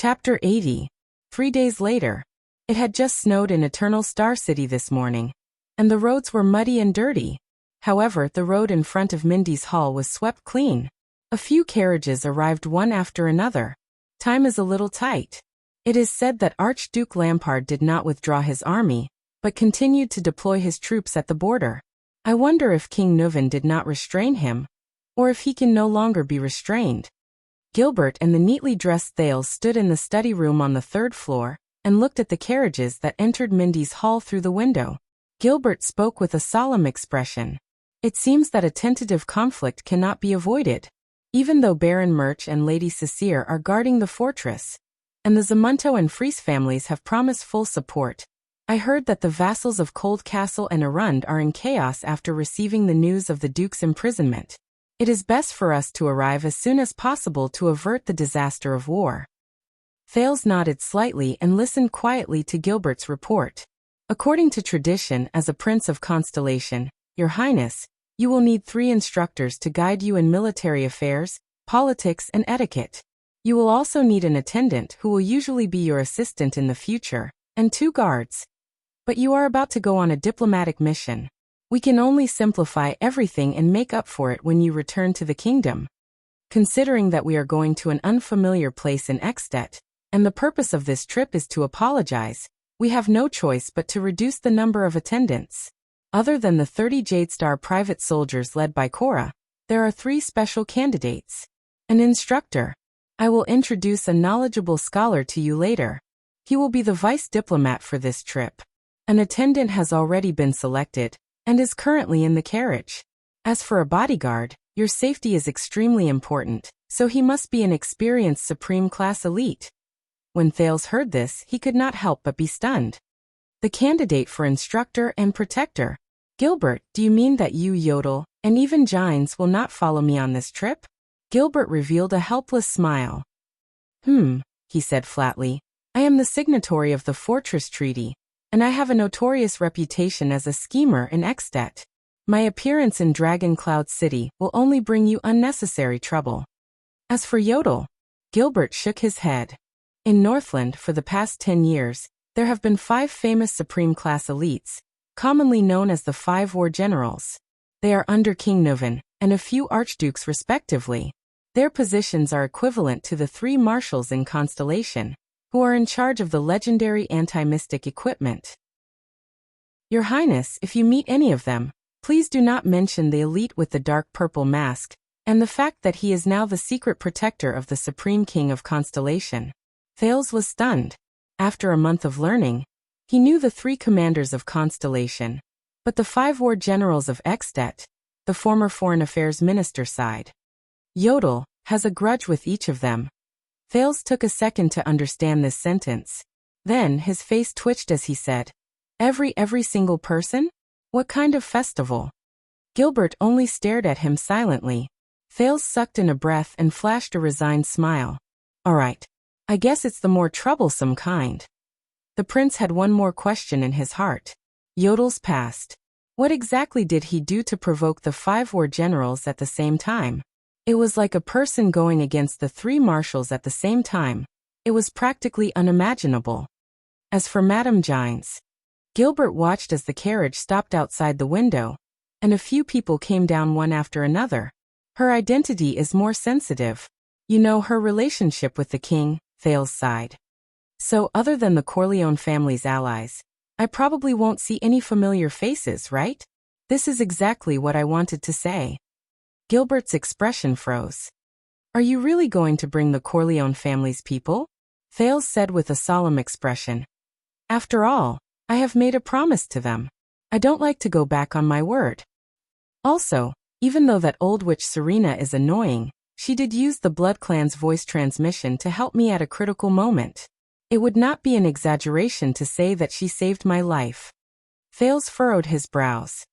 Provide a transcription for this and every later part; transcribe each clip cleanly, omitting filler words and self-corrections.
Chapter 80. 3 days later. It had just snowed in Eternal Star City this morning, and the roads were muddy and dirty. However, the road in front of Mindy's hall was swept clean. A few carriages arrived one after another. Time is a little tight. It is said that Archduke Lampard did not withdraw his army, but continued to deploy his troops at the border. I wonder if King Nuvan did not restrain him, or if he can no longer be restrained. Gilbert and the neatly dressed Thales stood in the study room on the third floor, and looked at the carriages that entered Mindy's hall through the window. Gilbert spoke with a solemn expression. It seems that a tentative conflict cannot be avoided. Even though Baron Murch and Lady Cecile are guarding the fortress, and the Zamunto and Fries families have promised full support, I heard that the vassals of Cold Castle and Arund are in chaos after receiving the news of the Duke's imprisonment. It is best for us to arrive as soon as possible to avert the disaster of war. Thales nodded slightly and listened quietly to Gilbert's report. According to tradition, as a prince of Constellation, Your Highness, you will need 3 instructors to guide you in military affairs, politics, and etiquette. You will also need an attendant who will usually be your assistant in the future, and 2 guards. But you are about to go on a diplomatic mission. We can only simplify everything and make up for it when you return to the kingdom. Considering that we are going to an unfamiliar place in Ekstedt, and the purpose of this trip is to apologize, we have no choice but to reduce the number of attendants. Other than the 30 Jadestar private soldiers led by Cora, there are 3 special candidates. An instructor. I will introduce a knowledgeable scholar to you later. He will be the vice diplomat for this trip. An attendant has already been selected, and is currently in the carriage. As for a bodyguard, your safety is extremely important, so he must be an experienced Supreme Class elite. When Thales heard this, he could not help but be stunned. The candidate for instructor and protector. Gilbert, do you mean that you, Yodel, and even Gines will not follow me on this trip? Gilbert revealed a helpless smile. He said flatly. I am the signatory of the Fortress Treaty, and I have a notorious reputation as a schemer in Ekstedt. My appearance in Dragon Cloud City will only bring you unnecessary trouble. As for Yodel, Gilbert shook his head. In Northland for the past 10 years, there have been 5 famous Supreme Class elites, commonly known as the 5 War Generals. They are under King Nuvan, and a few archdukes respectively. Their positions are equivalent to the 3 marshals in Constellation, who are in charge of the legendary anti-mystic equipment. Your Highness, if you meet any of them, please do not mention the elite with the dark purple mask, and the fact that he is now the secret protector of the Supreme King of Constellation. Thales was stunned. After a month of learning, he knew the 3 commanders of Constellation, but the 5 war generals of Ekstedt, the former Foreign Affairs Minister, sighed. Yodel has a grudge with each of them. Thales took a second to understand this sentence. Then his face twitched as he said, Every single person? What kind of festival? Gilbert only stared at him silently. Thales sucked in a breath and flashed a resigned smile. All right. I guess it's the more troublesome kind. The prince had one more question in his heart. Yodel's past. What exactly did he do to provoke the 5 war generals at the same time? It was like a person going against the 3 marshals at the same time. It was practically unimaginable. As for Madame Gines, Gilbert watched as the carriage stopped outside the window, and a few people came down one after another. Her identity is more sensitive. You know, her relationship with the king, Thales sighed. So, other than the Corleone family's allies, I probably won't see any familiar faces, right? This is exactly what I wanted to say. Gilbert's expression froze. Are you really going to bring the Corleone family's people? Thales said with a solemn expression. After all, I have made a promise to them. I don't like to go back on my word. Also, even though that old witch Serena is annoying, she did use the Blood Clan's voice transmission to help me at a critical moment. It would not be an exaggeration to say that she saved my life. Thales furrowed his brows.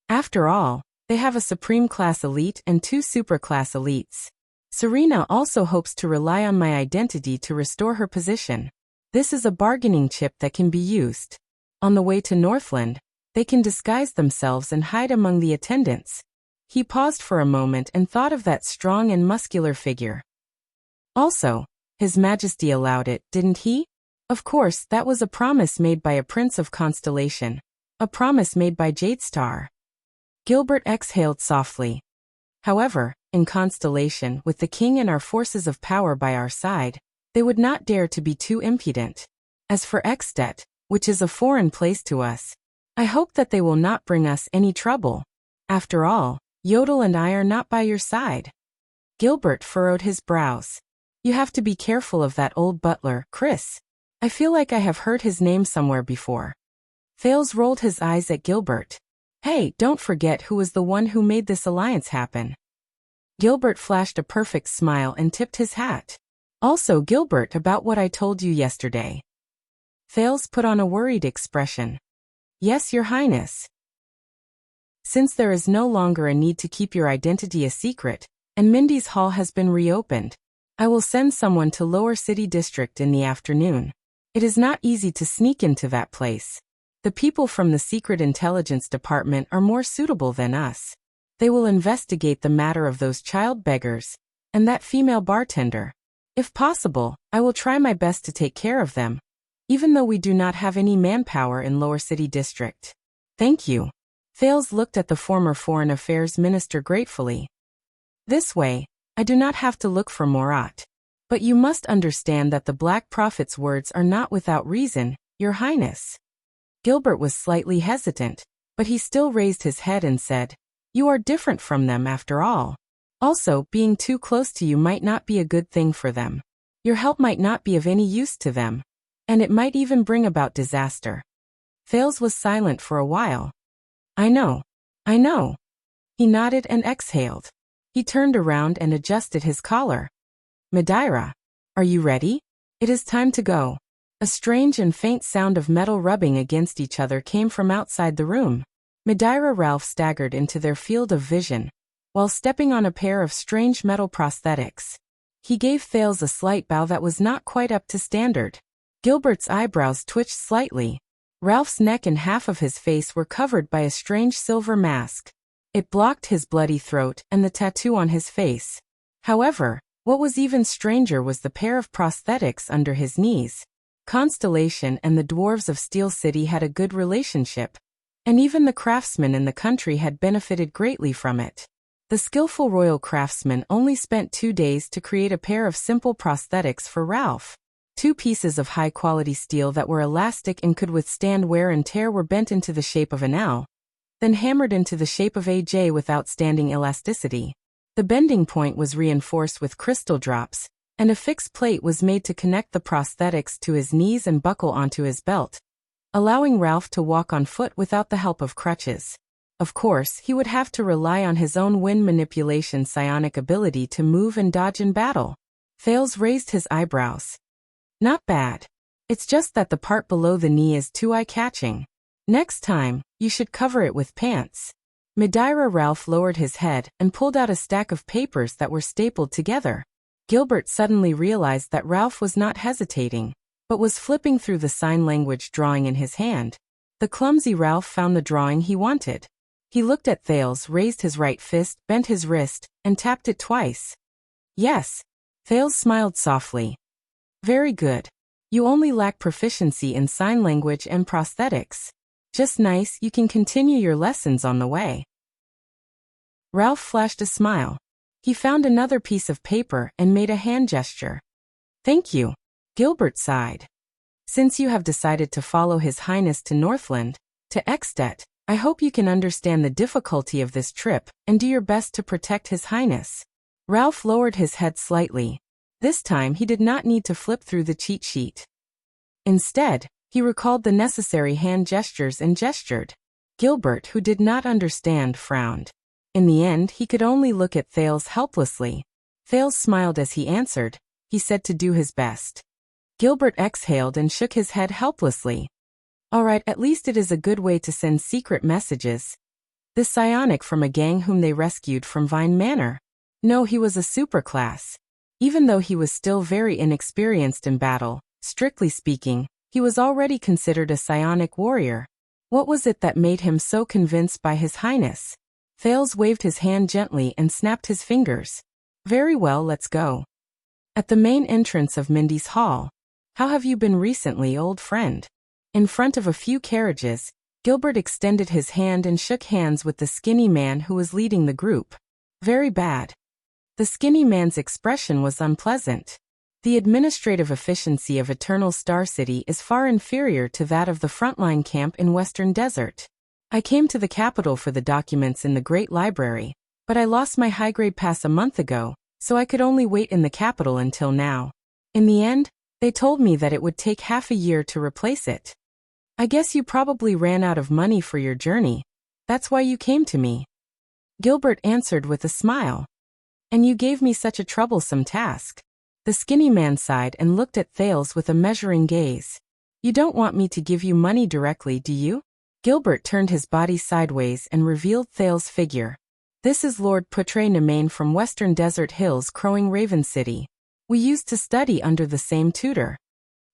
After all, they have a Supreme Class elite and 2 Super Class elites. Serena also hopes to rely on my identity to restore her position. This is a bargaining chip that can be used. On the way to Northland, they can disguise themselves and hide among the attendants. He paused for a moment and thought of that strong and muscular figure. Also, His Majesty allowed it, didn't he? Of course, that was a promise made by a prince of Constellation. A promise made by Jadestar. Gilbert exhaled softly. However, in Constellation, with the king and our forces of power by our side, they would not dare to be too impudent. As for Extet, which is a foreign place to us, I hope that they will not bring us any trouble. After all, Yodel and I are not by your side. Gilbert furrowed his brows. You have to be careful of that old butler, Chris. I feel like I have heard his name somewhere before. Thales rolled his eyes at Gilbert. Hey, don't forget who was the one who made this alliance happen. Gilbert flashed a perfect smile and tipped his hat. Also, Gilbert, about what I told you yesterday. Thales put on a worried expression. Yes, Your Highness. Since there is no longer a need to keep your identity a secret, and Mindy's Hall has been reopened, I will send someone to Lower City District in the afternoon. It is not easy to sneak into that place. The people from the Secret Intelligence Department are more suitable than us. They will investigate the matter of those child beggars, and that female bartender. If possible, I will try my best to take care of them, even though we do not have any manpower in Lower City District. Thank you. Thales looked at the former Foreign Affairs Minister gratefully. This way, I do not have to look for Morat. But you must understand that the Black Prophet's words are not without reason, Your Highness. Gilbert was slightly hesitant, but he still raised his head and said, You are different from them after all. Also, being too close to you might not be a good thing for them. Your help might not be of any use to them, and it might even bring about disaster. Thales was silent for a while. I know. He nodded and exhaled. He turned around and adjusted his collar. Madeira, are you ready? It is time to go. A strange and faint sound of metal rubbing against each other came from outside the room. Madeira Ralph staggered into their field of vision, while stepping on a pair of strange metal prosthetics. He gave Thales a slight bow that was not quite up to standard. Gilbert's eyebrows twitched slightly. Ralph's neck and half of his face were covered by a strange silver mask. It blocked his bloody throat and the tattoo on his face. However, what was even stranger was the pair of prosthetics under his knees. Constellation and the dwarves of Steel City had a good relationship, and even the craftsmen in the country had benefited greatly from it. The skillful royal craftsman only spent 2 days to create a pair of simple prosthetics for Ralph. 2 pieces of high-quality steel that were elastic and could withstand wear and tear were bent into the shape of an L, then hammered into the shape of a J with outstanding elasticity. The bending point was reinforced with crystal drops, and a fixed plate was made to connect the prosthetics to his knees and buckle onto his belt, allowing Ralph to walk on foot without the help of crutches. Of course, he would have to rely on his own wind manipulation psionic ability to move and dodge in battle. Thales raised his eyebrows. Not bad. It's just that the part below the knee is too eye-catching. Next time, you should cover it with pants. Madeira Ralph lowered his head and pulled out a stack of papers that were stapled together. Gilbert suddenly realized that Ralph was not hesitating, but was flipping through the sign language drawing in his hand. The clumsy Ralph found the drawing he wanted. He looked at Thales, raised his right fist, bent his wrist, and tapped it twice. Yes. Thales smiled softly. Very good. You only lack proficiency in sign language and prosthetics. Just nice, you can continue your lessons on the way. Ralph flashed a smile. He found another piece of paper and made a hand gesture. Thank you. Gilbert sighed. Since you have decided to follow His Highness to Northland, to Extet, I hope you can understand the difficulty of this trip and do your best to protect His Highness. Ralph lowered his head slightly. This time he did not need to flip through the cheat sheet. Instead, he recalled the necessary hand gestures and gestured. Gilbert, who did not understand, frowned. In the end, he could only look at Thales helplessly. Thales smiled as he answered. He said to do his best. Gilbert exhaled and shook his head helplessly. All right, at least it is a good way to send secret messages. This psionic from a gang whom they rescued from Vine Manor. No, he was a superclass. Even though he was still very inexperienced in battle, strictly speaking, he was already considered a psionic warrior. What was it that made him so convinced by His Highness? Thales waved his hand gently and snapped his fingers. Very well, let's go. At the main entrance of Mindy's hall. How have you been recently, old friend? In front of a few carriages, Gilbert extended his hand and shook hands with the skinny man who was leading the group. Very bad. The skinny man's expression was unpleasant. The administrative efficiency of Eternal Star City is far inferior to that of the frontline camp in Western Desert. I came to the capital for the documents in the Great Library, but I lost my high-grade pass a month ago, so I could only wait in the capital until now. In the end, they told me that it would take half a year to replace it. I guess you probably ran out of money for your journey. That's why you came to me. Gilbert answered with a smile. And you gave me such a troublesome task. The skinny man sighed and looked at Thales with a measuring gaze. You don't want me to give you money directly, do you? Gilbert turned his body sideways and revealed Thales' figure. This is Lord Putre Nemain from Western Desert Hills, Crowing Raven City. We used to study under the same tutor.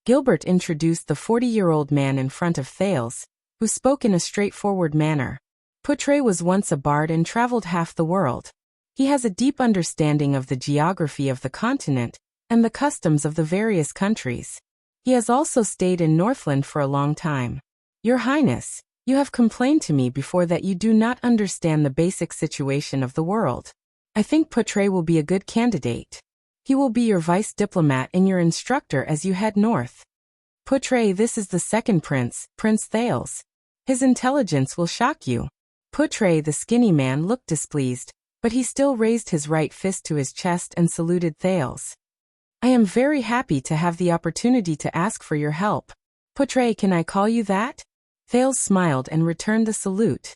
Gilbert introduced the 40-year-old man in front of Thales, who spoke in a straightforward manner. Putre was once a bard and traveled half the world. He has a deep understanding of the geography of the continent and the customs of the various countries. He has also stayed in Northland for a long time. Your Highness, you have complained to me before that you do not understand the basic situation of the world. I think Putre will be a good candidate. He will be your vice diplomat and your instructor as you head north. Putre, this is the second prince, Prince Thales. His intelligence will shock you. Putre, the skinny man, looked displeased, but he still raised his right fist to his chest and saluted Thales. I am very happy to have the opportunity to ask for your help. Putre, can I call you that? Thales smiled and returned the salute.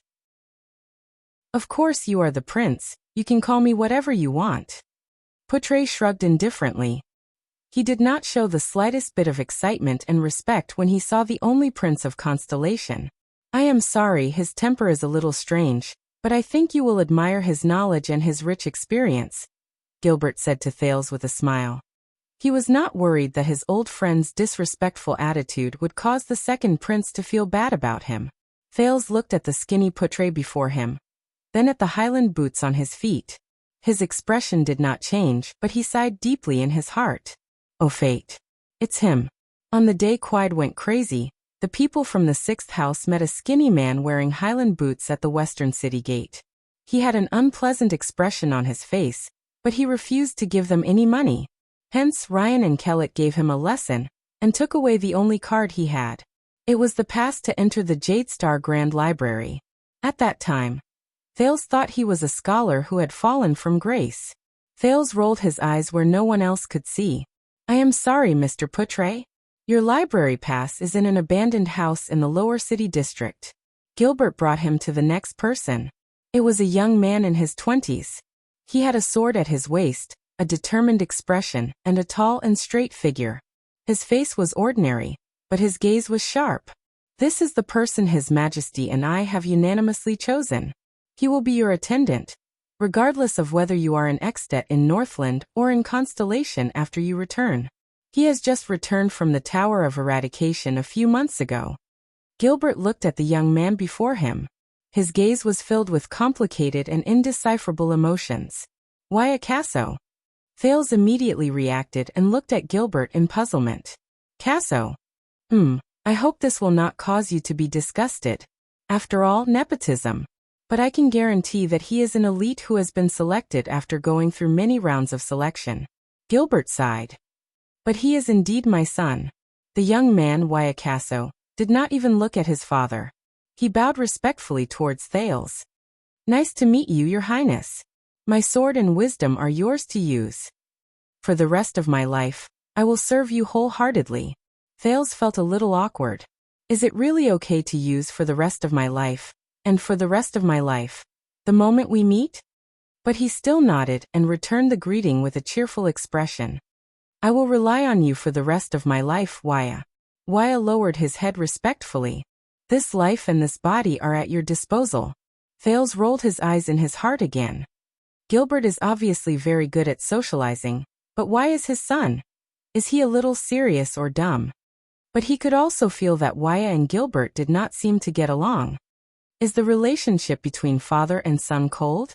Of course you are the prince, you can call me whatever you want. Putre shrugged indifferently. He did not show the slightest bit of excitement and respect when he saw the only prince of Constellation. I am sorry, his temper is a little strange, but I think you will admire his knowledge and his rich experience, Gilbert said to Thales with a smile. He was not worried that his old friend's disrespectful attitude would cause the second prince to feel bad about him. Thales looked at the skinny Putre before him, then at the Highland boots on his feet. His expression did not change, but he sighed deeply in his heart. Oh fate. It's him. On the day Quide went crazy, the people from the 6th house met a skinny man wearing Highland boots at the western city gate. He had an unpleasant expression on his face, but he refused to give them any money. Hence Ryan and Kellett gave him a lesson, and took away the only card he had. It was the pass to enter the Jade Star Grand Library. At that time, Thales thought he was a scholar who had fallen from grace. Thales rolled his eyes where no one else could see. I am sorry, Mr. Putre. Your library pass is in an abandoned house in the lower city district. Gilbert brought him to the next person. It was a young man in his 20s. He had a sword at his waist, a determined expression, and a tall and straight figure. His face was ordinary, but his gaze was sharp. This is the person His Majesty and I have unanimously chosen. He will be your attendant, regardless of whether you are in Extet in Northland or in Constellation after you return. He has just returned from the Tower of Eradication a few months ago. Gilbert looked at the young man before him. His gaze was filled with complicated and indecipherable emotions. Why a Casso? Thales immediately reacted and looked at Gilbert in puzzlement. Casso? I hope this will not cause you to be disgusted. After all, nepotism. But I can guarantee that he is an elite who has been selected after going through many rounds of selection. Gilbert sighed. But he is indeed my son. The young man, Wyacasso, did not even look at his father. He bowed respectfully towards Thales. Nice to meet you, Your Highness. My sword and wisdom are yours to use. For the rest of my life, I will serve you wholeheartedly. Thales felt a little awkward. Is it really okay to use for the rest of my life? And for the rest of my life, the moment we meet? But he still nodded and returned the greeting with a cheerful expression. I will rely on you for the rest of my life, Waya. Waya lowered his head respectfully. This life and this body are at your disposal. Thales rolled his eyes in his heart again. Gilbert is obviously very good at socializing, but why is his son? Is he a little serious or dumb? But he could also feel that Waya and Gilbert did not seem to get along. Is the relationship between father and son cold?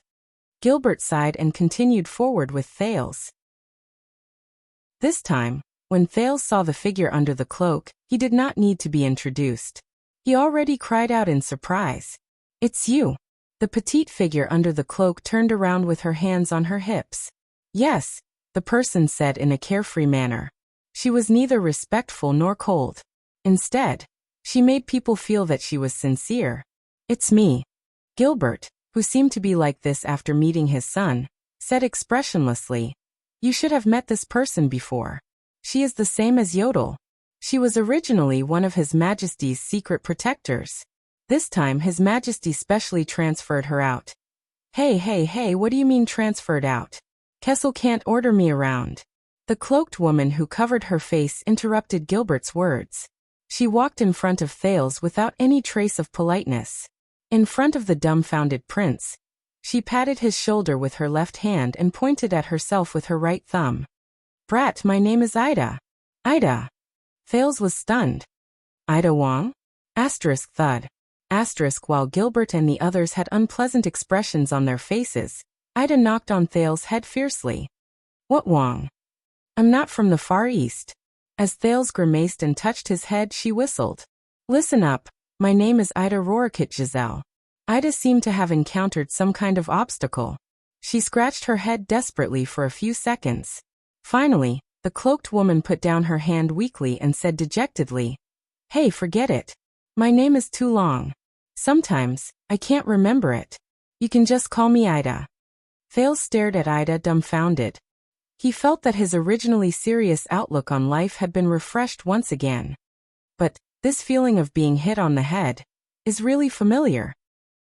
Gilbert sighed and continued forward with Thales. This time, when Thales saw the figure under the cloak, he did not need to be introduced. He already cried out in surprise. "It's you." The petite figure under the cloak turned around with her hands on her hips. "Yes," the person said in a carefree manner. She was neither respectful nor cold. Instead, she made people feel that she was sincere. "It's me." Gilbert, who seemed to be like this after meeting his son, said expressionlessly, "You should have met this person before. She is the same as Yodel. She was originally one of His Majesty's secret protectors. This time His Majesty specially transferred her out." Hey, what do you mean transferred out? Kessel can't order me around." The cloaked woman who covered her face interrupted Gilbert's words. She walked in front of Thales without any trace of politeness. In front of the dumbfounded prince, she patted his shoulder with her left hand and pointed at herself with her right thumb. "Brat, my name is Ida." "Ida?" Thales was stunned. "Ida Wang?" Asterisk thud. Asterisk while Gilbert and the others had unpleasant expressions on their faces, Ida knocked on Thales' head fiercely. "What Wang? I'm not from the Far East." As Thales grimaced and touched his head, she whistled. "Listen up, my name is Ida Rorikit Giselle." Ida seemed to have encountered some kind of obstacle. She scratched her head desperately for a few seconds. Finally, the cloaked woman put down her hand weakly and said dejectedly, "Hey, forget it. My name is too long. Sometimes, I can't remember it. You can just call me Ida." Thales stared at Ida dumbfounded. He felt that his originally serious outlook on life had been refreshed once again. But this feeling of being hit on the head is really familiar.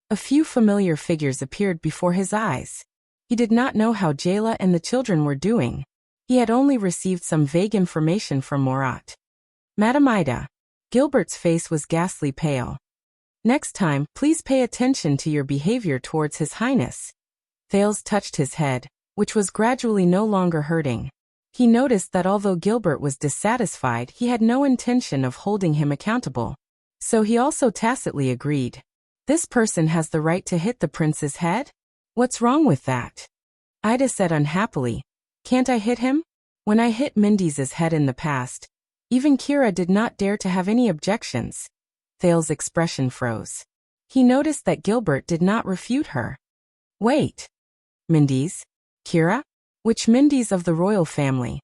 A few familiar figures appeared before his eyes. He did not know how Jayla and the children were doing. He had only received some vague information from Morat. "Madam Ida." Gilbert's face was ghastly pale. "Next time, please pay attention to your behavior towards His Highness." Thales touched his head, which was gradually no longer hurting. He noticed that although Gilbert was dissatisfied, he had no intention of holding him accountable. So he also tacitly agreed. "This person has the right to hit the prince's head? What's wrong with that?" Ida said unhappily, "Can't I hit him? When I hit Mindy's head in the past, even Kira did not dare to have any objections." Thales' expression froze. He noticed that Gilbert did not refute her. "Wait. Mindy's? Kira? Which Mindy's of the royal family?"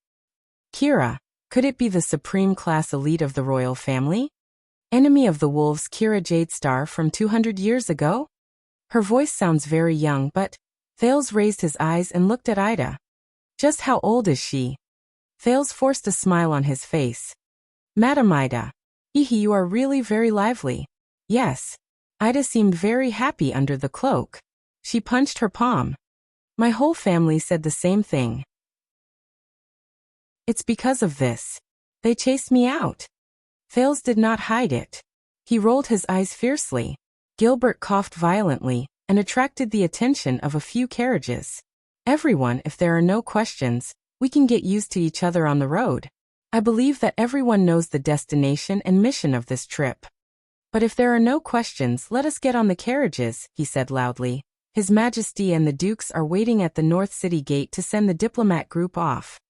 "Kira. Could it be the supreme class elite of the royal family? Enemy of the wolves Kira Jadestar from 200 years ago?" Her voice sounds very young, but Thales raised his eyes and looked at Ida. "Just how old is she?" Thales forced a smile on his face. "Madam Ida. You are really very lively." "Yes." Ida seemed very happy under the cloak. She punched her palm. "My whole family said the same thing. It's because of this. They chased me out." Thales did not hide it. He rolled his eyes fiercely. Gilbert coughed violently and attracted the attention of a few carriages. "Everyone, if there are no questions, we can get used to each other on the road. I believe that everyone knows the destination and mission of this trip. But if there are no questions, let us get on the carriages," he said loudly. "His Majesty and the Dukes are waiting at the North City Gate to send the diplomat group off."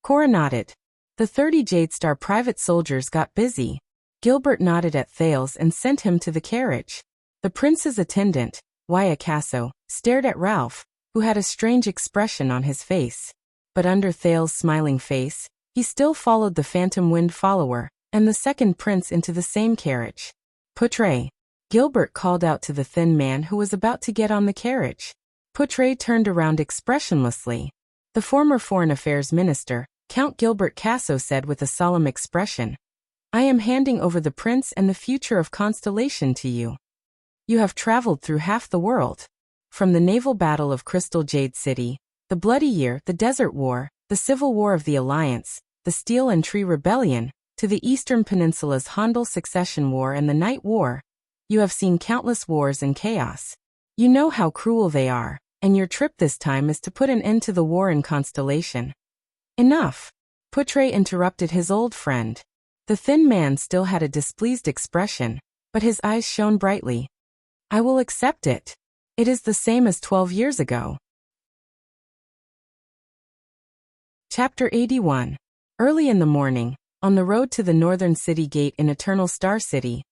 Cora nodded. The 30 Jadestar private soldiers got busy. Gilbert nodded at Thales and sent him to the carriage. The prince's attendant, Wyacasso, stared at Ralph, who had a strange expression on his face. But under Thales' smiling face, he still followed the phantom wind follower and the second prince into the same carriage. "Putre," Gilbert called out to the thin man who was about to get on the carriage. Putre turned around expressionlessly. The former Foreign Affairs Minister, Count Gilbert Casso, said with a solemn expression, "I am handing over the prince and the future of Constellation to you. You have traveled through half the world. From the naval battle of Crystal Jade City, the Bloody Year, the Desert War, the Civil War of the Alliance, the Steel and Tree Rebellion, to the Eastern Peninsula's Handel Succession War and the Night War. You have seen countless wars and chaos. You know how cruel they are, and your trip this time is to put an end to the war in Constellation." "Enough," Putre interrupted his old friend. The thin man still had a displeased expression, but his eyes shone brightly. "I will accept it. It is the same as 12 years ago." Chapter 81. Early in the morning, on the road to the northern city gate in Eternal Star City,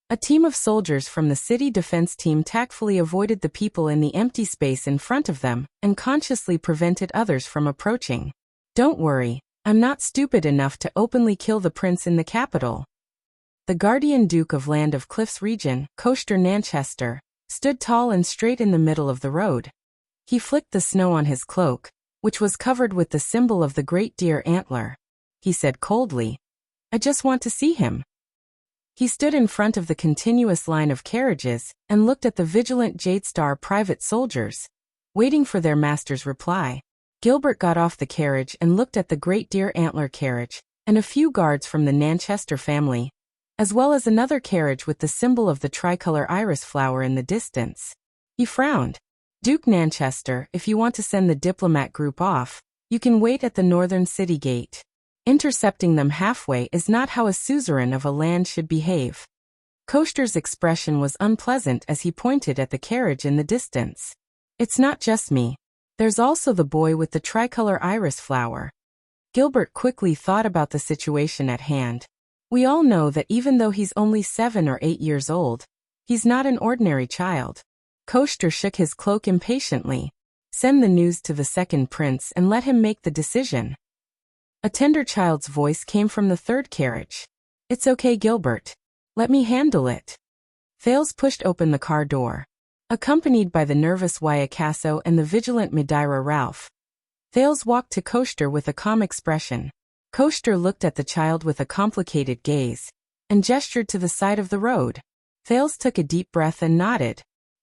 a team of soldiers from the city defense team tactfully avoided the people in the empty space in front of them and consciously prevented others from approaching. Don't worry, I'm not stupid enough to openly kill the prince in the capital. The guardian Duke of Land of Cliffs region, Coaster Nanchester, stood tall and straight in the middle of the road. He flicked the snow on his cloak, which was covered with the symbol of the great deer antler. He said coldly, "I just want to see him." He stood in front of the continuous line of carriages and looked at the vigilant Jadestar private soldiers, waiting for their master's reply. Gilbert got off the carriage and looked at the great deer antler carriage and a few guards from the Nanchester family, as well as another carriage with the symbol of the tricolor iris flower in the distance. He frowned. "Duke Nanchester, if you want to send the diplomat group off, you can wait at the northern city gate. Intercepting them halfway is not how a suzerain of a land should behave." Coaster's expression was unpleasant as he pointed at the carriage in the distance. "It's not just me. There's also the boy with the tricolor iris flower." Gilbert quickly thought about the situation at hand. We all know that even though he's only 7 or 8 years old, he's not an ordinary child. Coaster shook his cloak impatiently. "Send the news to the second prince and let him make the decision." A tender child's voice came from the third carriage. "It's okay, Gilbert. Let me handle it." Thales pushed open the car door. Accompanied by the nervous Wyacasso and the vigilant Madeira Ralph, Thales walked to Coaster with a calm expression. Coaster looked at the child with a complicated gaze and gestured to the side of the road. Thales took a deep breath and nodded.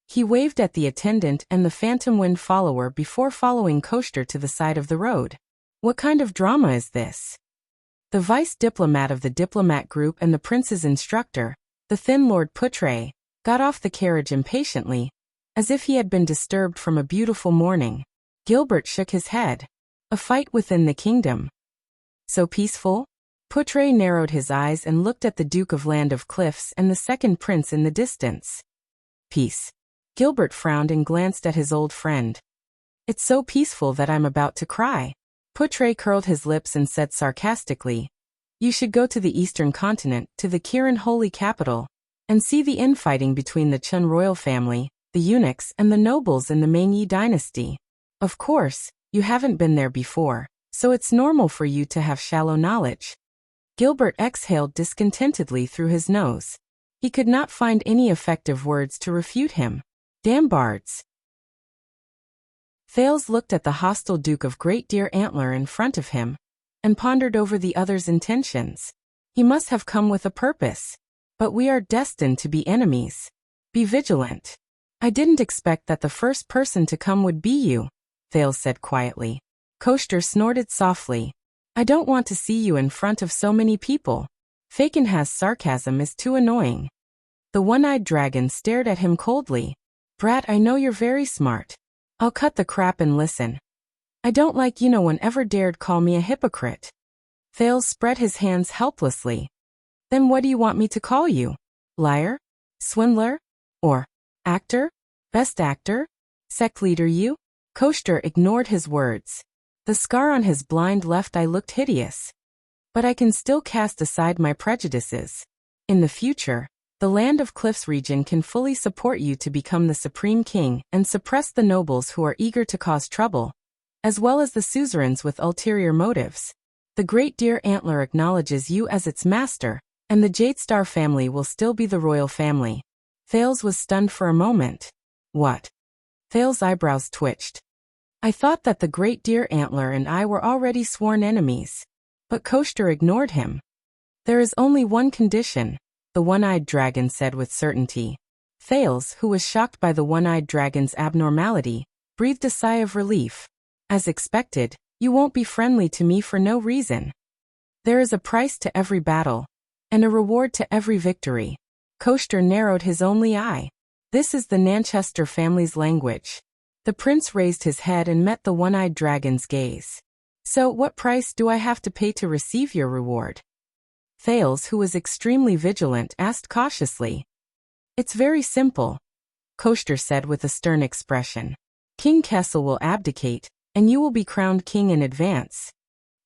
He waved at the attendant and the Phantom Wind follower before following Coaster to the side of the road. What kind of drama is this? The vice diplomat of the diplomat group and the prince's instructor, the thin Lord Putre, got off the carriage impatiently, as if he had been disturbed from a beautiful morning. Gilbert shook his head. A fight within the kingdom. So peaceful? Putre narrowed his eyes and looked at the Duke of Land of Cliffs and the second prince in the distance. Peace. Gilbert frowned and glanced at his old friend. "It's so peaceful that I'm about to cry." Putre curled his lips and said sarcastically, "You should go to the eastern continent, to the Kirin holy capital, and see the infighting between the Chun royal family, the eunuchs and the nobles in the Mengyi dynasty. Of course, you haven't been there before, so it's normal for you to have shallow knowledge." Gilbert exhaled discontentedly through his nose. He could not find any effective words to refute him. Damn bards. Thales looked at the hostile Duke of Great Deer Antler in front of him and pondered over the other's intentions. He must have come with a purpose. But we are destined to be enemies. Be vigilant. "I didn't expect that the first person to come would be you," Thales said quietly. Coaster snorted softly. "I don't want to see you in front of so many people." Fakenhas's sarcasm is too annoying. The one-eyed dragon stared at him coldly. "Brat, I know you're very smart. I'll cut the crap and listen. I don't like no one ever dared call me a hypocrite." Thales spread his hands helplessly. "Then what do you want me to call you? Liar? Swindler? Or actor? Best actor? Sect leader you?" Coaster ignored his words. The scar on his blind left eye looked hideous. "But I can still cast aside my prejudices. In the future, the Land of Cliffs region can fully support you to become the supreme king and suppress the nobles who are eager to cause trouble, as well as the suzerains with ulterior motives. The Great Deer Antler acknowledges you as its master, and the Jadestar family will still be the royal family." Thales was stunned for a moment. "What?" Thales' eyebrows twitched. "I thought that the Great Deer Antler and I were already sworn enemies." But Coaster ignored him. "There is only one condition," the one-eyed dragon said with certainty. Thales, who was shocked by the one-eyed dragon's abnormality, breathed a sigh of relief. "As expected, you won't be friendly to me for no reason. There is a price to every battle, and a reward to every victory." Coaster narrowed his only eye. "This is the Nanchester family's language." The prince raised his head and met the one-eyed dragon's gaze. "So, what price do I have to pay to receive your reward?" Thales, who was extremely vigilant, asked cautiously. "It's very simple," Coaster said with a stern expression. "King Kessel will abdicate, and you will be crowned king in advance."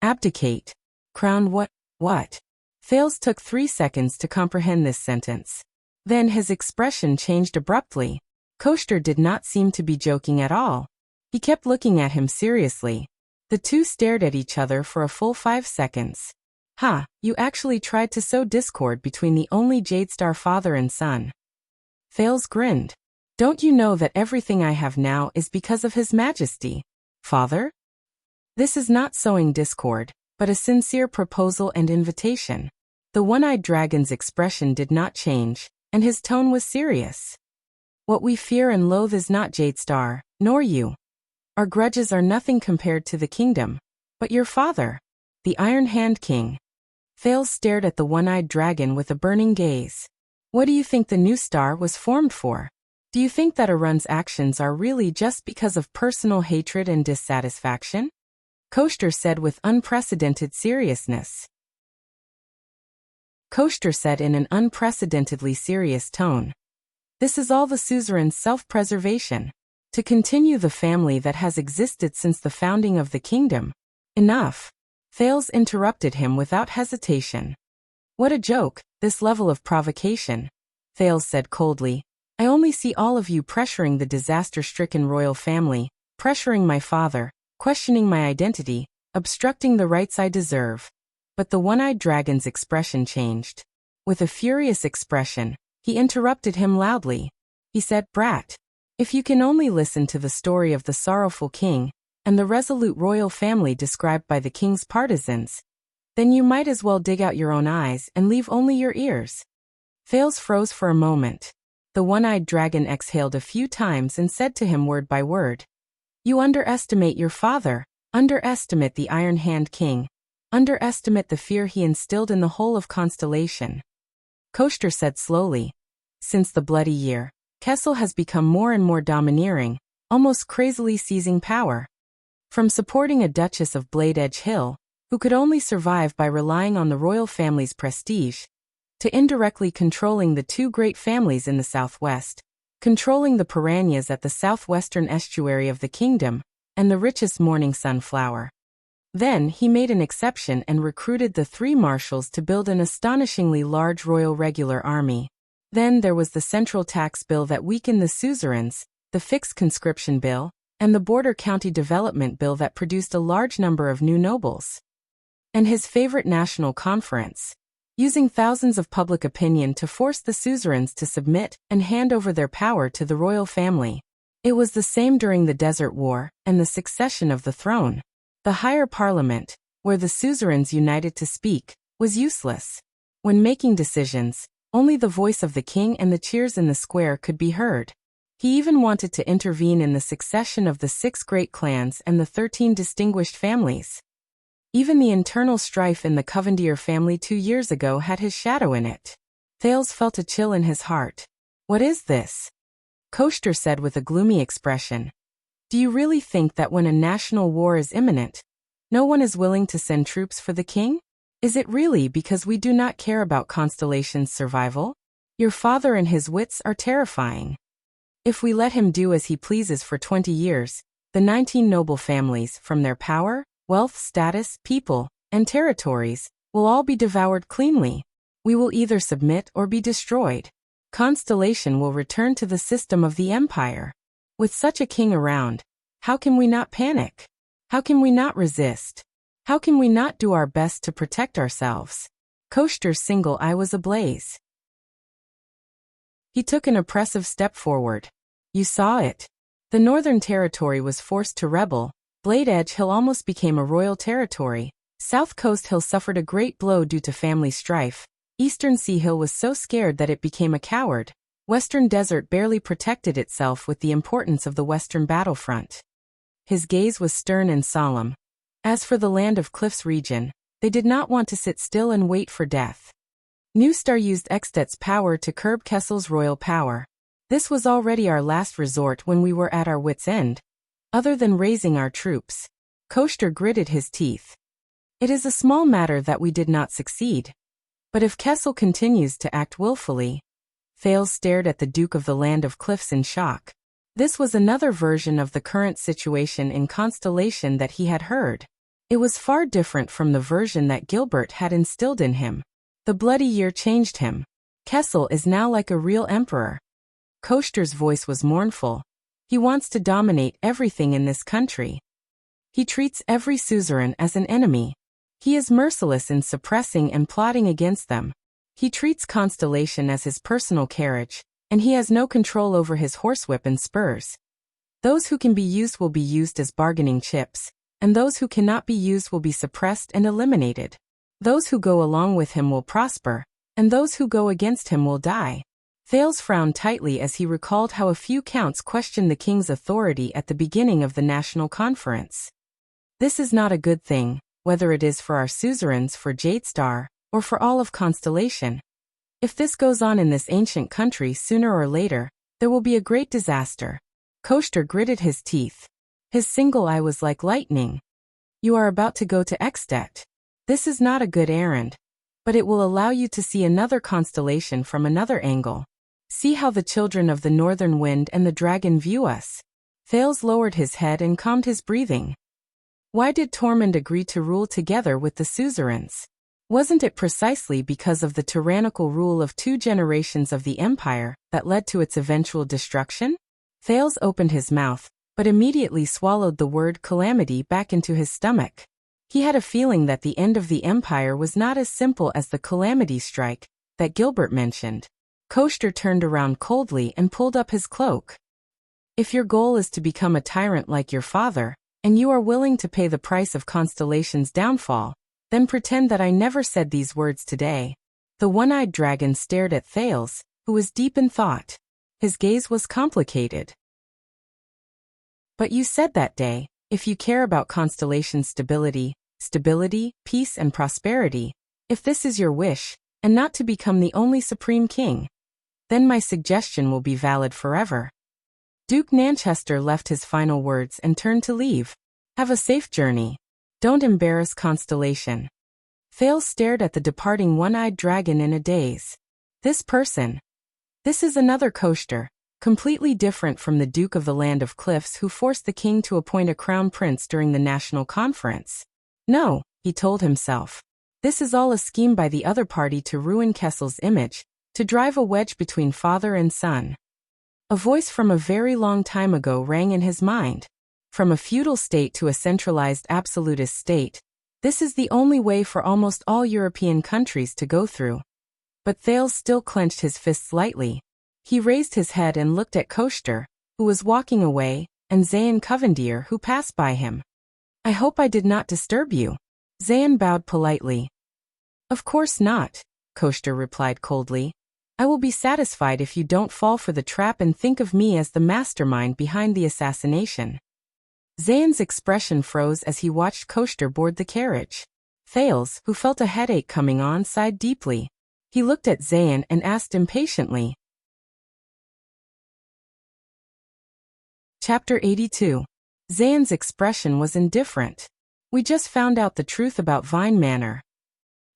"Abdicate?" Crown what? What? Thales took 3 seconds to comprehend this sentence. Then his expression changed abruptly. Koster did not seem to be joking at all. He kept looking at him seriously. The two stared at each other for a full 5 seconds. Ha, you actually tried to sow discord between the only Jadestar father and son. Thales grinned. Don't you know that everything I have now is because of His Majesty, Father? This is not sowing discord, but a sincere proposal and invitation. The one-eyed dragon's expression did not change, and his tone was serious. What we fear and loathe is not Jadestar, nor you. Our grudges are nothing compared to the kingdom, but your father, the Iron Hand King. Thales stared at the one-eyed dragon with a burning gaze. What do you think the new star was formed for? Do you think that Arun's actions are really just because of personal hatred and dissatisfaction? Koster said with unprecedented seriousness. Koster said in an unprecedentedly serious tone. This is all the suzerain's self-preservation. To continue the family that has existed since the founding of the kingdom. Enough. Thales interrupted him without hesitation. What a joke, this level of provocation. Thales said coldly. I only see all of you pressuring the disaster-stricken royal family, pressuring my father, questioning my identity, obstructing the rights I deserve. But the one-eyed dragon's expression changed. With a furious expression, he interrupted him loudly. He said, Brat, if you can only listen to the story of the sorrowful king, and the resolute royal family described by the king's partisans, then you might as well dig out your own eyes and leave only your ears. Thales froze for a moment. The one-eyed dragon exhaled a few times and said to him word by word. You underestimate your father, underestimate the Iron Hand King, underestimate the fear he instilled in the whole of Constellation. Koster said slowly. Since the Bloody Year, Kessel has become more and more domineering, almost crazily seizing power. From supporting a Duchess of Blade Edge Hill, who could only survive by relying on the royal family's prestige, to indirectly controlling the two great families in the southwest, controlling the piranhas at the southwestern estuary of the kingdom, and the richest morning sunflower. Then he made an exception and recruited the 3 marshals to build an astonishingly large royal regular army. Then there was the central tax bill that weakened the suzerains, the fixed conscription bill, and the border county development bill that produced a large number of new nobles. And his favorite national conference, using thousands of public opinion to force the suzerains to submit and hand over their power to the royal family. It was the same during the Desert War and the succession of the throne. The higher parliament, where the suzerains united to speak, was useless. When making decisions, only the voice of the king and the cheers in the square could be heard. He even wanted to intervene in the succession of the 6 great clans and the 13 distinguished families. Even the internal strife in the Covendier family 2 years ago had his shadow in it. Thales felt a chill in his heart. What is this? Koster said with a gloomy expression. Do you really think that when a national war is imminent, no one is willing to send troops for the king? Is it really because we do not care about Constellation's survival? Your father and his wits are terrifying. If we let him do as he pleases for 20 years, the 19 noble families, from their power, wealth, status, people, and territories, will all be devoured cleanly. We will either submit or be destroyed. Constellation will return to the system of the empire. With such a king around, how can we not panic? How can we not resist? How can we not do our best to protect ourselves? Koster's single eye was ablaze. He took an oppressive step forward. You saw it. The Northern Territory was forced to rebel. Blade Edge Hill almost became a royal territory. South Coast Hill suffered a great blow due to family strife. Eastern Sea Hill was so scared that it became a coward. Western Desert barely protected itself with the importance of the Western battlefront. His gaze was stern and solemn. As for the Land of Cliffs region, they did not want to sit still and wait for death. New Star used Extet's power to curb Kessel's royal power. This was already our last resort when we were at our wits' end. Other than raising our troops. Koster gritted his teeth. It is a small matter that we did not succeed. But if Kessel continues to act willfully. Thales stared at the Duke of the Land of Cliffs in shock. This was another version of the current situation in Constellation that he had heard. It was far different from the version that Gilbert had instilled in him. The bloody year changed him. Kessel is now like a real emperor. Koster's voice was mournful. He wants to dominate everything in this country. He treats every suzerain as an enemy. He is merciless in suppressing and plotting against them. He treats Constellation as his personal carriage, and he has no control over his horsewhip and spurs. Those who can be used will be used as bargaining chips, and those who cannot be used will be suppressed and eliminated. Those who go along with him will prosper, and those who go against him will die. Thales frowned tightly as he recalled how a few counts questioned the king's authority at the beginning of the national conference. This is not a good thing, whether it is for our suzerains, for Jadestar, or for all of Constellation. If this goes on in this ancient country, sooner or later, there will be a great disaster. Koster gritted his teeth. His single eye was like lightning. You are about to go to Ekstedt. This is not a good errand, but it will allow you to see another constellation from another angle. See how the children of the northern wind and the dragon view us. Thales lowered his head and calmed his breathing. Why did Tormund agree to rule together with the suzerains? Wasn't it precisely because of the tyrannical rule of 2 generations of the empire that led to its eventual destruction? Thales opened his mouth, but immediately swallowed the word calamity back into his stomach. He had a feeling that the end of the empire was not as simple as the calamity strike that Gilbert mentioned. Koster turned around coldly and pulled up his cloak. If your goal is to become a tyrant like your father, and you are willing to pay the price of Constellation's downfall, then pretend that I never said these words today. The one-eyed dragon stared at Thales, who was deep in thought. His gaze was complicated. But you said that day, if you care about Constellation's stability, peace and prosperity, if this is your wish, and not to become the only supreme king, then my suggestion will be valid forever. Duke Nanchester left his final words and turned to leave. Have a safe journey. Don't embarrass Constellation. Thales stared at the departing one-eyed dragon in a daze. This is another Koster, completely different from the Duke of the Land of Cliffs who forced the king to appoint a crown prince during the national conference. No, he told himself. This is all a scheme by the other party to ruin Kessel's image, to drive a wedge between father and son. A voice from a very long time ago rang in his mind. From a feudal state to a centralized absolutist state, this is the only way for almost all European countries to go through. But Thales still clenched his fists lightly. He raised his head and looked at Koster, who was walking away, and Zayn Covendier, who passed by him. I hope I did not disturb you. Zayn bowed politely. Of course not, Koster replied coldly. I will be satisfied if you don't fall for the trap and think of me as the mastermind behind the assassination. Zayn's expression froze as he watched Koster board the carriage. Thales, who felt a headache coming on, sighed deeply. He looked at Zayn and asked impatiently. Chapter 82. Zayn's expression was indifferent. We just found out the truth about Vine Manor.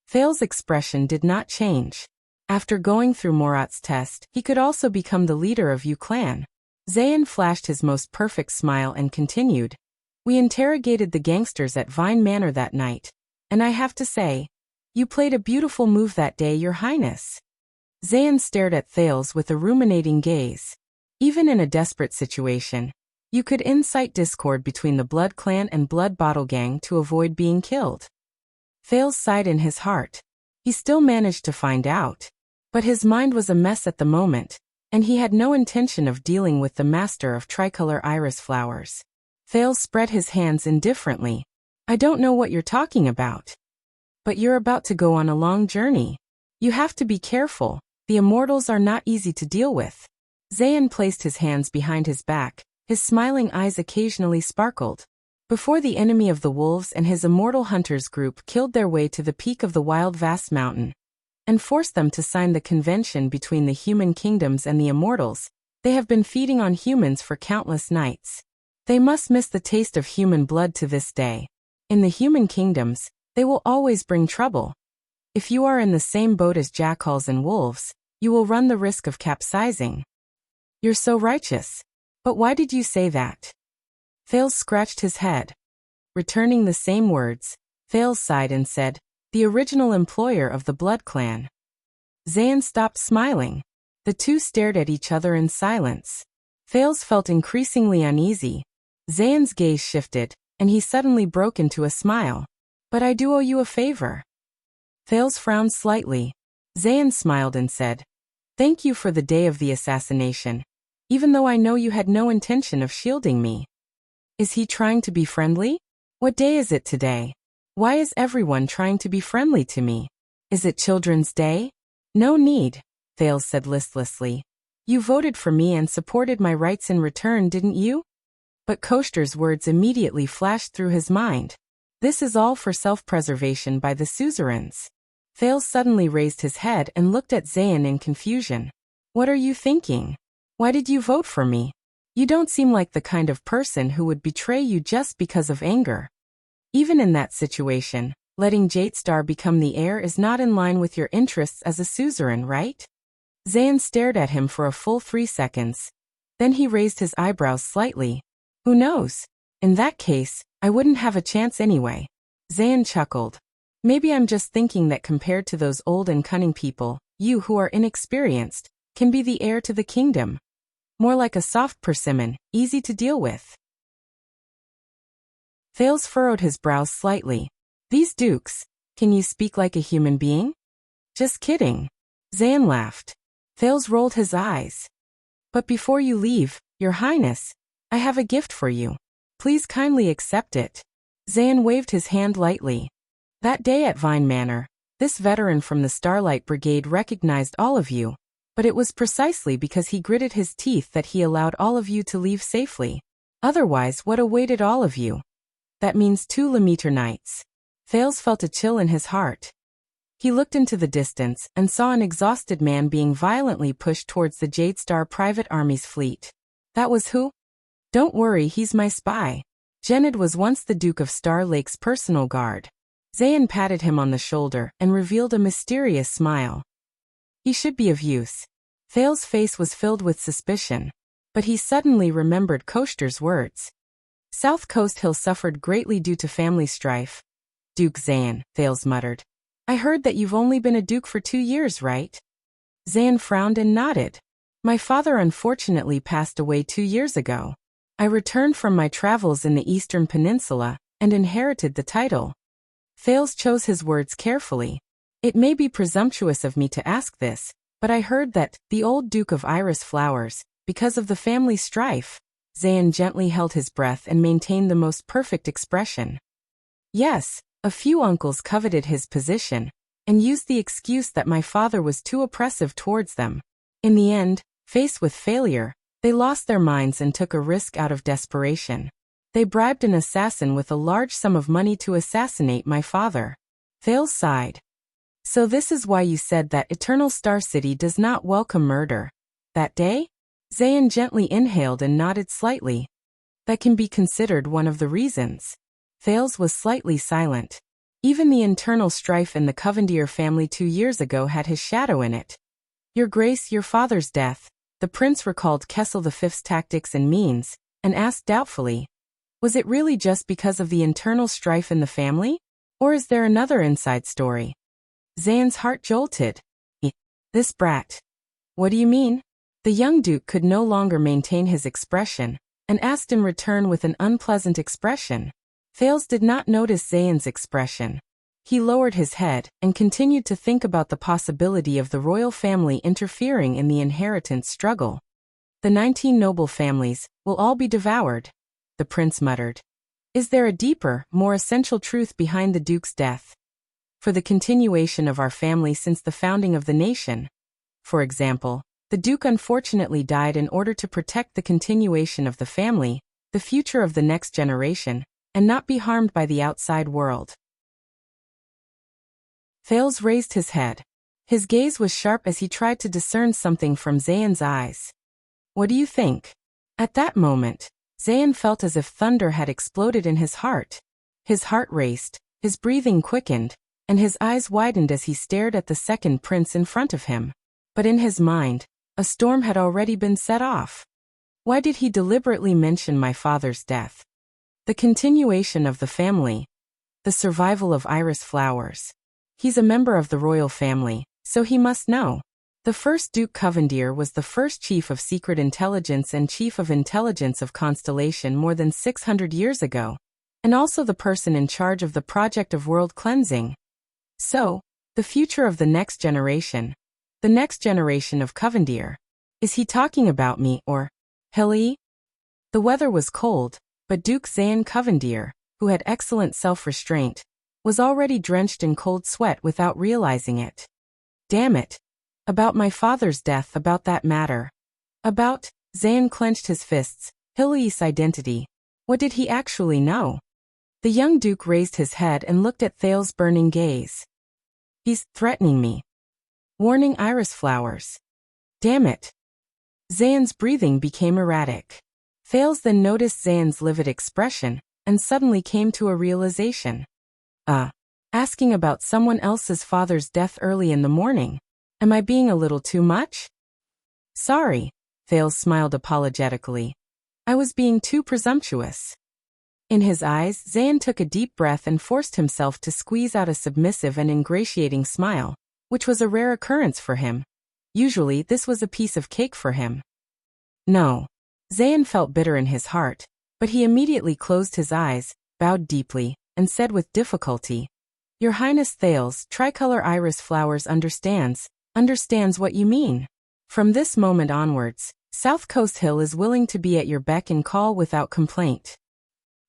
Thales' expression did not change. After going through Morat's test, he could also become the leader of U-Clan. Zayn flashed his most perfect smile and continued. We interrogated the gangsters at Vine Manor that night, and I have to say, you played a beautiful move that day, Your Highness. Zayn stared at Thales with a ruminating gaze. Even in a desperate situation, you could incite discord between the Blood Clan and Blood Bottle Gang to avoid being killed. Thales sighed in his heart. He still managed to find out. But his mind was a mess at the moment, and he had no intention of dealing with the master of tricolor iris flowers. Thales spread his hands indifferently. I don't know what you're talking about. But you're about to go on a long journey. You have to be careful. The immortals are not easy to deal with. Zayn placed his hands behind his back. His smiling eyes occasionally sparkled. Before the enemy of the wolves and his immortal hunters group killed their way to the peak of the wild vast mountain, and forced them to sign the convention between the human kingdoms and the immortals, they have been feeding on humans for countless nights. They must miss the taste of human blood to this day. In the human kingdoms, they will always bring trouble. If you are in the same boat as jackals and wolves, you will run the risk of capsizing. You're so righteous. But why did you say that? Thales scratched his head. returning the same words. Thales sighed and said, the original employer of the blood clan. Zayn stopped smiling. The two stared at each other in silence. Thales felt increasingly uneasy. Zayn's gaze shifted, and he suddenly broke into a smile. But I do owe you a favor. Thales frowned slightly. Zayn smiled and said, thank you for the day of the assassination, even though I know you had no intention of shielding me. Is he trying to be friendly? What day is it today? Why is everyone trying to be friendly to me? Is it Children's Day? No need, Thales said listlessly. You voted for me and supported my rights in return, didn't you? But Koster's words immediately flashed through his mind. This is all for self-preservation by the suzerains. Thales suddenly raised his head and looked at Zayn in confusion. What are you thinking? Why did you vote for me? You don't seem like the kind of person who would betray you just because of anger. Even in that situation, letting Jadestar become the heir is not in line with your interests as a suzerain, right? Zayn stared at him for a full 3 seconds. Then he raised his eyebrows slightly. Who knows? In that case, I wouldn't have a chance anyway. Zayn chuckled. Maybe I'm just thinking that compared to those old and cunning people, you who are inexperienced, can be the heir to the kingdom. More like a soft persimmon, easy to deal with. Thales furrowed his brows slightly. These dukes, can you speak like a human being? Just kidding. Zayn laughed. Thales rolled his eyes. But before you leave, Your Highness, I have a gift for you. Please kindly accept it. Zayn waved his hand lightly. That day at Vine Manor, this veteran from the Starlight Brigade recognized all of you, but it was precisely because he gritted his teeth that he allowed all of you to leave safely. Otherwise, what awaited all of you? That means 2 Lemeter nights. Thales felt a chill in his heart. He looked into the distance and saw an exhausted man being violently pushed towards the Jadestar Private Army's fleet. That was who? Don't worry, he's my spy. Genid was once the Duke of Star Lake's personal guard. Zayn patted him on the shoulder and revealed a mysterious smile. He should be of use. Thales' face was filled with suspicion, but he suddenly remembered Koster's words. South Coast Hill suffered greatly due to family strife. Duke Zayn, Thales muttered. I heard that you've only been a duke for 2 years, right? Zayn frowned and nodded. My father unfortunately passed away 2 years ago. I returned from my travels in the Eastern Peninsula and inherited the title. Thales chose his words carefully. It may be presumptuous of me to ask this, but I heard that the old Duke of Iris Flowers, because of the family strife. Zayn gently held his breath and maintained the most perfect expression. Yes, a few uncles coveted his position, and used the excuse that my father was too oppressive towards them. In the end, faced with failure, they lost their minds and took a risk out of desperation. They bribed an assassin with a large sum of money to assassinate my father. Thales sighed. So this is why you said that Eternal Star City does not welcome murder. That day? Zayn gently inhaled and nodded slightly. That can be considered one of the reasons. Thales was slightly silent. Even the internal strife in the Covendier family 2 years ago had his shadow in it. Your Grace, your father's death. The prince recalled Kessel V's tactics and means, and asked doubtfully, was it really just because of the internal strife in the family? Or is there another inside story? Zayn's heart jolted. This brat. What do you mean? The young duke could no longer maintain his expression, and asked in return with an unpleasant expression. Thales did not notice Zayn's expression. He lowered his head and continued to think about the possibility of the royal family interfering in the inheritance struggle. The 19 noble families will all be devoured, the prince muttered. Is there a deeper, more essential truth behind the duke's death? For the continuation of our family since the founding of the nation. For example, the duke unfortunately died in order to protect the continuation of the family, the future of the next generation, and not be harmed by the outside world. Thales raised his head. His gaze was sharp as he tried to discern something from Zayn's eyes. What do you think? At that moment, Zayn felt as if thunder had exploded in his heart. His heart raced, his breathing quickened, and his eyes widened as he stared at the second prince in front of him. But in his mind, a storm had already been set off. Why did he deliberately mention my father's death? The continuation of the family. The survival of iris flowers. He's a member of the royal family, so he must know. The first Duke Covendier was the first Chief of Secret Intelligence and Chief of Intelligence of Constellation more than 600 years ago, and also the person in charge of the project of world cleansing. So, the future of the next generation of Covendier. Is he talking about me or Hilly? The weather was cold, but Duke Zayn Covendier, who had excellent self-restraint, was already drenched in cold sweat without realizing it. Damn it. About my father's death, about that matter. About, Zayn clenched his fists, Hilly's identity. What did he actually know? The young Duke raised his head and looked at Thale's burning gaze. He's threatening me. Warning iris flowers. Damn it. Zayn's breathing became erratic. Thales then noticed Zayn's livid expression, and suddenly came to a realization. Asking about someone else's father's death early in the morning. Am I being a little too much? Sorry, Thales smiled apologetically. I was being too presumptuous. In his eyes, Zayn took a deep breath and forced himself to squeeze out a submissive and ingratiating smile, which was a rare occurrence for him. Usually, this was a piece of cake for him. No. Zayn felt bitter in his heart, but he immediately closed his eyes, bowed deeply, and said with difficulty, Your Highness Thales, tricolor iris flowers understands what you mean. From this moment onwards, South Coast Hill is willing to be at your beck and call without complaint.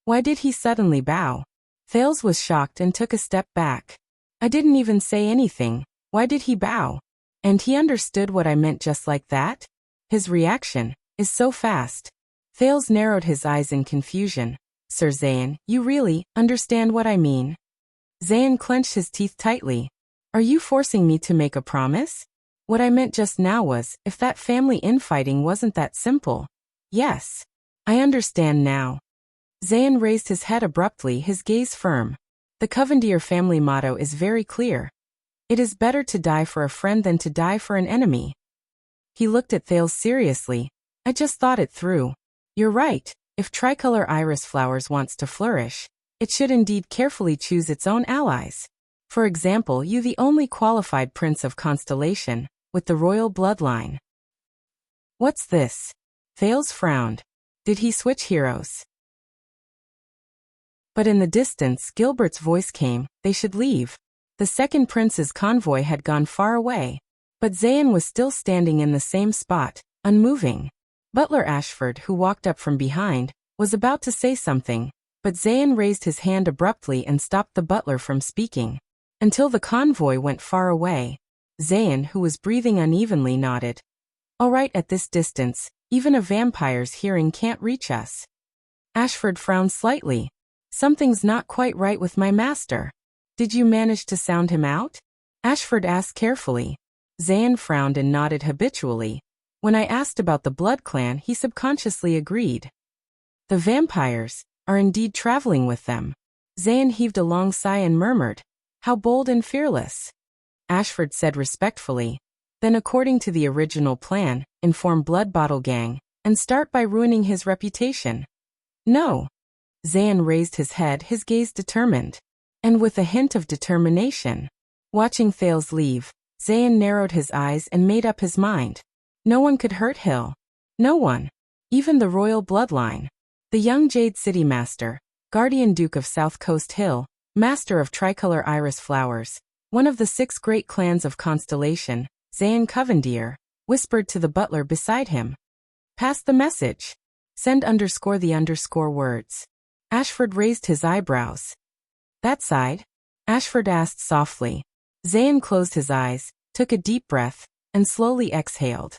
Why did he suddenly bow? Thales was shocked and took a step back. I didn't even say anything. Why did he bow? And he understood what I meant just like that? His reaction is so fast. Thales narrowed his eyes in confusion. Sir Zayn, you really understand what I mean? Zayn clenched his teeth tightly. Are you forcing me to make a promise? What I meant just now was, if that family infighting wasn't that simple. Yes. I understand now. Zayn raised his head abruptly, his gaze firm. The Covendier family motto is very clear. It is better to die for a friend than to die for an enemy. He looked at Thales seriously. I just thought it through. You're right. If tricolor iris flowers wants to flourish, it should indeed carefully choose its own allies. For example, you the only qualified prince of Constellation, with the royal bloodline. What's this? Thales frowned. Did he switch heroes? But in the distance, Gilbert's voice came, they should leave. The second prince's convoy had gone far away. But Zayn was still standing in the same spot, unmoving. Butler Ashford, who walked up from behind, was about to say something, but Zayn raised his hand abruptly and stopped the butler from speaking. Until the convoy went far away. Zayn, who was breathing unevenly, nodded. All right, at this distance, even a vampire's hearing can't reach us. Ashford frowned slightly. Something's not quite right with my master. Did you manage to sound him out? Ashford asked carefully. Zayn frowned and nodded habitually. When I asked about the Blood Clan, he subconsciously agreed. The vampires are indeed traveling with them. Zayn heaved a long sigh and murmured, How bold and fearless. Ashford said respectfully. Then according to the original plan, inform Blood Bottle Gang, and start by ruining his reputation. No. Zayn raised his head, his gaze determined. And with a hint of determination. Watching Thales leave, Zayn narrowed his eyes and made up his mind. No one could hurt Hill. No one. Even the royal bloodline. The young Jade City Master, Guardian Duke of South Coast Hill, Master of Tricolor Iris Flowers, one of the 6 great clans of Constellation, Zayn Covendier, whispered to the butler beside him. Pass the message. Send _the_ words. Ashford raised his eyebrows. That side? Ashford asked softly. Zayn closed his eyes, took a deep breath, and slowly exhaled.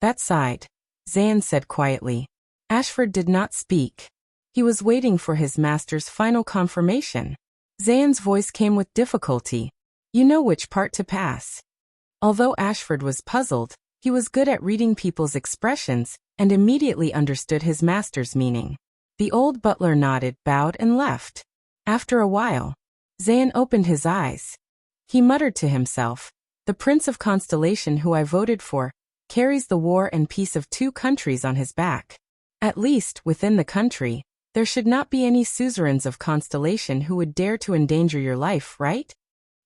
That side, Zayn said quietly. Ashford did not speak. He was waiting for his master's final confirmation. Zayn's voice came with difficulty. You know which part to pass. Although Ashford was puzzled, he was good at reading people's expressions and immediately understood his master's meaning. The old butler nodded, bowed, and left. After a while, Zayn opened his eyes. He muttered to himself, The Prince of Constellation who I voted for carries the war and peace of 2 countries on his back. At least, within the country, There should not be any suzerains of Constellation who would dare to endanger your life, right?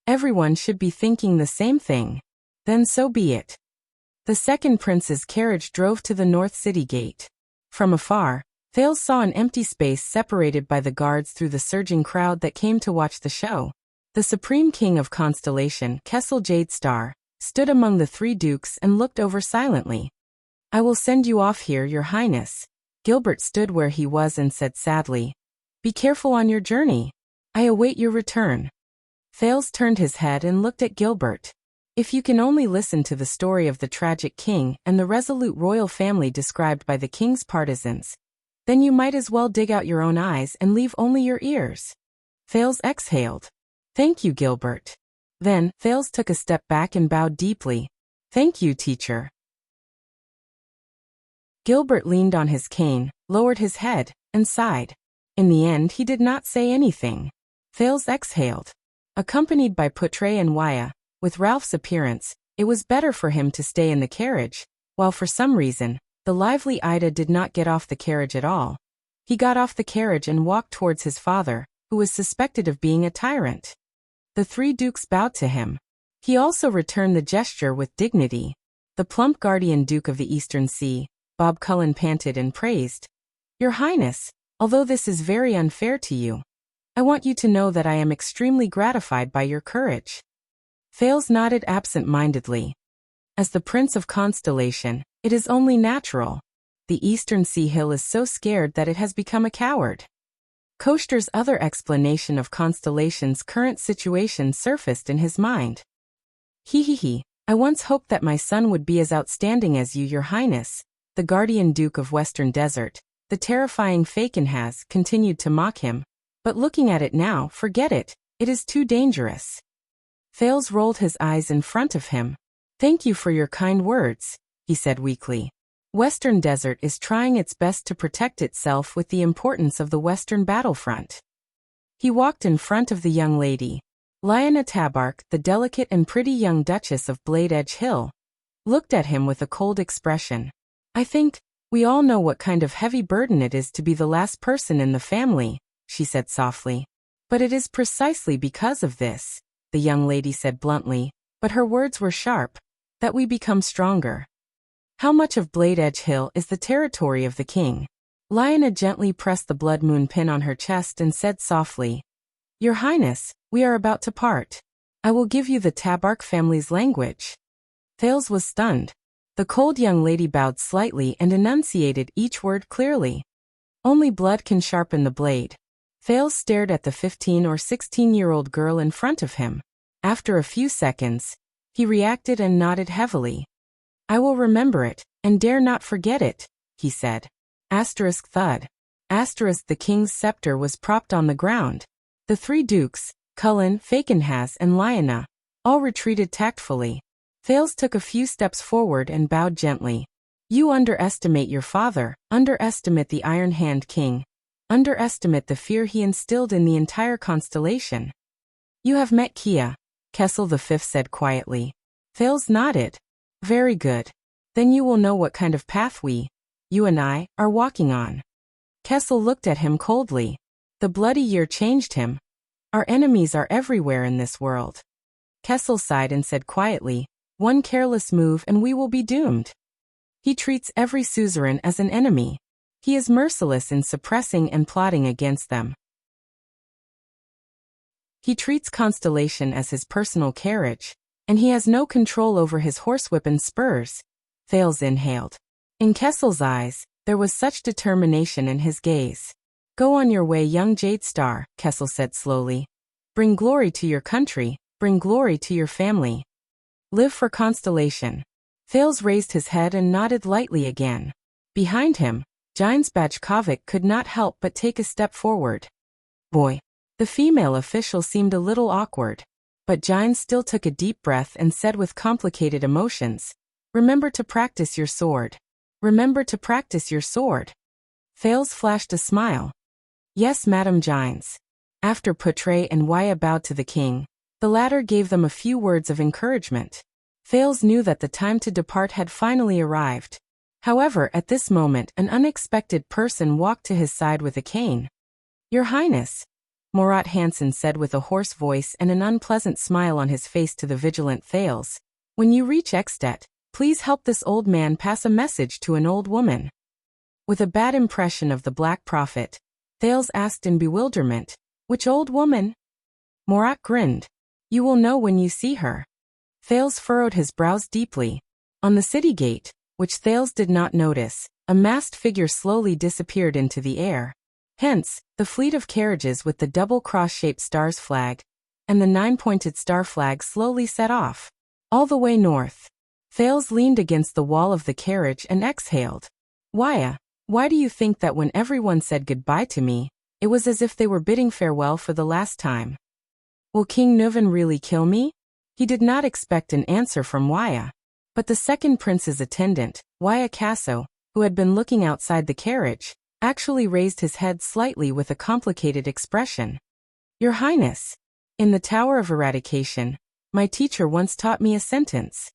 Everyone should be thinking the same thing. Then so be it. The second prince's carriage drove to the north city gate. From afar, Thales saw an empty space separated by the guards through the surging crowd that came to watch the show. The supreme king of Constellation, Kessel Jadestar, stood among the three dukes and looked over silently. I will send you off here, your highness. Gilbert stood where he was and said sadly, be careful on your journey. I await your return. Thales turned his head and looked at Gilbert. If you can only listen to the story of the tragic king and the resolute royal family described by the king's partisans, then you might as well dig out your own eyes and leave only your ears. Thales exhaled. Thank you, Gilbert. Then, Thales took a step back and bowed deeply. Thank you, teacher. Gilbert leaned on his cane, lowered his head, and sighed. In the end, he did not say anything. Thales exhaled. Accompanied by Poutre and Waya, with Ralph's appearance, it was better for him to stay in the carriage, while for some reason, the lively Ida did not get off the carriage at all. He got off the carriage and walked towards his father, who was suspected of being a tyrant. The three dukes bowed to him. He also returned the gesture with dignity. The plump guardian duke of the Eastern Sea, Bob Cullen, panted and praised. Your Highness, although this is very unfair to you, I want you to know that I am extremely gratified by your courage. Thales nodded absent-mindedly. As the Prince of Constellation, it is only natural. The Eastern Sea Hill is so scared that it has become a coward. Koster's other explanation of Constellation's current situation surfaced in his mind. He, I once hoped that my son would be as outstanding as you, your Highness. The Guardian Duke of Western Desert, the terrifying Fakenhas, continued to mock him. But looking at it now, forget it, it is too dangerous. Thales rolled his eyes in front of him. Thank you for your kind words, he said weakly. Western Desert is trying its best to protect itself with the importance of the Western battlefront. He walked in front of the young lady. Lyanna Tabark, the delicate and pretty young Duchess of Blade Edge Hill, looked at him with a cold expression. I think, we all know what kind of heavy burden it is to be the last person in the family, she said softly. But it is precisely because of this, the young lady said bluntly, but her words were sharp, that we become stronger. How much of Blade Edge Hill is the territory of the king? Lyanna gently pressed the blood moon pin on her chest and said softly, Your Highness, we are about to part. I will give you the Tabark family's language. Thales was stunned. The cold young lady bowed slightly and enunciated each word clearly. Only blood can sharpen the blade. Thales stared at the 15 or 16-year-old girl in front of him. After a few seconds, he reacted and nodded heavily. I will remember it, and dare not forget it, he said. Asterisk thud. Asterisk the king's scepter was propped on the ground. The three dukes, Cullen, Fakenhas, and Lyanna, all retreated tactfully. Thales took a few steps forward and bowed gently. You underestimate your father, underestimate the Iron Hand King, underestimate the fear he instilled in the entire constellation. You have met Kia, Kessel V said quietly. Thales nodded. Very good. Then you will know what kind of path we, you and I, are walking on. Kessel looked at him coldly. The bloody year changed him. Our enemies are everywhere in this world. Kessel sighed and said quietly, one careless move and we will be doomed. He treats every suzerain as an enemy. He is merciless in suppressing and plotting against them. He treats Constellation as his personal carriage, and he has no control over his horsewhip and spurs. Thales inhaled. In Kessel's eyes, there was such determination in his gaze. Go on your way, young Jadestar, Kessel said slowly. Bring glory to your country, bring glory to your family. Live for Constellation. Thales raised his head and nodded lightly again. Behind him, Gines Bajkovic could not help but take a step forward. Boy. The female official seemed a little awkward. But Gines still took a deep breath and said with complicated emotions, Remember to practice your sword. Remember to practice your sword. Thales flashed a smile. Yes, Madame Gines. After Poutre and Waya bowed to the king, the latter gave them a few words of encouragement. Thales knew that the time to depart had finally arrived. However, at this moment an unexpected person walked to his side with a cane. "Your Highness," Morat Hansen said with a hoarse voice and an unpleasant smile on his face to the vigilant Thales, "when you reach Ekstedt, please help this old man pass a message to an old woman." With a bad impression of the Black Prophet, Thales asked in bewilderment, "Which old woman?" Morat grinned. "You will know when you see her." Thales furrowed his brows deeply. On the city gate, which Thales did not notice, a masked figure slowly disappeared into the air. Hence, the fleet of carriages with the double cross-shaped stars flag and the 9-pointed star flag slowly set off. All the way north. Thales leaned against the wall of the carriage and exhaled. Why do you think that when everyone said goodbye to me, it was as if they were bidding farewell for the last time? Will King Nuvan really kill me? He did not expect an answer from Waya. But the second prince's attendant, Waya Casso, who had been looking outside the carriage, actually raised his head slightly with a complicated expression. "Your Highness, in the Tower of Eradication, my teacher once taught me a sentence."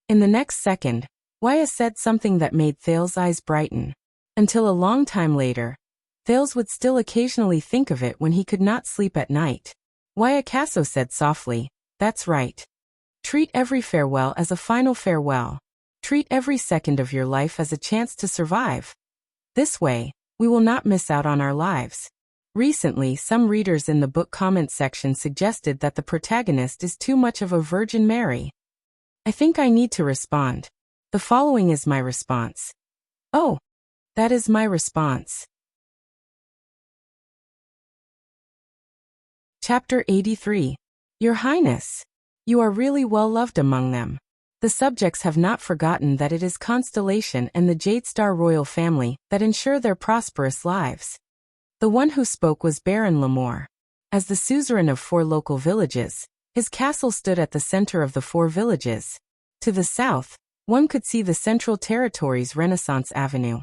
In the next second, Waya said something that made Thales' eyes brighten. Until a long time later, Thales would still occasionally think of it when he could not sleep at night. Waya Casso said softly, "That's right. Treat every farewell as a final farewell. Treat every second of your life as a chance to survive. This way, we will not miss out on our lives." Recently, some readers in the book comment section suggested that the protagonist is too much of a Virgin Mary. I think I need to respond. The following is my response. Oh, that is my response. Chapter 83. Your Highness, you are really well loved among them. The subjects have not forgotten that it is Constellation and the Jade Star royal family that ensure their prosperous lives. The one who spoke was Baron Lamore. As the suzerain of 4 local villages, his castle stood at the center of the 4 villages. To the south, one could see the Central Territory's Renaissance Avenue,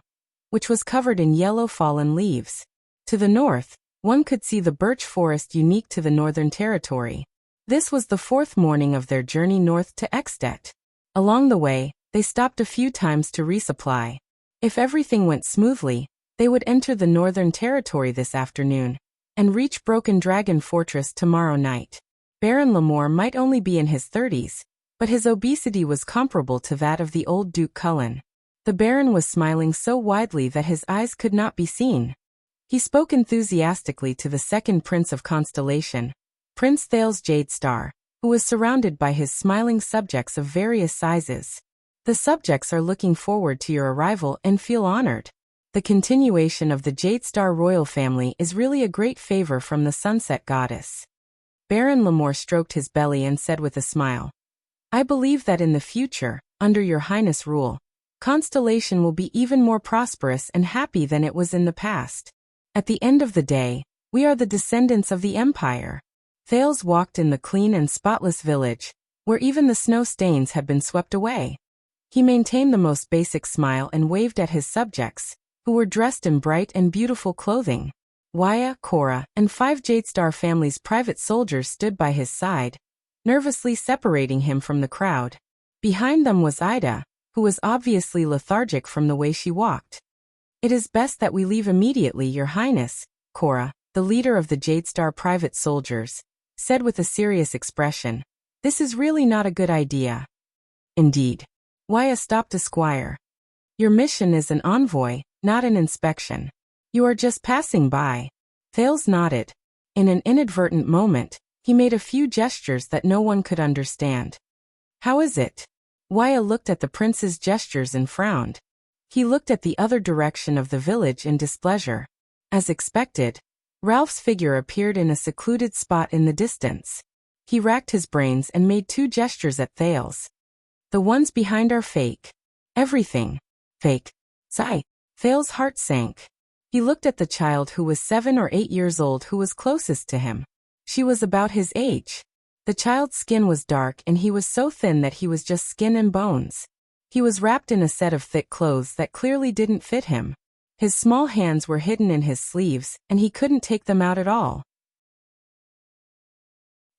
which was covered in yellow fallen leaves. To the north, one could see the birch forest unique to the Northern Territory. This was the 4th morning of their journey north to Ekstedt. Along the way, they stopped a few times to resupply. If everything went smoothly, they would enter the Northern Territory this afternoon and reach Broken Dragon Fortress tomorrow night. Baron Lamore might only be in his 30s, but his obesity was comparable to that of the old Duke Cullen. The Baron was smiling so widely that his eyes could not be seen. He spoke enthusiastically to the second Prince of Constellation, Prince Thales Jade Star, who was surrounded by his smiling subjects of various sizes. The subjects are looking forward to your arrival and feel honored. The continuation of the Jade Star royal family is really a great favor from the Sunset Goddess. Baron Lamore stroked his belly and said with a smile, "I believe that in the future, under your Highness' rule, Constellation will be even more prosperous and happy than it was in the past. At the end of the day, we are the descendants of the Empire." Thales walked in the clean and spotless village, where even the snow stains had been swept away. He maintained the most basic smile and waved at his subjects, who were dressed in bright and beautiful clothing. Waya, Cora, and 5 Jade Star family's private soldiers stood by his side, nervously separating him from the crowd. Behind them was Ida, who was obviously lethargic from the way she walked. "It is best that we leave immediately, Your Highness," Cora, the leader of the Jade Star private soldiers, said with a serious expression. "This is really not a good idea." "Indeed." Waya stopped a squire. "Your mission is an envoy, not an inspection. You are just passing by." Thales nodded. In an inadvertent moment, he made a few gestures that no one could understand. "How is it?" Waya looked at the prince's gestures and frowned. He looked at the other direction of the village in displeasure. As expected, Ralph's figure appeared in a secluded spot in the distance. He racked his brains and made 2 gestures at Thales. "The ones behind are fake. Everything. Fake." Sigh. Thales' heart sank. He looked at the child who was 7 or 8 years old who was closest to him. She was about his age. The child's skin was dark and he was so thin that he was just skin and bones. He was wrapped in a set of thick clothes that clearly didn't fit him. His small hands were hidden in his sleeves, and he couldn't take them out at all.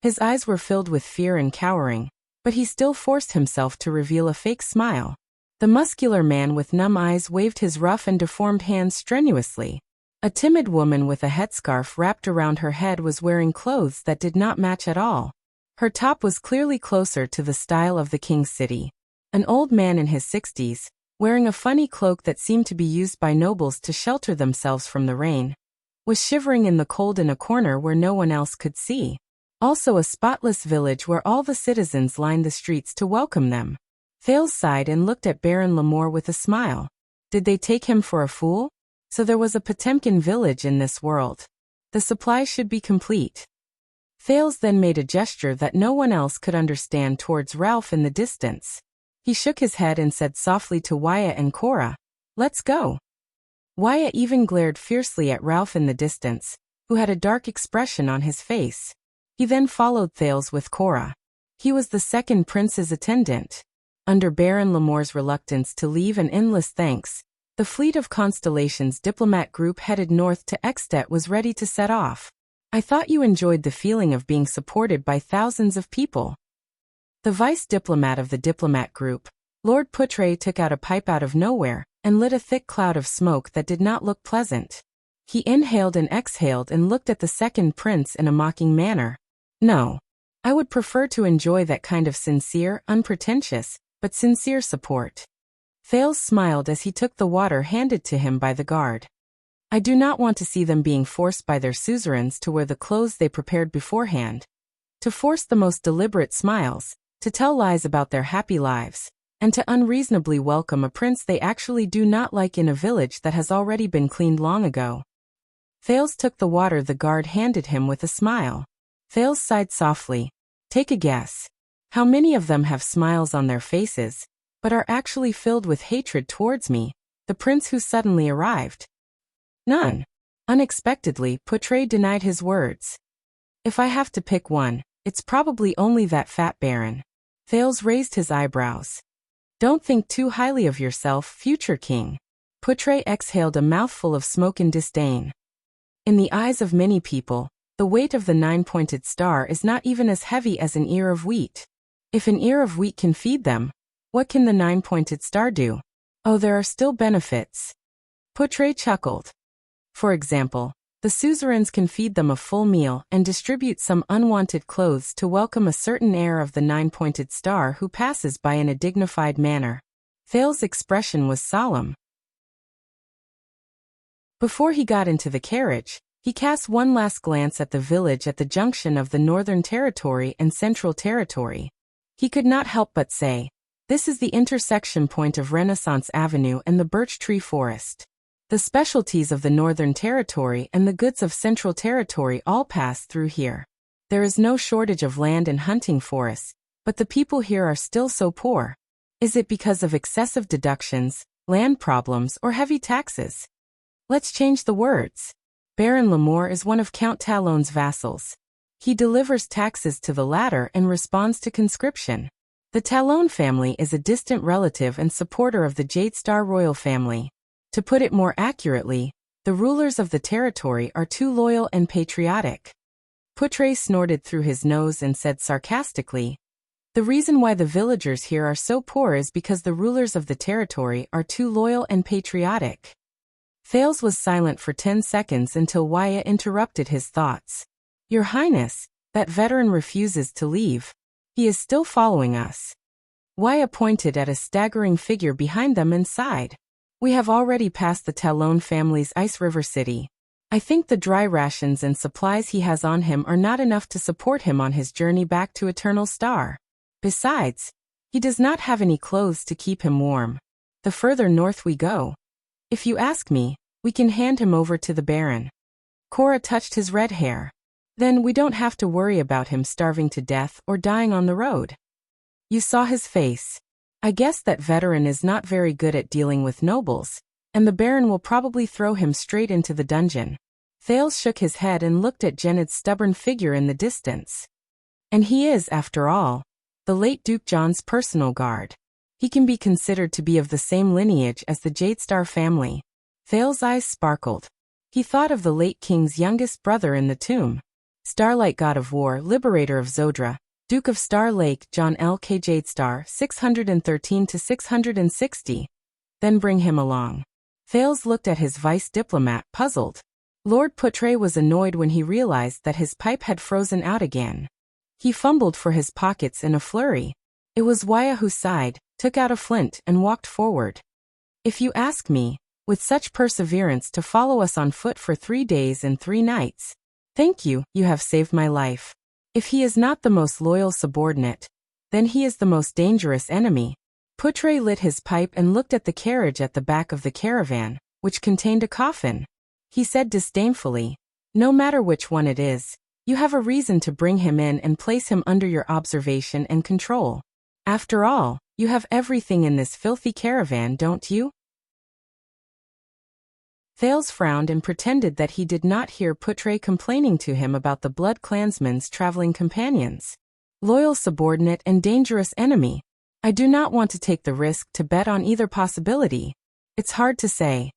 His eyes were filled with fear and cowering, but he still forced himself to reveal a fake smile. The muscular man with numb eyes waved his rough and deformed hands strenuously. A timid woman with a headscarf wrapped around her head was wearing clothes that did not match at all. Her top was clearly closer to the style of the king's city. An old man in his 60s, wearing a funny cloak that seemed to be used by nobles to shelter themselves from the rain, was shivering in the cold in a corner where no one else could see. Also a spotless village where all the citizens lined the streets to welcome them. Thales sighed and looked at Baron Lamore with a smile. Did they take him for a fool? So there was a Potemkin village in this world. The supply should be complete. Thales then made a gesture that no one else could understand towards Ralph in the distance. He shook his head and said softly to Wyatt and Cora, "Let's go." Wyatt even glared fiercely at Ralph in the distance, who had a dark expression on his face. He then followed Thales with Cora. He was the second prince's attendant. Under Baron Lamore's reluctance to leave and endless thanks, the fleet of Constellation's diplomat group headed north to Ekstedt was ready to set off. I thought you enjoyed the feeling of being supported by thousands of people. The vice diplomat of the diplomat group, Lord Poutre, took out a pipe out of nowhere and lit a thick cloud of smoke that did not look pleasant. He inhaled and exhaled and looked at the second prince in a mocking manner. No. I would prefer to enjoy that kind of sincere, unpretentious, but sincere support. Thales smiled as he took the water handed to him by the guard. I do not want to see them being forced by their suzerains to wear the clothes they prepared beforehand, to force the most deliberate smiles, to tell lies about their happy lives, and to unreasonably welcome a prince they actually do not like in a village that has already been cleaned long ago. Thales took the water the guard handed him with a smile. Thales sighed softly. Take a guess. How many of them have smiles on their faces, but are actually filled with hatred towards me, the prince who suddenly arrived? None. Unexpectedly, Poutre denied his words. If I have to pick one, it's probably only that fat baron. Thales raised his eyebrows. Don't think too highly of yourself, future king. Poutre exhaled a mouthful of smoke in disdain. In the eyes of many people, the weight of the nine-pointed star is not even as heavy as an ear of wheat. If an ear of wheat can feed them, what can the nine-pointed star do? Oh, there are still benefits. Poutre chuckled. For example, the suzerains can feed them a full meal and distribute some unwanted clothes to welcome a certain heir of the nine-pointed star who passes by in a dignified manner. Thales' expression was solemn. Before he got into the carriage, he cast one last glance at the village at the junction of the Northern Territory and Central Territory. He could not help but say, "This is the intersection point of Renaissance Avenue and the Birch Tree Forest. The specialties of the Northern Territory and the goods of Central Territory all pass through here. There is no shortage of land and hunting forests, but the people here are still so poor. Is it because of excessive deductions, land problems, or heavy taxes? Let's change the words. Baron Lamore is one of Count Talon's vassals. He delivers taxes to the latter and responds to conscription. The Talon family is a distant relative and supporter of the Jadestar royal family. To put it more accurately, the rulers of the territory are too loyal and patriotic." Poutre snorted through his nose and said sarcastically, "The reason why the villagers here are so poor is because the rulers of the territory are too loyal and patriotic." Thales was silent for 10 seconds until Wyatt interrupted his thoughts. "Your Highness, that veteran refuses to leave. He is still following us." Wyatt pointed at a staggering figure behind them and sighed. "We have already passed the Talon family's Ice River City. I think the dry rations and supplies he has on him are not enough to support him on his journey back to Eternal Star. Besides, he does not have any clothes to keep him warm. The further north we go, if you ask me, we can hand him over to the Baron." Cora touched his red hair. "Then we don't have to worry about him starving to death or dying on the road." "You saw his face. I guess that veteran is not very good at dealing with nobles, and the Baron will probably throw him straight into the dungeon." Thales shook his head and looked at Gened's stubborn figure in the distance. "And he is, after all, the late Duke John's personal guard. He can be considered to be of the same lineage as the Jadestar family." Thales' eyes sparkled. He thought of the late king's youngest brother in the tomb. Starlight, god of war, liberator of Zodra, Duke of Star Lake John L.K. Jadestar 613 to 660. Then bring him along. Thales looked at his vice diplomat, puzzled. Lord Putre was annoyed when he realized that his pipe had frozen out again. He fumbled for his pockets in a flurry. It was Waya who sighed, took out a flint and walked forward. If you ask me, with such perseverance to follow us on foot for 3 days and 3 nights. Thank you, you have saved my life. If he is not the most loyal subordinate, then he is the most dangerous enemy. Putre lit his pipe and looked at the carriage at the back of the caravan, which contained a coffin. He said disdainfully, no matter which one it is, you have a reason to bring him in and place him under your observation and control. After all, you have everything in this filthy caravan, don't you? Thales frowned and pretended that he did not hear Putre complaining to him about the blood clansman's traveling companions. Loyal subordinate and dangerous enemy. I do not want to take the risk to bet on either possibility. It's hard to say.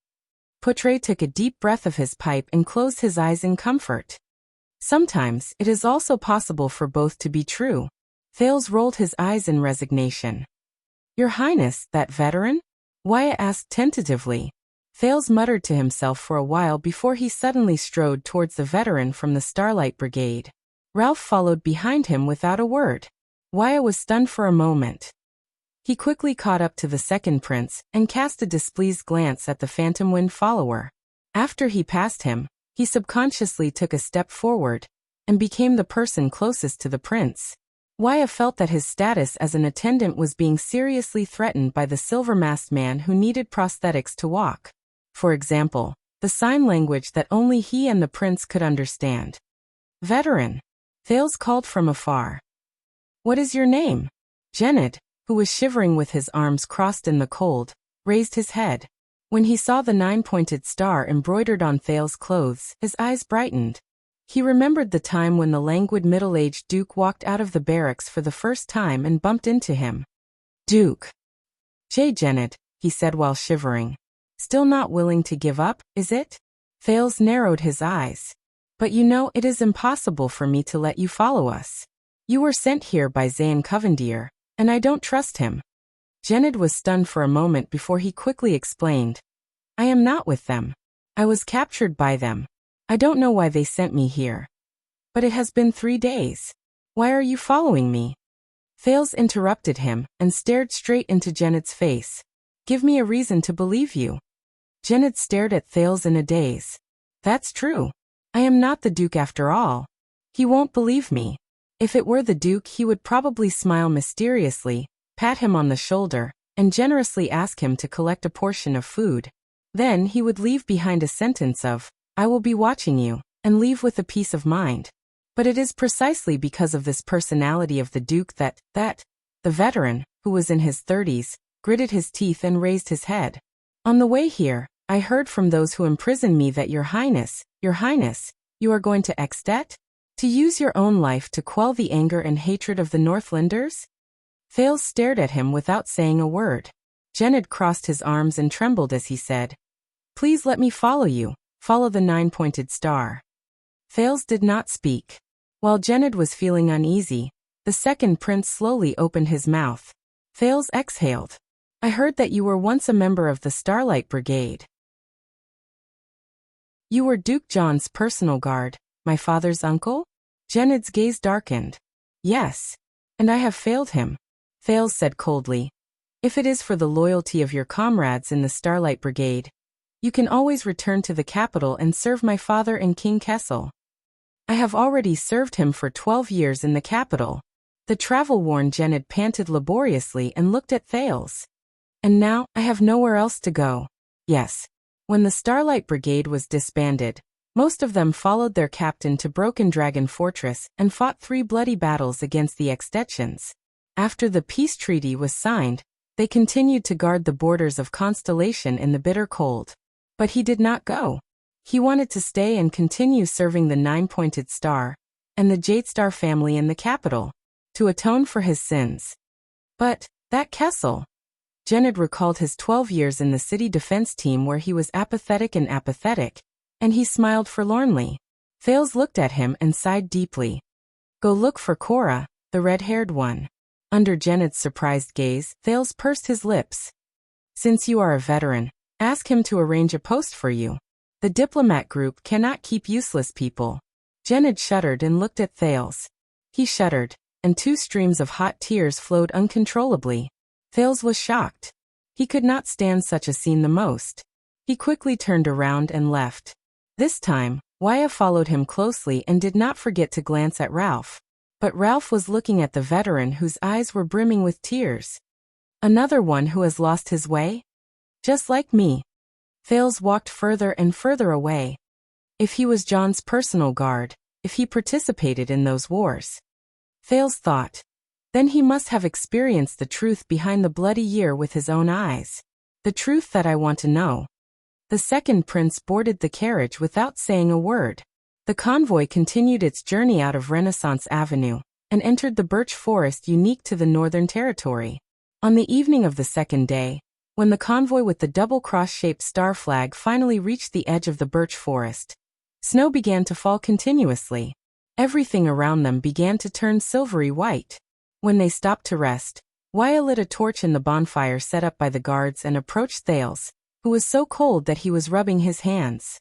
Putre took a deep breath of his pipe and closed his eyes in comfort. Sometimes it is also possible for both to be true. Thales rolled his eyes in resignation. Your Highness, that veteran? Waya asked tentatively. Thales muttered to himself for a while before he suddenly strode towards the veteran from the Starlight Brigade. Ralph followed behind him without a word. Waya was stunned for a moment. He quickly caught up to the second prince and cast a displeased glance at the Phantom Wind follower. After he passed him, he subconsciously took a step forward and became the person closest to the prince. Waya felt that his status as an attendant was being seriously threatened by the silver-masked man who needed prosthetics to walk. For example, the sign language that only he and the prince could understand. Veteran. Thales called from afar. What is your name? Genid, who was shivering with his arms crossed in the cold, raised his head. When he saw the 9-pointed star embroidered on Thales' clothes, his eyes brightened. He remembered the time when the languid middle-aged Duke walked out of the barracks for the first time and bumped into him. Duke. Genid, he said while shivering. Still not willing to give up, is it? Thales narrowed his eyes. But you know it is impossible for me to let you follow us. You were sent here by Zayn Covendier, and I don't trust him. Genid was stunned for a moment before he quickly explained. I am not with them. I was captured by them. I don't know why they sent me here. But it has been 3 days. Why are you following me? Thales interrupted him and stared straight into Genid's face. Give me a reason to believe you. Genid stared at Thales in a daze. That's true. I am not the Duke after all. He won't believe me. If it were the Duke, he would probably smile mysteriously, pat him on the shoulder, and generously ask him to collect a portion of food. Then he would leave behind a sentence of, I will be watching you, and leave with a peace of mind. But it is precisely because of this personality of the Duke that the veteran, who was in his 30s, gritted his teeth and raised his head. On the way here, I heard from those who imprisoned me that Your Highness, you are going to Extet? To use your own life to quell the anger and hatred of the Northlanders? Thales stared at him without saying a word. Genid crossed his arms and trembled as he said, Please let me follow you, follow the 9-pointed star. Thales did not speak. While Genid was feeling uneasy, the second prince slowly opened his mouth. Thales exhaled. I heard that you were once a member of the Starlight Brigade. You were Duke John's personal guard, my father's uncle? Genid's gaze darkened. Yes. And I have failed him. Thales said coldly. If it is for the loyalty of your comrades in the Starlight Brigade, you can always return to the capital and serve my father and King Kessel. I have already served him for 12 years in the capital. The travel-worn Genid panted laboriously and looked at Thales. And now, I have nowhere else to go. Yes. When the Starlight Brigade was disbanded, most of them followed their captain to Broken Dragon Fortress and fought 3 bloody battles against the Extetians. After the peace treaty was signed, they continued to guard the borders of Constellation in the bitter cold. But he did not go. He wanted to stay and continue serving the 9-pointed star and the Jadestar family in the capital, to atone for his sins. But, that Kessel. Genid recalled his 12 years in the city defense team where he was apathetic, and he smiled forlornly. Thales looked at him and sighed deeply. Go look for Cora, the red-haired one. Under Janet's surprised gaze, Thales pursed his lips. Since you are a veteran, ask him to arrange a post for you. The diplomat group cannot keep useless people. Janet shuddered and looked at Thales. He shuddered, and 2 streams of hot tears flowed uncontrollably. Thales was shocked. He could not stand such a scene the most. He quickly turned around and left. This time, Wyatt followed him closely and did not forget to glance at Ralph. But Ralph was looking at the veteran whose eyes were brimming with tears. Another one who has lost his way? Just like me. Thales walked further and further away. If he was John's personal guard, if he participated in those wars. Thales thought. Then he must have experienced the truth behind the bloody year with his own eyes. The truth that I want to know. The second prince boarded the carriage without saying a word. The convoy continued its journey out of Renaissance Avenue, and entered the birch forest unique to the Northern Territory. On the evening of the second day, when the convoy with the double cross-shaped star flag finally reached the edge of the birch forest, snow began to fall continuously. Everything around them began to turn silvery white. When they stopped to rest, Wyatt lit a torch in the bonfire set up by the guards and approached Thales, who was so cold that he was rubbing his hands.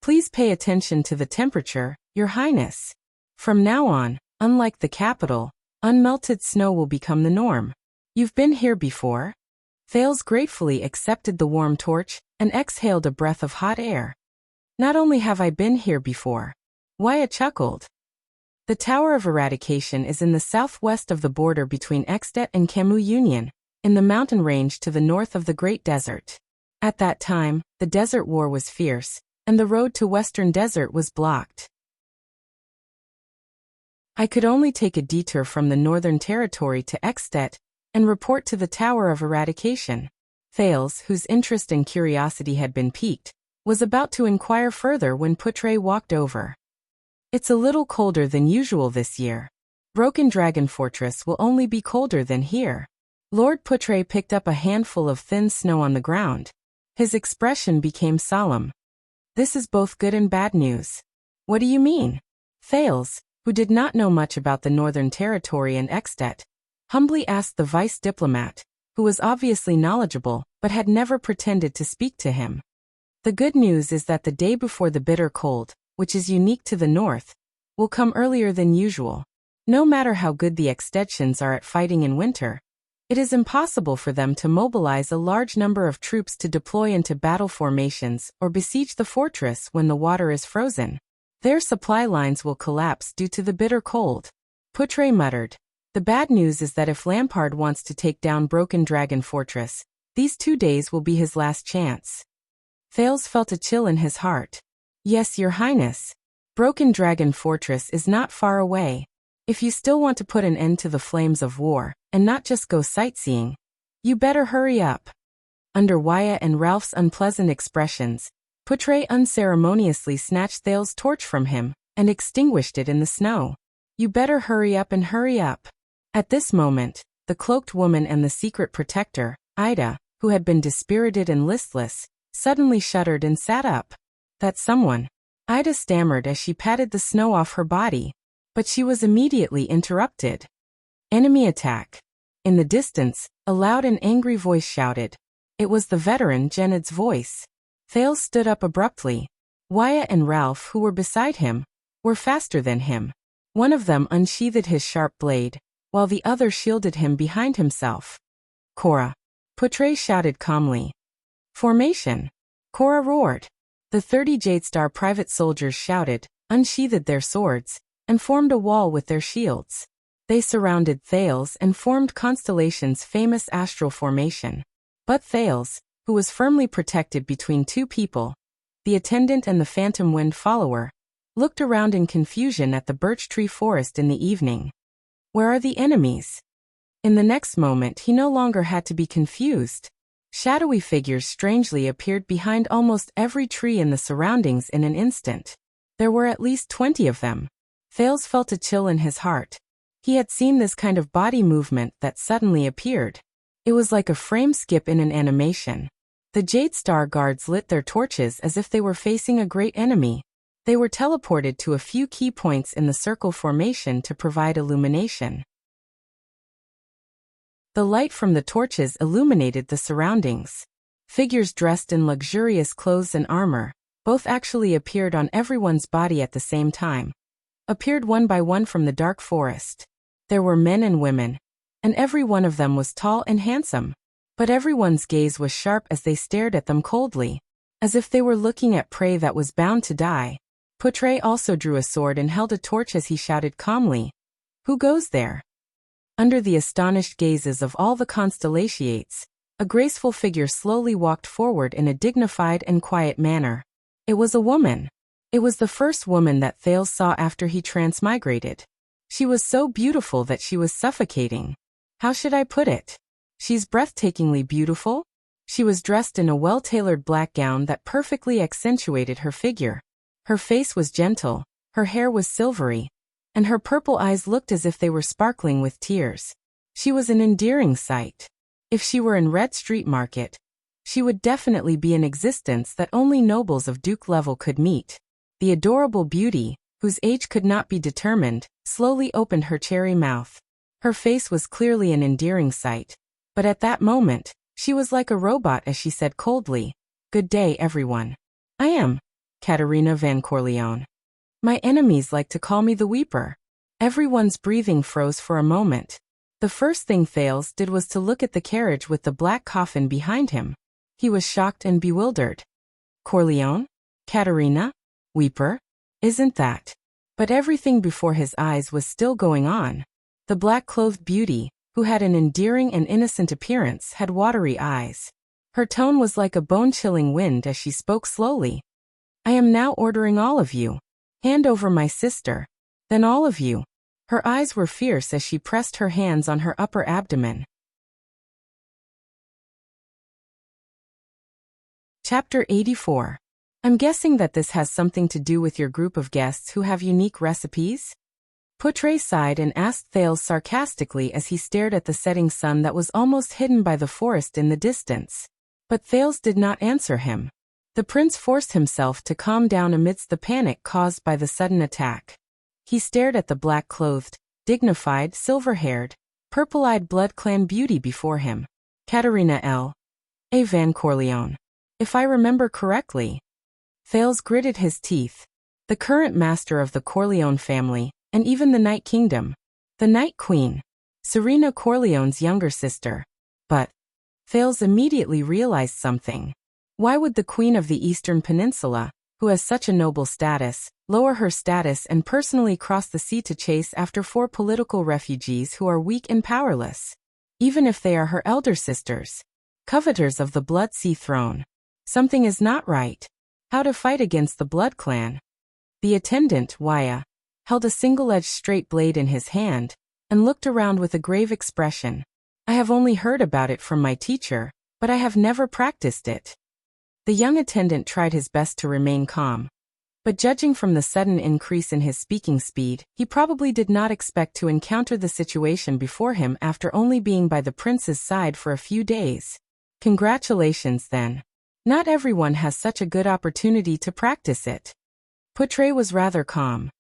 Please pay attention to the temperature, Your Highness. From now on, unlike the capital, unmelted snow will become the norm. You've been here before? Thales gratefully accepted the warm torch and exhaled a breath of hot air. Not only have I been here before. Wyatt chuckled. The Tower of Eradication is in the southwest of the border between Extet and Camus Union, in the mountain range to the north of the Great Desert. At that time, the Desert War was fierce, and the road to Western Desert was blocked. I could only take a detour from the Northern Territory to Extet and report to the Tower of Eradication. Thales, whose interest and curiosity had been piqued, was about to inquire further when Poutre walked over. It's a little colder than usual this year. Broken Dragon Fortress will only be colder than here. Lord Poutre picked up a handful of thin snow on the ground. His expression became solemn. This is both good and bad news. What do you mean? Thales, who did not know much about the Northern Territory and Extet, humbly asked the vice diplomat, who was obviously knowledgeable but had never pretended to speak to him. The good news is that the day before the bitter cold, which is unique to the north, will come earlier than usual. No matter how good the Extetians are at fighting in winter, it is impossible for them to mobilize a large number of troops to deploy into battle formations or besiege the fortress when the water is frozen. Their supply lines will collapse due to the bitter cold. Poutre muttered. The bad news is that if Lampard wants to take down Broken Dragon Fortress, these 2 days will be his last chance. Thales felt a chill in his heart. Yes, Your Highness. Broken Dragon Fortress is not far away. If you still want to put an end to the flames of war, and not just go sightseeing, you better hurry up. Under Wyatt and Ralph's unpleasant expressions, Poutre unceremoniously snatched Thales' torch from him, and extinguished it in the snow. You better hurry up and hurry up. At this moment, the cloaked woman and the secret protector, Ida, who had been dispirited and listless, suddenly shuddered and sat up. That's someone. Ida stammered as she patted the snow off her body. But she was immediately interrupted. Enemy attack. In the distance, a loud and angry voice shouted. It was the veteran Janet's voice. Thales stood up abruptly. Wyatt and Ralph, who were beside him, were faster than him. One of them unsheathed his sharp blade, while the other shielded him behind himself. Cora. Poutre shouted calmly. Formation. Cora roared. The 30 Jadestar private soldiers shouted, unsheathed their swords, and formed a wall with their shields. They surrounded Thales and formed Constellation's famous astral formation. But Thales, who was firmly protected between 2 people, the attendant and the phantom wind follower, looked around in confusion at the birch tree forest in the evening. Where are the enemies? In the next moment he no longer had to be confused. Shadowy figures strangely appeared behind almost every tree in the surroundings in an instant. There were at least 20 of them. Thales felt a chill in his heart. He had seen this kind of body movement that suddenly appeared. It was like a frame skip in an animation. The Jadestar guards lit their torches as if they were facing a great enemy. They were teleported to a few key points in the circle formation to provide illumination. The light from the torches illuminated the surroundings. Figures dressed in luxurious clothes and armor, both actually appeared on everyone's body at the same time. Appeared one by one from the dark forest. There were men and women, and every one of them was tall and handsome. But everyone's gaze was sharp as they stared at them coldly, as if they were looking at prey that was bound to die. Poutre also drew a sword and held a torch as he shouted calmly, "Who goes there?" Under the astonished gazes of all the constellations, a graceful figure slowly walked forward in a dignified and quiet manner. It was a woman. It was the first woman that Thales saw after he transmigrated. She was so beautiful that she was suffocating. How should I put it? She's breathtakingly beautiful. She was dressed in a well-tailored black gown that perfectly accentuated her figure. Her face was gentle, her hair was silvery, and her purple eyes looked as if they were sparkling with tears. She was an endearing sight. If she were in Red Street Market, she would definitely be an existence that only nobles of Duke level could meet. The adorable beauty, whose age could not be determined, slowly opened her cherry mouth. Her face was clearly an endearing sight, but at that moment, she was like a robot as she said coldly, "Good day, everyone. I am Katerina Van Corleone. My enemies like to call me the Weeper." Everyone's breathing froze for a moment. The first thing Thales did was to look at the carriage with the black coffin behind him. He was shocked and bewildered. Corleone? Katerina? Weeper? Isn't that? But everything before his eyes was still going on. The black-clothed beauty, who had an endearing and innocent appearance, had watery eyes. Her tone was like a bone-chilling wind as she spoke slowly. "I am now ordering all of you. Hand over my sister. Then all of you." Her eyes were fierce as she pressed her hands on her upper abdomen. Chapter 84. I'm guessing that this has something to do with your group of guests who have unique recipes? Poutre sighed and asked Thales sarcastically as he stared at the setting sun that was almost hidden by the forest in the distance. But Thales did not answer him. The prince forced himself to calm down amidst the panic caused by the sudden attack. He stared at the black-clothed, dignified, silver-haired, purple-eyed blood-clan beauty before him. Katerina A. Van Corleone. If I remember correctly. Thales gritted his teeth. The current master of the Corleone family, and even the Night Kingdom. The Night Queen. Serena Corleone's younger sister. But Thales immediately realized something. Why would the Queen of the Eastern Peninsula, who has such a noble status, lower her status and personally cross the sea to chase after 4 political refugees who are weak and powerless? Even if they are her elder sisters. Coveters of the Blood Sea throne. Something is not right. How to fight against the Blood Clan? The attendant, Waya, held a single-edged straight blade in his hand, and looked around with a grave expression. I have only heard about it from my teacher, but I have never practiced it. The young attendant tried his best to remain calm. But judging from the sudden increase in his speaking speed, he probably did not expect to encounter the situation before him after only being by the prince's side for a few days. Congratulations then. Not everyone has such a good opportunity to practice it. Poutre was rather calm.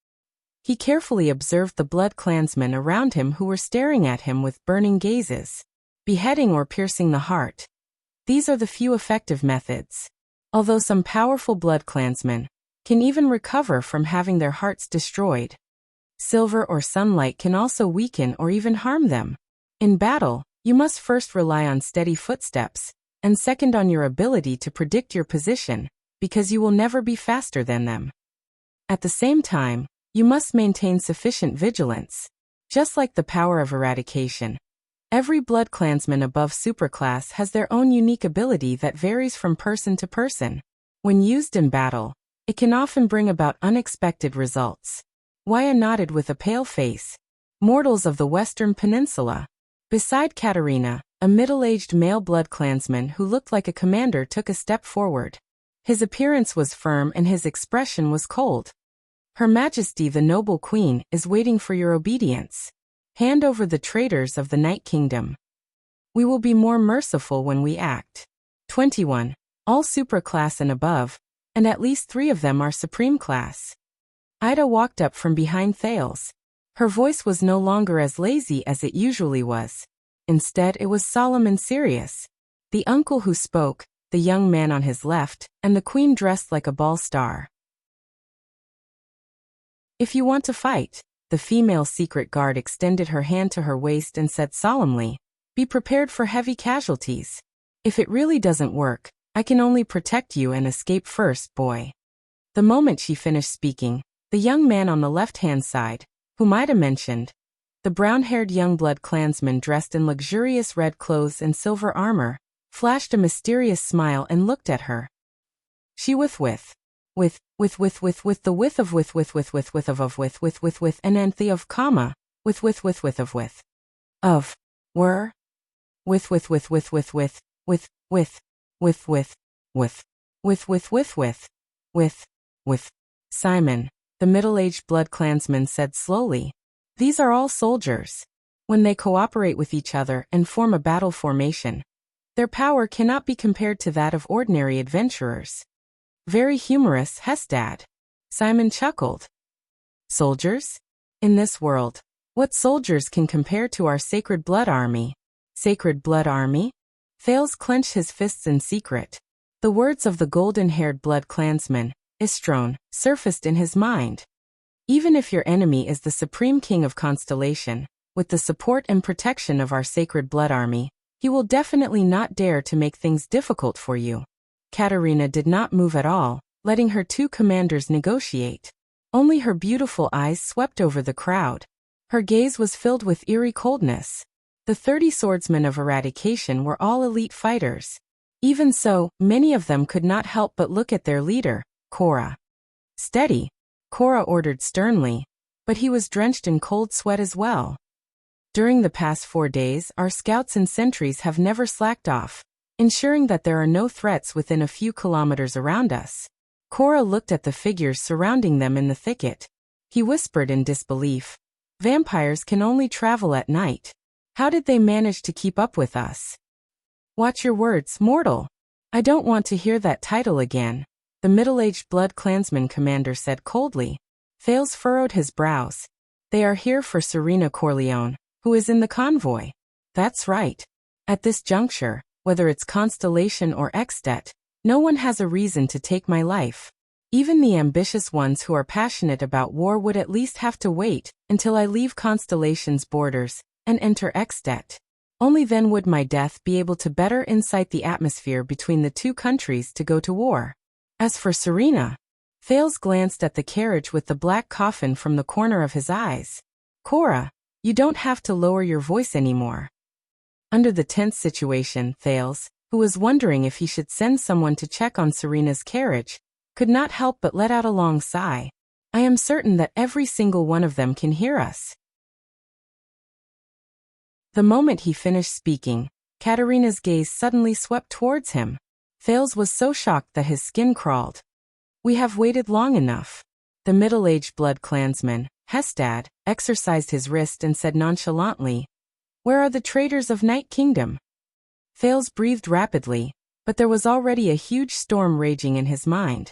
He carefully observed the blood clansmen around him who were staring at him with burning gazes. Beheading or piercing the heart. These are the few effective methods. Although some powerful blood clansmen can even recover from having their hearts destroyed. Silver or sunlight can also weaken or even harm them. In battle, you must first rely on steady footsteps, and second on your ability to predict your position, because you will never be faster than them. At the same time, you must maintain sufficient vigilance. Just like the power of eradication, every blood clansman above superclass has their own unique ability that varies from person to person. When used in battle, it can often bring about unexpected results. Waya nodded with a pale face. Mortals of the Western Peninsula. Beside Katerina, a middle-aged male blood clansman who looked like a commander took a step forward. His appearance was firm and his expression was cold. Her Majesty the Noble Queen is waiting for your obedience. Hand over the traitors of the Night Kingdom. We will be more merciful when we act. 21. All superclass and above, and at least 3 of them are supreme class. Ida walked up from behind Thales. Her voice was no longer as lazy as it usually was. Instead, it was solemn and serious. The uncle who spoke, the young man on his left, and the queen dressed like a ball star. If you want to fight, the female secret guard extended her hand to her waist and said solemnly, be prepared for heavy casualties. If it really doesn't work, I can only protect you and escape first, boy. The moment she finished speaking, the young man on the left-hand side, whom Ida mentioned, the brown-haired young-blood clansman dressed in luxurious red clothes and silver armor, flashed a mysterious smile and looked at her. She with the width of and anthe of comma, of, were, with. Simon, the middle-aged blood clansman said slowly, these are all soldiers. When they cooperate with each other and form a battle formation, their power cannot be compared to that of ordinary adventurers. Very humorous, Hestad. Simon chuckled. Soldiers? In this world, what soldiers can compare to our sacred blood army? Sacred blood army? Thales clenched his fists in secret. The words of the golden-haired blood clansman, Istrone, surfaced in his mind. Even if your enemy is the supreme king of Constellation, with the support and protection of our sacred blood army, he will definitely not dare to make things difficult for you. Katerina did not move at all, letting her two commanders negotiate. Only her beautiful eyes swept over the crowd. Her gaze was filled with eerie coldness. The 30 swordsmen of eradication were all elite fighters. Even so, many of them could not help but look at their leader, Cora. Steady, Cora ordered sternly, but he was drenched in cold sweat as well. During the past 4 days, our scouts and sentries have never slacked off, ensuring that there are no threats within a few kilometers around us. Cora looked at the figures surrounding them in the thicket. He whispered in disbelief. Vampires can only travel at night. How did they manage to keep up with us? Watch your words, mortal. I don't want to hear that title again, the middle-aged blood clansman commander said coldly. Thales furrowed his brows. They are here for Serena Corleone, who is in the convoy. That's right. At this juncture, whether it's Constellation or Extet, no one has a reason to take my life. Even the ambitious ones who are passionate about war would at least have to wait until I leave Constellation's borders and enter Extet. Only then would my death be able to better incite the atmosphere between the two countries to go to war. As for Serena, Thales glanced at the carriage with the black coffin from the corner of his eyes. Cora, you don't have to lower your voice anymore. Under the tense situation, Thales, who was wondering if he should send someone to check on Serena's carriage, could not help but let out a long sigh. I am certain that every single one of them can hear us. The moment he finished speaking, Katerina's gaze suddenly swept towards him. Thales was so shocked that his skin crawled. We have waited long enough. The middle-aged blood clansman, Hestad, exercised his wrist and said nonchalantly, where are the traitors of Night Kingdom? Thales breathed rapidly, but there was already a huge storm raging in his mind.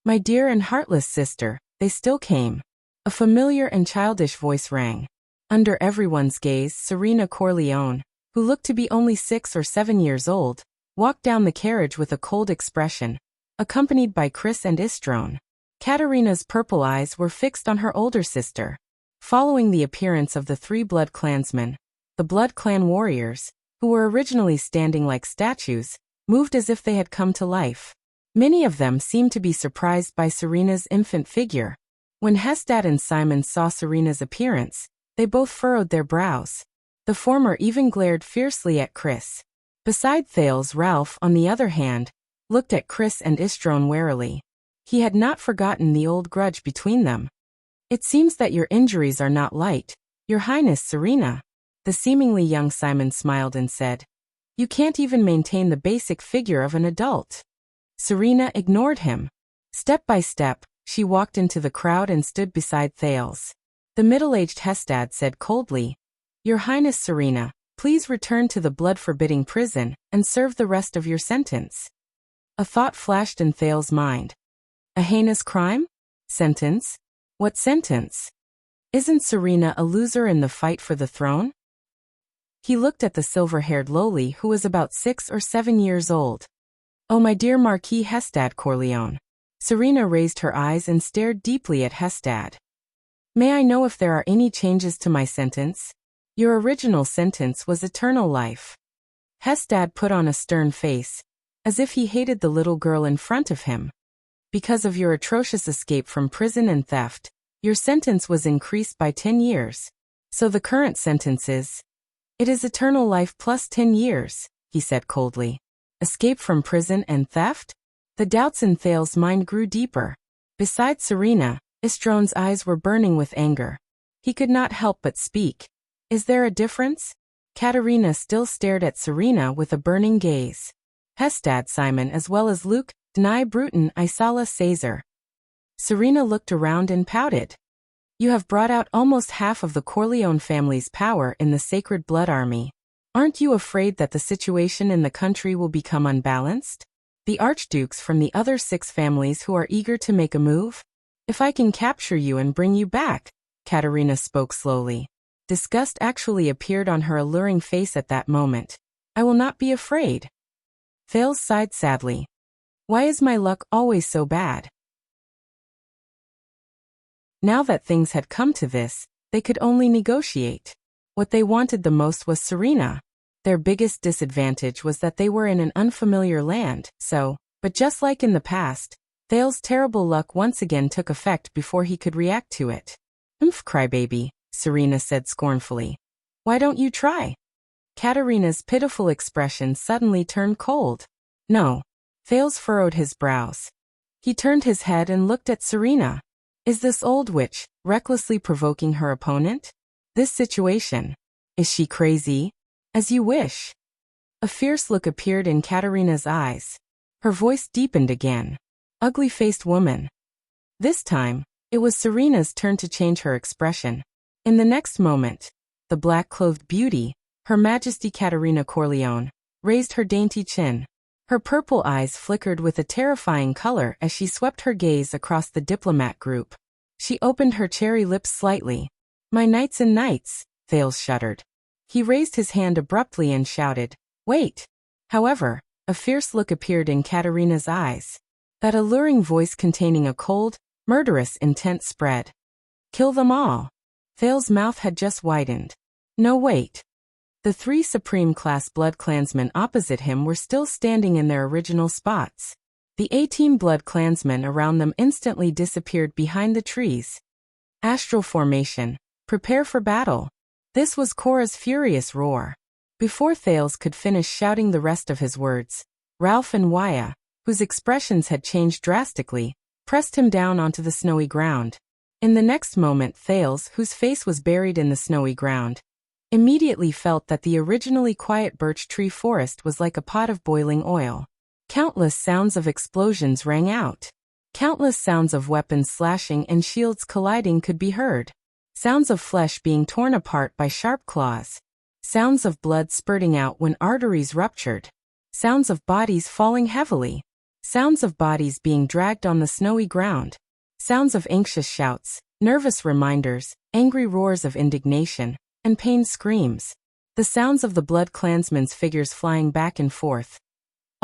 My dear and heartless sister, they still came. A familiar and childish voice rang. Under everyone's gaze, Serena Corleone, who looked to be only 6 or 7 years old, walked down the carriage with a cold expression, accompanied by Chris and Istrone. Katerina's purple eyes were fixed on her older sister. Following the appearance of the 3 blood clansmen, the blood clan warriors, who were originally standing like statues, moved as if they had come to life. Many of them seemed to be surprised by Serena's infant figure. When Hestad and Simon saw Serena's appearance, they both furrowed their brows. The former even glared fiercely at Chris. Beside Thales, Ralph, on the other hand, looked at Chris and Istrone warily. He had not forgotten the old grudge between them. It seems that your injuries are not light, Your Highness Serena. The seemingly young Simon smiled and said, You can't even maintain the basic figure of an adult. Serena ignored him. Step by step, she walked into the crowd and stood beside Thales. The middle-aged Hestad said coldly, Your Highness Serena, please return to the blood-forbidding prison and serve the rest of your sentence. A thought flashed in Thales' mind. A heinous crime? Sentence? What sentence? Isn't Serena a loser in the fight for the throne? He looked at the silver-haired lowly who was about 6 or 7 years old. "Oh, my dear Marquis Hestad Corleone." Serena raised her eyes and stared deeply at Hestad. "May I know if there are any changes to my sentence? Your original sentence was eternal life." Hestad put on a stern face, as if he hated the little girl in front of him. "Because of your atrocious escape from prison and theft, your sentence was increased by 10 years. So the current sentence is... It is eternal life plus 10 years, he said coldly. Escape from prison and theft? The doubts in Thales's mind grew deeper. Beside Serena, Istron's eyes were burning with anger. He could not help but speak. Is there a difference? Katerina still stared at Serena with a burning gaze. Hestad Simon as well as Luke, Dni Bruton Isala Caesar. Serena looked around and pouted. You have brought out almost half of the Corleone family's power in the Sacred Blood Army. Aren't you afraid that the situation in the country will become unbalanced? The archdukes from the other 6 families who are eager to make a move? If I can capture you and bring you back, Katerina spoke slowly. Disgust actually appeared on her alluring face at that moment. I will not be afraid. Thales sighed sadly. Why is my luck always so bad? Now that things had come to this, they could only negotiate. What they wanted the most was Serena. Their biggest disadvantage was that they were in an unfamiliar land, but just like in the past, Thales' terrible luck once again took effect before he could react to it. Crybaby, Serena said scornfully. Why don't you try? Katerina's pitiful expression suddenly turned cold. No. Thales furrowed his brows. He turned his head and looked at Serena. Is this old witch recklessly provoking her opponent? This situation. Is she crazy? As you wish. A fierce look appeared in Katerina's eyes. Her voice deepened again. Ugly-faced woman. This time, it was Serena's turn to change her expression. In the next moment, the black-clothed beauty, Her Majesty Katerina Corleone, raised her dainty chin. Her purple eyes flickered with a terrifying color as she swept her gaze across the diplomat group. She opened her cherry lips slightly. My knights and knights, Thales shuddered. He raised his hand abruptly and shouted, Wait! However, a fierce look appeared in Katerina's eyes. That alluring voice containing a cold, murderous intent spread. Kill them all. Thales' mouth had just widened. No, wait. The 3 Supreme-class Blood Clansmen opposite him were still standing in their original spots. The 18 Blood Clansmen around them instantly disappeared behind the trees. Astral formation. Prepare for battle. This was Korra's furious roar. Before Thales could finish shouting the rest of his words, Ralph and Waya, whose expressions had changed drastically, pressed him down onto the snowy ground. In the next moment Thales, whose face was buried in the snowy ground, immediately felt that the originally quiet birch tree forest was like a pot of boiling oil. Countless sounds of explosions rang out. Countless sounds of weapons slashing and shields colliding could be heard. Sounds of flesh being torn apart by sharp claws. Sounds of blood spurting out when arteries ruptured. Sounds of bodies falling heavily. Sounds of bodies being dragged on the snowy ground. Sounds of anxious shouts, nervous reminders, angry roars of indignation, and pained screams. The sounds of the Blood Clansmen's figures flying back and forth.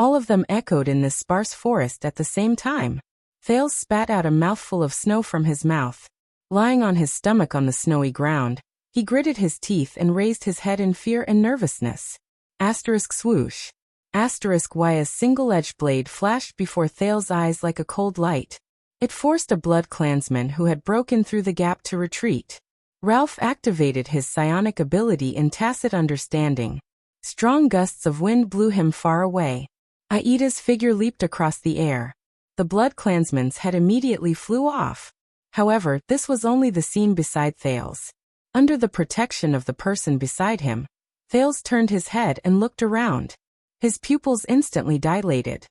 All of them echoed in this sparse forest at the same time. Thales spat out a mouthful of snow from his mouth. Lying on his stomach on the snowy ground, he gritted his teeth and raised his head in fear and nervousness. Asterisk swoosh. Asterisk Waya's single-edged blade flashed before Thales' eyes like a cold light. It forced a Blood Clansman who had broken through the gap to retreat. Ralph activated his psionic ability in tacit understanding. Strong gusts of wind blew him far away. Aida's figure leaped across the air. The Blood Clansman's head immediately flew off. However, this was only the scene beside Thales. Under the protection of the person beside him, Thales turned his head and looked around. His pupils instantly dilated.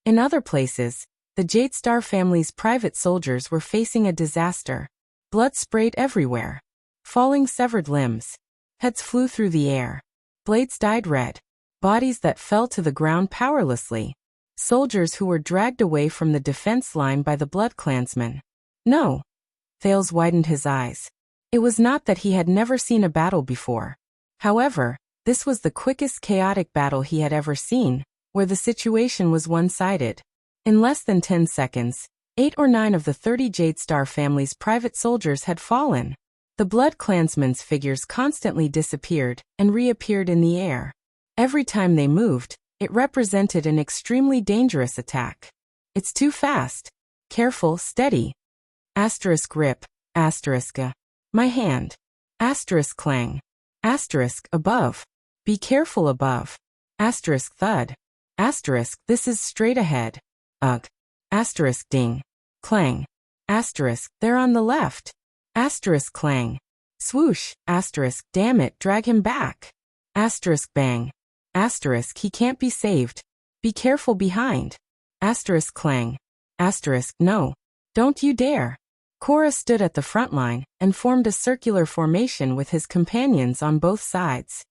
In other places, the Jadestar family's private soldiers were facing a disaster. Blood sprayed everywhere. Falling severed limbs. Heads flew through the air. Blades dyed red. Bodies that fell to the ground powerlessly. Soldiers who were dragged away from the defense line by the Blood Clansmen. No. Thales widened his eyes. It was not that he had never seen a battle before. However, this was the quickest chaotic battle he had ever seen, where the situation was one-sided. In less than 10 seconds, 8 or 9 of the 30 Jade Star family's private soldiers had fallen. The Blood Klansmen's figures constantly disappeared and reappeared in the air. Every time they moved, it represented an extremely dangerous attack. It's too fast. Careful, steady. Asterisk grip, asterisk my hand. Asterisk clang. Asterisk above. Be careful above. Asterisk thud. Asterisk this is straight ahead. Ugh. Asterisk ding. Clang. Asterisk they're on the left. Asterisk clang. Swoosh. Asterisk damn it drag him back. Asterisk bang. Asterisk he can't be saved. Be careful behind. Asterisk clang. Asterisk no. Don't you dare. Korra stood at the front line and formed a circular formation with his companions on both sides.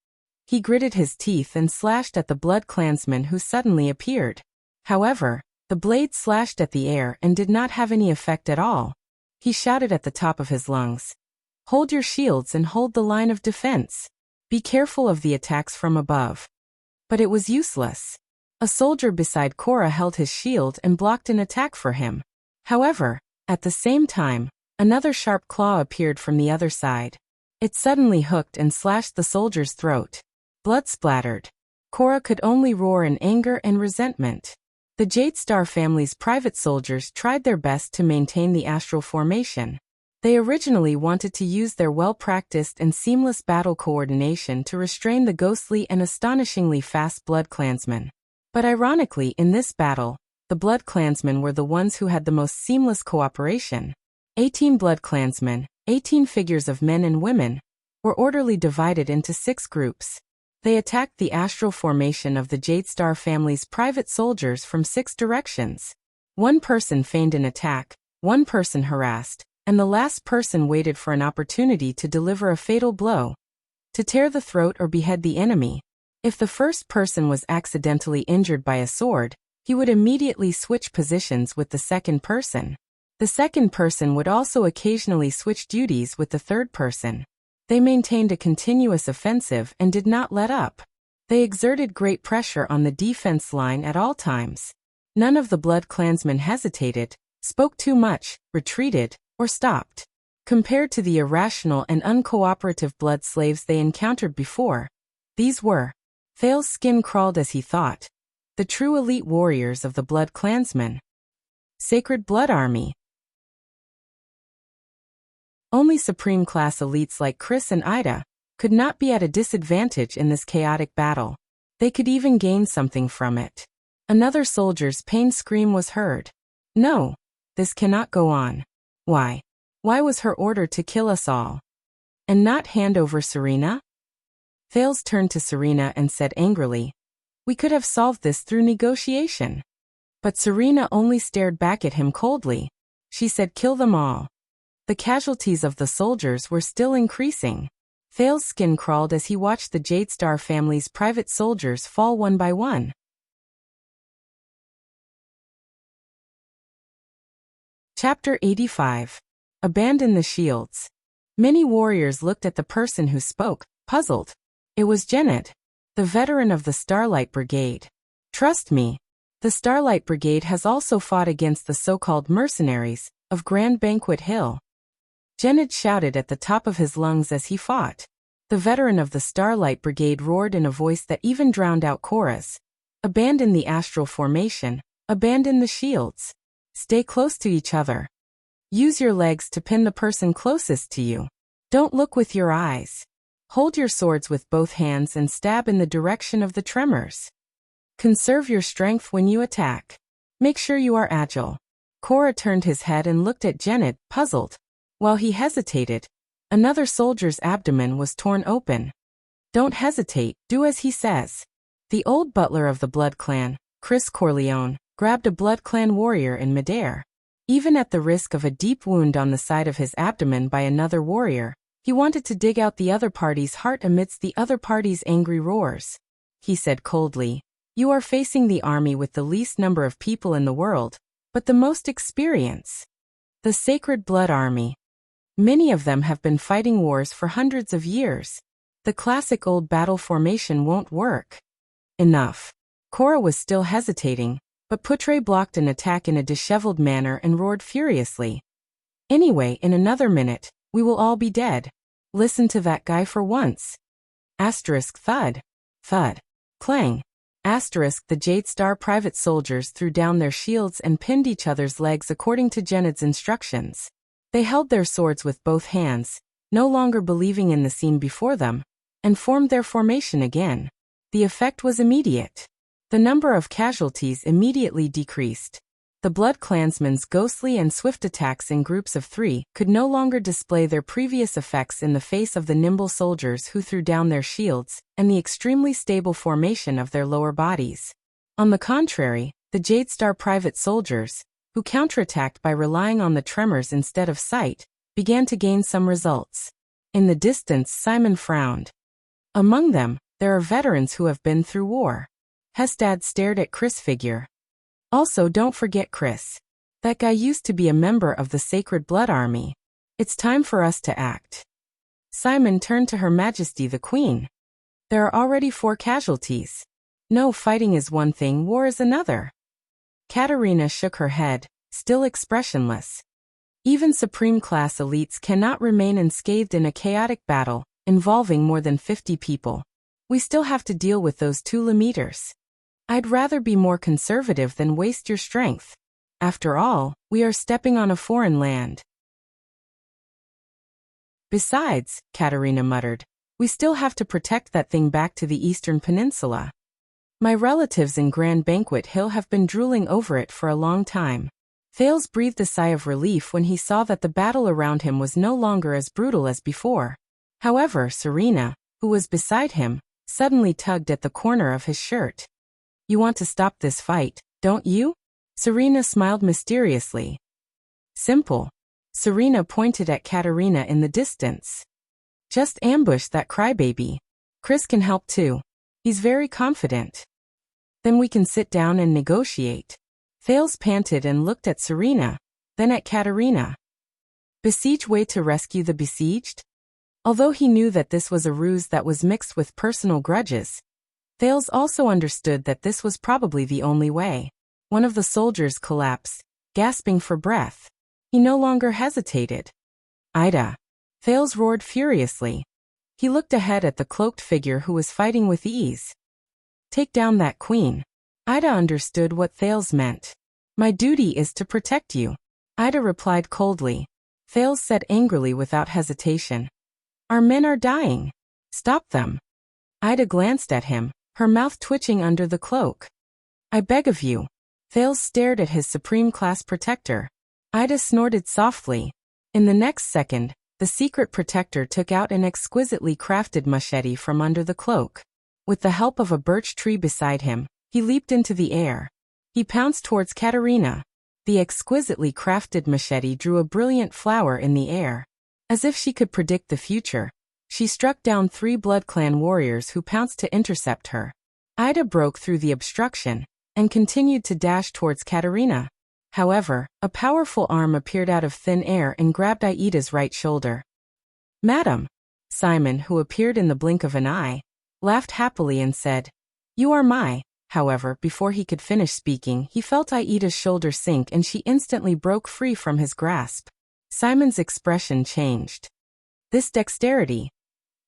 He gritted his teeth and slashed at the Blood Klansman who suddenly appeared. However, the blade slashed at the air and did not have any effect at all. He shouted at the top of his lungs. Hold your shields and hold the line of defense. Be careful of the attacks from above. But it was useless. A soldier beside Korra held his shield and blocked an attack for him. However, at the same time, another sharp claw appeared from the other side. It suddenly hooked and slashed the soldier's throat. Blood splattered. Korra could only roar in anger and resentment. The Jade Star family's private soldiers tried their best to maintain the astral formation. They originally wanted to use their well-practiced and seamless battle coordination to restrain the ghostly and astonishingly fast Blood Klansmen. But ironically, in this battle, the Blood Klansmen were the ones who had the most seamless cooperation. 18 Blood Klansmen, 18 figures of men and women, were orderly divided into 6 groups. They attacked the astral formation of the Jade Star family's private soldiers from 6 directions. One person feigned an attack, one person harassed, and the last person waited for an opportunity to deliver a fatal blow. To tear the throat or behead the enemy. If the first person was accidentally injured by a sword, he would immediately switch positions with the second person. The second person would also occasionally switch duties with the third person. They maintained a continuous offensive and did not let up. They exerted great pressure on the defense line at all times. None of the Blood Klansmen hesitated, spoke too much, retreated, or stopped. Compared to the irrational and uncooperative blood slaves they encountered before, these were. Thal's skin crawled as he thought. The true elite warriors of the Blood Klansmen. Sacred Blood Army. Only Supreme Class elites like Chris and Ida could not be at a disadvantage in this chaotic battle. They could even gain something from it. Another soldier's pained scream was heard. No, this cannot go on. Why? Why was her order to kill us all? And not hand over Serena? Thales turned to Serena and said angrily, we could have solved this through negotiation. But Serena only stared back at him coldly. She said kill them all. The casualties of the soldiers were still increasing. Thales' skin crawled as he watched the Jade Star family's private soldiers fall one by one. Chapter 85. Abandon the shields. Many warriors looked at the person who spoke, puzzled. It was Janet, the veteran of the Starlight Brigade. Trust me, the Starlight Brigade has also fought against the so-called mercenaries of Grand Banquet Hill. Janet shouted at the top of his lungs as he fought. The veteran of the Starlight Brigade roared in a voice that even drowned out Korra's. Abandon the astral formation. Abandon the shields. Stay close to each other. Use your legs to pin the person closest to you. Don't look with your eyes. Hold your swords with both hands and stab in the direction of the tremors. Conserve your strength when you attack. Make sure you are agile. Korra turned his head and looked at Janet, puzzled. While he hesitated, another soldier's abdomen was torn open. Don't hesitate, do as he says. The old butler of the Blood Clan, Chris Corleone, grabbed a Blood Clan warrior in midair. Even at the risk of a deep wound on the side of his abdomen by another warrior, he wanted to dig out the other party's heart amidst the other party's angry roars. He said coldly, you are facing the army with the least number of people in the world, but the most experience. The Sacred Blood Army. Many of them have been fighting wars for hundreds of years. The classic old battle formation won't work. Enough. Cora was still hesitating, but Putre blocked an attack in a disheveled manner and roared furiously. Anyway, in another minute, we will all be dead. Listen to that guy for once. Asterisk thud. Thud. Clang. Asterisk the Jade Star private soldiers threw down their shields and pinned each other's legs according to Jened's instructions. They held their swords with both hands, no longer believing in the scene before them, and formed their formation again. The effect was immediate. The number of casualties immediately decreased. The Blood Clansmen's ghostly and swift attacks in groups of 3 could no longer display their previous effects in the face of the nimble soldiers who threw down their shields and the extremely stable formation of their lower bodies. On the contrary, the Jade Star private soldiers, who counterattacked by relying on the tremors instead of sight, began to gain some results. In the distance, Simon frowned. Among them, there are veterans who have been through war. Hestad stared at Chris' figure. Also, don't forget Chris. That guy used to be a member of the Sacred Blood Army. It's time for us to act. Simon turned to Her Majesty the Queen. There are already 4 casualties. No, fighting is one thing, war is another. Katerina shook her head, still expressionless. Even Supreme-class elites cannot remain unscathed in a chaotic battle involving more than 50 people. We still have to deal with those 2 Lemeters. I'd rather be more conservative than waste your strength. After all, we are stepping on a foreign land. Besides, Katerina muttered, we still have to protect that thing back to the Eastern Peninsula. My relatives in Grand Banquet Hill have been drooling over it for a long time. Thales breathed a sigh of relief when he saw that the battle around him was no longer as brutal as before. However, Serena, who was beside him, suddenly tugged at the corner of his shirt. You want to stop this fight, don't you? Serena smiled mysteriously. Simple. Serena pointed at Katerina in the distance. Just ambush that crybaby. Chris can help too. He's very confident. Then we can sit down and negotiate. Thales panted and looked at Serena, then at Katerina. Besiege way to rescue the besieged? Although he knew that this was a ruse that was mixed with personal grudges, Thales also understood that this was probably the only way. One of the soldiers collapsed, gasping for breath. He no longer hesitated. Ida. Thales roared furiously. He looked ahead at the cloaked figure who was fighting with ease. Take down that queen. Ida understood what Thales meant. My duty is to protect you. Ida replied coldly. Thales said angrily without hesitation. Our men are dying. Stop them. Ida glanced at him, her mouth twitching under the cloak. I beg of you. Thales stared at his supreme-class protector. Ida snorted softly. In the next second, the secret protector took out an exquisitely crafted machete from under the cloak. With the help of a birch tree beside him, he leaped into the air. He pounced towards Katerina. The exquisitely crafted machete drew a brilliant flower in the air. As if she could predict the future, she struck down 3 Blood Clan warriors who pounced to intercept her. Ida broke through the obstruction and continued to dash towards Katerina. However, a powerful arm appeared out of thin air and grabbed Aida's right shoulder. Madam! Simon, who appeared in the blink of an eye, laughed happily and said, You are my. However, before he could finish speaking, he felt Aida's shoulder sink and she instantly broke free from his grasp. Simon's expression changed. This dexterity.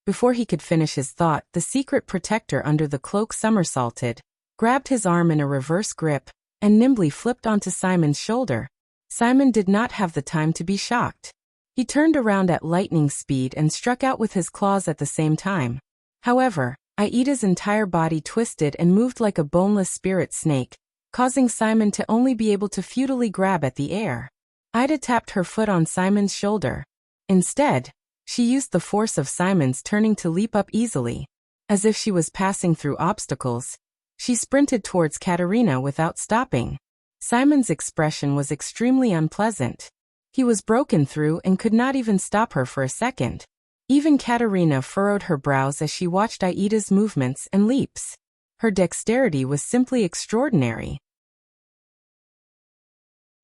Before he could finish his thought, the secret protector under the cloak somersaulted, grabbed his arm in a reverse grip, and nimbly flipped onto Simon's shoulder. Simon did not have the time to be shocked. He turned around at lightning speed and struck out with his claws at the same time. However, Aida's entire body twisted and moved like a boneless spirit snake, causing Simon to only be able to futilely grab at the air. Ida tapped her foot on Simon's shoulder. Instead, she used the force of Simon's turning to leap up easily. As if she was passing through obstacles, she sprinted towards Katerina without stopping. Simon's expression was extremely unpleasant. He was broken through and could not even stop her for a second. Even Katerina furrowed her brows as she watched Aida's movements and leaps. Her dexterity was simply extraordinary.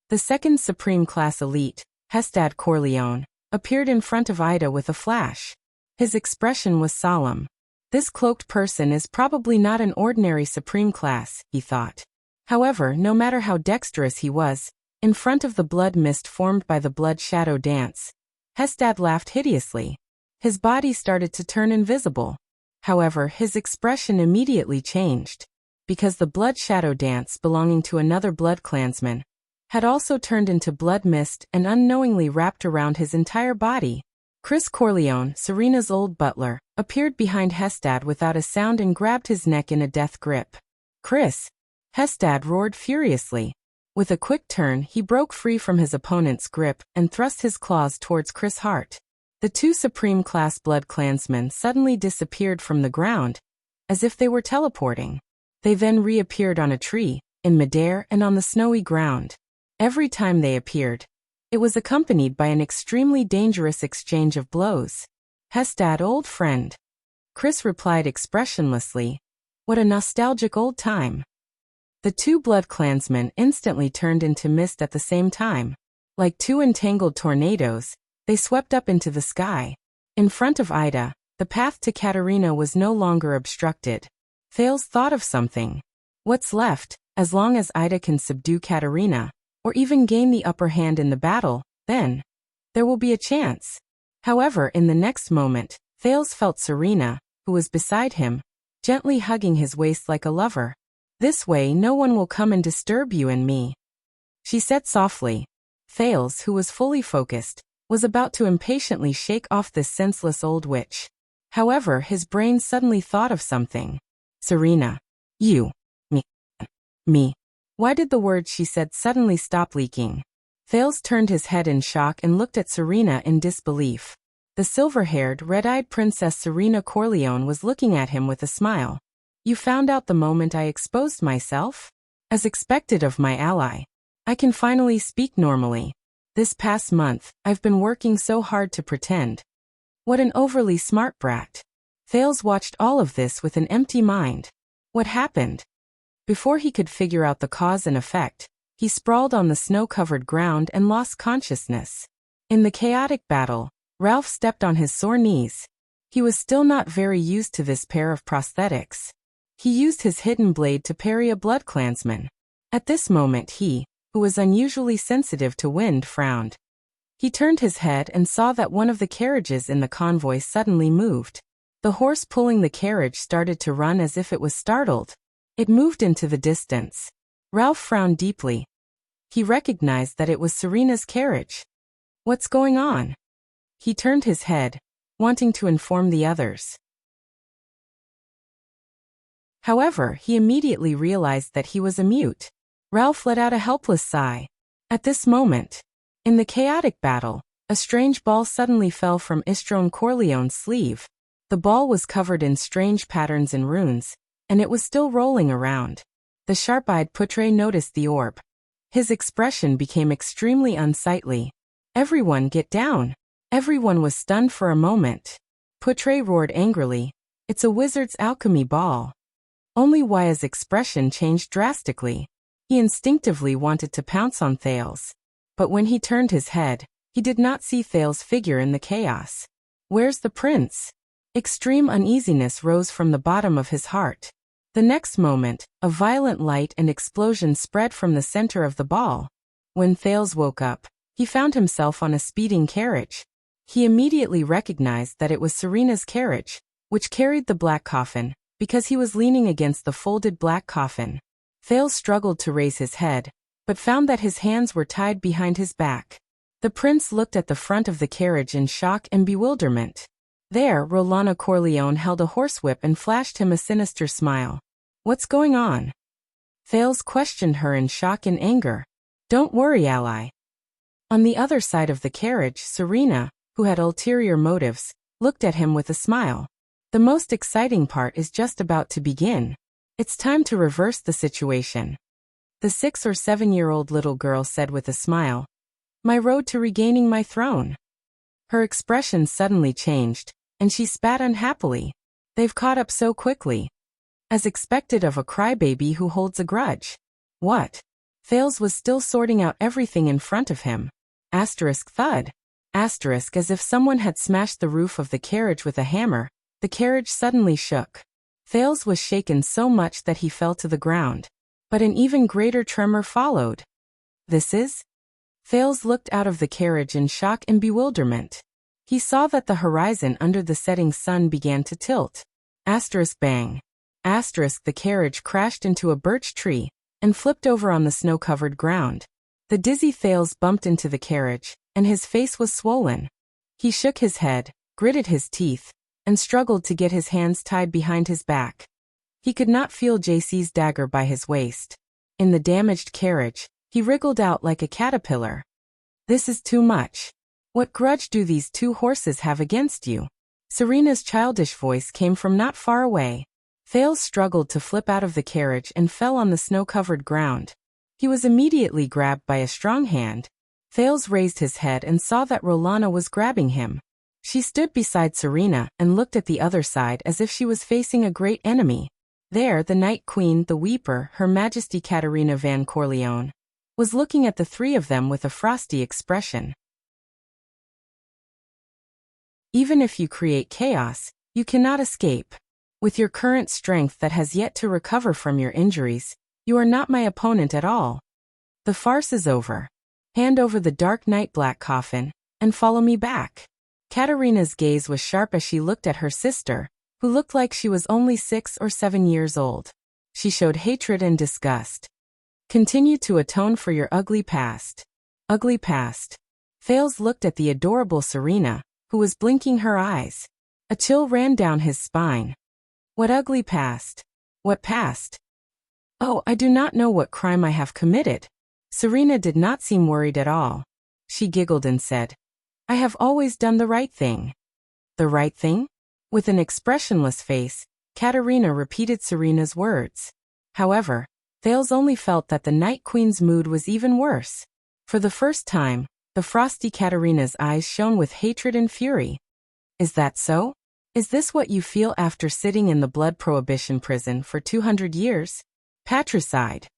The second Supreme Class Elite, Hestad Corleone, appeared in front of Ida with a flash. His expression was solemn. This cloaked person is probably not an ordinary supreme class, he thought. However, no matter how dexterous he was, in front of the blood mist formed by the blood shadow dance, Hestad laughed hideously. His body started to turn invisible. However, his expression immediately changed, because the blood shadow dance belonging to another blood clansman had also turned into blood mist and unknowingly wrapped around his entire body. Chris Corleone, Serena's old butler, appeared behind Hestad without a sound and grabbed his neck in a death grip. Chris! Hestad roared furiously. With a quick turn, he broke free from his opponent's grip and thrust his claws towards Chris' heart. The two Supreme Class Blood Clansmen suddenly disappeared from the ground, as if they were teleporting. They then reappeared on a tree, in midair and on the snowy ground. Every time they appeared, it was accompanied by an extremely dangerous exchange of blows. Hestad, old friend. Chris replied expressionlessly. What a nostalgic old time. The two Blood Clansmen instantly turned into mist at the same time. Like two entangled tornadoes, they swept up into the sky. In front of Ida, the path to Katerina was no longer obstructed. Thales thought of something. What's left, as long as Ida can subdue Katerina, or even gain the upper hand in the battle, then there will be a chance. However, in the next moment, Thales felt Serena, who was beside him, gently hugging his waist like a lover. This way no one will come and disturb you and me, she said softly. Thales, who was fully focused, was about to impatiently shake off this senseless old witch. However, his brain suddenly thought of something. Serena. You. Me. Why did the words she said suddenly stop leaking? Thales turned his head in shock and looked at Serena in disbelief. The silver-haired, red-eyed Princess Serena Corleone was looking at him with a smile. You found out the moment I exposed myself? As expected of my ally. I can finally speak normally. This past month, I've been working so hard to pretend. What an overly smart brat. Thales watched all of this with an empty mind. What happened? Before he could figure out the cause and effect, he sprawled on the snow-covered ground and lost consciousness. In the chaotic battle, Ralph stepped on his sore knees. He was still not very used to this pair of prosthetics. He used his hidden blade to parry a Blood Clansman. At this moment he, who was unusually sensitive to wind, frowned. He turned his head and saw that one of the carriages in the convoy suddenly moved. The horse pulling the carriage started to run as if it was startled. It moved into the distance. Ralph frowned deeply. He recognized that it was Serena's carriage. What's going on? He turned his head, wanting to inform the others. However, he immediately realized that he was a mute. Ralph let out a helpless sigh. At this moment, in the chaotic battle, a strange ball suddenly fell from Istrone Corleone's sleeve. The ball was covered in strange patterns and runes, and it was still rolling around. The sharp-eyed Putre noticed the orb. His expression became extremely unsightly. Everyone get down. Everyone was stunned for a moment. Putre roared angrily. It's a wizard's alchemy ball. Only Waya's expression changed drastically. He instinctively wanted to pounce on Thales. But when he turned his head, he did not see Thales' figure in the chaos. Where's the prince? Extreme uneasiness rose from the bottom of his heart. The next moment, a violent light and explosion spread from the center of the ball. When Thales woke up, he found himself on a speeding carriage. He immediately recognized that it was Serena's carriage, which carried the black coffin, because he was leaning against the folded black coffin. Thales struggled to raise his head, but found that his hands were tied behind his back. The prince looked at the front of the carriage in shock and bewilderment. There, Rolana Corleone held a horsewhip and flashed him a sinister smile. What's going on? Thales questioned her in shock and anger. Don't worry, ally. On the other side of the carriage, Serena, who had ulterior motives, looked at him with a smile. The most exciting part is just about to begin. It's time to reverse the situation. The 6 or 7-year-old little girl said with a smile. My road to regaining my throne. Her expression suddenly changed, and she spat unhappily. They've caught up so quickly. As expected of a crybaby who holds a grudge. What? Thales was still sorting out everything in front of him. Asterisk thud. Asterisk as if someone had smashed the roof of the carriage with a hammer, the carriage suddenly shook. Thales was shaken so much that he fell to the ground. But an even greater tremor followed. This is? Thales looked out of the carriage in shock and bewilderment. He saw that the horizon under the setting sun began to tilt. Asterisk bang. Asterisk the carriage crashed into a birch tree and flipped over on the snow-covered ground. The dizzy Thales bumped into the carriage, and his face was swollen. He shook his head, gritted his teeth, and struggled to get his hands tied behind his back. He could not feel JC's dagger by his waist. In the damaged carriage, he wriggled out like a caterpillar. This is too much. What grudge do these two horses have against you? Serena's childish voice came from not far away. Thales struggled to flip out of the carriage and fell on the snow-covered ground. He was immediately grabbed by a strong hand. Thales raised his head and saw that Rolana was grabbing him. She stood beside Serena and looked at the other side as if she was facing a great enemy. There, the Night Queen, the Weeper, Her Majesty Katerina van Corleone, was looking at the three of them with a frosty expression. Even if you create chaos, you cannot escape. With your current strength that has yet to recover from your injuries, you are not my opponent at all. The farce is over. Hand over the dark night black coffin, and follow me back. Katerina's gaze was sharp as she looked at her sister, who looked like she was only 6 or 7 years old. She showed hatred and disgust. Continue to atone for your ugly past. Ugly past. Thales looked at the adorable Serena, who was blinking her eyes. A chill ran down his spine. What ugly past? What past? Oh, I do not know what crime I have committed. Serena did not seem worried at all. She giggled and said, I have always done the right thing. The right thing? With an expressionless face, Katerina repeated Serena's words. However, Thales only felt that the Night Queen's mood was even worse. For the first time, the frosty Katerina's eyes shone with hatred and fury. Is that so? Is this what you feel after sitting in the blood prohibition prison for 200 years? Patricide.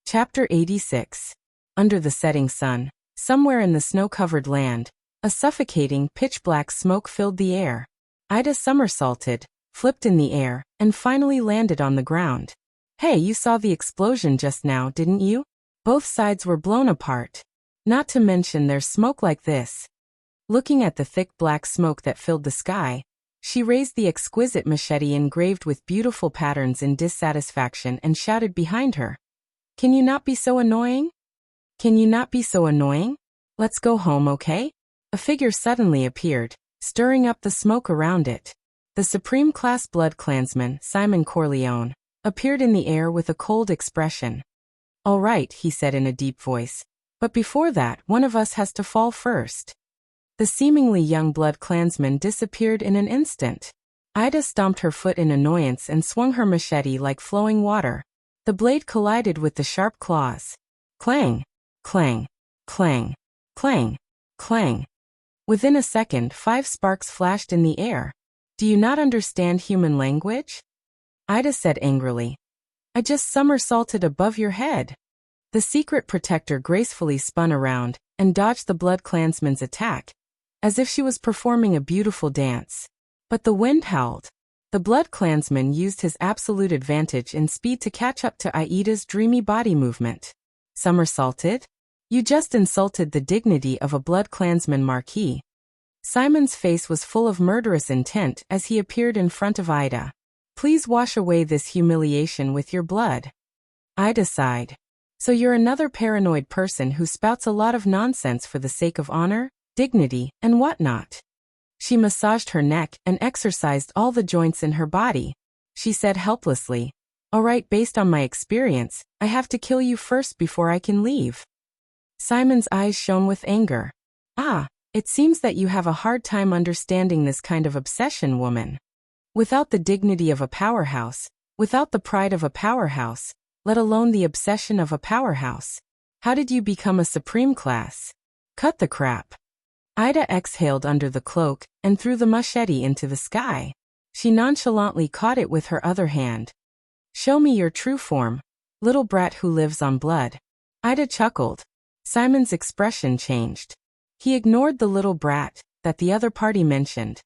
Chapter 86. Under the setting sun, somewhere in the snow-covered land, a suffocating, pitch-black smoke filled the air. Ida somersaulted, flipped in the air, and finally landed on the ground. Hey, you saw the explosion just now, didn't you? Both sides were blown apart. Not to mention there's smoke like this. Looking at the thick black smoke that filled the sky, she raised the exquisite machete engraved with beautiful patterns in dissatisfaction and shouted behind her. Can you not be so annoying? Can you not be so annoying? Let's go home, okay? A figure suddenly appeared, stirring up the smoke around it. The Supreme Class Blood Clansman, Simon Corleone, appeared in the air with a cold expression. All right, he said in a deep voice. But before that, one of us has to fall first. The seemingly young blood clansman disappeared in an instant. Ida stomped her foot in annoyance and swung her machete like flowing water. The blade collided with the sharp claws. Clang, clang, clang, clang, clang. Within a second, 5 sparks flashed in the air. Do you not understand human language? Ida said angrily. I just somersaulted above your head. The secret protector gracefully spun around and dodged the blood clansman's attack, as if she was performing a beautiful dance. But the wind howled. The blood clansman used his absolute advantage in speed to catch up to Aida's dreamy body movement. Somersaulted? You just insulted the dignity of a blood clansman marquis. Simon's face was full of murderous intent as he appeared in front of Ida. Please wash away this humiliation with your blood. Ida sighed. So you're another paranoid person who spouts a lot of nonsense for the sake of honor, dignity, and whatnot. She massaged her neck and exercised all the joints in her body. She said helplessly, all right, based on my experience, I have to kill you first before I can leave. Simon's eyes shone with anger. Ah, it seems that you have a hard time understanding this kind of obsession, woman. Without the dignity of a powerhouse, without the pride of a powerhouse, let alone the obsession of a powerhouse, how did you become a supreme class? Cut the crap. Ida exhaled under the cloak and threw the machete into the sky. She nonchalantly caught it with her other hand. Show me your true form, little brat who lives on blood. Ida chuckled. Simon's expression changed. He ignored the little brat that the other party mentioned.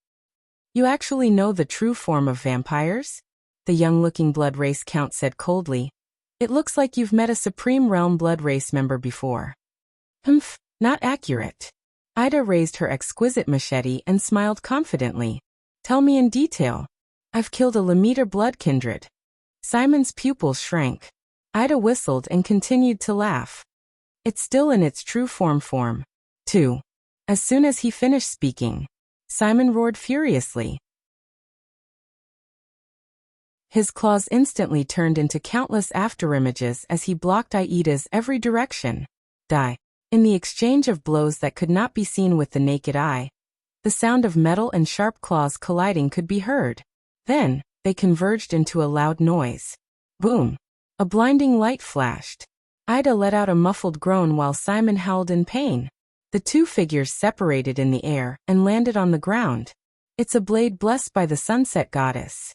You actually know the true form of vampires? The young-looking blood race count said coldly. It looks like you've met a Supreme Realm blood race member before. Humph, not accurate. Ida raised her exquisite machete and smiled confidently. Tell me in detail. I've killed a Lamita blood kindred. Simon's pupils shrank. Ida whistled and continued to laugh. It's still in its true form. 2. As soon as he finished speaking, Simon roared furiously. His claws instantly turned into countless afterimages as he blocked Aida's every direction. Die. In the exchange of blows that could not be seen with the naked eye, the sound of metal and sharp claws colliding could be heard. Then, they converged into a loud noise. Boom! A blinding light flashed. Ida let out a muffled groan while Simon howled in pain. The two figures separated in the air and landed on the ground. It's a blade blessed by the sunset goddess.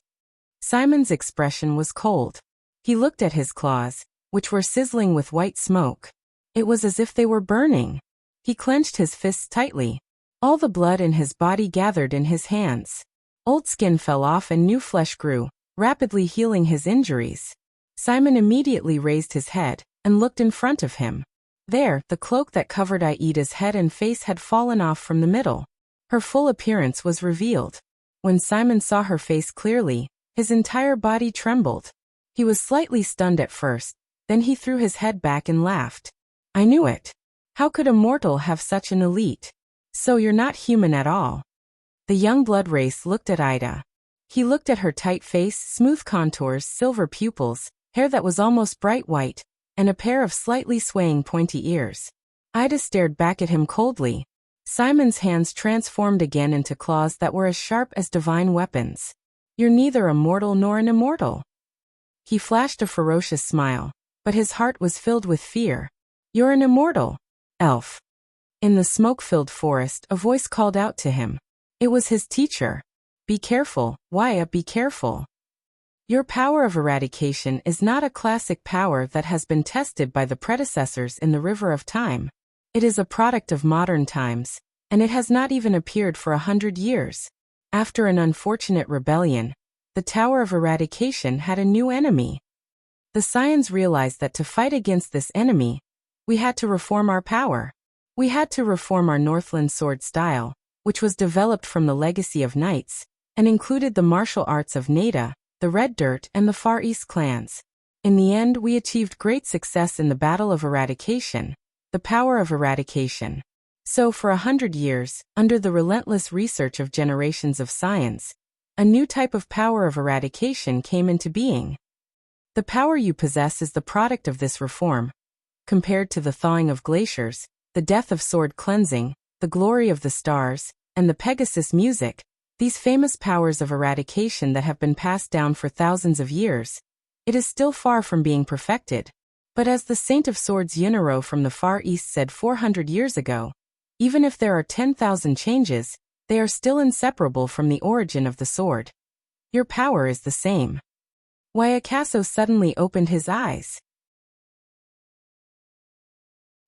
Simon's expression was cold. He looked at his claws, which were sizzling with white smoke. It was as if they were burning. He clenched his fists tightly. All the blood in his body gathered in his hands. Old skin fell off and new flesh grew, rapidly healing his injuries. Simon immediately raised his head and looked in front of him. There, the cloak that covered Aida's head and face had fallen off from the middle. Her full appearance was revealed. When Simon saw her face clearly, his entire body trembled. He was slightly stunned at first, then he threw his head back and laughed. I knew it. How could a mortal have such an elite? So you're not human at all. The young blood race looked at Ida. He looked at her tight face, smooth contours, silver pupils, hair that was almost bright white, and a pair of slightly swaying pointy ears. Ida stared back at him coldly. Simon's hands transformed again into claws that were as sharp as divine weapons. You're neither a mortal nor an immortal. He flashed a ferocious smile, but his heart was filled with fear. You're an immortal, elf. In the smoke-filled forest, a voice called out to him. It was his teacher. Be careful, Wyatt, be careful. Your power of eradication is not a classic power that has been tested by the predecessors in the river of time. It is a product of modern times, and it has not even appeared for 100 years. After an unfortunate rebellion, the Tower of Eradication had a new enemy. The Scions realized that to fight against this enemy, we had to reform our power. We had to reform our Northland sword style, which was developed from the legacy of knights, and included the martial arts of Nada, the Red Dirt, and the Far East clans. In the end, we achieved great success in the Battle of Eradication, the power of eradication. So for 100 years, under the relentless research of generations of science, a new type of power of eradication came into being. The power you possess is the product of this reform. Compared to the thawing of glaciers, the death of sword cleansing, the glory of the stars, and the Pegasus music, these famous powers of eradication that have been passed down for thousands of years, it is still far from being perfected. But as the Saint of Swords Yunaro from the Far East said 400 years ago, even if there are 10,000 changes, they are still inseparable from the origin of the sword. Your power is the same. Wyatt suddenly opened his eyes.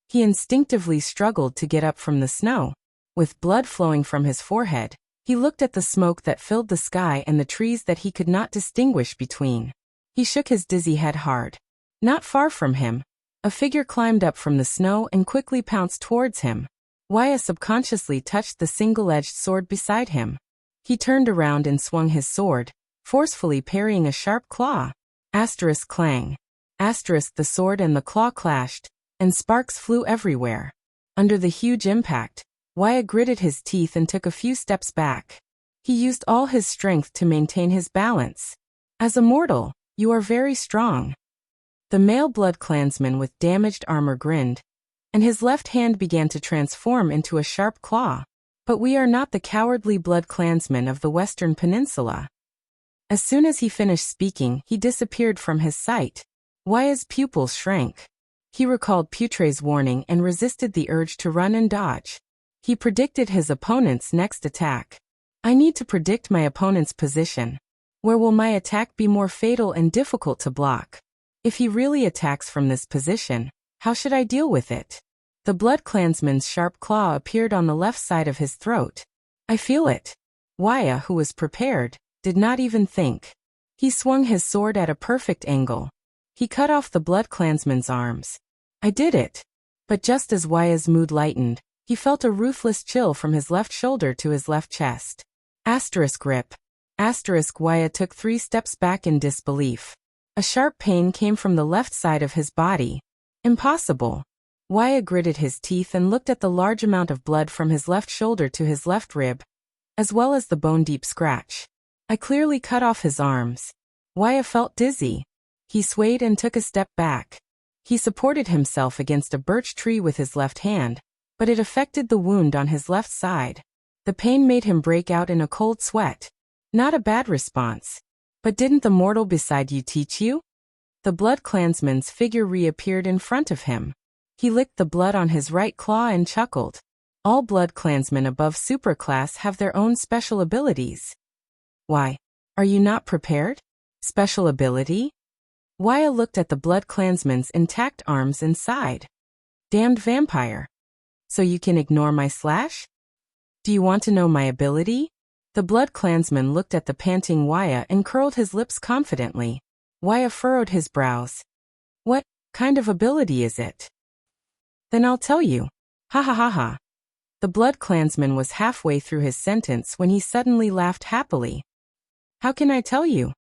He instinctively struggled to get up from the snow. With blood flowing from his forehead, he looked at the smoke that filled the sky and the trees that he could not distinguish between. He shook his dizzy head hard. Not far from him, a figure climbed up from the snow and quickly pounced towards him. Wyatt subconsciously touched the single-edged sword beside him. He turned around and swung his sword, forcefully parrying a sharp claw. Asterisk clang. Asterisk the sword and the claw clashed, and sparks flew everywhere. Under the huge impact, Wyatt gritted his teeth and took a few steps back. He used all his strength to maintain his balance. As a mortal, you are very strong. The male blood clansman with damaged armor grinned, and his left hand began to transform into a sharp claw. But we are not the cowardly blood clansmen of the Western Peninsula. As soon as he finished speaking, he disappeared from his sight. Wyatt's pupils shrank. He recalled Putre's warning and resisted the urge to run and dodge. He predicted his opponent's next attack. I need to predict my opponent's position. Where will my attack be more fatal and difficult to block? If he really attacks from this position, How should I deal with it? The blood clansman's sharp claw appeared on the left side of his throat. I feel it. Waya, who was prepared, did not even think. He swung his sword at a perfect angle. He cut off the blood clansman's arms. I did it. But just as Waya's mood lightened, he felt a ruthless chill from his left shoulder to his left chest. Rip. Waya took 3 steps back in disbelief. A sharp pain came from the left side of his body. Impossible. Waya gritted his teeth and looked at the large amount of blood from his left shoulder to his left rib, as well as the bone-deep scratch. I clearly cut off his arms. Waya felt dizzy. He swayed and took a step back. He supported himself against a birch tree with his left hand, but it affected the wound on his left side. The pain made him break out in a cold sweat. Not a bad response. But didn't the mortal beside you teach you? The blood clansman's figure reappeared in front of him. He licked the blood on his right claw and chuckled. All blood clansmen above superclass have their own special abilities. Why? Are you not prepared? Special ability? Waya looked at the blood clansman's intact arms and sighed. Damned vampire. So you can ignore my slash? Do you want to know my ability? The blood clansman looked at the panting Waya and curled his lips confidently. Waya furrowed his brows. What kind of ability is it? Then I'll tell you. Ha ha ha ha. The blood clansman was halfway through his sentence when he suddenly laughed happily. How can I tell you?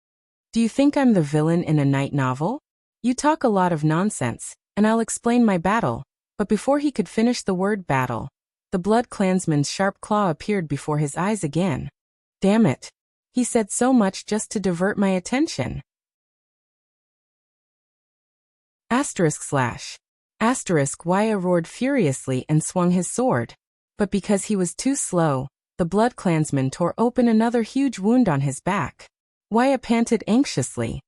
Do you think I'm the villain in a night novel? You talk a lot of nonsense, and I'll explain my battle. But before he could finish the word battle, the blood clansman's sharp claw appeared before his eyes again. Damn it. He said so much just to divert my attention. Waya roared furiously and swung his sword. But because he was too slow, the blood clansman tore open another huge wound on his back. Waya panted anxiously.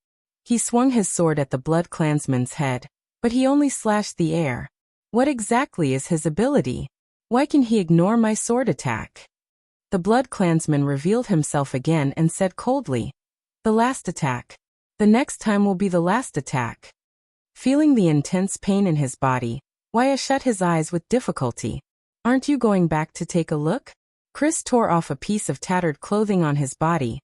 He swung his sword at the blood clansman's head, but he only slashed the air. What exactly is his ability? Why can he ignore my sword attack? The blood clansman revealed himself again and said coldly, The last attack. The next time will be the last attack. Feeling the intense pain in his body, Waya shut his eyes with difficulty. Aren't you going back to take a look? Chris tore off a piece of tattered clothing on his body,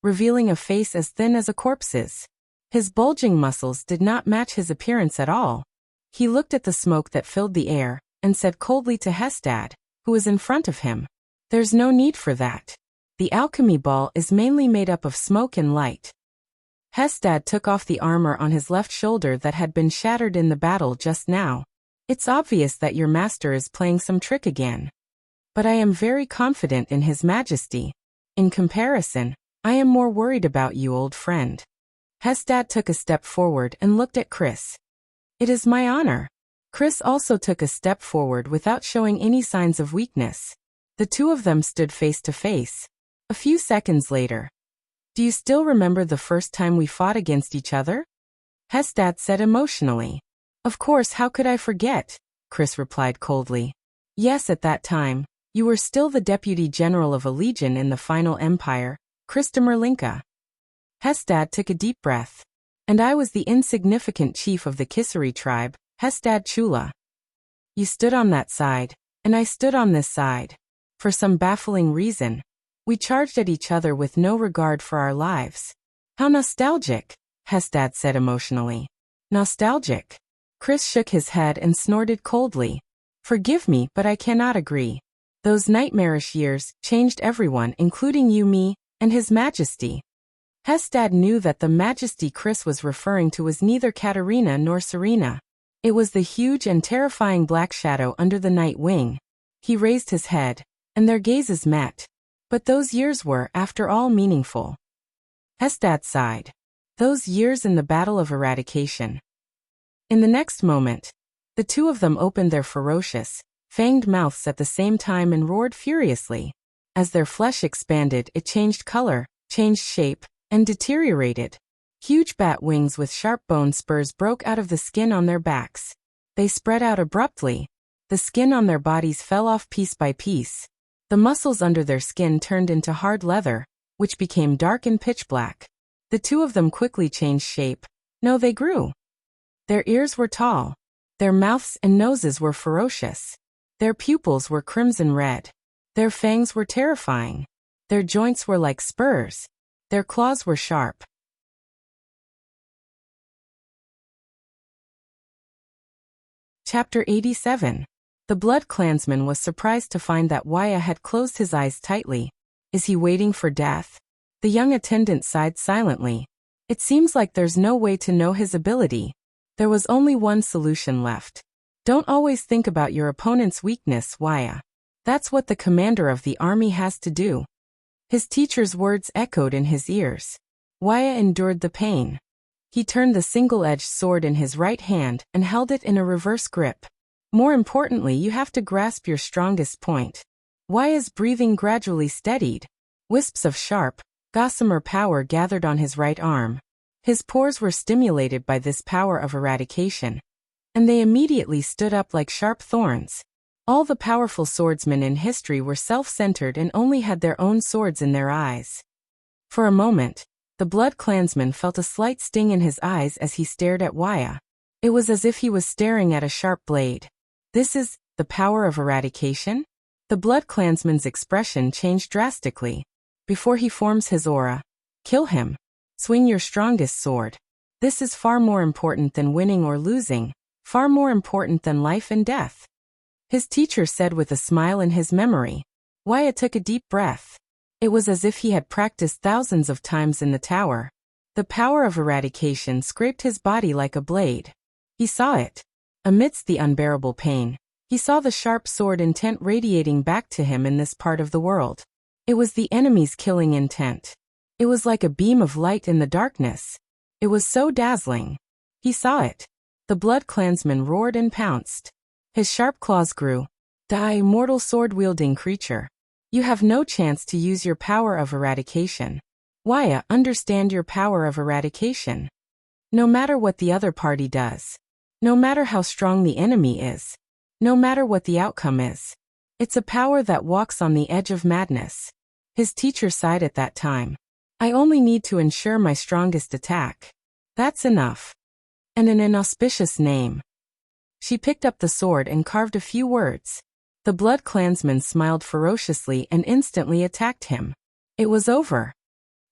revealing a face as thin as a corpse's. His bulging muscles did not match his appearance at all. He looked at the smoke that filled the air, and said coldly to Hestad, who was in front of him, There's no need for that. The alchemy ball is mainly made up of smoke and light. Hestad took off the armor on his left shoulder that had been shattered in the battle just now. It's obvious that your master is playing some trick again. But I am very confident in His Majesty. In comparison, I am more worried about you, old friend. Hestad took a step forward and looked at Chris. It is my honor. Chris also took a step forward without showing any signs of weakness. The two of them stood face to face. A few seconds later. Do you still remember the first time we fought against each other? Hestad said emotionally. Of course, how could I forget? Chris replied coldly. Yes, at that time, you were still the deputy general of a legion in the final empire, Kristamerlinka. Hestad took a deep breath. And I was the insignificant chief of the Kisari tribe, Hestad Chula. You stood on that side, and I stood on this side. For some baffling reason, we charged at each other with no regard for our lives. How nostalgic, Hestad said emotionally. Nostalgic. Chris shook his head and snorted coldly. Forgive me, but I cannot agree. Those nightmarish years changed everyone, including you, me, and His Majesty. Hestad knew that the Majesty Chris was referring to was neither Katerina nor Serena. It was the huge and terrifying black shadow under the night wing. He raised his head, and their gazes met. But those years were, after all, meaningful. Hestad sighed. Those years in the Battle of Eradication. In the next moment, the two of them opened their ferocious, fanged mouths at the same time and roared furiously. As their flesh expanded, it changed color, changed shape, and deteriorated. Huge bat wings with sharp bone spurs broke out of the skin on their backs. They spread out abruptly. The skin on their bodies fell off piece by piece. The muscles under their skin turned into hard leather, which became dark and pitch black. The two of them quickly changed shape. No, they grew. Their ears were tall. Their mouths and noses were ferocious. Their pupils were crimson red. Their fangs were terrifying. Their joints were like spurs. Their claws were sharp. Chapter 87. The Blood Clansman was surprised to find that Waya had closed his eyes tightly. Is he waiting for death? The young attendant sighed silently. It seems like there's no way to know his ability. There was only one solution left. Don't always think about your opponent's weakness, Waya. That's what the commander of the army has to do. His teacher's words echoed in his ears. Waya endured the pain. He turned the single-edged sword in his right hand and held it in a reverse grip. More importantly, you have to grasp your strongest point. Waya's breathing gradually steadied. Wisps of sharp, gossamer power gathered on his right arm. His pores were stimulated by this power of eradication, and they immediately stood up like sharp thorns. All the powerful swordsmen in history were self-centered and only had their own swords in their eyes. For a moment, the Blood Clansman felt a slight sting in his eyes as he stared at Waya. It was as if he was staring at a sharp blade. This is the power of eradication? The Blood Clansman's expression changed drastically. Before he forms his aura, kill him. Swing your strongest sword. This is far more important than winning or losing, far more important than life and death. His teacher said with a smile in his memory. Waya took a deep breath. It was as if he had practiced thousands of times in the tower. The power of eradication scraped his body like a blade. He saw it. Amidst the unbearable pain, he saw the sharp sword intent radiating back to him in this part of the world. It was the enemy's killing intent. It was like a beam of light in the darkness. It was so dazzling. He saw it. The Blood Clansman roared and pounced. His sharp claws grew. Die, mortal sword-wielding creature. You have no chance to use your power of eradication. Waya, understand your power of eradication. No matter what the other party does. No matter how strong the enemy is. No matter what the outcome is. It's a power that walks on the edge of madness. His teacher sighed at that time. I only need to ensure my strongest attack. That's enough. And an inauspicious name. She picked up the sword and carved a few words. The Blood Clansman smiled ferociously and instantly attacked him. It was over.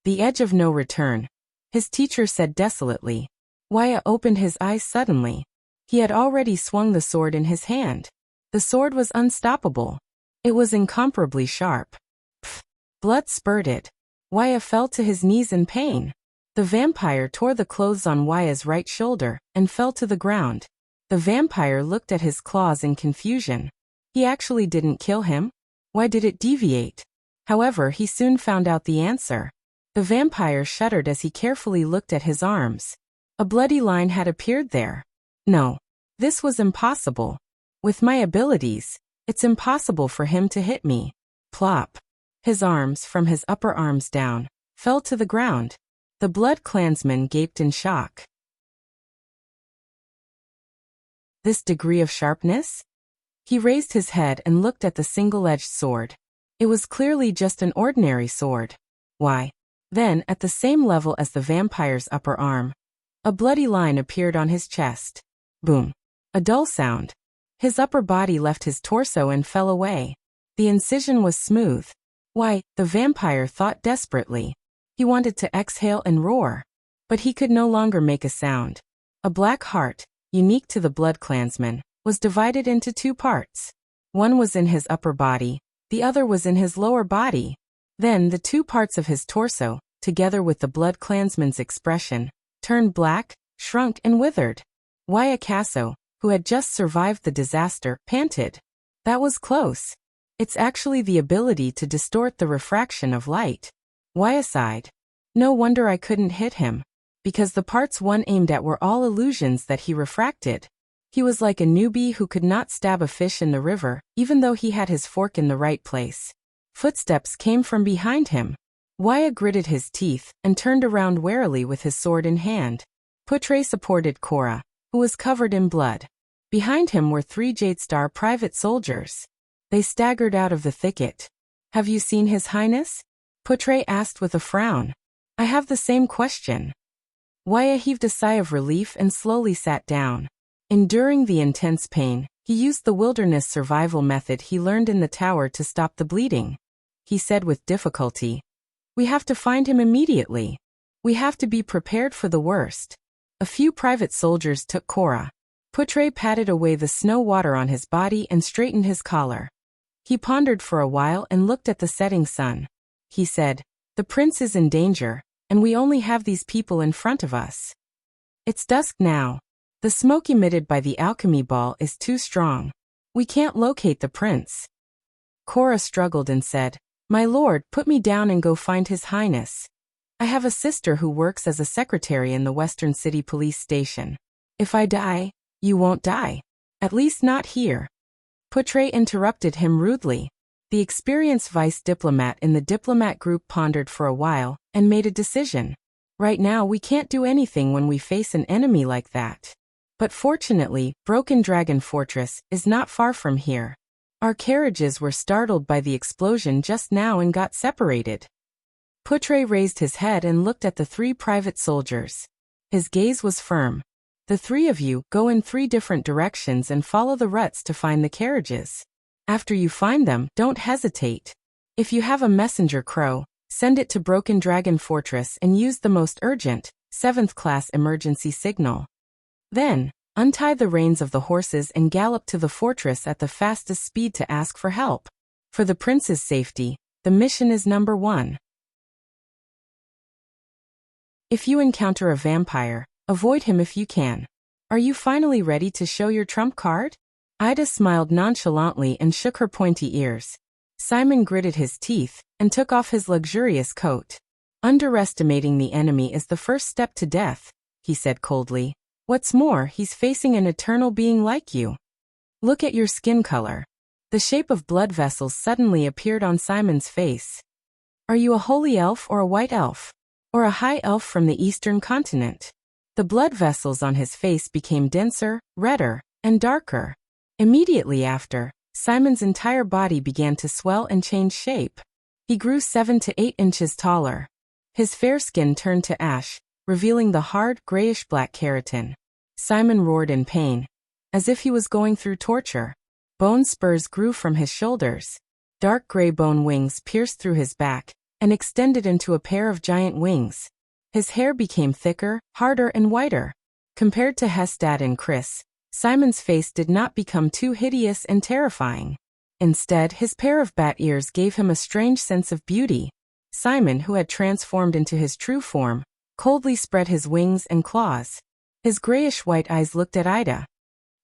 The edge of no return. His teacher said desolately. Waya opened his eyes suddenly. He had already swung the sword in his hand. The sword was unstoppable. It was incomparably sharp. Pfft. Blood spurted. Waya fell to his knees in pain. The vampire tore the clothes on Waya's right shoulder and fell to the ground. The vampire looked at his claws in confusion. He actually didn't kill him? Why did it deviate? However, he soon found out the answer. The vampire shuddered as he carefully looked at his arms. A bloody line had appeared there. No. This was impossible. With my abilities, it's impossible for him to hit me. Plop. His arms, from his upper arms down, fell to the ground. The Blood Clansman gaped in shock. This degree of sharpness? He raised his head and looked at the single-edged sword. It was clearly just an ordinary sword. Why? Then, at the same level as the vampire's upper arm, a bloody line appeared on his chest. Boom. A dull sound. His upper body left his torso and fell away. The incision was smooth. Why, the vampire thought desperately. He wanted to exhale and roar. But he could no longer make a sound. A black heart, unique to the Blood Clansman, was divided into two parts. One was in his upper body, the other was in his lower body. Then the two parts of his torso, together with the Blood Clansman's expression, turned black, shrunk and withered. Waya Casso, who had just survived the disaster, panted. That was close. It's actually the ability to distort the refraction of light. Waya sighed. No wonder I couldn't hit him. Because the parts one aimed at were all illusions that he refracted. He was like a newbie who could not stab a fish in the river, even though he had his fork in the right place. Footsteps came from behind him. Waya gritted his teeth and turned around warily with his sword in hand. Putre supported Cora, who was covered in blood. Behind him were 3 Jadestar private soldiers. They staggered out of the thicket. Have you seen His Highness? Putre asked with a frown. I have the same question. Waya heaved a sigh of relief and slowly sat down. Enduring the intense pain, he used the wilderness survival method he learned in the tower to stop the bleeding. He said with difficulty, "We have to find him immediately. We have to be prepared for the worst." A few private soldiers took Cora. Putre patted away the snow water on his body and straightened his collar. He pondered for a while and looked at the setting sun. He said, "The prince is in danger, and we only have these people in front of us. It's dusk now. The smoke emitted by the alchemy ball is too strong. We can't locate the prince." Cora struggled and said, "My lord, put me down and go find his highness. I have a sister who works as a secretary in the Western City Police Station. If I die, you won't die. At least not here." Putre interrupted him rudely. The experienced vice diplomat in the diplomat group pondered for a while and made a decision. "Right now we can't do anything when we face an enemy like that. But fortunately, Broken Dragon Fortress is not far from here. Our carriages were startled by the explosion just now and got separated." Putre raised his head and looked at the three private soldiers. His gaze was firm. "The three of you go in 3 different directions and follow the ruts to find the carriages. After you find them, don't hesitate. If you have a messenger crow, send it to Broken Dragon Fortress and use the most urgent, 7th class emergency signal. Then, untie the reins of the horses and gallop to the fortress at the fastest speed to ask for help. For the prince's safety, the mission is number 1. If you encounter a vampire, avoid him if you can. Are you finally ready to show your trump card?" Ida smiled nonchalantly and shook her pointy ears. Simon gritted his teeth and took off his luxurious coat. "Underestimating the enemy is the first step to death," he said coldly. "What's more, he's facing an eternal being like you. Look at your skin color." The shape of blood vessels suddenly appeared on Simon's face. "Are you a holy elf or a white elf? Or a high elf from the eastern continent?" The blood vessels on his face became denser, redder, and darker. Immediately after, Simon's entire body began to swell and change shape. He grew 7 to 8 inches taller. His fair skin turned to ash, revealing the hard, grayish-black keratin. Simon roared in pain, as if he was going through torture. Bone spurs grew from his shoulders. Dark gray bone wings pierced through his back and extended into a pair of giant wings. His hair became thicker, harder, and whiter. Compared to Hestad and Chris, Simon's face did not become too hideous and terrifying. Instead, his pair of bat ears gave him a strange sense of beauty. Simon, who had transformed into his true form, coldly spread his wings and claws. His grayish-white eyes looked at Ida.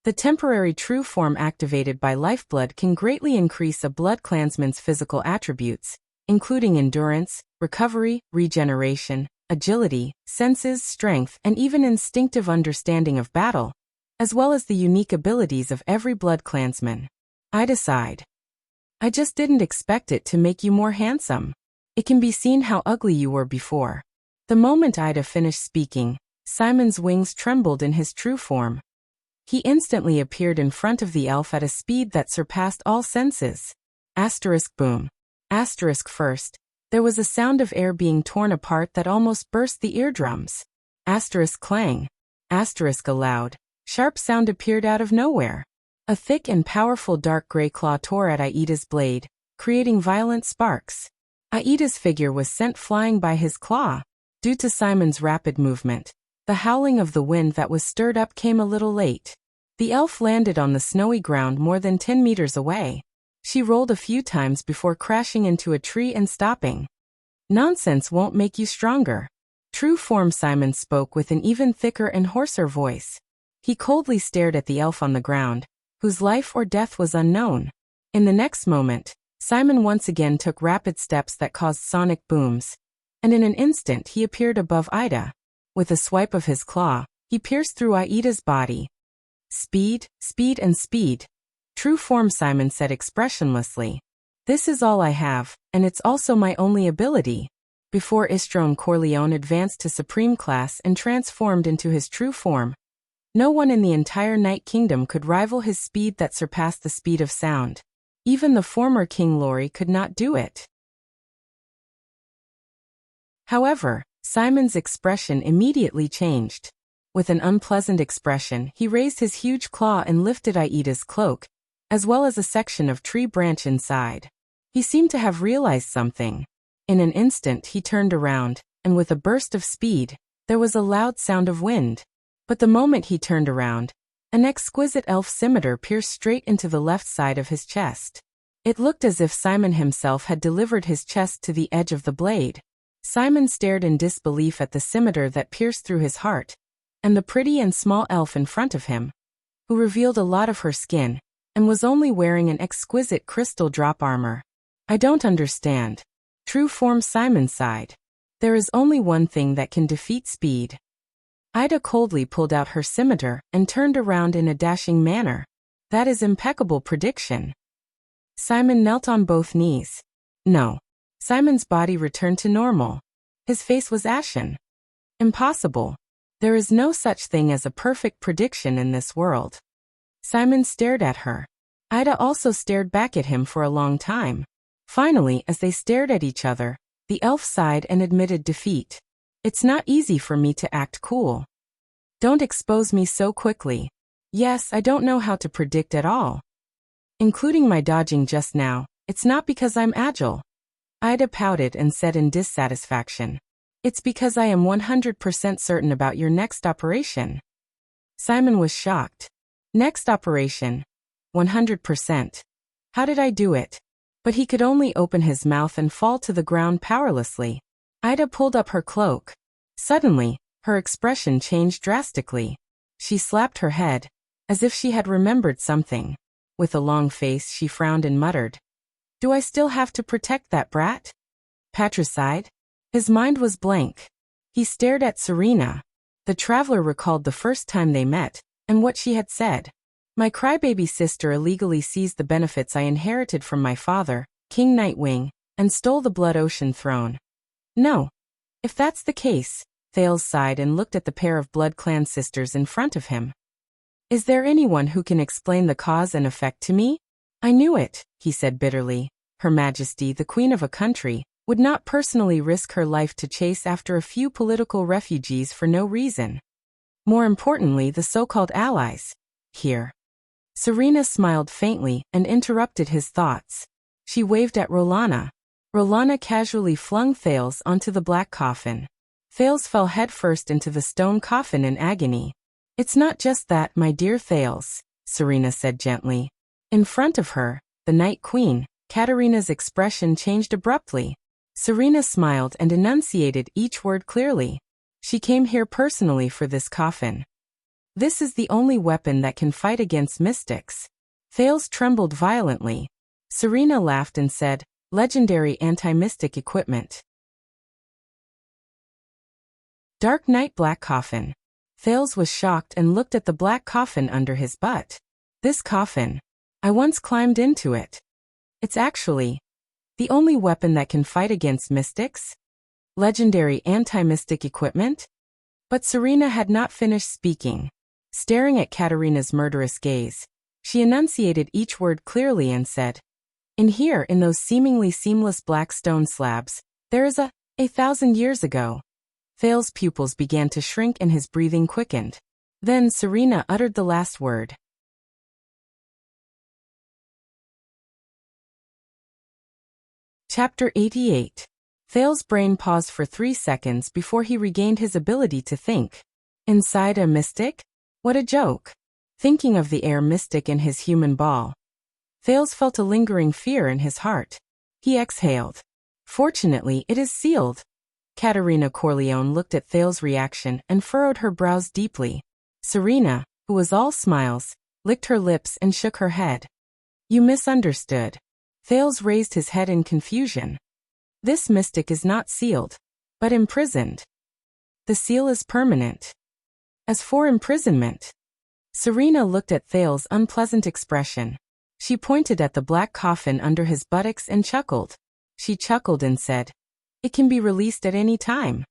The temporary true form activated by lifeblood can greatly increase a blood clansman's physical attributes, including endurance, recovery, regeneration, agility, senses, strength, and even instinctive understanding of battle, as well as the unique abilities of every blood clansman. Ida sighed. "I just didn't expect it to make you more handsome. It can be seen how ugly you were before." The moment Ida finished speaking, Simon's wings trembled in his true form. He instantly appeared in front of the elf at a speed that surpassed all senses. Boom. First, there was a sound of air being torn apart that almost burst the eardrums. Clang. A loud, sharp sound appeared out of nowhere. A thick and powerful dark gray claw tore at Aida's blade, creating violent sparks. Aida's figure was sent flying by his claw. Due to Simon's rapid movement, the howling of the wind that was stirred up came a little late. The elf landed on the snowy ground more than 10 meters away. She rolled a few times before crashing into a tree and stopping. "Nonsense won't make you stronger." True form Simon spoke with an even thicker and hoarser voice. He coldly stared at the elf on the ground, whose life or death was unknown. In the next moment, Simon once again took rapid steps that caused sonic booms, and in an instant he appeared above Ida. With a swipe of his claw, he pierced through Aida's body. Speed, and speed. True form Simon said expressionlessly. "This is all I have, and it's also my only ability." Before Istrone Corleone advanced to supreme class and transformed into his true form, no one in the entire Night Kingdom could rival his speed that surpassed the speed of sound. Even the former King Lori could not do it. However, Simon's expression immediately changed. With an unpleasant expression, he raised his huge claw and lifted Aida's cloak, as well as a section of tree branch inside. He seemed to have realized something. In an instant he turned around, and with a burst of speed, there was a loud sound of wind. But the moment he turned around, an exquisite elf scimitar pierced straight into the left side of his chest. It looked as if Simon himself had delivered his chest to the edge of the blade. Simon stared in disbelief at the scimitar that pierced through his heart, and the pretty and small elf in front of him, who revealed a lot of her skin, and was only wearing an exquisite crystal drop armor. I don't understand. True form, Simon sighed. There is only one thing that can defeat speed. Ida coldly pulled out her scimitar and turned around in a dashing manner. That is impeccable prediction. Simon knelt on both knees. No. Simon's body returned to normal. His face was ashen. Impossible. There is no such thing as a perfect prediction in this world. Simon stared at her. Ida also stared back at him for a long time. Finally, as they stared at each other, the elf sighed and admitted defeat. It's not easy for me to act cool. Don't expose me so quickly. Yes, I don't know how to predict at all. Including my dodging just now, it's not because I'm agile. Ida pouted and said in dissatisfaction. It's because I am 100% certain about your next operation. Simon was shocked. Next operation? 100%. How did I do it? But he could only open his mouth and fall to the ground powerlessly. Ida pulled up her cloak. Suddenly, her expression changed drastically. She slapped her head, as if she had remembered something. With a long face, she frowned and muttered, "Do I still have to protect that brat?" Patricide? His mind was blank. He stared at Serena. The traveler recalled the first time they met, and what she had said. My crybaby sister illegally seized the benefits I inherited from my father, King Nightwing, and stole the Blood Ocean throne. No. If that's the case, Thales sighed and looked at the pair of Blood Clan sisters in front of him. Is there anyone who can explain the cause and effect to me? I knew it, he said bitterly. Her Majesty, the Queen of a country, would not personally risk her life to chase after a few political refugees for no reason. More importantly, the so-called allies. Here. Serena smiled faintly and interrupted his thoughts. She waved at Rolana. Rolana casually flung Thales onto the black coffin. Thales fell headfirst into the stone coffin in agony. It's not just that, my dear Thales, Serena said gently. In front of her, the Night Queen, Katarina's expression changed abruptly. Serena smiled and enunciated each word clearly. She came here personally for this coffin. This is the only weapon that can fight against mystics. Thales trembled violently. Serena laughed and said, legendary anti-mystic equipment. Dark Night Black Coffin. Thales was shocked and looked at the black coffin under his butt. This coffin. I once climbed into it. It's actually the only weapon that can fight against mystics? Legendary anti-mystic equipment? But Serena had not finished speaking. Staring at Katarina's murderous gaze, she enunciated each word clearly and said, in here, in those seemingly seamless black stone slabs, there is a 1,000 years ago. Thales' pupils began to shrink and his breathing quickened. Then Serena uttered the last word. Chapter 88. Thales' brain paused for 3 seconds before he regained his ability to think. Inside a mystic? What a joke. Thinking of the air mystic in his human ball, Thales felt a lingering fear in his heart. He exhaled. Fortunately, it is sealed. Katarina Corleone looked at Thales' reaction and furrowed her brows deeply. Serena, who was all smiles, licked her lips and shook her head. You misunderstood. Thales raised his head in confusion. This mystic is not sealed, but imprisoned. The seal is permanent. As for imprisonment, Serena looked at Thales' unpleasant expression. She pointed at the black coffin under his buttocks and chuckled. She chuckled and said, it can be released at any time.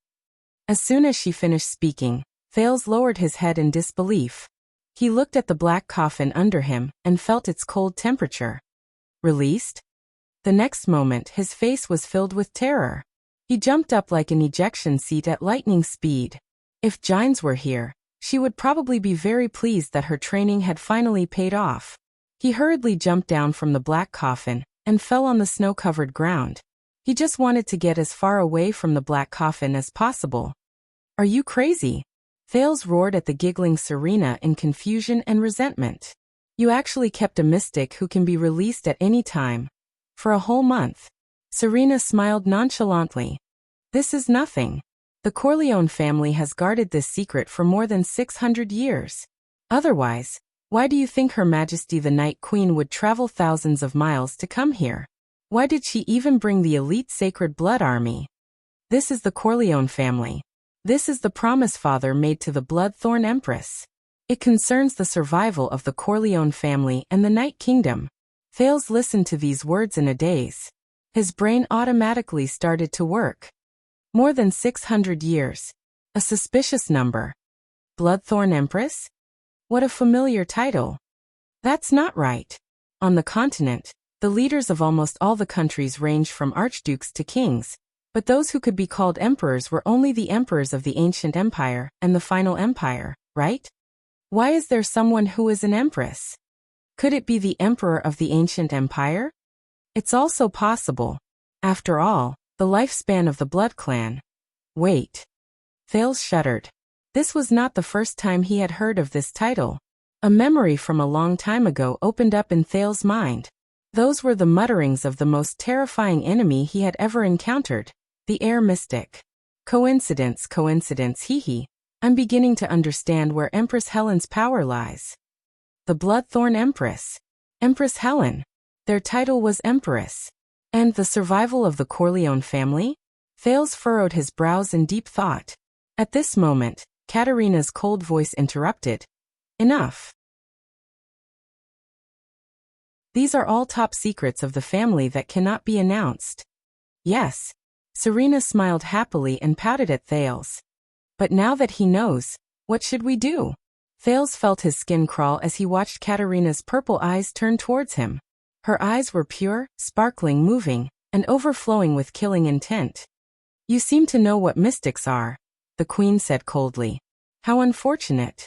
As soon as she finished speaking, Thales lowered his head in disbelief. He looked at the black coffin under him and felt its cold temperature. Released? The next moment his face was filled with terror. He jumped up like an ejection seat at lightning speed. If Gines were here, She would probably be very pleased that her training had finally paid off. He hurriedly jumped down from the black coffin and fell on the snow-covered ground. He just wanted to get as far away from the black coffin as possible. Are you crazy? Thales roared at the giggling Serena in confusion and resentment. You actually kept a mystic who can be released at any time. For a whole month. Serena smiled nonchalantly. This is nothing. The Corleone family has guarded this secret for more than 600 years. Otherwise, why do you think Her Majesty the Night Queen would travel thousands of miles to come here? Why did she even bring the elite Sacred Blood Army? This is the Corleone family. This is the promise Father made to the Bloodthorn Empress. It concerns the survival of the Corleone family and the Night Kingdom. Thales listened to these words in a daze. His brain automatically started to work. More than 600 years. A suspicious number. Bloodthorn Empress? What a familiar title. That's not right. On the continent, the leaders of almost all the countries ranged from archdukes to kings, but those who could be called emperors were only the emperors of the ancient empire and the final empire, right? Why is there someone who is an empress? Could it be the emperor of the ancient empire? It's also possible. After all, the lifespan of the Blood Clan. Wait. Thales shuddered. This was not the first time he had heard of this title. A memory from a long time ago opened up in Thales' mind. Those were the mutterings of the most terrifying enemy he had ever encountered. The air mystic. Coincidence, hee hee. I'm beginning to understand where Empress Helen's power lies. The Bloodthorn Empress. Empress Helen. Their title was Empress. And the survival of the Corleone family? Thales furrowed his brows in deep thought. At this moment, Katerina's cold voice interrupted. Enough. These are all top secrets of the family that cannot be announced. Yes. Serena smiled happily and pouted at Thales. But now that he knows, what should we do? Thales felt his skin crawl as he watched Katerina's purple eyes turn towards him. Her eyes were pure, sparkling, moving, and overflowing with killing intent. You seem to know what mystics are, the queen said coldly. How unfortunate.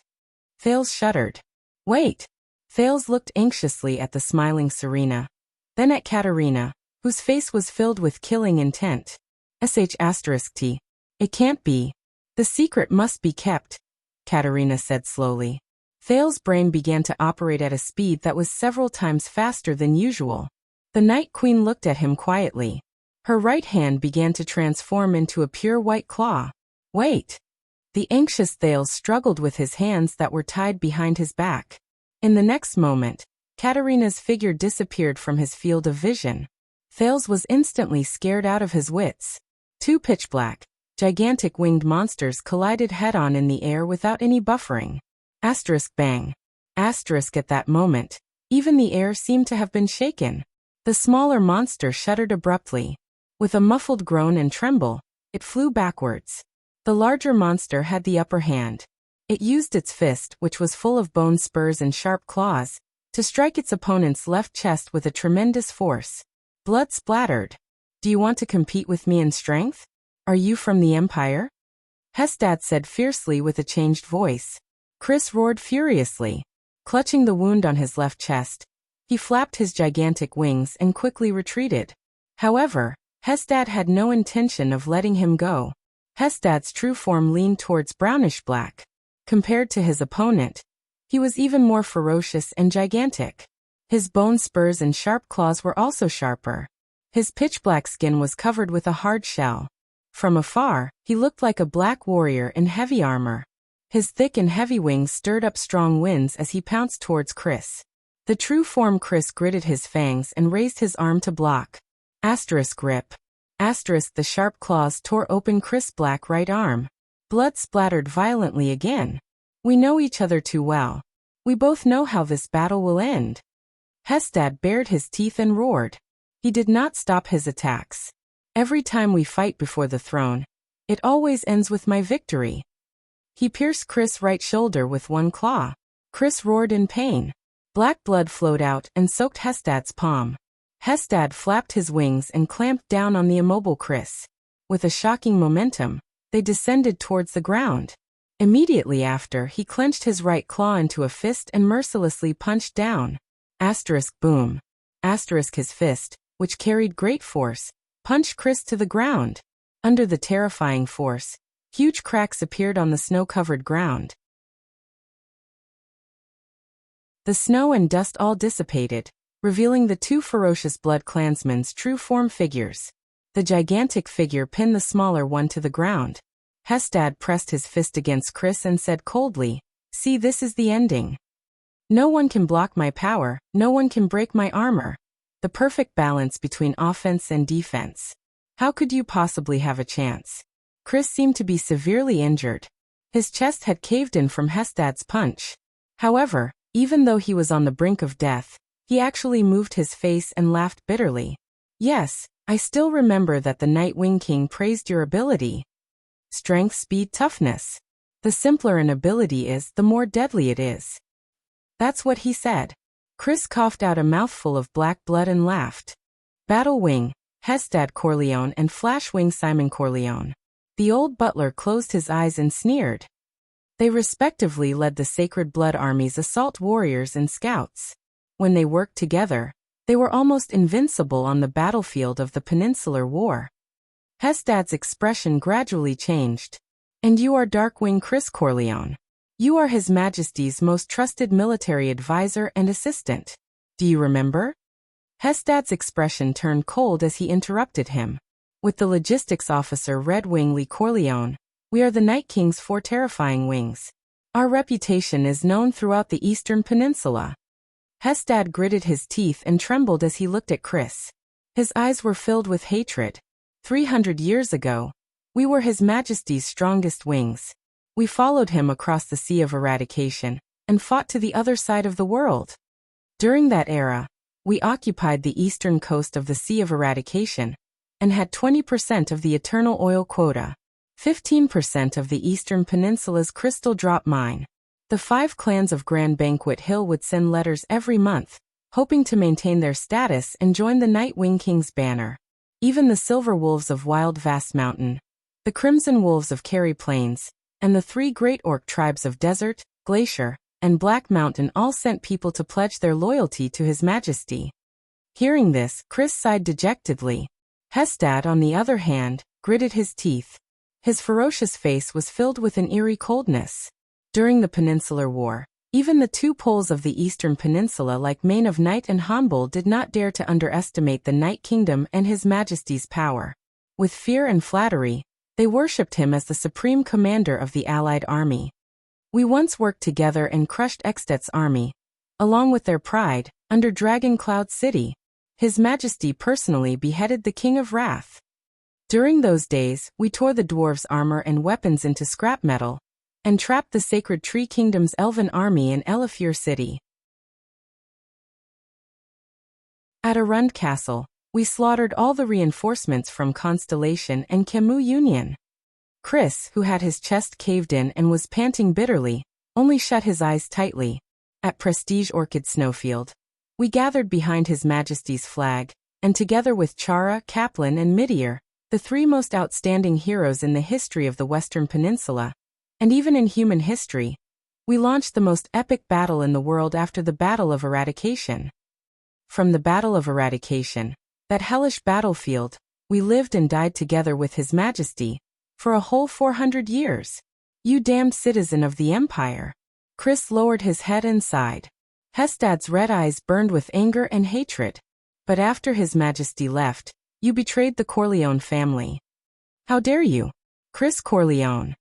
Thales shuddered. Wait. Thales looked anxiously at the smiling Serena, then at Katerina, whose face was filled with killing intent. T. It can't be. The secret must be kept, Katerina said slowly. Thales' brain began to operate at a speed that was several times faster than usual. The Night Queen looked at him quietly. Her right hand began to transform into a pure white claw. Wait. The anxious Thales struggled with his hands that were tied behind his back. In the next moment, Katerina's figure disappeared from his field of vision. Thales was instantly scared out of his wits. Two pitch-black, gigantic winged monsters collided head-on in the air without any buffering. Bang. At that moment, even the air seemed to have been shaken. The smaller monster shuddered abruptly. With a muffled groan and tremble, it flew backwards. The larger monster had the upper hand. It used its fist, which was full of bone spurs and sharp claws, to strike its opponent's left chest with a tremendous force. Blood splattered. Do you want to compete with me in strength? Are you from the Empire? Hestad said fiercely with a changed voice. Chris roared furiously. Clutching the wound on his left chest, he flapped his gigantic wings and quickly retreated. However, Hestad had no intention of letting him go. Hestad's true form leaned towards brownish-black. Compared to his opponent, he was even more ferocious and gigantic. His bone spurs and sharp claws were also sharper. His pitch-black skin was covered with a hard shell. From afar, he looked like a black warrior in heavy armor. His thick and heavy wings stirred up strong winds as he pounced towards Chris. The true form Chris gritted his fangs and raised his arm to block. Rip. The sharp claws tore open Chris' black right arm. Blood splattered violently again. We know each other too well. We both know how this battle will end. Hestad bared his teeth and roared. He did not stop his attacks. Every time we fight before the throne, it always ends with my victory. He pierced Chris' right shoulder with one claw. Chris roared in pain. Black blood flowed out and soaked Hestad's palm. Hestad flapped his wings and clamped down on the immobile Chris. With a shocking momentum, they descended towards the ground. Immediately after, he clenched his right claw into a fist and mercilessly punched down. Asterisk boom. Asterisk his fist, which carried great force, punched Chris to the ground. Under the terrifying force, huge cracks appeared on the snow-covered ground. The snow and dust all dissipated, revealing the two ferocious Blood Klansmen's true form figures. The gigantic figure pinned the smaller one to the ground. Hestad pressed his fist against Chris and said coldly, "See, this is the ending. No one can block my power, no one can break my armor. The perfect balance between offense and defense. How could you possibly have a chance?" Chris seemed to be severely injured. His chest had caved in from Hestad's punch. However, even though he was on the brink of death, he actually moved his face and laughed bitterly. "Yes, I still remember that the Nightwing King praised your ability. Strength, speed, toughness. The simpler an ability is, the more deadly it is." That's what he said. Chris coughed out a mouthful of black blood and laughed. Battle Wing, Hestad Corleone and Flash Wing Simon Corleone. The old butler closed his eyes and sneered. They respectively led the Sacred Blood Army's assault warriors and scouts. When they worked together, they were almost invincible on the battlefield of the Peninsular War. Hestad's expression gradually changed. "And you are Darkwing Chris Corleone. You are His Majesty's most trusted military advisor and assistant. Do you remember?" Hestad's expression turned cold as he interrupted him. "With the logistics officer Red Wing Lee Corleone, we are the Night King's 4 terrifying wings. Our reputation is known throughout the Eastern Peninsula." Hestad gritted his teeth and trembled as he looked at Chris. His eyes were filled with hatred. 300 years ago, we were His Majesty's strongest wings. We followed him across the Sea of Eradication and fought to the other side of the world. During that era, we occupied the eastern coast of the Sea of Eradication and had 20% of the eternal oil quota, 15% of the Eastern Peninsula's crystal drop mine. The 5 clans of Grand Banquet Hill would send letters every month, hoping to maintain their status and join the Nightwing King's banner. Even the Silver Wolves of Wild Vast Mountain, the Crimson Wolves of Kerry Plains, and the 3 great orc tribes of Desert, Glacier, and Black Mountain all sent people to pledge their loyalty to His Majesty. Hearing this, Chris sighed dejectedly. Hestad, on the other hand, gritted his teeth. His ferocious face was filled with an eerie coldness. During the Peninsular War, even the 2 poles of the Eastern Peninsula like Mane of Night and Honbul did not dare to underestimate the Night Kingdom and His Majesty's power. With fear and flattery, they worshipped him as the supreme commander of the Allied army. "We once worked together and crushed Eksted's army. Along with their pride, under Dragon Cloud City, His Majesty personally beheaded the King of Wrath. During those days, we tore the dwarves' armor and weapons into scrap metal, and trapped the Sacred Tree Kingdom's elven army in Elefir City. At Arund Castle, we slaughtered all the reinforcements from Constellation and Camus Union." Chris, who had his chest caved in and was panting bitterly, only shut his eyes tightly. "At Prestige Orchid Snowfield, we gathered behind His Majesty's flag, and together with Chara, Kaplan, and Midir, the 3 most outstanding heroes in the history of the Western Peninsula, and even in human history, we launched the most epic battle in the world after the Battle of Eradication. From the Battle of Eradication, that hellish battlefield, we lived and died together with His Majesty, for a whole 400 years. You damned citizen of the Empire." Chris lowered his head and sighed. Hestad's red eyes burned with anger and hatred. "But after His Majesty left, you betrayed the Corleone family. How dare you, Chris Corleone?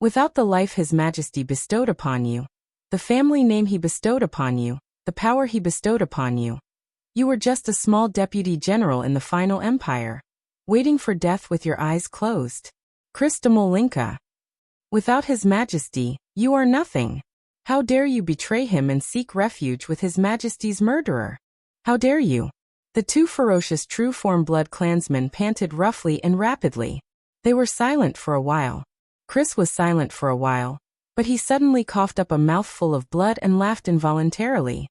Without the life His Majesty bestowed upon you, the family name he bestowed upon you, the power he bestowed upon you, you were just a small deputy general in the final empire, waiting for death with your eyes closed. Chris de Molinka. Without His Majesty, you are nothing. How dare you betray him and seek refuge with His Majesty's murderer? How dare you?" The 2 ferocious true-form Blood Klansmen panted roughly and rapidly. They were silent for a while. Chris was silent for a while, but he suddenly coughed up a mouthful of blood and laughed involuntarily.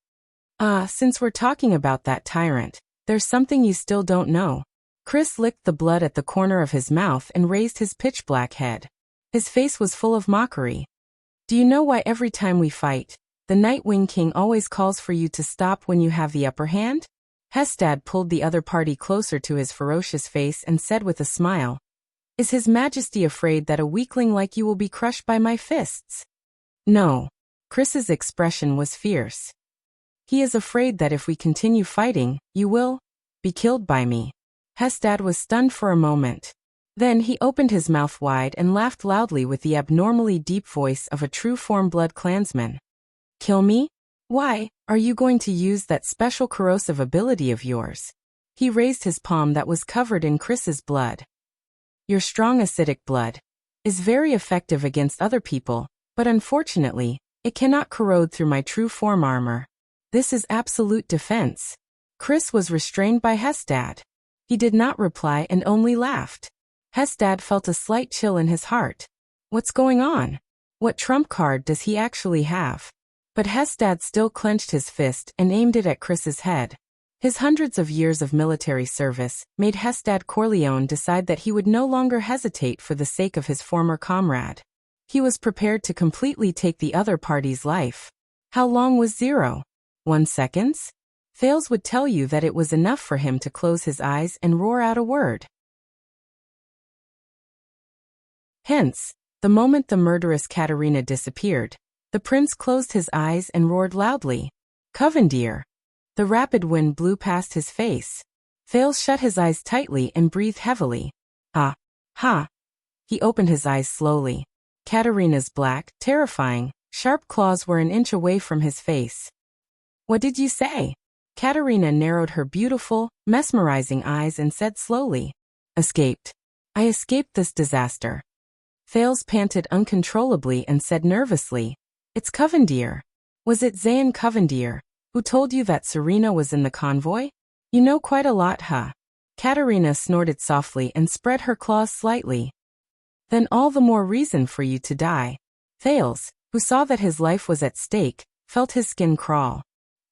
Since we're talking about that tyrant, there's something you still don't know." Chris licked the blood at the corner of his mouth and raised his pitch-black head. His face was full of mockery. Do you know why every time we fight, the Night Wing King always calls for you to stop when you have the upper hand? Hestad pulled the other party closer to his ferocious face and said with a smile, "Is His Majesty afraid that a weakling like you will be crushed by my fists?" No. Chris's expression was fierce. He is afraid that if we continue fighting, you will be killed by me. Hestad was stunned for a moment. Then he opened his mouth wide and laughed loudly with the abnormally deep voice of a true form-blood clansman. Kill me? Why, are you going to use that special corrosive ability of yours? He raised his palm that was covered in Chris's blood. Your strong acidic blood is very effective against other people, but unfortunately, it cannot corrode through my true form armor. This is absolute defense. Chris was restrained by Hestad. He did not reply and only laughed. Hestad felt a slight chill in his heart. What's going on? What trump card does he actually have? But Hestad still clenched his fist and aimed it at Chris's head. His hundreds of years of military service made Hestad Corleone decide that he would no longer hesitate for the sake of his former comrade. He was prepared to completely take the other party's life. How long was 0.1 seconds? Thales would tell you that it was enough for him to close his eyes and roar out a word. Hence, the moment the murderous Katerina disappeared, the prince closed his eyes and roared loudly, "Covendier!" The rapid wind blew past his face. Thales shut his eyes tightly and breathed heavily. Ha! Ha! He opened his eyes slowly. Katerina's black, terrifying, sharp claws were an inch away from his face. What did you say? Katerina narrowed her beautiful, mesmerizing eyes and said slowly, "Escaped. I escaped this disaster." Thales panted uncontrollably and said nervously, "It's Covendier. Was it Zayn Covendier who told you that Serena was in the convoy? You know quite a lot, huh?" Katerina snorted softly and spread her claws slightly. "Then all the more reason for you to die." Thales, who saw that his life was at stake, felt his skin crawl.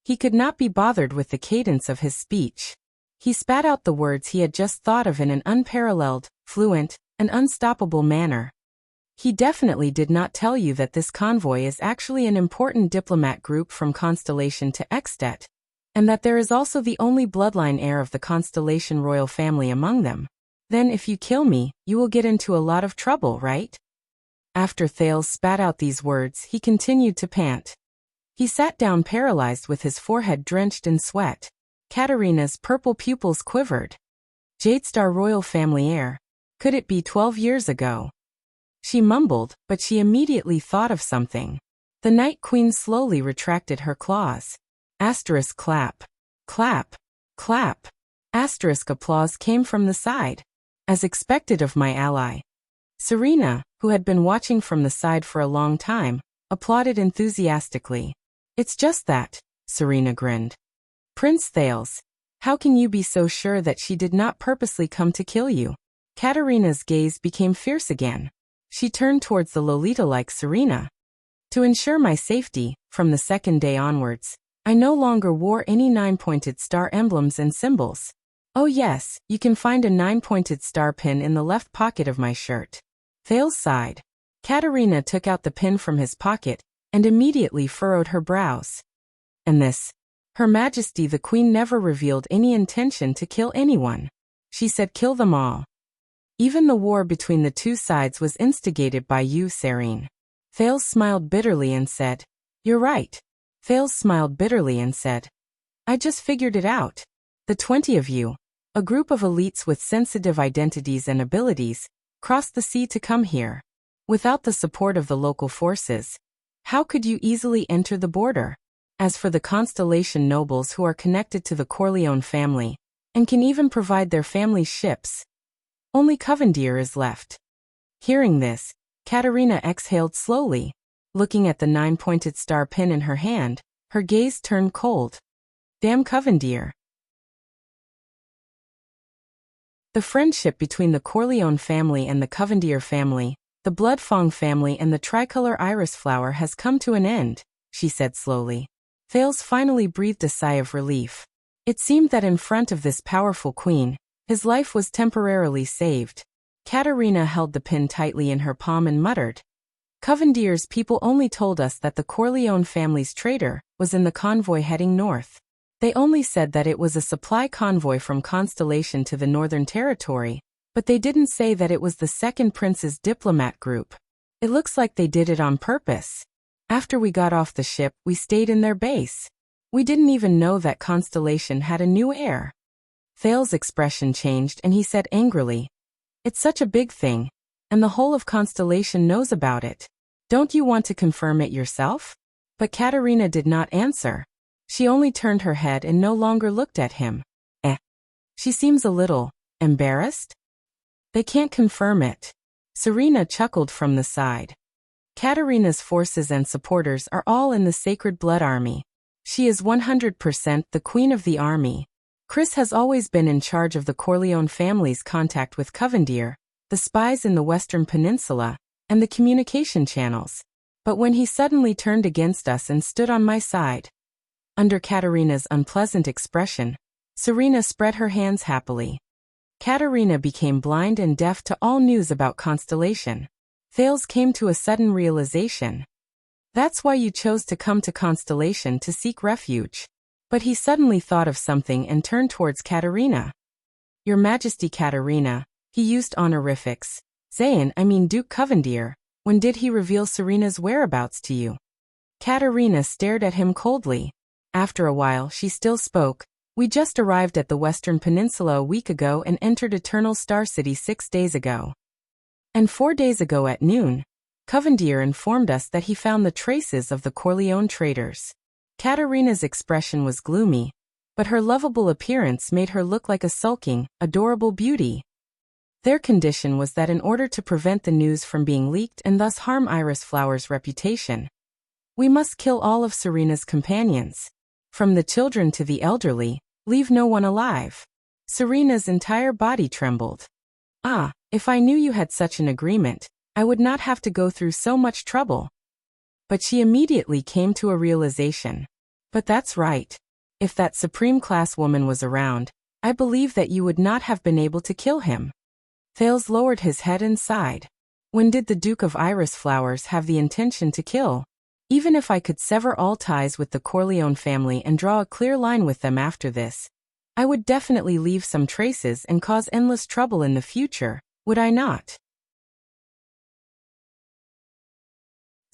He could not be bothered with the cadence of his speech. He spat out the words he had just thought of in an unparalleled, fluent, and unstoppable manner. He definitely did not tell you that this convoy is actually an important diplomat group from Constellation to Extet, and that there is also the only bloodline heir of the Constellation royal family among them. Then if you kill me, you will get into a lot of trouble, right? After Thales spat out these words, he continued to pant. He sat down paralyzed with his forehead drenched in sweat. Katerina's purple pupils quivered. Jadestar royal family heir. Could it be 12 years ago? She mumbled, but she immediately thought of something. The Night Queen slowly retracted her claws. Asterisk clap. Clap. Clap. Asterisk applause came from the side. As expected of my ally. Serena, who had been watching from the side for a long time, applauded enthusiastically. It's just that, Serena grinned. Prince Thales, how can you be so sure that she did not purposely come to kill you? Katerina's gaze became fierce again. She turned towards the Lolita-like Serena. To ensure my safety, from the second day onwards, I no longer wore any 9-pointed star emblems and symbols. Oh yes, you can find a 9-pointed star pin in the left pocket of my shirt. Thales sighed. Katerina took out the pin from his pocket, and immediately furrowed her brows. And this? Her Majesty the Queen never revealed any intention to kill anyone. She said kill them all. Even the war between the two sides was instigated by you, Serene. Thales smiled bitterly and said, You're right. Thales smiled bitterly and said, I just figured it out. The 20 of you, a group of elites with sensitive identities and abilities, crossed the sea to come here. Without the support of the local forces, how could you easily enter the border? As for the Constellation nobles who are connected to the Corleone family, and can even provide their family's ships, only Covendier is left. Hearing this, Katerina exhaled slowly. Looking at the 9-pointed star pin in her hand, her gaze turned cold. Damn Covendier. The friendship between the Corleone family and the Covendier family, the Bloodfong family and the tricolor iris flower has come to an end, she said slowly. Thales finally breathed a sigh of relief. It seemed that in front of this powerful queen, his life was temporarily saved. Katerina held the pin tightly in her palm and muttered, Covendier's people only told us that the Corleone family's trader was in the convoy heading north. They only said that it was a supply convoy from Constellation to the Northern Territory, but they didn't say that it was the second prince's diplomat group. It looks like they did it on purpose. After we got off the ship, we stayed in their base. We didn't even know that Constellation had a new heir. Thales's expression changed and he said angrily, "It's such a big thing, and the whole of Constellation knows about it. Don't you want to confirm it yourself?" But Katerina did not answer. She only turned her head and no longer looked at him. She seems a little embarrassed. They can't confirm it. Serena chuckled from the side. Katerina's forces and supporters are all in the Sacred Blood Army. She is 100% the queen of the army. Chris has always been in charge of the Corleone family's contact with Covendier, the spies in the Western Peninsula, and the communication channels. But when he suddenly turned against us and stood on my side. Under Katerina's unpleasant expression, Serena spread her hands happily. Katerina became blind and deaf to all news about Constellation. Thales came to a sudden realization. That's why you chose to come to Constellation to seek refuge. But he suddenly thought of something and turned towards Katerina. Your Majesty Katerina, he used honorifics. Duke Covendier, when did he reveal Serena's whereabouts to you? Katerina stared at him coldly. After a while she still spoke. We just arrived at the Western Peninsula a week ago and entered Eternal Star City 6 days ago. And 4 days ago at noon, Covendier informed us that he found the traces of the Corleone traders. Katerina's expression was gloomy, but her lovable appearance made her look like a sulking, adorable beauty. Their condition was that in order to prevent the news from being leaked and thus harm Iris Flower's reputation, we must kill all of Serena's companions. From the children to the elderly, leave no one alive. Serena's entire body trembled. If I knew you had such an agreement, I would not have to go through so much trouble. But she immediately came to a realization. But that's right. If that supreme class woman was around, I believe that you would not have been able to kill him. Thales lowered his head and sighed. When did the Duke of Iris Flowers have the intention to kill? Even if I could sever all ties with the Corleone family and draw a clear line with them after this, I would definitely leave some traces and cause endless trouble in the future, would I not?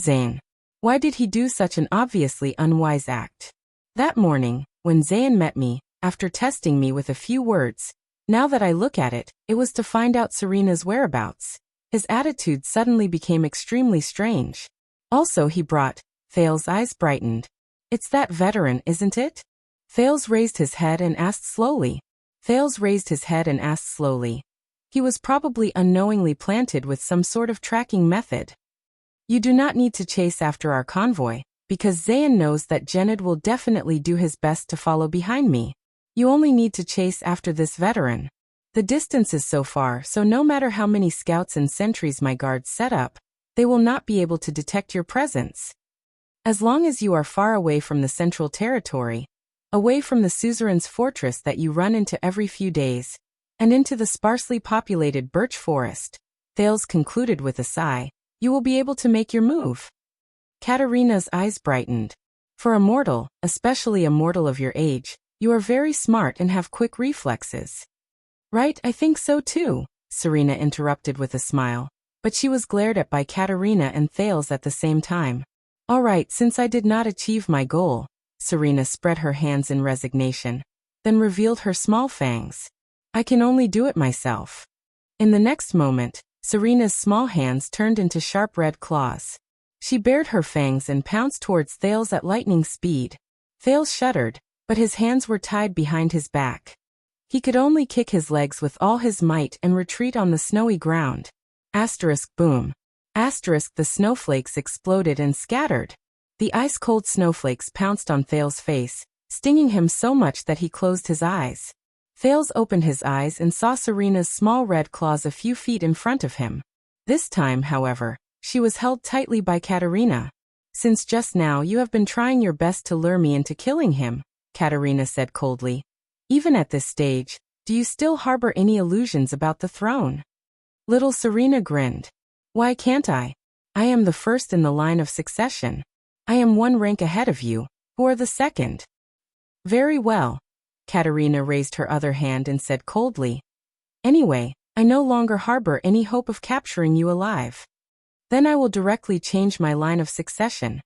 Zane. Why did he do such an obviously unwise act? That morning, when Zayn met me, after testing me with a few words, now that I look at it, it was to find out Serena's whereabouts. His attitude suddenly became extremely strange. Also he brought, Thales' eyes brightened. It's that veteran, isn't it? Thales raised his head and asked slowly. He was probably unknowingly planted with some sort of tracking method. You do not need to chase after our convoy, because Zayn knows that Gened will definitely do his best to follow behind me. You only need to chase after this veteran. The distance is so far, so no matter how many scouts and sentries my guards set up, they will not be able to detect your presence. As long as you are far away from the Central Territory, away from the suzerain's fortress that you run into every few days, and into the sparsely populated birch forest, Thales concluded with a sigh, you will be able to make your move. Katerina's eyes brightened. For a mortal, especially a mortal of your age, you are very smart and have quick reflexes. Right, I think so too, Serena interrupted with a smile, but she was glared at by Katerina and Thales at the same time. All right, since I did not achieve my goal, Serena spread her hands in resignation, then revealed her small fangs. I can only do it myself. In the next moment, Serena's small hands turned into sharp red claws. She bared her fangs and pounced towards Thales at lightning speed. Thales shuddered, but his hands were tied behind his back. He could only kick his legs with all his might and retreat on the snowy ground. Boom. The snowflakes exploded and scattered. The ice-cold snowflakes pounced on Thales' face, stinging him so much that he closed his eyes. Thales opened his eyes and saw Serena's small red claws a few feet in front of him. This time, however, she was held tightly by Katerina. Since just now you have been trying your best to lure me into killing him, Katerina said coldly. Even at this stage, do you still harbor any illusions about the throne? Little Serena grinned. Why can't I? I am the first in the line of succession. I am one rank ahead of you, who are the second. Very well. Katerina raised her other hand and said coldly. Anyway, I no longer harbor any hope of capturing you alive. Then I will directly change my line of succession.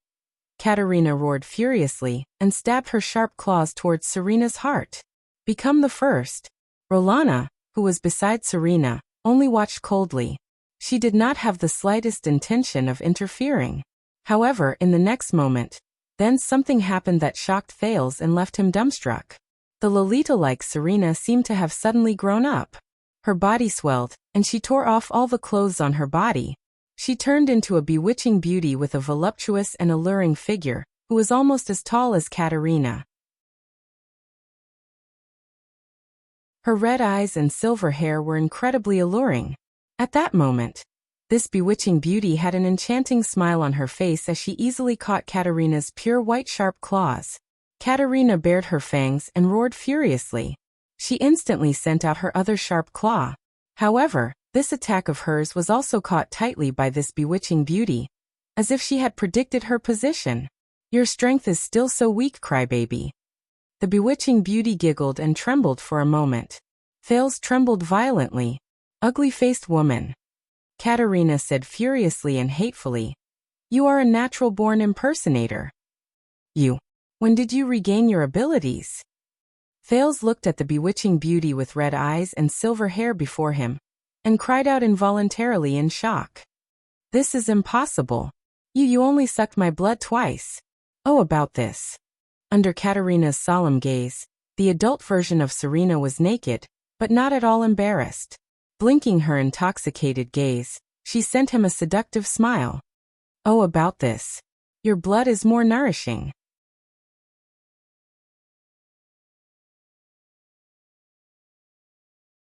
Katerina roared furiously and stabbed her sharp claws towards Serena's heart. Become the first. Rolana, who was beside Serena, only watched coldly. She did not have the slightest intention of interfering. However, in the next moment, then something happened that shocked Thales and left him dumbstruck. The Lolita-like Serena seemed to have suddenly grown up. Her body swelled, and she tore off all the clothes on her body. She turned into a bewitching beauty with a voluptuous and alluring figure, who was almost as tall as Katerina. Her red eyes and silver hair were incredibly alluring. At that moment, this bewitching beauty had an enchanting smile on her face as she easily caught Katerina's pure white sharp claws. Katerina bared her fangs and roared furiously. She instantly sent out her other sharp claw. However, this attack of hers was also caught tightly by this bewitching beauty, as if she had predicted her position. Your strength is still so weak, crybaby. The bewitching beauty giggled and trembled for a moment. Thales trembled violently. Ugly-faced woman. Katerina said furiously and hatefully. You are a natural-born impersonator. You. When did you regain your abilities? Thales looked at the bewitching beauty with red eyes and silver hair before him, and cried out involuntarily in shock. This is impossible. You only sucked my blood twice. Oh, about this. Under Katerina's solemn gaze, the adult version of Serena was naked, but not at all embarrassed. Blinking her intoxicated gaze, she sent him a seductive smile. Oh, about this. Your blood is more nourishing.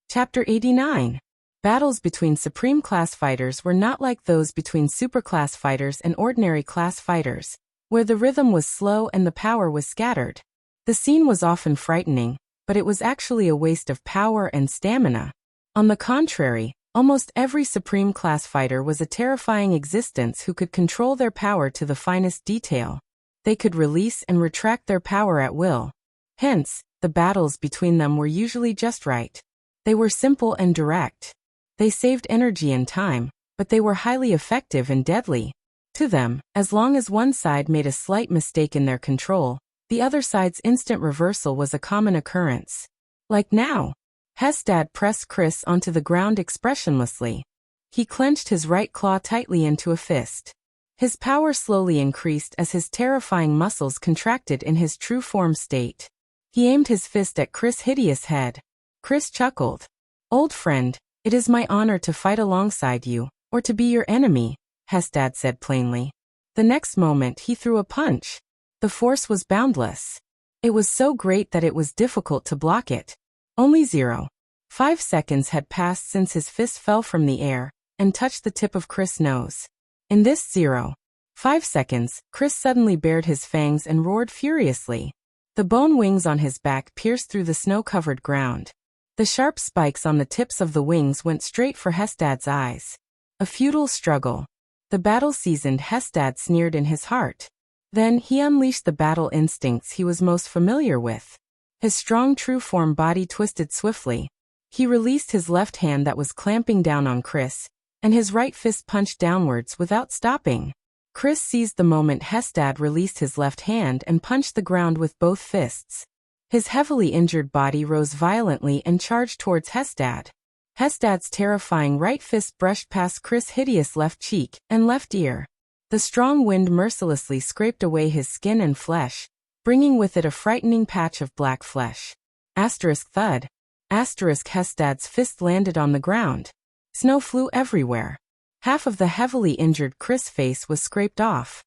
Chapter 89. Battles between Supreme Class fighters were not like those between Superclass fighters and ordinary class fighters, where the rhythm was slow and the power was scattered. The scene was often frightening, but it was actually a waste of power and stamina. On the contrary, almost every Supreme Class fighter was a terrifying existence who could control their power to the finest detail. They could release and retract their power at will. Hence, the battles between them were usually just right. They were simple and direct. They saved energy and time, but they were highly effective and deadly. To them, as long as one side made a slight mistake in their control, the other side's instant reversal was a common occurrence. Like now. Hestad pressed Chris onto the ground expressionlessly. He clenched his right claw tightly into a fist. His power slowly increased as his terrifying muscles contracted in his true form state. He aimed his fist at Chris' hideous head. Chris chuckled. Old friend, it is my honor to fight alongside you, or to be your enemy, Hestad said plainly. The next moment he threw a punch. The force was boundless. It was so great that it was difficult to block it. Only 0.5 seconds had passed since his fist fell from the air and touched the tip of Chris' nose. In this 0.5 seconds, Chris suddenly bared his fangs and roared furiously. The bone wings on his back pierced through the snow-covered ground. The sharp spikes on the tips of the wings went straight for Hestad's eyes. A futile struggle. The battle-seasoned Hestad sneered in his heart. Then he unleashed the battle instincts he was most familiar with. His strong true-form body twisted swiftly. He released his left hand that was clamping down on Chris, and his right fist punched downwards without stopping. Chris seized the moment Hestad released his left hand and punched the ground with both fists. His heavily injured body rose violently and charged towards Hestad. Hestad's terrifying right fist brushed past Chris' hideous left cheek and left ear. The strong wind mercilessly scraped away his skin and flesh, bringing with it a frightening patch of black flesh. Asterisk thud. Asterisk Hestad's fist landed on the ground. Snow flew everywhere. Half of the heavily injured Chris' face was scraped off.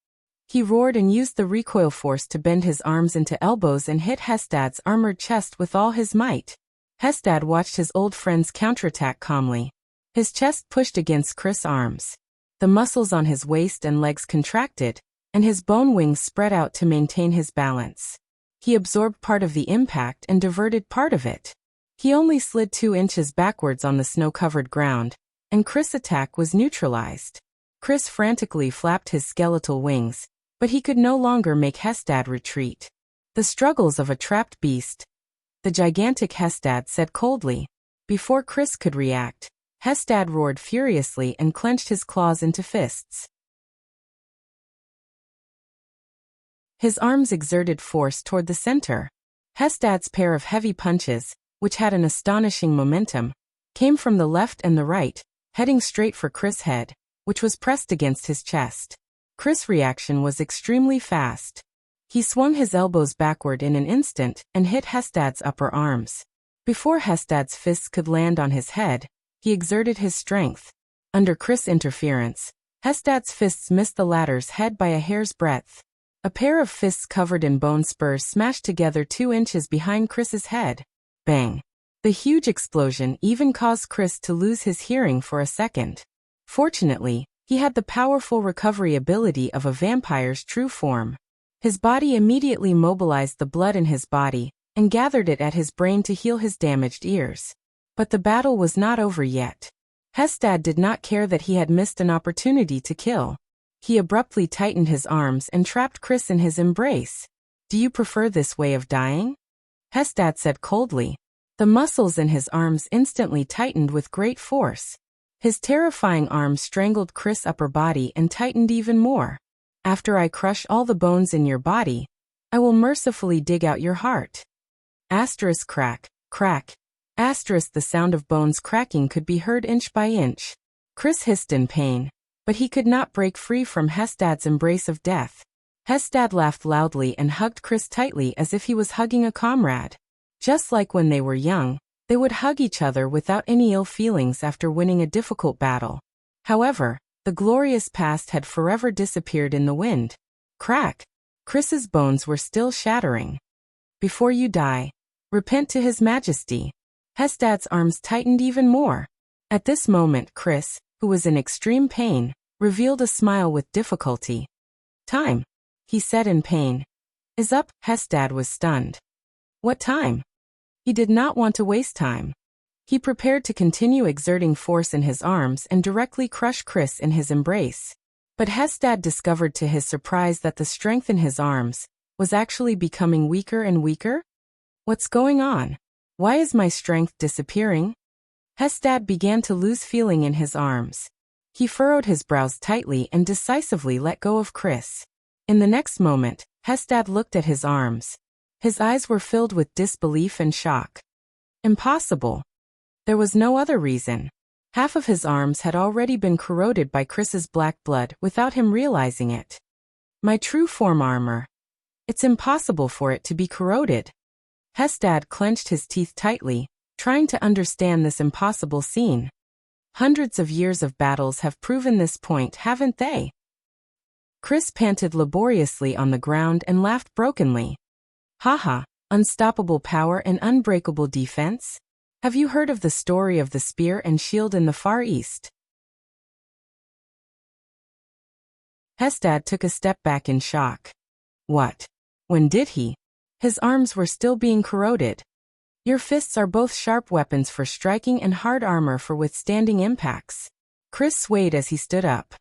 He roared and used the recoil force to bend his arms into elbows and hit Hestad's armored chest with all his might. Hestad watched his old friend's counterattack calmly. His chest pushed against Chris' arms. The muscles on his waist and legs contracted, and his bone wings spread out to maintain his balance. He absorbed part of the impact and diverted part of it. He only slid 2 inches backwards on the snow-covered ground, and Chris' attack was neutralized. Chris frantically flapped his skeletal wings, but he could no longer make Hestad retreat. The struggles of a trapped beast, the gigantic Hestad said coldly. Before Chris could react, Hestad roared furiously and clenched his claws into fists. His arms exerted force toward the center. Hestad's pair of heavy punches, which had an astonishing momentum, came from the left and the right, heading straight for Chris' head, which was pressed against his chest. Chris' reaction was extremely fast. He swung his elbows backward in an instant and hit Hestad's upper arms. Before Hestad's fists could land on his head, he exerted his strength. Under Chris' interference, Hestad's fists missed the latter's head by a hair's breadth. A pair of fists covered in bone spurs smashed together 2 inches behind Chris's head. Bang! The huge explosion even caused Chris to lose his hearing for a second. Fortunately, he had the powerful recovery ability of a vampire's true form. His body immediately mobilized the blood in his body and gathered it at his brain to heal his damaged ears. But the battle was not over yet. Hestad did not care that he had missed an opportunity to kill. He abruptly tightened his arms and trapped Chris in his embrace. "Do you prefer this way of dying?" Hestad said coldly. The muscles in his arms instantly tightened with great force. His terrifying arms strangled Chris' upper body and tightened even more. "After I crush all the bones in your body, I will mercifully dig out your heart." Asterisk crack, crack. Asterisk the sound of bones cracking could be heard inch by inch. Chris hissed in pain, but he could not break free from Hestad's embrace of death. Hestad laughed loudly and hugged Chris tightly as if he was hugging a comrade. Just like when they were young, they would hug each other without any ill feelings after winning a difficult battle. However, the glorious past had forever disappeared in the wind. Crack! Chris's bones were still shattering. "Before you die, repent to His Majesty." Hestad's arms tightened even more. At this moment Chris, who was in extreme pain, revealed a smile with difficulty. "Time," he said in pain, "is up." Hestad was stunned. What time? He did not want to waste time. He prepared to continue exerting force in his arms and directly crush Chris in his embrace. But Hestad discovered to his surprise that the strength in his arms was actually becoming weaker and weaker. "What's going on? Why is my strength disappearing?" Hestad began to lose feeling in his arms. He furrowed his brows tightly and decisively let go of Chris. In the next moment, Hestad looked at his arms. His eyes were filled with disbelief and shock. Impossible. There was no other reason. Half of his arms had already been corroded by Chris's black blood without him realizing it. "My true form armor. It's impossible for it to be corroded." Hestad clenched his teeth tightly, trying to understand this impossible scene. Hundreds of years of battles have proven this point, haven't they? Chris panted laboriously on the ground and laughed brokenly. "Haha, unstoppable power and unbreakable defense? Have you heard of the story of the spear and shield in the Far East?" Hestad took a step back in shock. "What? When did he?" His arms were still being corroded. "Your fists are both sharp weapons for striking and hard armor for withstanding impacts." Chris swayed as he stood up.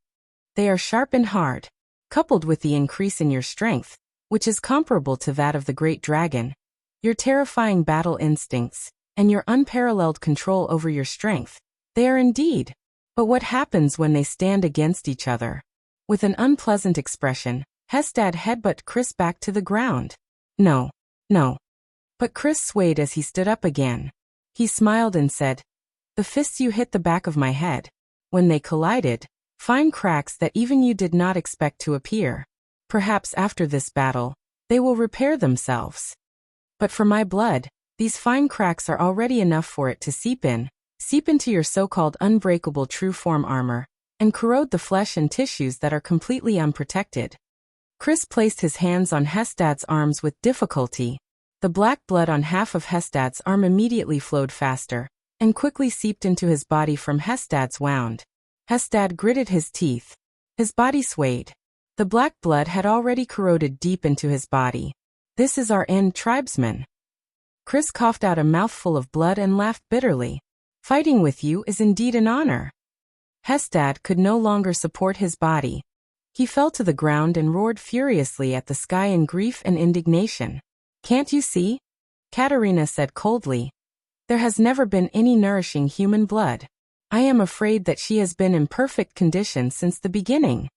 "They are sharp and hard, coupled with the increase in your strength, which is comparable to that of the great dragon, your terrifying battle instincts, and your unparalleled control over your strength. They are indeed. But what happens when they stand against each other?" With an unpleasant expression, Hestad headbutted Chris back to the ground. "No, no." But Chris swayed as he stood up again. He smiled and said, "The fists you hit the back of my head. When they collided, fine cracks that even you did not expect to appear. Perhaps after this battle, they will repair themselves. But for my blood, these fine cracks are already enough for it to seep into your so-called unbreakable true form armor, and corrode the flesh and tissues that are completely unprotected." Chris placed his hands on Hestad's arms with difficulty. The black blood on half of Hestad's arm immediately flowed faster, and quickly seeped into his body from Hestad's wound. Hestad gritted his teeth. His body swayed. The black blood had already corroded deep into his body. "This is our end, tribesman." Chris coughed out a mouthful of blood and laughed bitterly. "Fighting with you is indeed an honor." Hestad could no longer support his body. He fell to the ground and roared furiously at the sky in grief and indignation. "Can't you see?" Katerina said coldly. "There has never been any nourishing human blood. I am afraid that she has been in perfect condition since the beginning.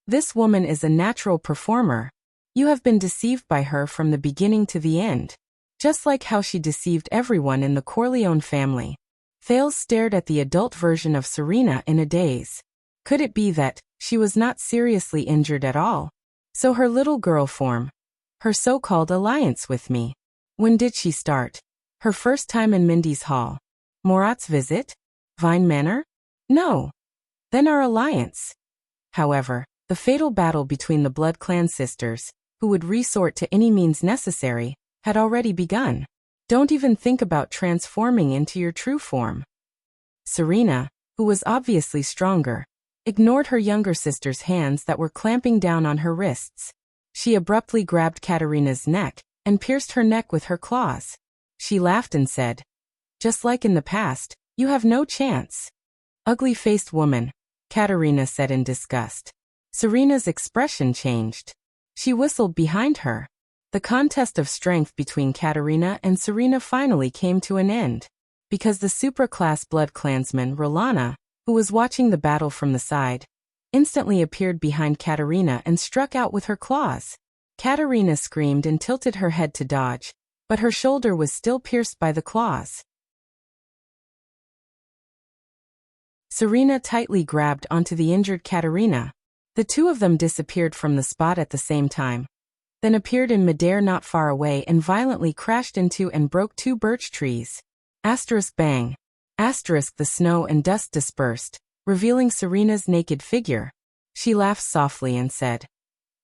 This woman is a natural performer. You have been deceived by her from the beginning to the end, just like how she deceived everyone in the Corleone family." Thales stared at the adult version of Serena in a daze. Could it be that she was not seriously injured at all? So her little girl form, her so-called alliance with me. When did she start? Her first time in Mindy's hall? Morat's visit? Vine Manor? No. Then our alliance. However, the fatal battle between the Blood Clan sisters, who would resort to any means necessary, had already begun. Don't even think about transforming into your true form. Serena, who was obviously stronger, ignored her younger sister's hands that were clamping down on her wrists. She abruptly grabbed Katerina's neck and pierced her neck with her claws. She laughed and said, "Just like in the past, you have no chance." "Ugly-faced woman," Katerina said in disgust. Serena's expression changed. She whistled behind her. The contest of strength between Katerina and Serena finally came to an end, because the supra-class blood clansman Rolana, who was watching the battle from the side, instantly appeared behind Katerina and struck out with her claws. Katerina screamed and tilted her head to dodge, but her shoulder was still pierced by the claws. Serena tightly grabbed onto the injured Katerina. The two of them disappeared from the spot at the same time, then appeared in midair not far away and violently crashed into and broke two birch trees. Asterisk bang. Asterisk the snow and dust dispersed, revealing Serena's naked figure. She laughed softly and said,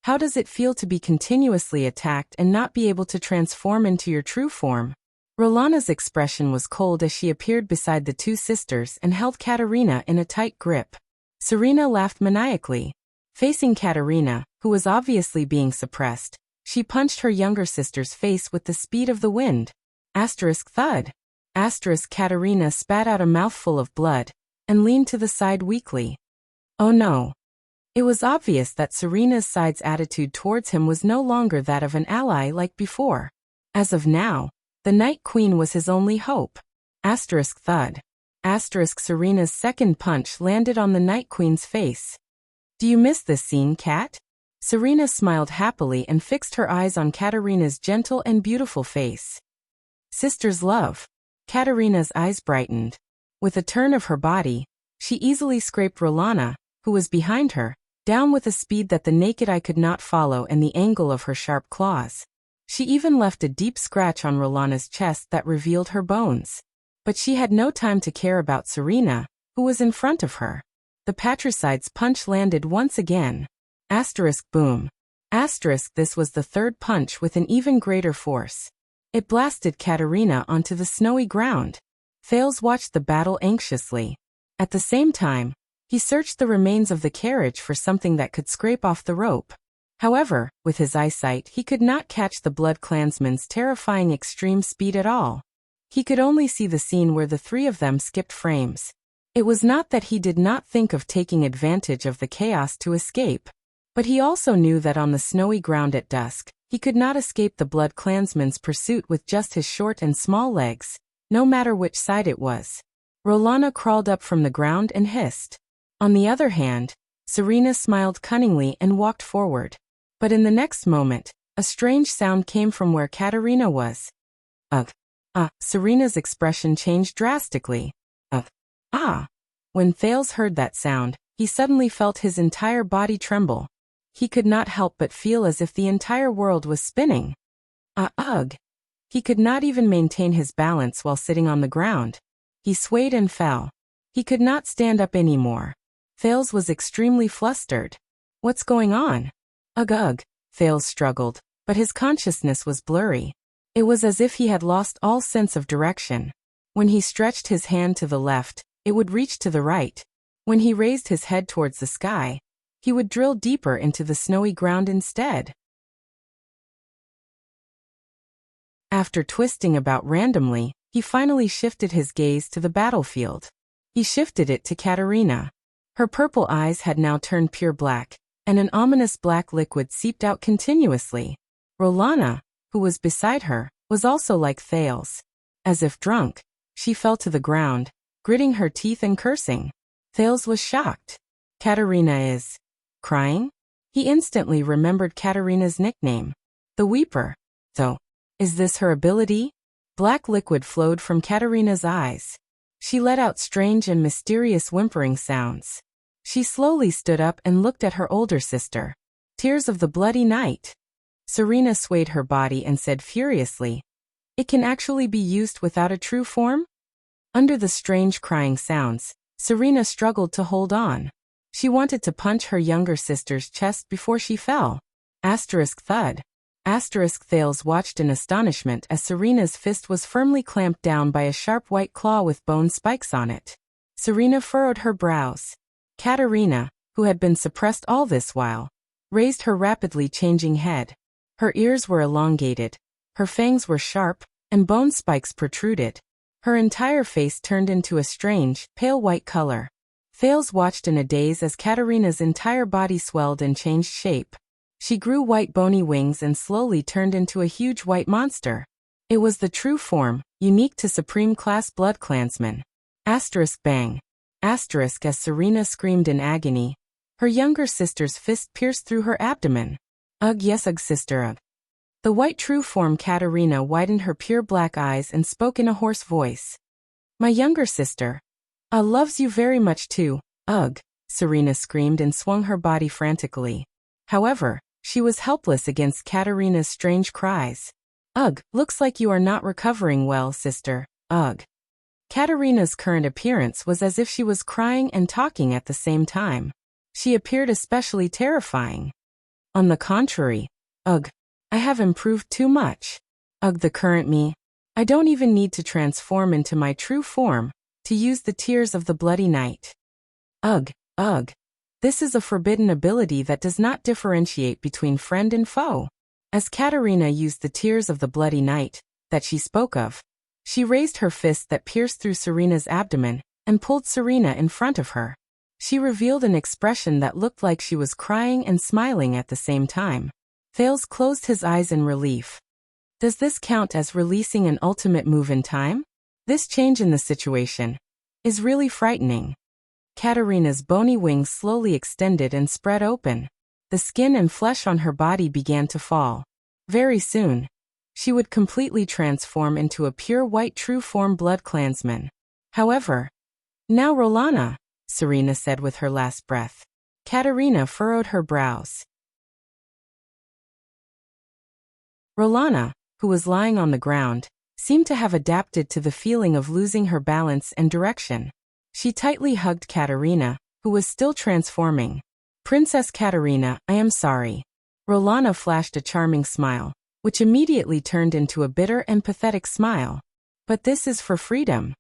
"How does it feel to be continuously attacked and not be able to transform into your true form?" Rolana's expression was cold as she appeared beside the two sisters and held Katerina in a tight grip. Serena laughed maniacally. Facing Katerina, who was obviously being suppressed, she punched her younger sister's face with the speed of the wind. Asterisk thud. Asterisk Katerina spat out a mouthful of blood and leaned to the side weakly. Oh no. It was obvious that Serena's side's attitude towards him was no longer that of an ally like before. As of now, the Night Queen was his only hope. Asterisk thud. Asterisk Serena's second punch landed on the Night Queen's face. "Do you miss this scene, Kat?" Serena smiled happily and fixed her eyes on Katerina's gentle and beautiful face. "Sister's love." Katerina's eyes brightened. With a turn of her body, she easily scraped Rolana, who was behind her, down with a speed that the naked eye could not follow and the angle of her sharp claws. She even left a deep scratch on Rolana's chest that revealed her bones. But she had no time to care about Serena, who was in front of her. The patricide's punch landed once again. Asterisk boom. Asterisk this was the third punch with an even greater force. It blasted Katerina onto the snowy ground. Thales watched the battle anxiously. At the same time, he searched the remains of the carriage for something that could scrape off the rope. However, with his eyesight he could not catch the Blood Clansman's terrifying extreme speed at all. He could only see the scene where the three of them skipped frames. It was not that he did not think of taking advantage of the chaos to escape, but he also knew that on the snowy ground at dusk, he could not escape the Blood Clansman's pursuit with just his short and small legs, no matter which side it was. Rolana crawled up from the ground and hissed. On the other hand, Serena smiled cunningly and walked forward. But in the next moment, a strange sound came from where Katerina was. Ugh. Serena's expression changed drastically. Ugh. Ah. When Thales heard that sound, he suddenly felt his entire body tremble. He could not help but feel as if the entire world was spinning. Ugh. He could not even maintain his balance while sitting on the ground. He swayed and fell. He could not stand up anymore. Thales was extremely flustered. What's going on? Ugh. Thales struggled, but his consciousness was blurry. It was as if he had lost all sense of direction. When he stretched his hand to the left, it would reach to the right. When he raised his head towards the sky, he would drill deeper into the snowy ground instead. After twisting about randomly, he finally shifted his gaze to the battlefield. He shifted it to Katerina. Her purple eyes had now turned pure black, and an ominous black liquid seeped out continuously. Rolana, who was beside her, was also like Thales. As if drunk, she fell to the ground, gritting her teeth and cursing. Thales was shocked. Katerina is crying? He instantly remembered Katerina's nickname, the Weeper. Though, is this her ability? Black liquid flowed from Katerina's eyes. She let out strange and mysterious whimpering sounds. She slowly stood up and looked at her older sister. Tears of the bloody night. Serena swayed her body and said furiously, "It can actually be used without a true form?" Under the strange crying sounds, Serena struggled to hold on. She wanted to punch her younger sister's chest before she fell. Thud. Thales watched in astonishment as Serena's fist was firmly clamped down by a sharp white claw with bone spikes on it. Serena furrowed her brows. Katerina, who had been suppressed all this while, raised her rapidly changing head. Her ears were elongated, her fangs were sharp, and bone spikes protruded. Her entire face turned into a strange, pale white color. Thales watched in a daze as Katerina's entire body swelled and changed shape. She grew white bony wings and slowly turned into a huge white monster. It was the true form, unique to Supreme Class Blood Clansmen. Bang. As Serena screamed in agony. Her younger sister's fist pierced through her abdomen. Ugh, yes, ugh, sister, ugh. The white true form Katerina widened her pure black eyes and spoke in a hoarse voice. My younger sister. Loves you very much too, ugh, Serena screamed and swung her body frantically. However, she was helpless against Katerina's strange cries. Ugh, looks like you are not recovering well, sister, ugh. Katerina's current appearance was as if she was crying and talking at the same time. She appeared especially terrifying. On the contrary, ugh, I have improved too much. Ugh, the current me. I don't even need to transform into my true form, to use the tears of the bloody night. Ugh. This is a forbidden ability that does not differentiate between friend and foe. As Katerina used the tears of the bloody night, that she spoke of, she raised her fist that pierced through Serena's abdomen, and pulled Serena in front of her. She revealed an expression that looked like she was crying and smiling at the same time. Thales closed his eyes in relief. Does this count as releasing an ultimate move in time? This change in the situation is really frightening. Katerina's bony wings slowly extended and spread open. The skin and flesh on her body began to fall. Very soon, she would completely transform into a pure white true form blood clansman. However, now Rolana, Serena said with her last breath. Katerina furrowed her brows. Rolana, who was lying on the ground, seemed to have adapted to the feeling of losing her balance and direction. She tightly hugged Katerina, who was still transforming. Princess Katerina, I am sorry. Rolana flashed a charming smile, which immediately turned into a bitter and pathetic smile. But this is for freedom.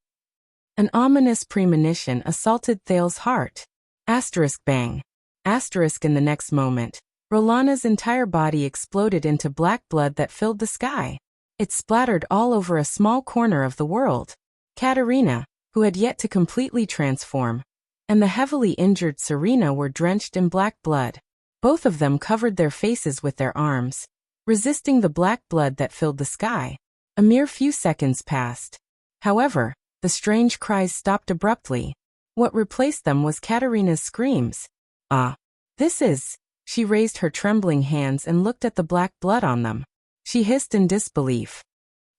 An ominous premonition assaulted Thales' heart. Bang. In the next moment, Rolana's entire body exploded into black blood that filled the sky. It splattered all over a small corner of the world. Katerina, who had yet to completely transform, and the heavily injured Serena were drenched in black blood. Both of them covered their faces with their arms, resisting the black blood that filled the sky. A mere few seconds passed. However, the strange cries stopped abruptly. What replaced them was Katerina's screams. This is... She raised her trembling hands and looked at the black blood on them. She hissed in disbelief.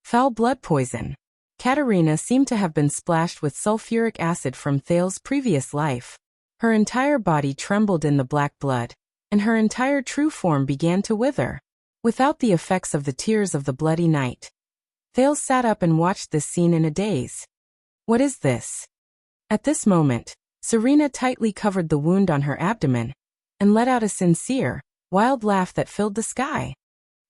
Foul blood poison. Katerina seemed to have been splashed with sulfuric acid from Thales' previous life. Her entire body trembled in the black blood, and her entire true form began to wither. Without the effects of the tears of the bloody night, Thales sat up and watched this scene in a daze. What is this? At this moment, Serena tightly covered the wound on her abdomen, and let out a sincere, wild laugh that filled the sky.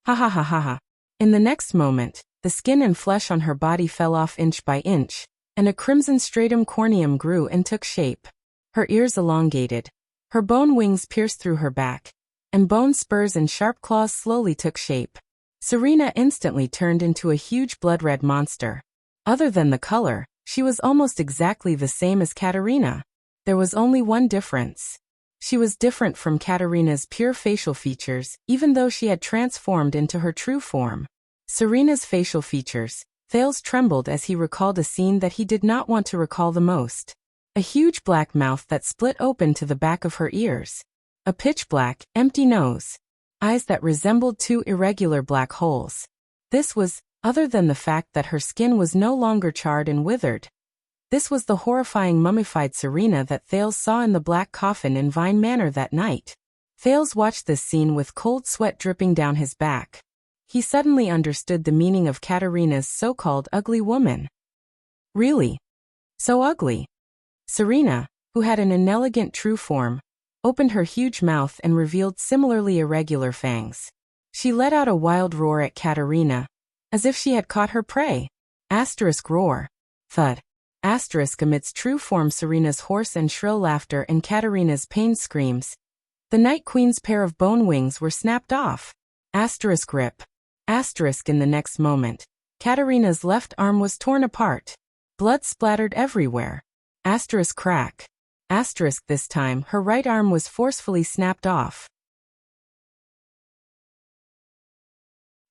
Ha ha ha ha ha. In the next moment, the skin and flesh on her body fell off inch by inch, and a crimson stratum corneum grew and took shape. Her ears elongated, her bone wings pierced through her back, and bone spurs and sharp claws slowly took shape. Serena instantly turned into a huge blood-red monster. Other than the color, she was almost exactly the same as Katerina. There was only one difference. She was different from Katerina's pure facial features, even though she had transformed into her true form. Serena's facial features. Thales trembled as he recalled a scene that he did not want to recall the most. A huge black mouth that split open to the back of her ears. A pitch-black, empty nose. Eyes that resembled two irregular black holes. This was, other than the fact that her skin was no longer charred and withered. This was the horrifying mummified Serena that Thales saw in the black coffin in Vine Manor that night. Thales watched this scene with cold sweat dripping down his back. He suddenly understood the meaning of Katerina's so-called ugly woman. Really? So ugly? Serena, who had an inelegant true form, opened her huge mouth and revealed similarly irregular fangs. She let out a wild roar at Katerina, as if she had caught her prey. Asterisk roar. Thud. Asterisk amidst true form Serena's hoarse and shrill laughter and Katerina's pained screams. The Night Queen's pair of bone wings were snapped off. Asterisk rip. Asterisk in the next moment. Katerina's left arm was torn apart. Blood splattered everywhere. Asterisk crack. Asterisk this time her right arm was forcefully snapped off.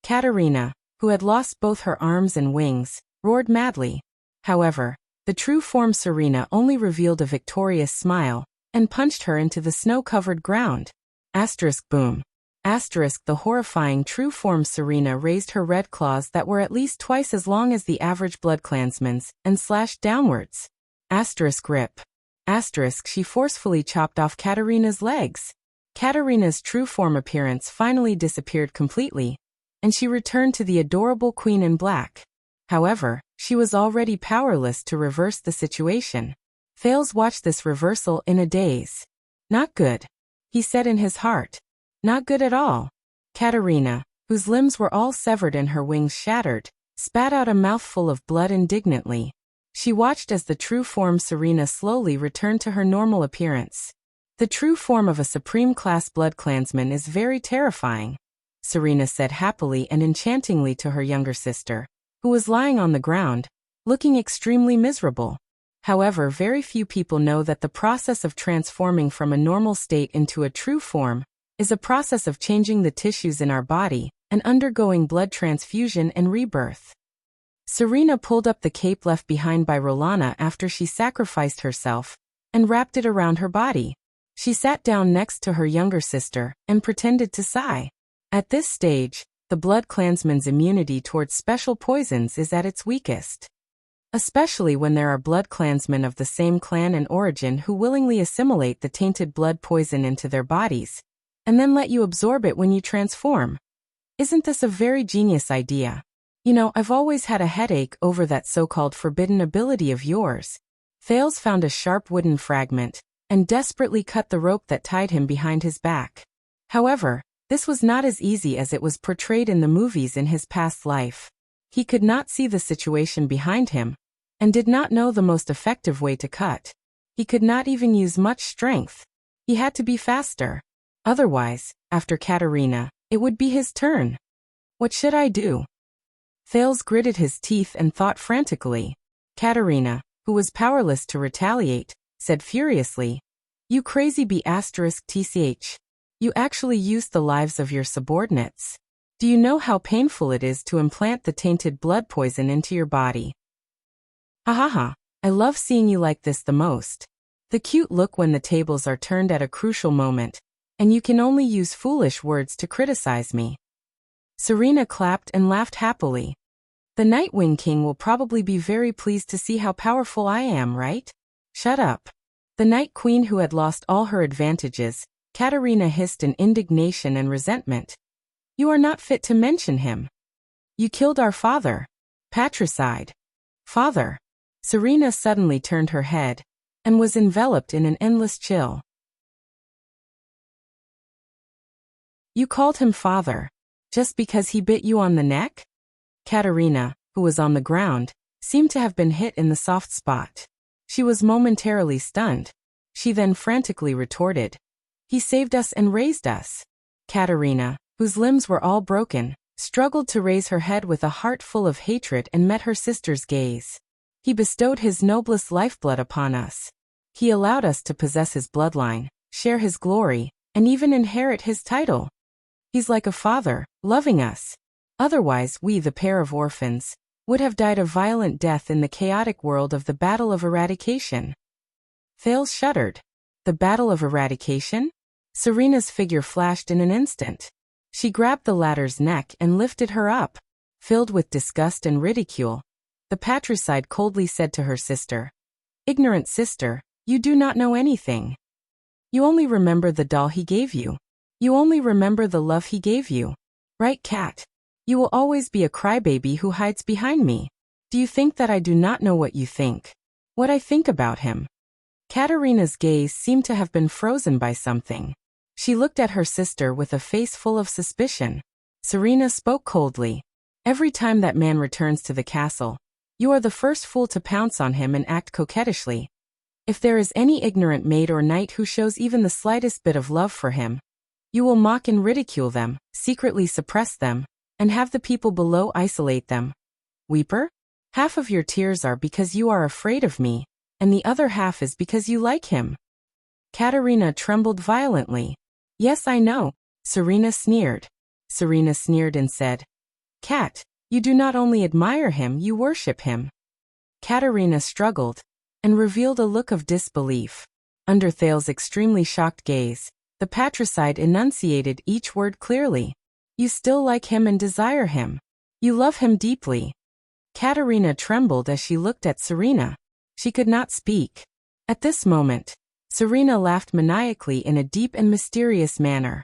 Katerina, who had lost both her arms and wings, roared madly. However, the true form Serena only revealed a victorious smile, and punched her into the snow-covered ground. Asterisk boom. Asterisk the horrifying true form Serena raised her red claws that were at least twice as long as the average bloodclansman's, and slashed downwards. Asterisk rip. Asterisk she forcefully chopped off Katerina's legs. Katerina's true form appearance finally disappeared completely, and she returned to the adorable Queen in Black. However, she was already powerless to reverse the situation. Thales watched this reversal in a daze. Not good, he said in his heart. Not good at all. Katerina, whose limbs were all severed and her wings shattered, spat out a mouthful of blood indignantly. She watched as the true form Serena slowly returned to her normal appearance. The true form of a supreme-class bloodclansman is very terrifying, Serena said happily and enchantingly to her younger sister, who was lying on the ground, looking extremely miserable. However, very few people know that the process of transforming from a normal state into a true form is a process of changing the tissues in our body and undergoing blood transfusion and rebirth. Serena pulled up the cape left behind by Rolana after she sacrificed herself and wrapped it around her body. She sat down next to her younger sister and pretended to sigh. At this stage, the bloodclansman's immunity towards special poisons is at its weakest. Especially when there are bloodclansmen of the same clan and origin who willingly assimilate the tainted blood poison into their bodies, and then let you absorb it when you transform. Isn't this a very genius idea? You know, I've always had a headache over that so-called forbidden ability of yours. Thales found a sharp wooden fragment, and desperately cut the rope that tied him behind his back. However, this was not as easy as it was portrayed in the movies in his past life. He could not see the situation behind him, and did not know the most effective way to cut. He could not even use much strength. He had to be faster. Otherwise, after Katerina, it would be his turn. What should I do? Thales gritted his teeth and thought frantically. Katerina, who was powerless to retaliate, said furiously, "You crazy bee *tch. You actually used the lives of your subordinates. Do you know how painful it is to implant the tainted blood poison into your body? Ha ha ha, I love seeing you like this the most. The cute look when the tables are turned at a crucial moment, and you can only use foolish words to criticize me." Serena clapped and laughed happily. The Nightwing King will probably be very pleased to see how powerful I am, right? Shut up. The Night Queen, who had lost all her advantages, Katerina hissed in indignation and resentment. You are not fit to mention him. You killed our father. Patricide. Father. Serena suddenly turned her head, and was enveloped in an endless chill. You called him father, just because he bit you on the neck? Katerina, who was on the ground, seemed to have been hit in the soft spot. She was momentarily stunned. She then frantically retorted, He saved us and raised us. Katerina, whose limbs were all broken, struggled to raise her head with a heart full of hatred and met her sister's gaze. He bestowed his noblest lifeblood upon us. He allowed us to possess his bloodline, share his glory, and even inherit his title. He's like a father, loving us. Otherwise, we, the pair of orphans, would have died a violent death in the chaotic world of the Battle of Eradication. Thales shuddered. The Battle of Eradication? Serena's figure flashed in an instant. She grabbed the latter's neck and lifted her up. Filled with disgust and ridicule, the patricide coldly said to her sister, "Ignorant sister, you do not know anything. You only remember the doll he gave you. You only remember the love he gave you. Right, cat? You will always be a crybaby who hides behind me. Do you think that I do not know what you think? What I think about him?" Katerina's gaze seemed to have been frozen by something. She looked at her sister with a face full of suspicion. Serena spoke coldly. "Every time that man returns to the castle, you are the first fool to pounce on him and act coquettishly. If there is any ignorant maid or knight who shows even the slightest bit of love for him, you will mock and ridicule them, secretly suppress them, and have the people below isolate them. Weeper? Half of your tears are because you are afraid of me, and the other half is because you like him." Katerina trembled violently. "Yes, I know," Serena sneered. Serena sneered and said, "Cat, you do not only admire him, you worship him." Katerina struggled and revealed a look of disbelief. Under Thales' extremely shocked gaze, the patricide enunciated each word clearly. "You still like him and desire him. You love him deeply." Katerina trembled as she looked at Serena. She could not speak. At this moment, Serena laughed maniacally in a deep and mysterious manner.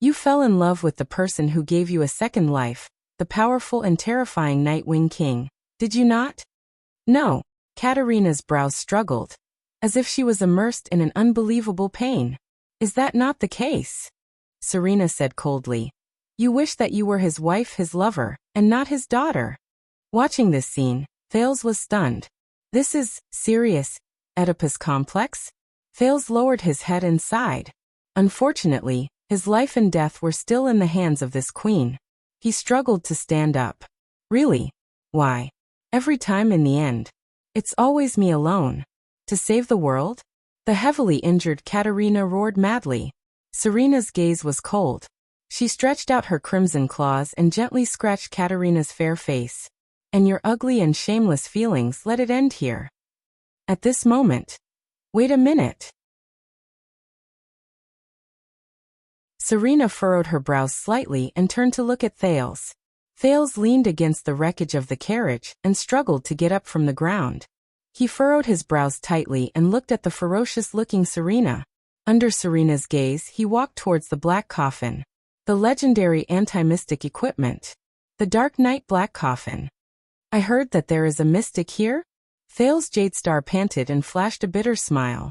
"You fell in love with the person who gave you a second life, the powerful and terrifying Nightwing King, did you not?" "No." Katerina's brows struggled, as if she was immersed in an unbelievable pain. "Is that not the case?" Serena said coldly. "You wish that you were his wife, his lover, and not his daughter." Watching this scene, Thales was stunned. "This is serious Oedipus complex?" Thales lowered his head and sighed. Unfortunately, his life and death were still in the hands of this queen. He struggled to stand up. "Really? Why? Every time in the end, it's always me alone. To save the world?" The heavily injured Katerina roared madly. Serena's gaze was cold. She stretched out her crimson claws and gently scratched Katerina's fair face. "And your ugly and shameless feelings, let it end here." At this moment, "Wait a minute." Serena furrowed her brows slightly and turned to look at Thales. Thales leaned against the wreckage of the carriage and struggled to get up from the ground. He furrowed his brows tightly and looked at the ferocious-looking Serena. Under Serena's gaze, he walked towards the black coffin. The legendary anti-mystic equipment. The Dark Knight Black Coffin. "I heard that there is a mystic here?" Thales Jadestar panted and flashed a bitter smile.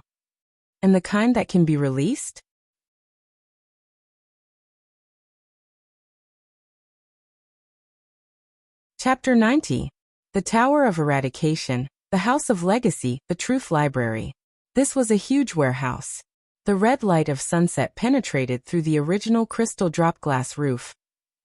"And the kind that can be released?" Chapter 90. The Tower of Eradication, the House of Legacy, the Truth Library. This was a huge warehouse. The red light of sunset penetrated through the original crystal drop glass roof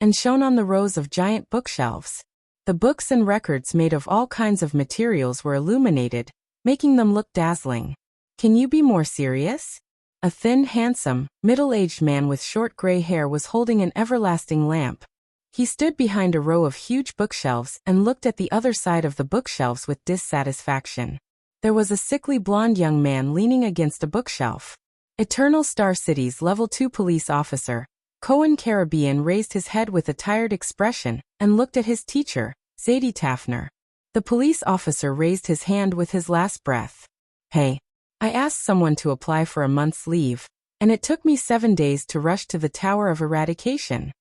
and shone on the rows of giant bookshelves. The books and records made of all kinds of materials were illuminated, making them look dazzling. "Can you be more serious?" A thin, handsome, middle-aged man with short gray hair was holding an everlasting lamp. He stood behind a row of huge bookshelves and looked at the other side of the bookshelves with dissatisfaction. There was a sickly blonde young man leaning against a bookshelf. Eternal Star City's Level 2 police officer, Cohen Caribbean, raised his head with a tired expression and looked at his teacher, Zadie Tafner. The police officer raised his hand with his last breath. "Hey, I asked someone to apply for a month's leave, and it took me 7 days to rush to the Tower of Eradication.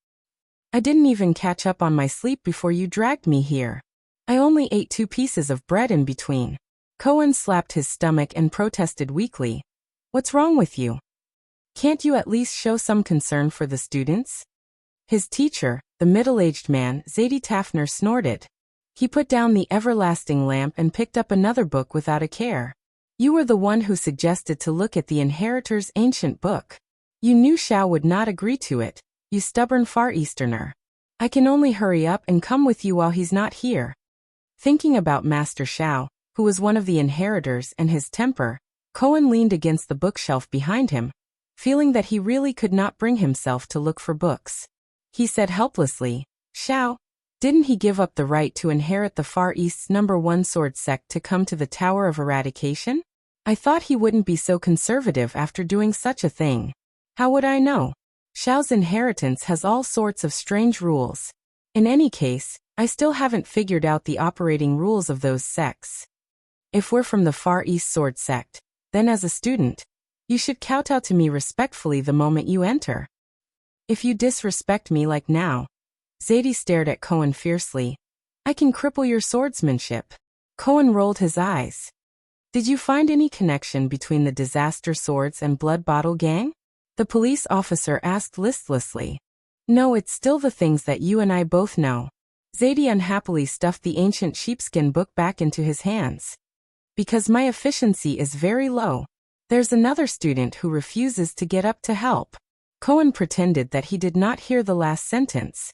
I didn't even catch up on my sleep before you dragged me here. I only ate 2 pieces of bread in between." Cohen slapped his stomach and protested weakly. "What's wrong with you? Can't you at least show some concern for the students?" His teacher, the middle-aged man, Zadie Tafner, snorted. He put down the everlasting lamp and picked up another book without a care. "You were the one who suggested to look at the Inheritor's ancient book. You knew Shao would not agree to it, you stubborn Far Easterner. I can only hurry up and come with you while he's not here." Thinking about Master Shao, who was one of the inheritors, and his temper, Cohen leaned against the bookshelf behind him, feeling that he really could not bring himself to look for books. He said helplessly, "Xiao, didn't he give up the right to inherit the Far East's #1 sword sect to come to the Tower of Eradication? I thought he wouldn't be so conservative after doing such a thing." "How would I know? Xiao's inheritance has all sorts of strange rules. In any case, I still haven't figured out the operating rules of those sects. If we're from the Far East Sword Sect, then as a student, you should kowtow to me respectfully the moment you enter. If you disrespect me like now," Zadie stared at Cohen fiercely, "I can cripple your swordsmanship." Cohen rolled his eyes. "Did you find any connection between the Disaster Swords and Blood Bottle Gang?" the police officer asked listlessly. "No, it's still the things that you and I both know." Zadie unhappily stuffed the ancient sheepskin book back into his hands. "Because my efficiency is very low. There's another student who refuses to get up to help." Cohen pretended that he did not hear the last sentence.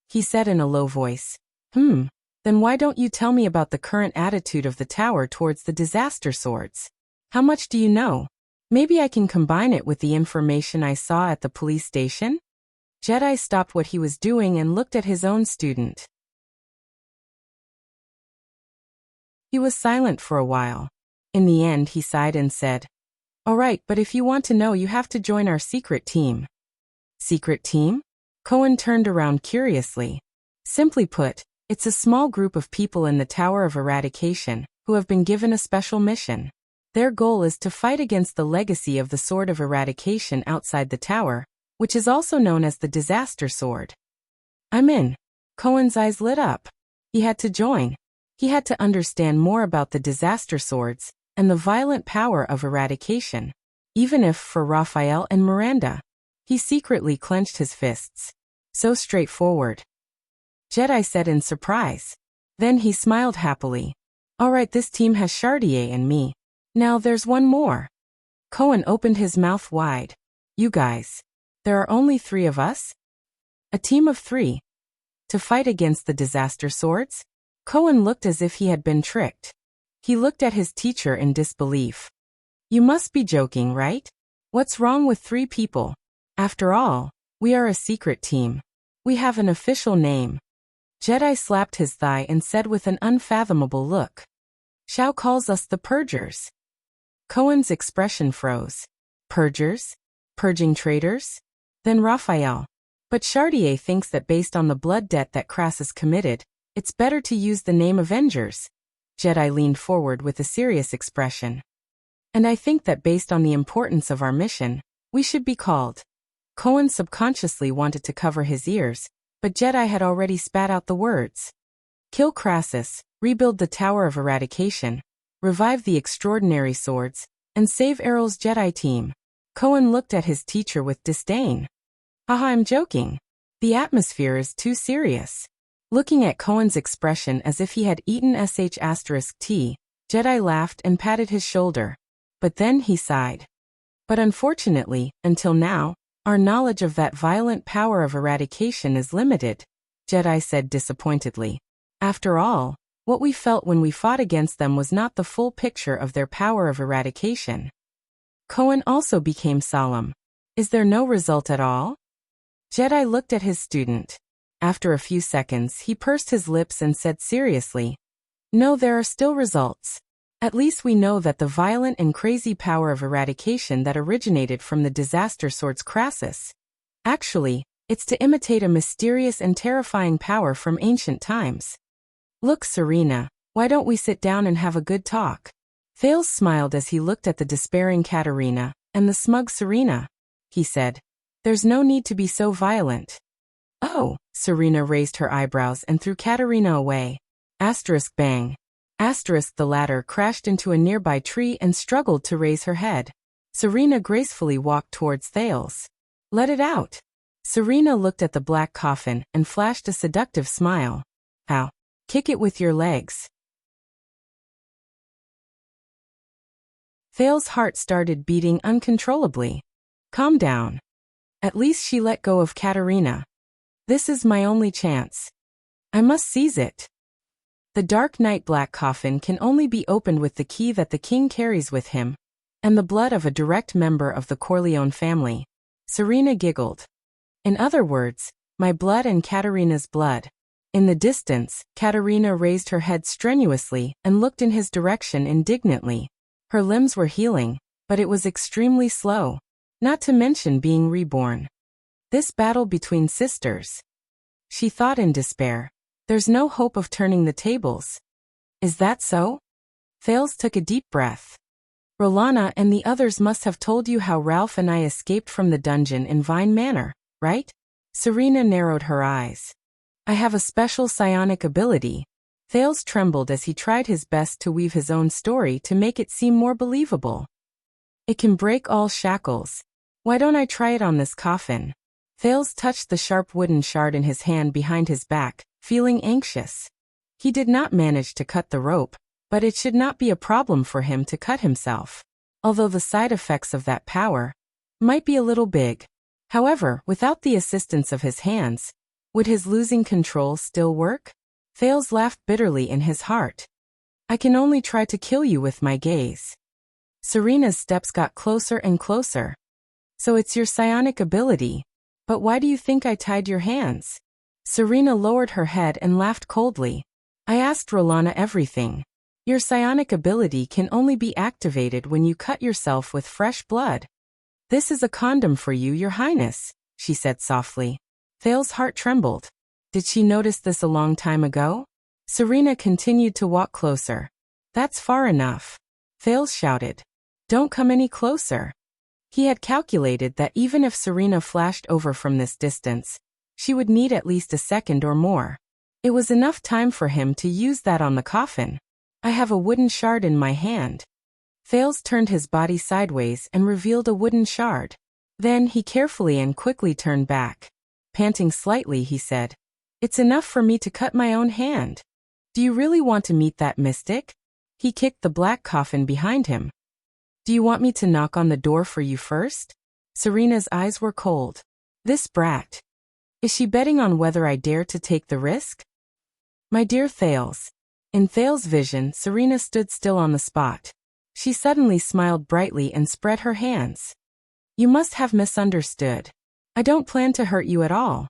He said in a low voice, Then why don't you tell me about the current attitude of the tower towards the disaster swords? How much do you know? Maybe I can combine it with the information I saw at the police station?" Jedi stopped what he was doing and looked at his own student. He was silent for a while. In the end, he sighed and said, "All right, but if you want to know, you have to join our secret team." "Secret team?" Cohen turned around curiously. "Simply put, it's a small group of people in the Tower of Eradication who have been given a special mission. Their goal is to fight against the legacy of the Sword of Eradication outside the tower, which is also known as the Disaster Sword." "I'm in." Cohen's eyes lit up. He had to join. He had to understand more about the Disaster Swords and the violent power of eradication, even if for Raphael and Miranda. He secretly clenched his fists. So straightforward. Jedi said in surprise. Then he smiled happily. "All right, this team has Chartier and me. Now there's one more." Cohen opened his mouth wide. "You guys. There are only 3 of us? A team of 3? To fight against the Disaster Swords?" Cohen looked as if he had been tricked. He looked at his teacher in disbelief. "You must be joking, right? What's wrong with 3 people? After all, we are a secret team. We have an official name." Jedi slapped his thigh and said with an unfathomable look, "Xiao calls us the Purgers." Cohen's expression froze. "Purgers? Purging traitors?" Then Raphael. "But Chartier thinks that based on the blood debt that Crassus committed, it's better to use the name Avengers." Jedi leaned forward with a serious expression. "And I think that based on the importance of our mission, we should be called." Cohen subconsciously wanted to cover his ears, but Jedi had already spat out the words. "Kill Crassus, rebuild the Tower of Eradication, revive the extraordinary swords, and save Errol's Jedi team." Cohen looked at his teacher with disdain. "Haha, I'm joking. The atmosphere is too serious." Looking at Cohen's expression as if he had eaten **T, Jedi laughed and patted his shoulder. But then he sighed. "But unfortunately, until now, our knowledge of that violent power of eradication is limited," Jedi said disappointedly. "After all, what we felt when we fought against them was not the full picture of their power of eradication." Cohen also became solemn. "Is there no result at all?" Jedi looked at his student. After a few seconds, he pursed his lips and said seriously, "No, there are still results. At least we know that the violent and crazy power of eradication that originated from the Disaster Swords Crassus. Actually, it's to imitate a mysterious and terrifying power from ancient times. Look, Serena, why don't we sit down and have a good talk?" Thales smiled as he looked at the despairing Katerina and the smug Serena. He said, "There's no need to be so violent." "Oh," Serena raised her eyebrows and threw Katerina away. Bang. The latter crashed into a nearby tree and struggled to raise her head. Serena gracefully walked towards Thales. "Let it out." Serena looked at the black coffin and flashed a seductive smile. "How? Kick it with your legs." Thales' heart started beating uncontrollably. "Calm down." At least she let go of Katerina. "This is my only chance. I must seize it." The dark night black coffin can only be opened with the key that the king carries with him, And the blood of a direct member of the Corleone family. Serena giggled. In other words, my blood and Katerina's blood. In the distance, Katerina raised her head strenuously and looked in his direction indignantly. Her limbs were healing, but it was extremely slow, not to mention being reborn. This battle between sisters. She thought in despair. There's no hope of turning the tables. Is that so? Thales took a deep breath. Rolana and the others must have told you how Ralph and I escaped from the dungeon in Vine Manor, right? Serena narrowed her eyes. I have a special psionic ability. Thales trembled as he tried his best to weave his own story to make it seem more believable. It can break all shackles. Why don't I try it on this coffin? Thales touched the sharp wooden shard in his hand behind his back, feeling anxious. He did not manage to cut the rope, but it should not be a problem for him to cut himself, although the side effects of that power might be a little big. However, without the assistance of his hands, would his losing control still work? Thales laughed bitterly in his heart. I can only try to kill you with my gaze. Serena's steps got closer and closer. So it's your psionic ability. But why do you think I tied your hands? Serena lowered her head and laughed coldly. I asked Rolana everything. Your psionic ability can only be activated when you cut yourself with fresh blood. This is a condom for you, Your Highness, she said softly. Thales' heart trembled. Did she notice this a long time ago? Serena continued to walk closer. That's far enough. Thales shouted. Don't come any closer. He had calculated that even if Serena flashed over from this distance, she would need at least a second or more. It was enough time for him to use that on the coffin. I have a wooden shard in my hand. Thales turned his body sideways and revealed a wooden shard. Then he carefully and quickly turned back. Panting slightly, he said, It's enough for me to cut my own hand. Do you really want to meet that mystic? He kicked the black coffin behind him. Do you want me to knock on the door for you first? Serena's eyes were cold. This brat. Is she betting on whether I dare to take the risk? My dear Thales. In Thales' vision, Serena stood still on the spot. She suddenly smiled brightly and spread her hands. You must have misunderstood. I don't plan to hurt you at all.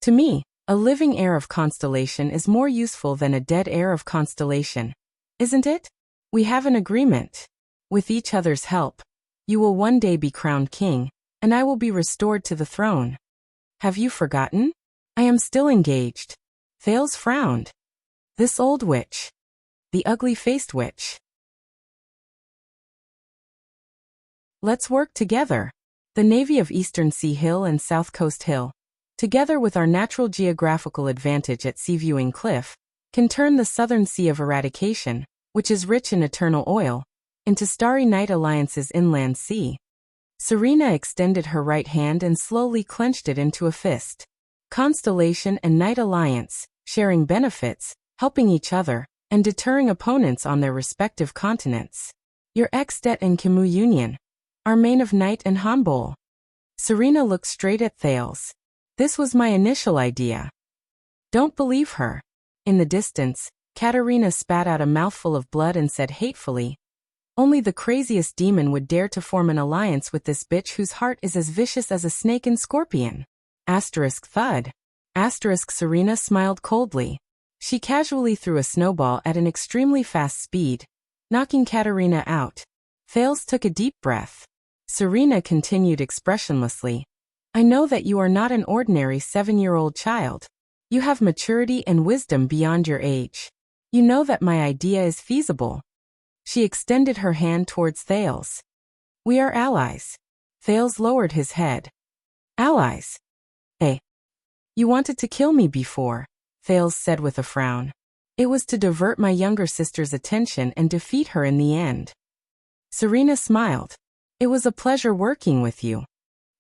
To me, a living heir of Constellation is more useful than a dead heir of Constellation. Isn't it? We have an agreement. With each other's help, you will one day be crowned king, and I will be restored to the throne. Have you forgotten? I am still engaged. Thales frowned. This old witch. The ugly-faced witch. Let's work together. The Navy of Eastern Sea Hill and South Coast Hill, together with our natural geographical advantage at Seaviewing Cliff, can turn the Southern Sea of Eradication, which is rich in eternal oil, into Starry Night Alliance's inland sea. Serena extended her right hand and slowly clenched it into a fist. Constellation and Night Alliance, sharing benefits, helping each other, and deterring opponents on their respective continents. Your Extet and Kimu Union. Our main of Night and Hanbol. Serena looked straight at Thales. This was my initial idea. Don't believe her. In the distance, Katerina spat out a mouthful of blood and said hatefully, Only the craziest demon would dare to form an alliance with this bitch whose heart is as vicious as a snake and scorpion. Asterisk thud. Asterisk Serena smiled coldly. She casually threw a snowball at an extremely fast speed, knocking Katerina out. Thales took a deep breath. Serena continued expressionlessly. I know that you are not an ordinary 7-year-old child. You have maturity and wisdom beyond your age. You know that my idea is feasible. She extended her hand towards Thales. We are allies. Thales lowered his head. Allies? Eh? You wanted to kill me before, Thales said with a frown. It was to divert my younger sister's attention and defeat her in the end. Serena smiled. It was a pleasure working with you.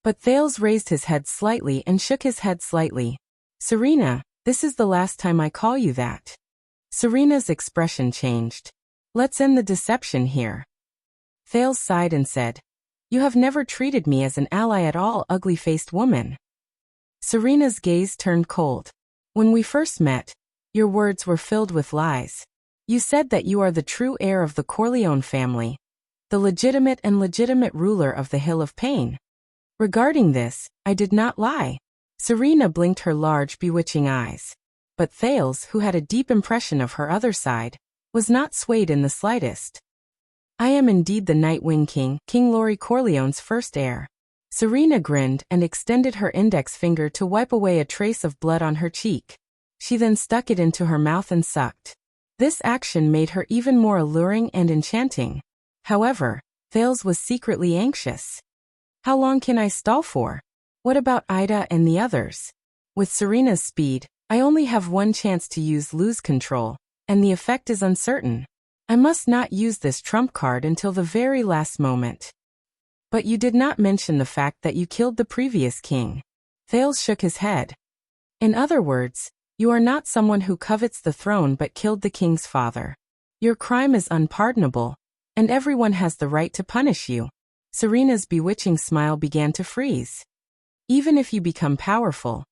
But Thales raised his head slightly and shook his head slightly. Serena, this is the last time I call you that. Serena's expression changed. Let's end the deception here. Thales sighed and said, You have never treated me as an ally at all, ugly-faced woman. Serena's gaze turned cold. When we first met, your words were filled with lies. You said that you are the true heir of the Corleone family. the legitimate and legitimate ruler of the Hill of Pain. Regarding this, I did not lie. Serena blinked her large, bewitching eyes. But Thales, who had a deep impression of her other side, was not swayed in the slightest. I am indeed the Nightwing King, King Laurie Corleone's first heir. Serena grinned and extended her index finger to wipe away a trace of blood on her cheek. She then stuck it into her mouth and sucked. This action made her even more alluring and enchanting. However, Thales was secretly anxious. How long can I stall for? What about Ida and the others? With Serena's speed, I only have one chance to use lose control, and the effect is uncertain. I must not use this trump card until the very last moment. But you did not mention the fact that you killed the previous king. Thales shook his head. In other words, you are not someone who covets the throne but killed the king's father. Your crime is unpardonable, and everyone has the right to punish you. Serena's bewitching smile began to freeze. Even if you become powerful,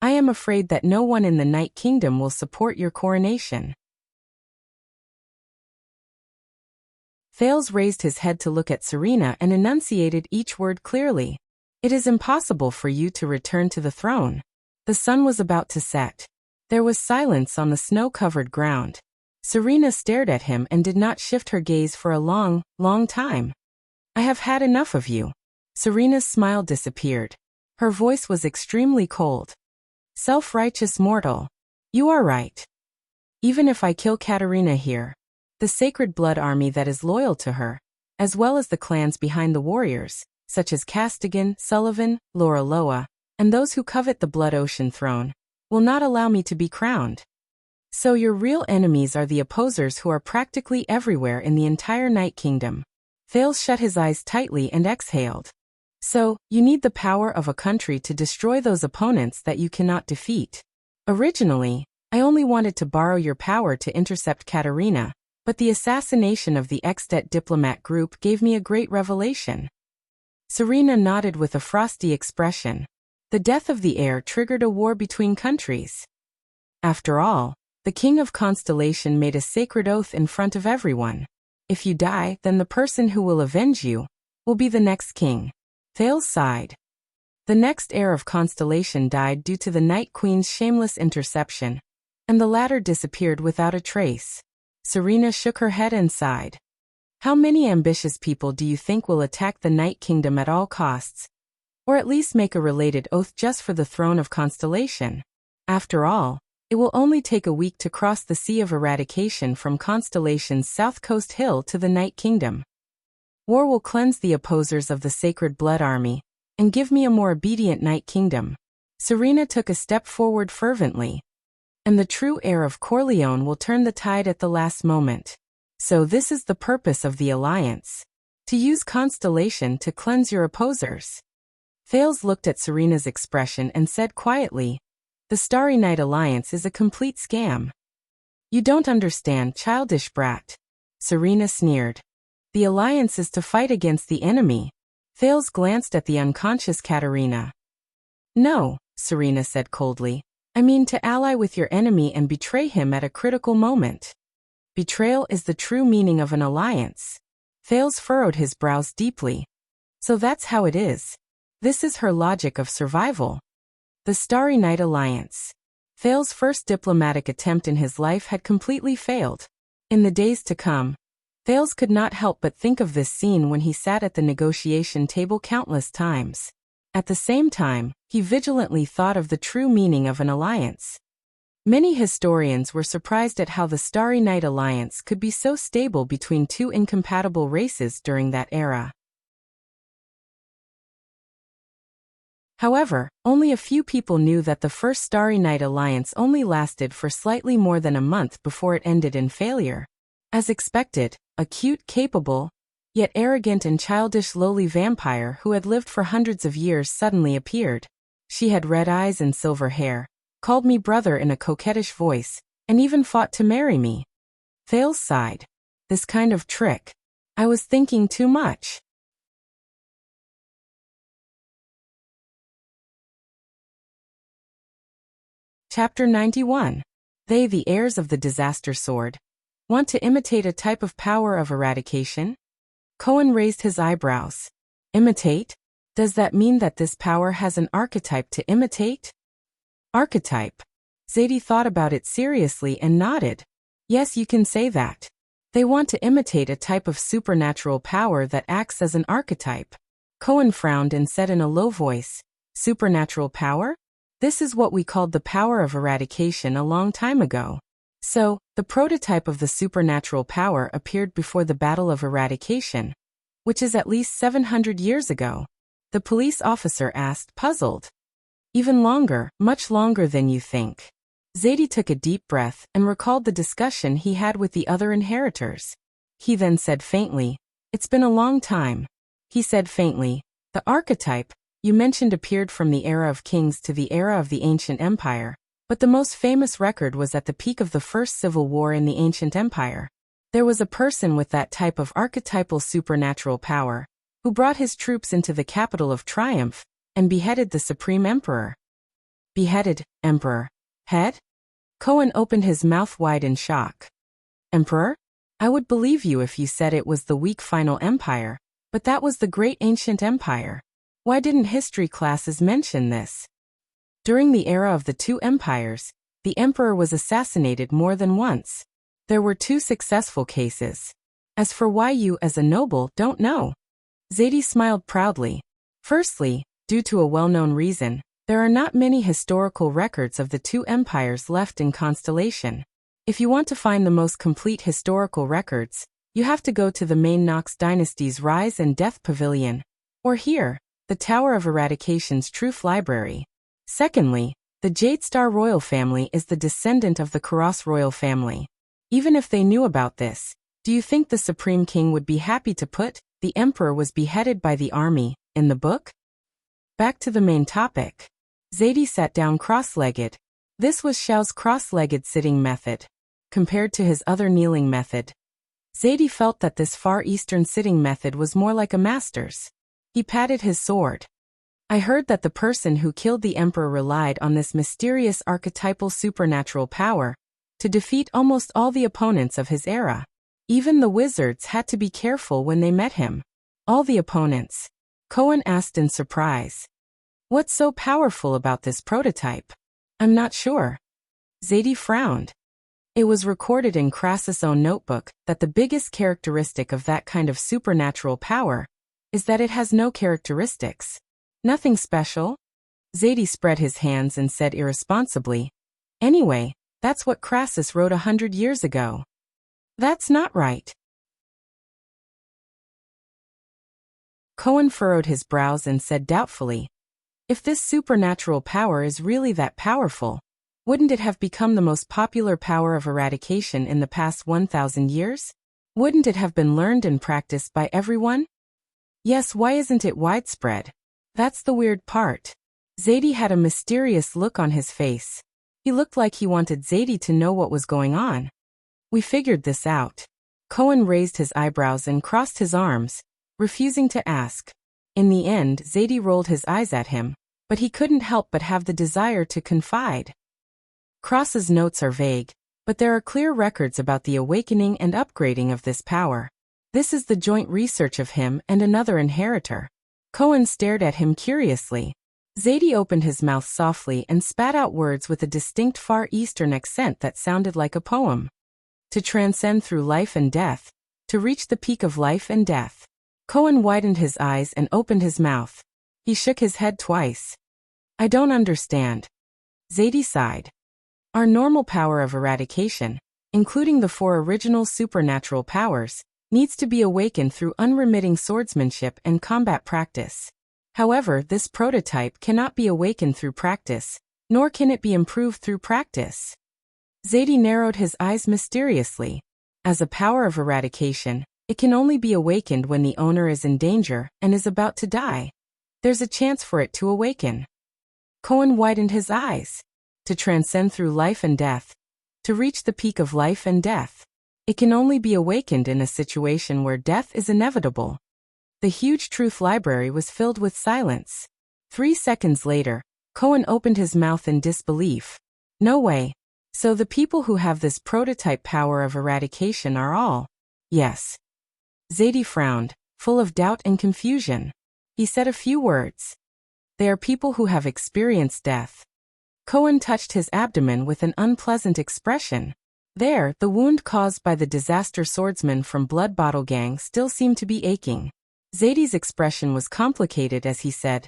I am afraid that no one in the Night Kingdom will support your coronation. Thales raised his head to look at Serena and enunciated each word clearly. It is impossible for you to return to the throne. The sun was about to set. There was silence on the snow-covered ground. Serena stared at him and did not shift her gaze for a long, long time. I have had enough of you. Serena's smile disappeared. Her voice was extremely cold. Self-righteous mortal. You are right. Even if I kill Katerina here, the Sacred Blood Army that is loyal to her, as well as the clans behind the warriors, such as Castigan, Sullivan, Loraloa, and those who covet the Blood Ocean throne, will not allow me to be crowned. So your real enemies are the opposers who are practically everywhere in the entire Night Kingdom. Thales shut his eyes tightly and exhaled. So, you need the power of a country to destroy those opponents that you cannot defeat. Originally, I only wanted to borrow your power to intercept Katerina, but the assassination of the ex-det diplomat group gave me a great revelation. Serena nodded with a frosty expression. The death of the heir triggered a war between countries. After all, the King of Constellation made a sacred oath in front of everyone. If you die, then the person who will avenge you will be the next king. Thales sighed. The next heir of Constellation died due to the Night Queen's shameless interception, and the latter disappeared without a trace. Serena shook her head and sighed. How many ambitious people do you think will attack the Night Kingdom at all costs? Or at least make a related oath just for the throne of Constellation? After all, it will only take a week to cross the Sea of Eradication from Constellation's south coast hill to the Night Kingdom. War will cleanse the opposers of the Sacred Blood Army, and give me a more obedient Night Kingdom. Serena took a step forward fervently. And the true heir of Corleone will turn the tide at the last moment. So this is the purpose of the alliance. To use Constellation to cleanse your opposers. Thales looked at Serena's expression and said quietly, the Starry Night Alliance is a complete scam. You don't understand, childish brat. Serena sneered. The alliance is to fight against the enemy. Thales glanced at the unconscious Katerina. No, Serena said coldly. I mean to ally with your enemy and betray him at a critical moment. Betrayal is the true meaning of an alliance. Thales furrowed his brows deeply. So that's how it is. This is her logic of survival. The Starry Night Alliance. Thales' first diplomatic attempt in his life had completely failed. In the days to come, Thales could not help but think of this scene when he sat at the negotiation table countless times. At the same time, he vigilantly thought of the true meaning of an alliance. Many historians were surprised at how the Starry Night Alliance could be so stable between two incompatible races during that era. However, only a few people knew that the first Starry Night Alliance only lasted for slightly more than a month before it ended in failure. As expected, a cute, capable, yet arrogant and childish lowly vampire who had lived for hundreds of years suddenly appeared. She had red eyes and silver hair, called me brother in a coquettish voice, and even fought to marry me. Thales sighed. This kind of trick. I was thinking too much. Chapter 91. They, the heirs of the disaster sword, want to imitate a type of power of eradication? Cohen raised his eyebrows. Imitate? Does that mean that this power has an archetype to imitate? Archetype. Zadie thought about it seriously and nodded. Yes, you can say that. They want to imitate a type of supernatural power that acts as an archetype. Cohen frowned and said in a low voice, supernatural power? This is what we called the power of eradication a long time ago. So, the prototype of the supernatural power appeared before the Battle of Eradication, which is at least 700 years ago. The police officer asked, puzzled. Even longer, much longer than you think. Zadie took a deep breath and recalled the discussion he had with the other inheritors. He then said faintly, it's been a long time. He said faintly, the archetype you mentioned appeared from the era of kings to the era of the ancient empire, but the most famous record was at the peak of the First Civil War in the ancient empire. There was a person with that type of archetypal supernatural power, who brought his troops into the capital of triumph, and beheaded the supreme emperor. Beheaded, emperor. Head? Cohen opened his mouth wide in shock. Emperor? I would believe you if you said it was the weak final empire, but that was the great ancient empire. Why didn't history classes mention this? During the era of the two empires, the emperor was assassinated more than once. There were 2 successful cases. As for why you as a noble don't know. Zadie smiled proudly. Firstly, due to a well-known reason, there are not many historical records of the 2 empires left in Constellation. If you want to find the most complete historical records, you have to go to the main Knox dynasty's Rise and Death Pavilion, or here, the Tower of Eradication's Truth Library. Secondly, the Jadestar royal family is the descendant of the Karas royal family. Even if they knew about this, do you think the Supreme King would be happy to put, the emperor was beheaded by the army, in the book? Back to the main topic. Zadie sat down cross-legged. This was Xiao's cross-legged sitting method, compared to his other kneeling method. Zadie felt that this Far Eastern sitting method was more like a master's. He patted his sword. I heard that the person who killed the emperor relied on this mysterious archetypal supernatural power to defeat almost all the opponents of his era. Even the wizards had to be careful when they met him. All the opponents? Cohen asked in surprise. What's so powerful about this prototype? I'm not sure. Zadie frowned. It was recorded in Crassus' own notebook that the biggest characteristic of that kind of supernatural power is that it has no characteristics. Nothing special? Zadie spread his hands and said irresponsibly, anyway, that's what Crassus wrote 100 years ago. That's not right. Cohen furrowed his brows and said doubtfully, if this supernatural power is really that powerful, wouldn't it have become the most popular power of eradication in the past 1,000 years? Wouldn't it have been learned and practiced by everyone? Yes, why isn't it widespread? That's the weird part. Zadie had a mysterious look on his face. He looked like he wanted Zadie to know what was going on. We figured this out. Cohen raised his eyebrows and crossed his arms, refusing to ask. In the end, Zadie rolled his eyes at him, but he couldn't help but have the desire to confide. Cross's notes are vague, but there are clear records about the awakening and upgrading of this power. This is the joint research of him and another inheritor. Cohen stared at him curiously. Zadie opened his mouth softly and spat out words with a distinct Far Eastern accent that sounded like a poem. To transcend through life and death, to reach the peak of life and death. Cohen widened his eyes and opened his mouth. He shook his head twice. I don't understand. Zadie sighed. Our normal power of eradication, including the 4 original supernatural powers, needs to be awakened through unremitting swordsmanship and combat practice. However, this prototype cannot be awakened through practice, nor can it be improved through practice. Zadie narrowed his eyes mysteriously. As a power of eradication, it can only be awakened when the owner is in danger and is about to die. There's a chance for it to awaken. Cohen widened his eyes. To transcend through life and death. To reach the peak of life and death. It can only be awakened in a situation where death is inevitable. The huge truth library was filled with silence. 3 seconds later, Cohen opened his mouth in disbelief. No way. So the people who have this prototype power of eradication are all? Yes. Zadie frowned. full of doubt and confusion. He said a few words. They are people who have experienced death. Cohen touched his abdomen with an unpleasant expression. There, the wound caused by the disaster swordsman from Blood Bottle Gang still seemed to be aching. Zadie's expression was complicated as he said,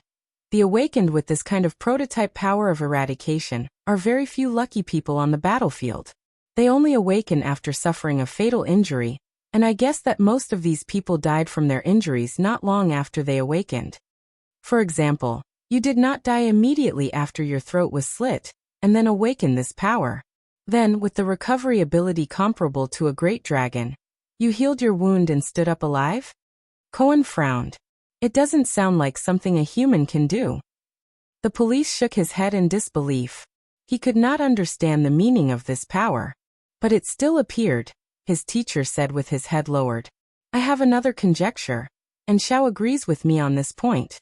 "The awakened with this kind of prototype power of eradication are very few lucky people on the battlefield. They only awaken after suffering a fatal injury, and I guess that most of these people died from their injuries not long after they awakened. For example, you did not die immediately after your throat was slit, and then awaken this power. Then, with the recovery ability comparable to a great dragon, you healed your wound and stood up alive?" Cohen frowned. It doesn't sound like something a human can do. The police shook his head in disbelief. He could not understand the meaning of this power. But it still appeared, his teacher said with his head lowered. I have another conjecture, and Shao agrees with me on this point.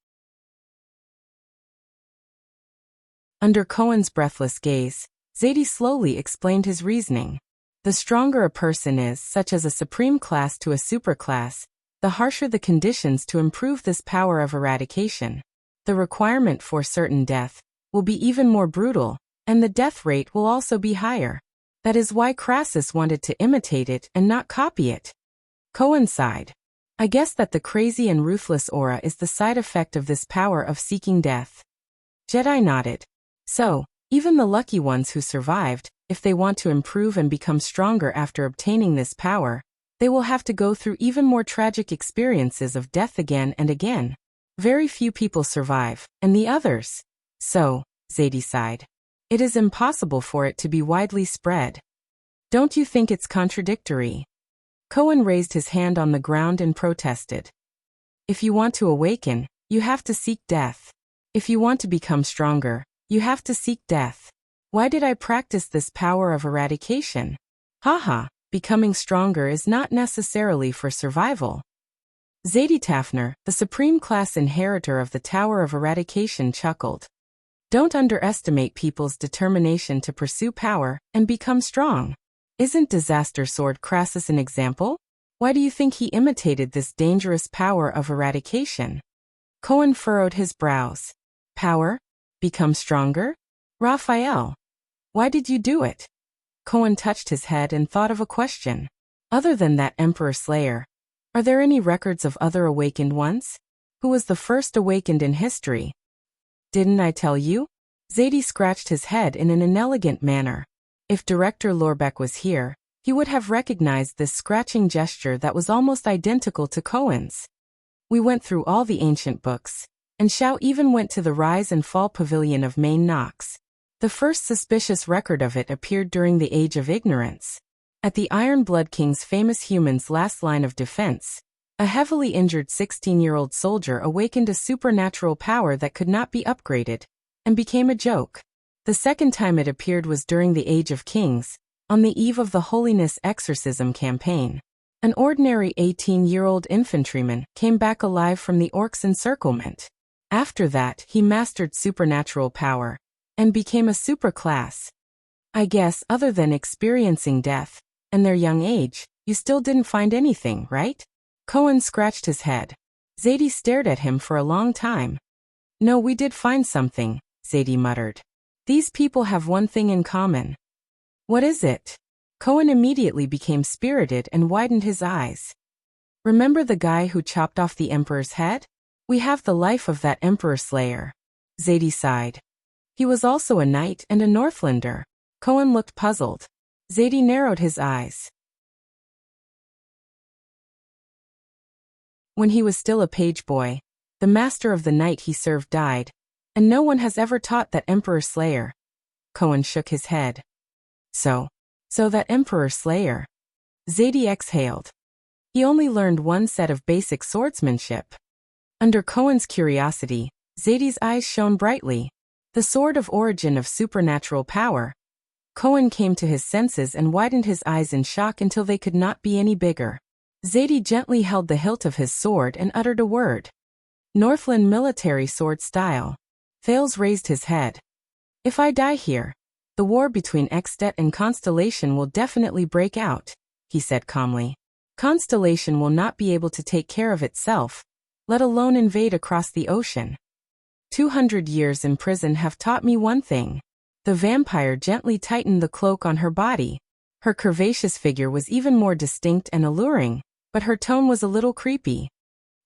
Under Cohen's breathless gaze, Zadie slowly explained his reasoning. The stronger a person is, such as a supreme class to a superclass, the harsher the conditions to improve this power of eradication. The requirement for certain death will be even more brutal, and the death rate will also be higher. That is why Crassus wanted to imitate it and not copy it. Cohen sighed. I guess that the crazy and ruthless aura is the side effect of this power of seeking death. Jedi nodded. So, even the lucky ones who survived, if they want to improve and become stronger after obtaining this power, they will have to go through even more tragic experiences of death again and again. Very few people survive, and the others. So, Zadie sighed. It is impossible for it to be widely spread. Don't you think it's contradictory? Cohen raised his hand on the ground and protested. If you want to awaken, you have to seek death. If you want to become stronger, you have to seek death. Why did I practice this power of eradication? Haha, becoming stronger is not necessarily for survival. Zadie Tafner, the supreme class inheritor of the Tower of Eradication, chuckled. Don't underestimate people's determination to pursue power and become strong. Isn't Disaster Sword Crassus an example? Why do you think he imitated this dangerous power of eradication? Cohen furrowed his brows. Power? Become stronger? Raphael. Why did you do it? Cohen touched his head and thought of a question. Other than that Emperor Slayer, are there any records of other awakened ones? Who was the first awakened in history? Didn't I tell you? Zadie scratched his head in an inelegant manner. If Director Lorbeck was here, he would have recognized this scratching gesture that was almost identical to Cohen's. We went through all the ancient books, and Shao even went to the Rise and Fall Pavilion of Main Nox. The first suspicious record of it appeared during the Age of Ignorance. At the Iron Blood King's famous human's last line of defense, a heavily injured 16-year-old soldier awakened a supernatural power that could not be upgraded, and became a joke. The second time it appeared was during the Age of Kings, on the eve of the Holiness Exorcism campaign. An ordinary 18-year-old infantryman came back alive from the Orcs' encirclement. After that, he mastered supernatural power, and became a superclass. I guess, other than experiencing death, and their young age, you still didn't find anything, right? Cohen scratched his head. Zadie stared at him for a long time. No, we did find something, Zadie muttered. These people have one thing in common. What is it? Cohen immediately became spirited and widened his eyes. Remember the guy who chopped off the Emperor's head? We have the life of that Emperor Slayer. Zadie sighed. He was also a knight and a Northlander. Cohen looked puzzled. Zadie narrowed his eyes. When he was still a page boy, the master of the knight he served died, and no one has ever taught that Emperor Slayer. Cohen shook his head. So that Emperor Slayer. Zadie exhaled. He only learned one set of basic swordsmanship. Under Cohen's curiosity, Zadie's eyes shone brightly. The sword of origin of supernatural power. Cohen came to his senses and widened his eyes in shock until they could not be any bigger. Zadie gently held the hilt of his sword and uttered a word. Northland military sword style. Thales raised his head. If I die here, the war between Extet and Constellation will definitely break out, he said calmly. constellation will not be able to take care of itself, let alone invade across the ocean. 200 years in prison have taught me one thing. The vampire gently tightened the cloak on her body. Her curvaceous figure was even more distinct and alluring, but her tone was a little creepy.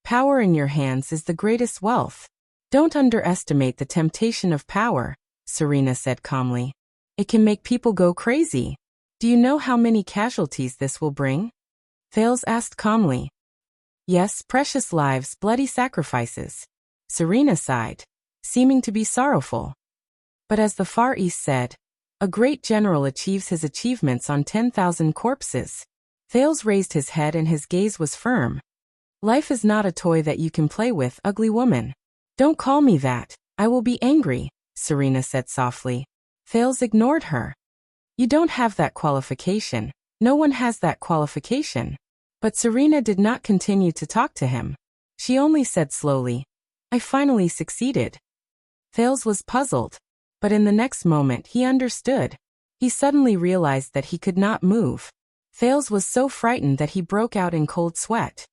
Power in your hands is the greatest wealth. Don't underestimate the temptation of power, Serena said calmly. It can make people go crazy. Do you know how many casualties this will bring? Thales asked calmly. Yes, precious lives, bloody sacrifices. Serena sighed, seeming to be sorrowful. But as the Far East said, a great general achieves his achievements on 10,000 corpses. Thales raised his head and his gaze was firm. Life is not a toy that you can play with, ugly woman. Don't call me that, I will be angry, Serena said softly. Thales ignored her. You don't have that qualification. No one has that qualification. But Serena did not continue to talk to him. She only said slowly, I finally succeeded. Thales was puzzled. But in the next moment he understood. He suddenly realized that he could not move. Thales was so frightened that he broke out in cold sweat.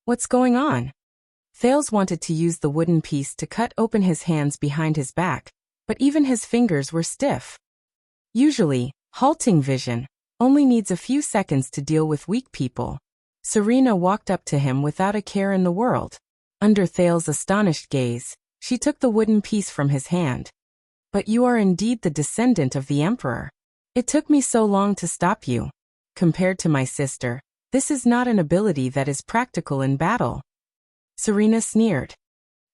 What's going on? Thales wanted to use the wooden piece to cut open his hands behind his back, but even his fingers were stiff. Usually, halting vision only needs a few seconds to deal with weak people. Serena walked up to him without a care in the world. Under Thales' astonished gaze, she took the wooden piece from his hand. But you are indeed the descendant of the emperor. It took me so long to stop you. Compared to my sister, this is not an ability that is practical in battle. Serena sneered.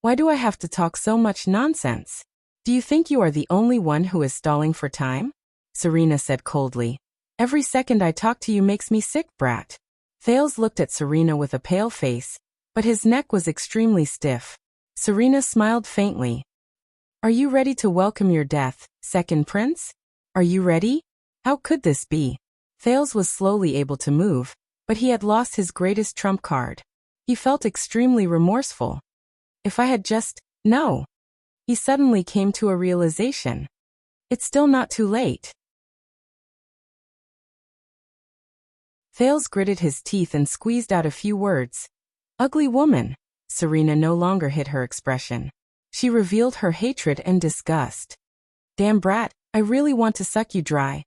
Why do I have to talk so much nonsense? Do you think you are the only one who is stalling for time? Serena said coldly. Every second I talk to you makes me sick, brat. Thales looked at Serena with a pale face, but his neck was extremely stiff. Serena smiled faintly. Are you ready to welcome your death, second prince? Are you ready? How could this be? Thales was slowly able to move, but he had lost his greatest trump card. He felt extremely remorseful. If I had just... No. He suddenly came to a realization. It's still not too late. Thales gritted his teeth and squeezed out a few words. Ugly woman. Serena no longer hid her expression. She revealed her hatred and disgust. Damn brat, I really want to suck you dry.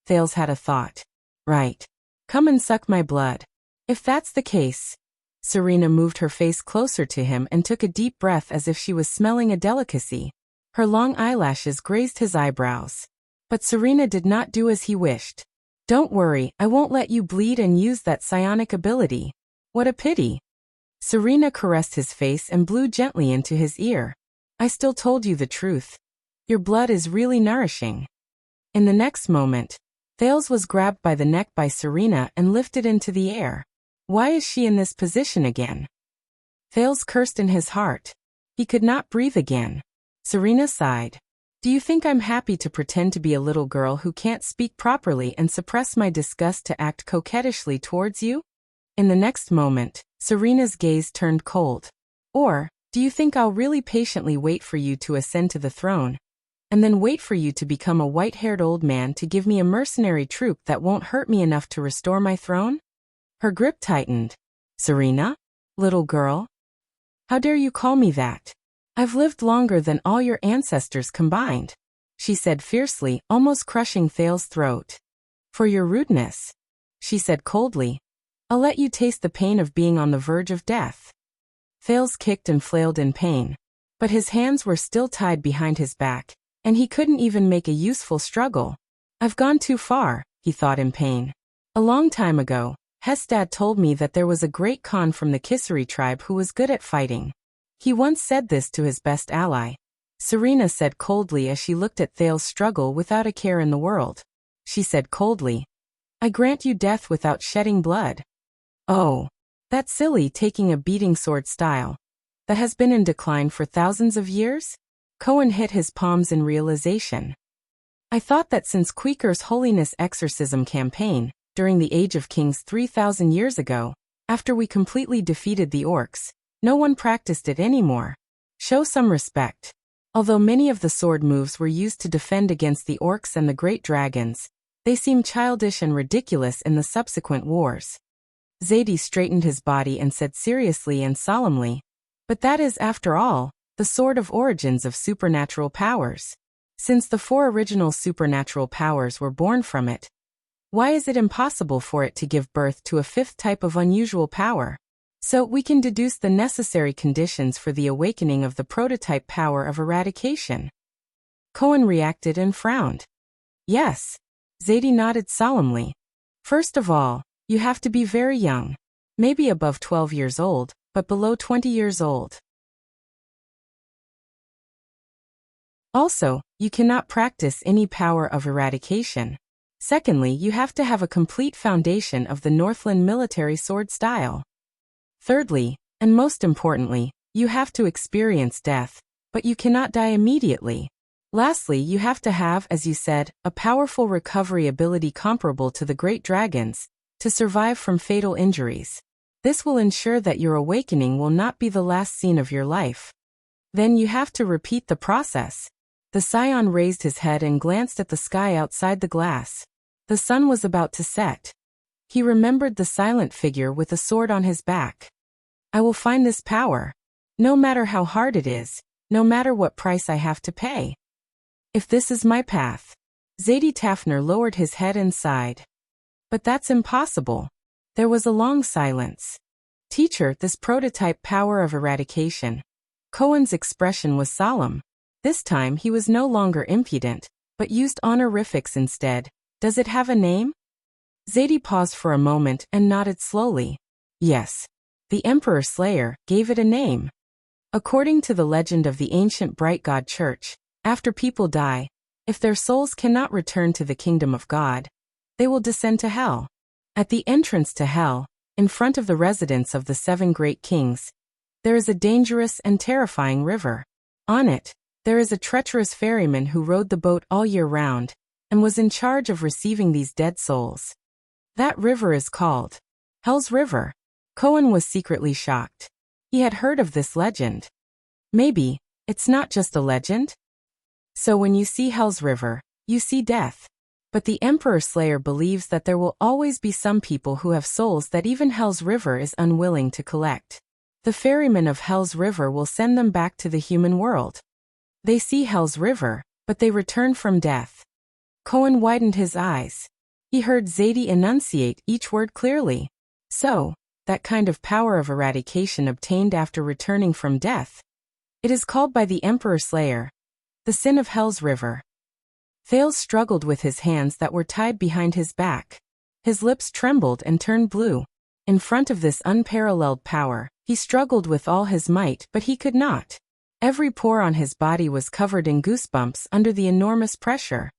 Thales had a thought. Right. Come and suck my blood. If that's the case. Serena moved her face closer to him and took a deep breath as if she was smelling a delicacy. Her long eyelashes grazed his eyebrows. But Serena did not do as he wished. Don't worry, I won't let you bleed and use that psionic ability. What a pity. Serena caressed his face and blew gently into his ear. I still told you the truth. Your blood is really nourishing. In the next moment, Thales was grabbed by the neck by Serena and lifted into the air. Why is she in this position again? Thales cursed in his heart. He could not breathe again. Serena sighed. Do you think I'm happy to pretend to be a little girl who can't speak properly and suppress my disgust to act coquettishly towards you? In the next moment, Serena's gaze turned cold. Or, do you think I'll really patiently wait for you to ascend to the throne, and then wait for you to become a white-haired old man to give me a mercenary troop that won't hurt me enough to restore my throne? Her grip tightened. Serena? Little girl? How dare you call me that? I've lived longer than all your ancestors combined, she said fiercely, almost crushing Thales' throat. For your rudeness, she said coldly. I'll let you taste the pain of being on the verge of death. Thales kicked and flailed in pain, but his hands were still tied behind his back, and he couldn't even make a useful struggle. I've gone too far, he thought in pain. A long time ago, Hestad told me that there was a great Khan from the Kisari tribe who was good at fighting. He once said this to his best ally. Serena said coldly as she looked at Thales' struggle without a care in the world. She said coldly, I grant you death without shedding blood. Oh, that silly taking a beating sword style. That has been in decline for thousands of years? Cohen hit his palms in realization. I thought that since Quaker's Holiness Exorcism campaign, during the Age of Kings 3,000 years ago, after we completely defeated the orcs, no one practiced it anymore. Show some respect. Although many of the sword moves were used to defend against the orcs and the great dragons, they seem childish and ridiculous in the subsequent wars. Zadie straightened his body and said seriously and solemnly, "But that is, after all, the sort of origins of supernatural powers. Since the 4 original supernatural powers were born from it, why is it impossible for it to give birth to a 5th type of unusual power? So we can deduce the necessary conditions for the awakening of the prototype power of eradication." Cohen reacted and frowned. "Yes." Zadie nodded solemnly. "First of all, you have to be very young. Maybe above 12 years old, but below 20 years old. Also, you cannot practice any power of eradication. Secondly, you have to have a complete foundation of the Northland military sword style. Thirdly, and most importantly, you have to experience death, but you cannot die immediately. Lastly, you have to have, as you said, a powerful recovery ability comparable to the great dragons, to survive from fatal injuries. This will ensure that your awakening will not be the last scene of your life. Then you have to repeat the process." The scion raised his head and glanced at the sky outside the glass. The sun was about to set. He remembered the silent figure with a sword on his back. "I will find this power. No matter how hard it is, no matter what price I have to pay. If this is my path." Zadie Tafner lowered his head and sighed. "But that's impossible." There was a long silence. "Teacher, this prototype power of eradication." Cohen's expression was solemn. This time he was no longer impudent, but used honorifics instead. "Does it have a name?" Zadie paused for a moment and nodded slowly. "Yes. The Emperor Slayer gave it a name. According to the legend of the ancient Bright God Church, after people die, if their souls cannot return to the kingdom of God, they will descend to hell. At the entrance to hell, in front of the residence of the 7 great kings, there is a dangerous and terrifying river. On it, there is a treacherous ferryman who rowed the boat all year round, and was in charge of receiving these dead souls. That river is called Hell's River." Cohen was secretly shocked. He had heard of this legend. Maybe it's not just a legend? So when you see Hell's River, you see death. But the Emperor Slayer believes that there will always be some people who have souls that even Hell's River is unwilling to collect. The ferryman of Hell's River will send them back to the human world. They see Hell's River, but they return from death. Cohen widened his eyes. He heard Zadie enunciate each word clearly. So, that kind of power of eradication obtained after returning from death. It is called by the Emperor Slayer the sin of Hell's River. Thales struggled with his hands that were tied behind his back. His lips trembled and turned blue. In front of this unparalleled power, he struggled with all his might, but he could not. Every pore on his body was covered in goosebumps under the enormous pressure.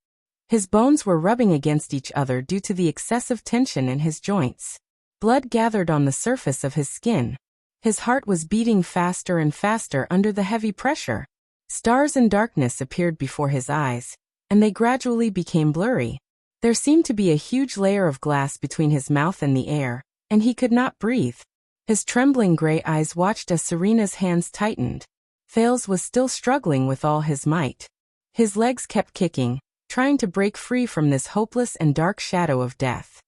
His bones were rubbing against each other due to the excessive tension in his joints. Blood gathered on the surface of his skin. His heart was beating faster and faster under the heavy pressure. Stars and darkness appeared before his eyes, and they gradually became blurry. There seemed to be a huge layer of glass between his mouth and the air, and he could not breathe. His trembling gray eyes watched as Serena's hands tightened. Thales was still struggling with all his might. His legs kept kicking, trying to break free from this hopeless and dark shadow of death.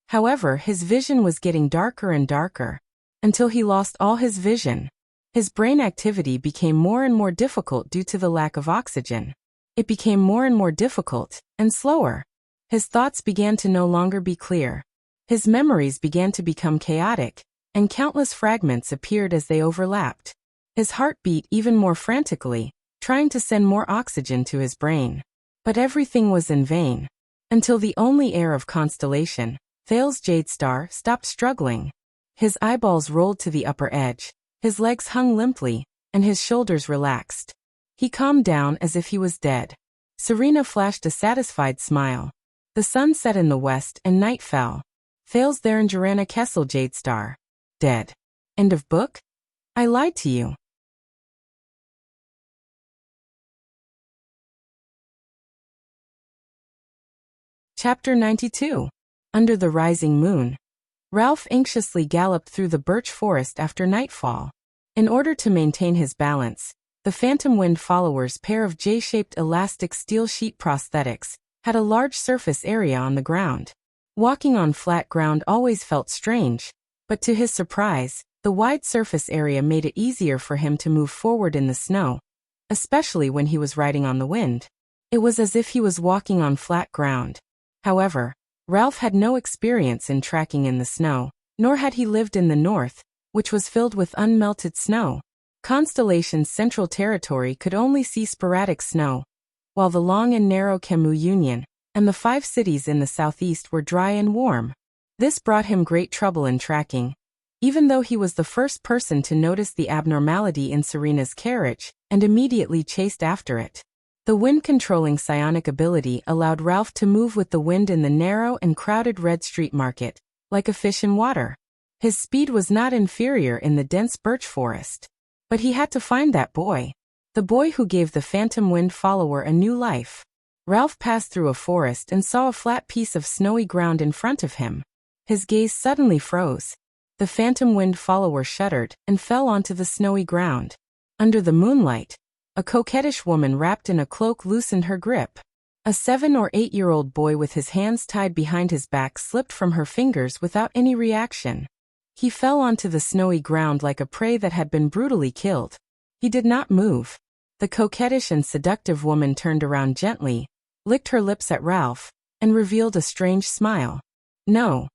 However, his vision was getting darker and darker, until he lost all his vision. His brain activity became more and more difficult due to the lack of oxygen. It became more and more difficult, and slower. His thoughts began to no longer be clear. His memories began to become chaotic, and countless fragments appeared as they overlapped. His heart beat even more frantically, trying to send more oxygen to his brain. But everything was in vain. Until the only heir of Constellation, Thales Jadestar, stopped struggling. His eyeballs rolled to the upper edge, his legs hung limply, and his shoulders relaxed. He calmed down as if he was dead. Serena flashed a satisfied smile. The sun set in the west and night fell. Thales Therangerana Kessel Jadestar. Dead. End of book? I lied to you. Chapter 92. Under the Rising Moon. Ralph anxiously galloped through the birch forest after nightfall. In order to maintain his balance, the Phantom Wind followers' pair of J-shaped elastic steel sheet prosthetics had a large surface area on the ground. Walking on flat ground always felt strange, but to his surprise, the wide surface area made it easier for him to move forward in the snow, especially when he was riding on the wind. It was as if he was walking on flat ground. However, Ralph had no experience in trekking in the snow, nor had he lived in the north, which was filled with unmelted snow. Constellation's central territory could only see sporadic snow, while the long and narrow Camus Union and the 5 cities in the southeast were dry and warm. This brought him great trouble in tracking, even though he was the first person to notice the abnormality in Serena's carriage and immediately chased after it. The wind-controlling psionic ability allowed Ralph to move with the wind in the narrow and crowded Red Street Market, like a fish in water. His speed was not inferior in the dense birch forest. But he had to find that boy. The boy who gave the phantom wind follower a new life. Ralph passed through a forest and saw a flat piece of snowy ground in front of him. His gaze suddenly froze. The phantom wind follower shuddered and fell onto the snowy ground. Under the moonlight, a coquettish woman wrapped in a cloak loosened her grip. A 7 or 8-year-old boy with his hands tied behind his back slipped from her fingers without any reaction. He fell onto the snowy ground like a prey that had been brutally killed. He did not move. The coquettish and seductive woman turned around gently, licked her lips at Ralph, and revealed a strange smile. No.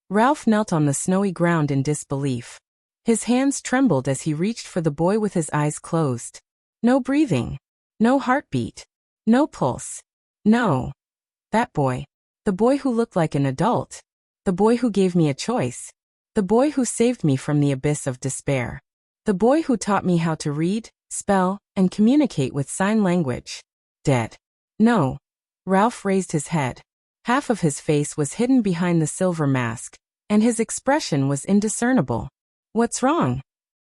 Ralph knelt on the snowy ground in disbelief. His hands trembled as he reached for the boy with his eyes closed. No breathing. No heartbeat. No pulse. No. That boy. The boy who looked like an adult. The boy who gave me a choice. The boy who saved me from the abyss of despair. The boy who taught me how to read, spell, and communicate with sign language. Dead. No. Ralph raised his head. Half of his face was hidden behind the silver mask, and his expression was indiscernible. What's wrong?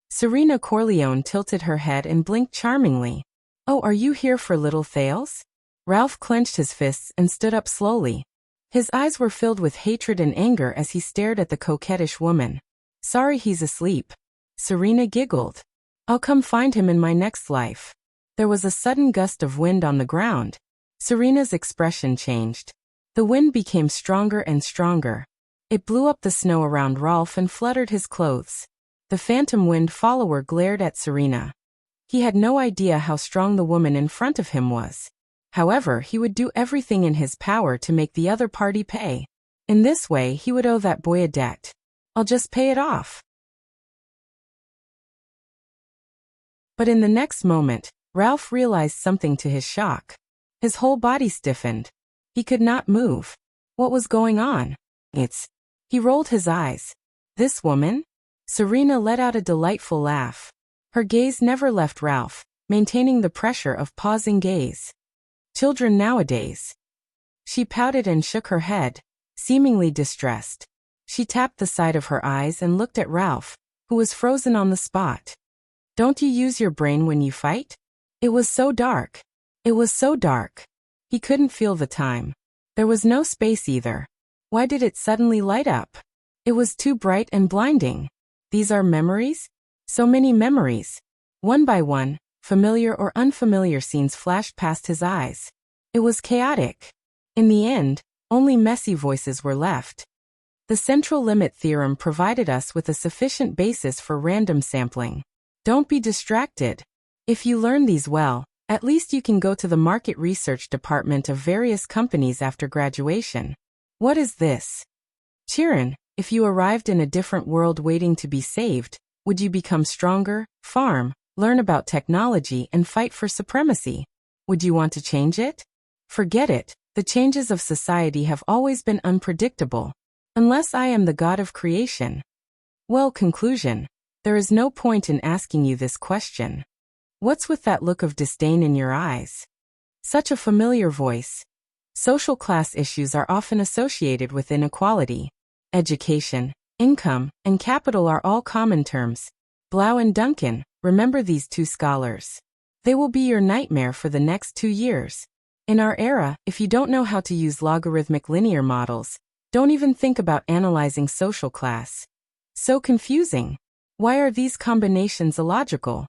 Serena Corleone tilted her head and blinked charmingly. Oh, are you here for little Thales? Ralph clenched his fists and stood up slowly. His eyes were filled with hatred and anger as he stared at the coquettish woman. Sorry, he's asleep. Serena giggled. I'll come find him in my next life. There was a sudden gust of wind on the ground. Serena's expression changed. The wind became stronger and stronger. It blew up the snow around Ralph and fluttered his clothes. The phantom wind follower glared at Serena. He had no idea how strong the woman in front of him was. However, he would do everything in his power to make the other party pay. In this way, he would owe that boy a debt. I'll just pay it off. But in the next moment, Ralph realized something to his shock. His whole body stiffened. He could not move. What was going on? He rolled his eyes. This woman? Serena let out a delightful laugh. Her gaze never left Ralph, maintaining the pressure of pausing gaze. Children nowadays. She pouted and shook her head, seemingly distressed. She tapped the side of her eyes and looked at Ralph, who was frozen on the spot. Don't you use your brain when you fight? It was so dark. It was so dark. He couldn't feel the time. There was no space either. Why did it suddenly light up? It was too bright and blinding. These are memories? So many memories. One by one, familiar or unfamiliar scenes flashed past his eyes. It was chaotic. In the end, only messy voices were left. The central limit theorem provided us with a sufficient basis for random sampling. Don't be distracted. If you learn these well, at least you can go to the market research department of various companies after graduation. What is this? Chiron, if you arrived in a different world waiting to be saved, would you become stronger, farm, learn about technology and fight for supremacy? Would you want to change it? Forget it. The changes of society have always been unpredictable. Unless I am the god of creation. Well, conclusion. There is no point in asking you this question. What's with that look of disdain in your eyes? Such a familiar voice. Social class issues are often associated with inequality. Education, income, and capital are all common terms. Blau and Duncan, remember these two scholars. They will be your nightmare for the next 2 years. In our era, if you don't know how to use logarithmic linear models, don't even think about analyzing social class. So confusing. Why are these combinations illogical?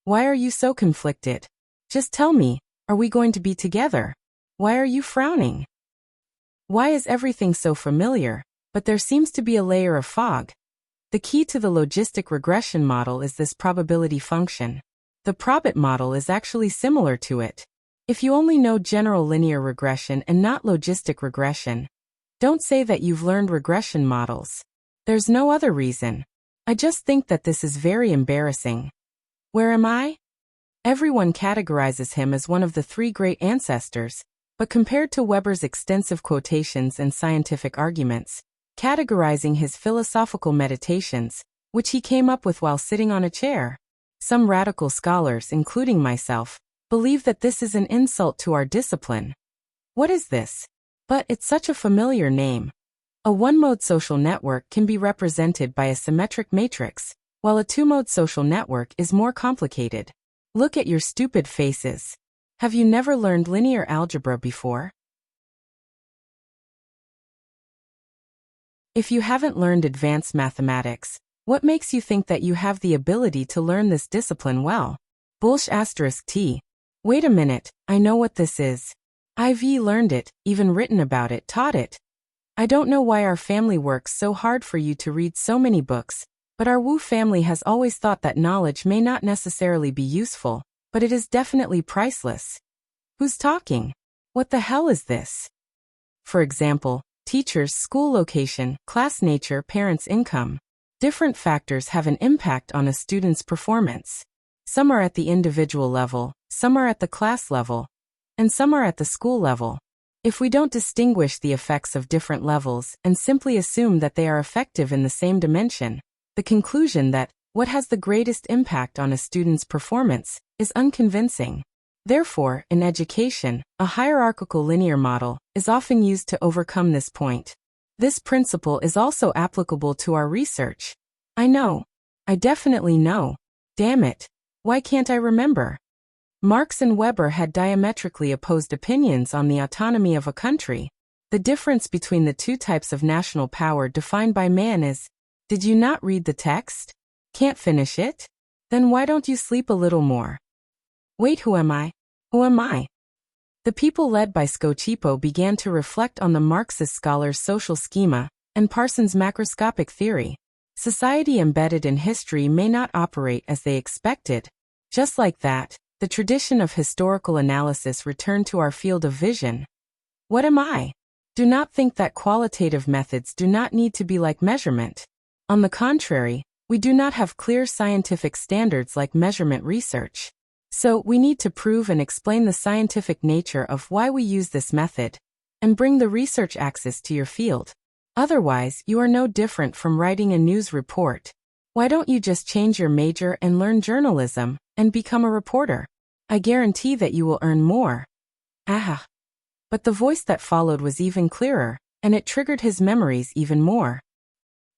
Why are you so conflicted? Just tell me, are we going to be together? Why are you frowning? Why is everything so familiar, but there seems to be a layer of fog? The key to the logistic regression model is this probability function. The probit model is actually similar to it. If you only know general linear regression and not logistic regression, don't say that you've learned regression models. There's no other reason. I just think that this is very embarrassing. Where am I? Everyone categorizes him as one of the three great ancestors, but compared to Weber's extensive quotations and scientific arguments, categorizing his philosophical meditations, which he came up with while sitting on a chair, some radical scholars, including myself, believe that this is an insult to our discipline. What is this? But it's such a familiar name. A one-mode social network can be represented by a symmetric matrix, while a two-mode social network is more complicated. Look at your stupid faces. Have you never learned linear algebra before? If you haven't learned advanced mathematics, what makes you think that you have the ability to learn this discipline well? T. Wait a minute, I know what this is. I've learned it, even written about it, taught it. I don't know why our family works so hard for you to read so many books, but our Wu family has always thought that knowledge may not necessarily be useful, but it is definitely priceless. Who's talking? What the hell is this? For example, teachers, school location, class nature, parents' income. Different factors have an impact on a student's performance. Some are at the individual level, some are at the class level, and some are at the school level. If we don't distinguish the effects of different levels and simply assume that they are effective in the same dimension, the conclusion that what has the greatest impact on a student's performance is unconvincing. Therefore, in education, a hierarchical linear model is often used to overcome this point. This principle is also applicable to our research. I know. I definitely know. Damn it. Why can't I remember? Marx and Weber had diametrically opposed opinions on the autonomy of a country. The difference between the two types of national power defined by man is, did you not read the text? Can't finish it? Then why don't you sleep a little more? Wait, who am I? Who am I? The people led by Scochipo began to reflect on the Marxist scholar's social schema and Parsons' macroscopic theory. Society embedded in history may not operate as they expected. Just like that, the tradition of historical analysis returned to our field of vision. What am I? Do not think that qualitative methods do not need to be like measurement. On the contrary, we do not have clear scientific standards like measurement research. So, we need to prove and explain the scientific nature of why we use this method, and bring the research axis to your field. Otherwise, you are no different from writing a news report. Why don't you just change your major and learn journalism, and become a reporter? I guarantee that you will earn more. Aha. But the voice that followed was even clearer, and it triggered his memories even more.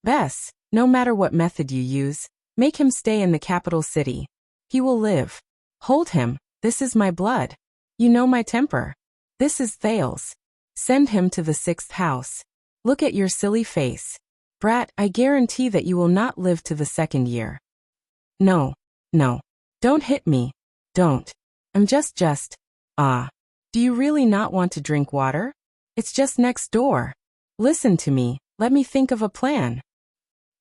Bess, no matter what method you use, make him stay in the capital city. He will live. Hold him, this is my blood. You know my temper. This is Thales. Send him to the 6th house. Look at your silly face. Brat, I guarantee that you will not live to the 2nd year. No. Don't hit me. Don't. I'm just. Do you really not want to drink water? It's just next door. Listen to me, let me think of a plan.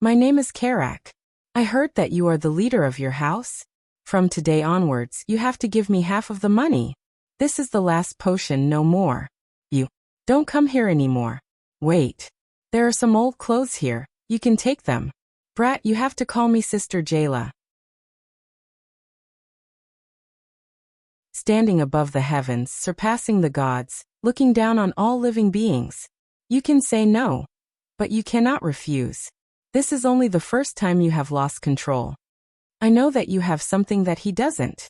My name is Karak. I heard that you are the leader of your house. From today onwards, you have to give me half of the money. This is the last potion, no more. You don't come here anymore. Wait. There are some old clothes here, you can take them. Brat, you have to call me Sister Jayla. Standing above the heavens, surpassing the gods, looking down on all living beings. You can say no. But you cannot refuse. This is only the first time you have lost control. I know that you have something that he doesn't.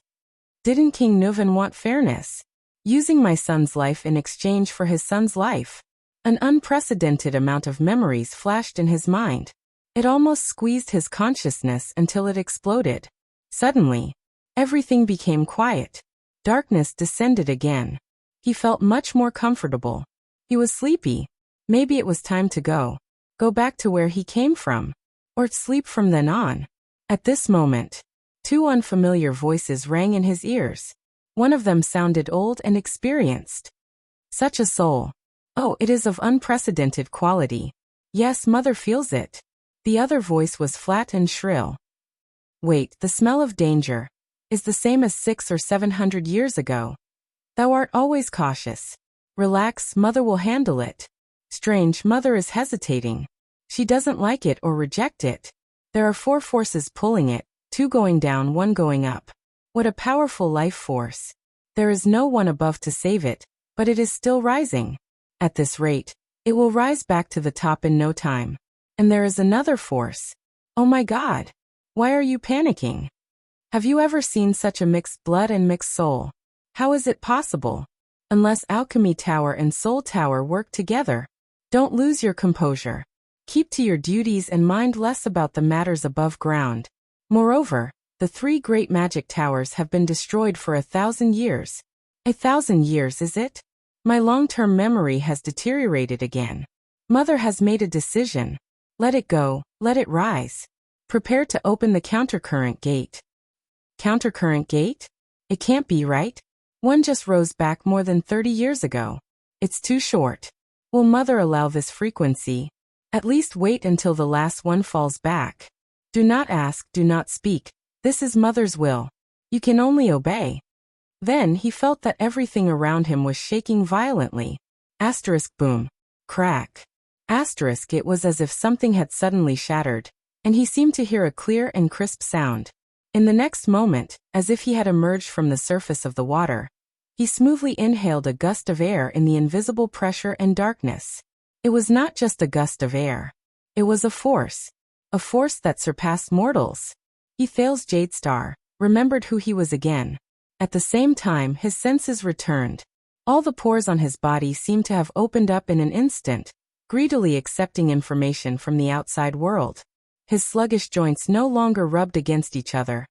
Didn't King Nuvan want fairness? Using my son's life in exchange for his son's life. An unprecedented amount of memories flashed in his mind. It almost squeezed his consciousness until it exploded. Suddenly, everything became quiet. Darkness descended again. He felt much more comfortable. He was sleepy. Maybe it was time to go. Go back to where he came from. Or sleep from then on. At this moment, two unfamiliar voices rang in his ears. One of them sounded old and experienced. Such a soul. Oh, it is of unprecedented quality. Yes, mother feels it. The other voice was flat and shrill. Wait, the smell of danger is the same as 600 or 700 years ago. Thou art always cautious. Relax, mother will handle it. Strange, mother is hesitating. She doesn't like it or reject it. There are 4 forces pulling it, 2 going down, 1 going up. What a powerful life force. There is no one above to save it, but it is still rising. At this rate, it will rise back to the top in no time. And there is another force. Oh my God! Why are you panicking? Have you ever seen such a mixed blood and mixed soul? How is it possible? Unless Alchemy Tower and Soul Tower work together. Don't lose your composure. Keep to your duties and mind less about the matters above ground. Moreover, the 3 great magic towers have been destroyed for 1,000 years. 1,000 years, is it? My long-term memory has deteriorated again. Mother has made a decision. Let it go, let it rise. Prepare to open the countercurrent gate. Countercurrent gate? It can't be right. One just rose back more than 30 years ago. It's too short. Will mother allow this frequency? At least wait until the last one falls back. Do not ask, do not speak. This is mother's will. You can only obey. Then he felt that everything around him was shaking violently. Asterisk boom. Crack. Asterisk it was as if something had suddenly shattered, and he seemed to hear a clear and crisp sound. In the next moment, as if he had emerged from the surface of the water, he smoothly inhaled a gust of air in the invisible pressure and darkness. It was not just a gust of air. It was a force that surpassed mortals. He Thales Jadestar remembered who he was again. At the same time, his senses returned. All the pores on his body seemed to have opened up in an instant, greedily accepting information from the outside world. His sluggish joints no longer rubbed against each other,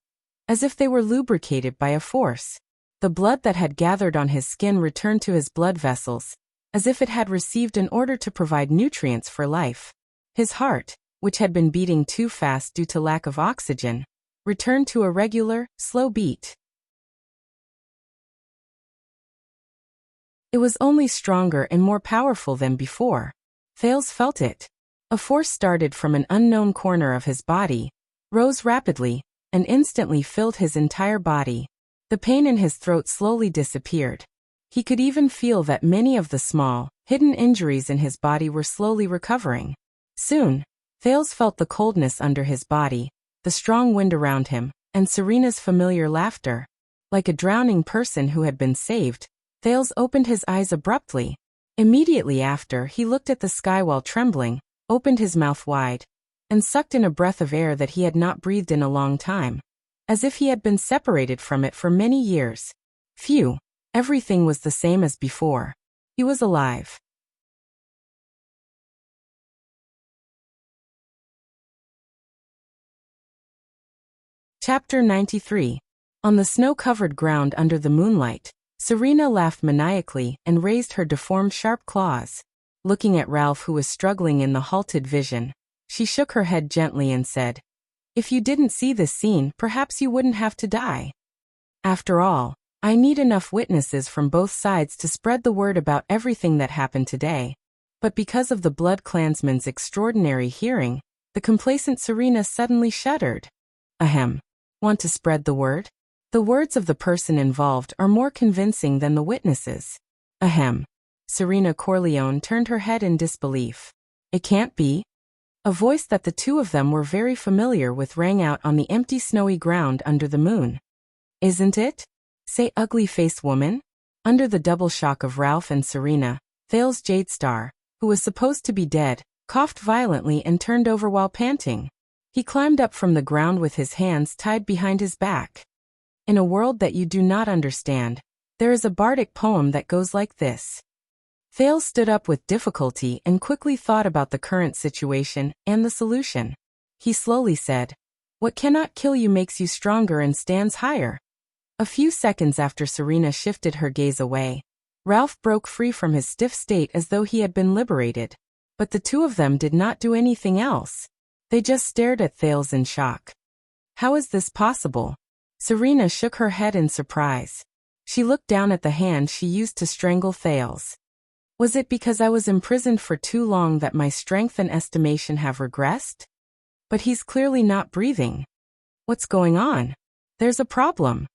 as if they were lubricated by a force. The blood that had gathered on his skin returned to his blood vessels, as if it had received an order to provide nutrients for life. His heart, which had been beating too fast due to lack of oxygen, returned to a regular, slow beat. It was only stronger and more powerful than before. Thales felt it. A force started from an unknown corner of his body, rose rapidly, and instantly filled his entire body. The pain in his throat slowly disappeared. He could even feel that many of the small, hidden injuries in his body were slowly recovering. Soon, Thales felt the coldness under his body, the strong wind around him, and Serena's familiar laughter. Like a drowning person who had been saved, Thales opened his eyes abruptly. Immediately after, he looked at the sky while trembling, opened his mouth wide, and sucked in a breath of air that he had not breathed in a long time, as if he had been separated from it for many years. Phew, everything was the same as before. He was alive. Chapter 93. On the snow-covered ground under the moonlight, Serena laughed maniacally and raised her deformed sharp claws. Looking at Ralph, who was struggling in the halted vision, she shook her head gently and said, "If you didn't see this scene, perhaps you wouldn't have to die. After all, I need enough witnesses from both sides to spread the word about everything that happened today." But because of the Blood Clansman's extraordinary hearing, the complacent Serena suddenly shuddered. Ahem. Want to spread the word? The words of the person involved are more convincing than the witnesses. Ahem. Serena Corleone turned her head in disbelief. It can't be. A voice that the two of them were very familiar with rang out on the empty snowy ground under the moon. Isn't it? Say, ugly-faced woman. Under the double shock of Ralph and Serena, Thales Jadestar, who was supposed to be dead, coughed violently and turned over while panting. He climbed up from the ground with his hands tied behind his back. In a world that you do not understand, there is a bardic poem that goes like this. Thales stood up with difficulty and quickly thought about the current situation and the solution. He slowly said, "What cannot kill you makes you stronger and stands higher." A few seconds after Serena shifted her gaze away, Ralph broke free from his stiff state as though he had been liberated. But the two of them did not do anything else. They just stared at Thales in shock. How is this possible? Serena shook her head in surprise. She looked down at the hand she used to strangle Thales. Was it because I was imprisoned for too long that my strength and estimation have regressed? But he's clearly not breathing. What's going on? There's a problem.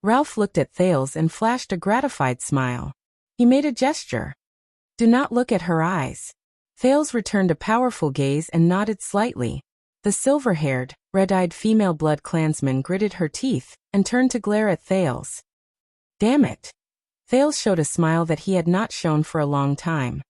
Ralph looked at Thales and flashed a gratified smile. He made a gesture. Do not look at her eyes. Thales returned a powerful gaze and nodded slightly. The silver-haired, red-eyed female blood clansman gritted her teeth and turned to glare at Thales. Damn it. Thales showed a smile that he had not shown for a long time.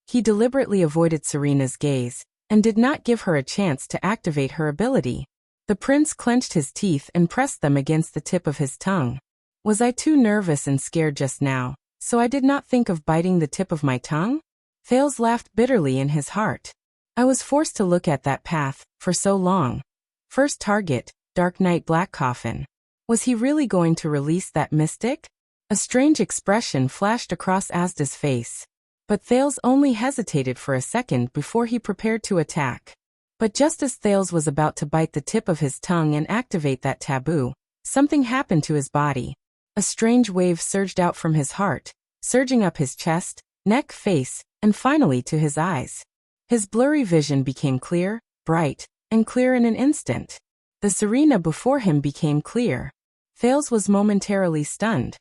He deliberately avoided Serena's gaze and did not give her a chance to activate her ability. The prince clenched his teeth and pressed them against the tip of his tongue. Was I too nervous and scared just now, so I did not think of biting the tip of my tongue? Thales laughed bitterly in his heart. I was forced to look at that path for so long. First target, Dark Knight Black Coffin. Was he really going to release that mystic? A strange expression flashed across Asda's face. But Thales only hesitated for a second before he prepared to attack. But just as Thales was about to bite the tip of his tongue and activate that taboo, something happened to his body. A strange wave surged out from his heart, surging up his chest, neck, face, and finally to his eyes. His blurry vision became clear, bright, and clear in an instant. The Serena before him became clear. Thales was momentarily stunned.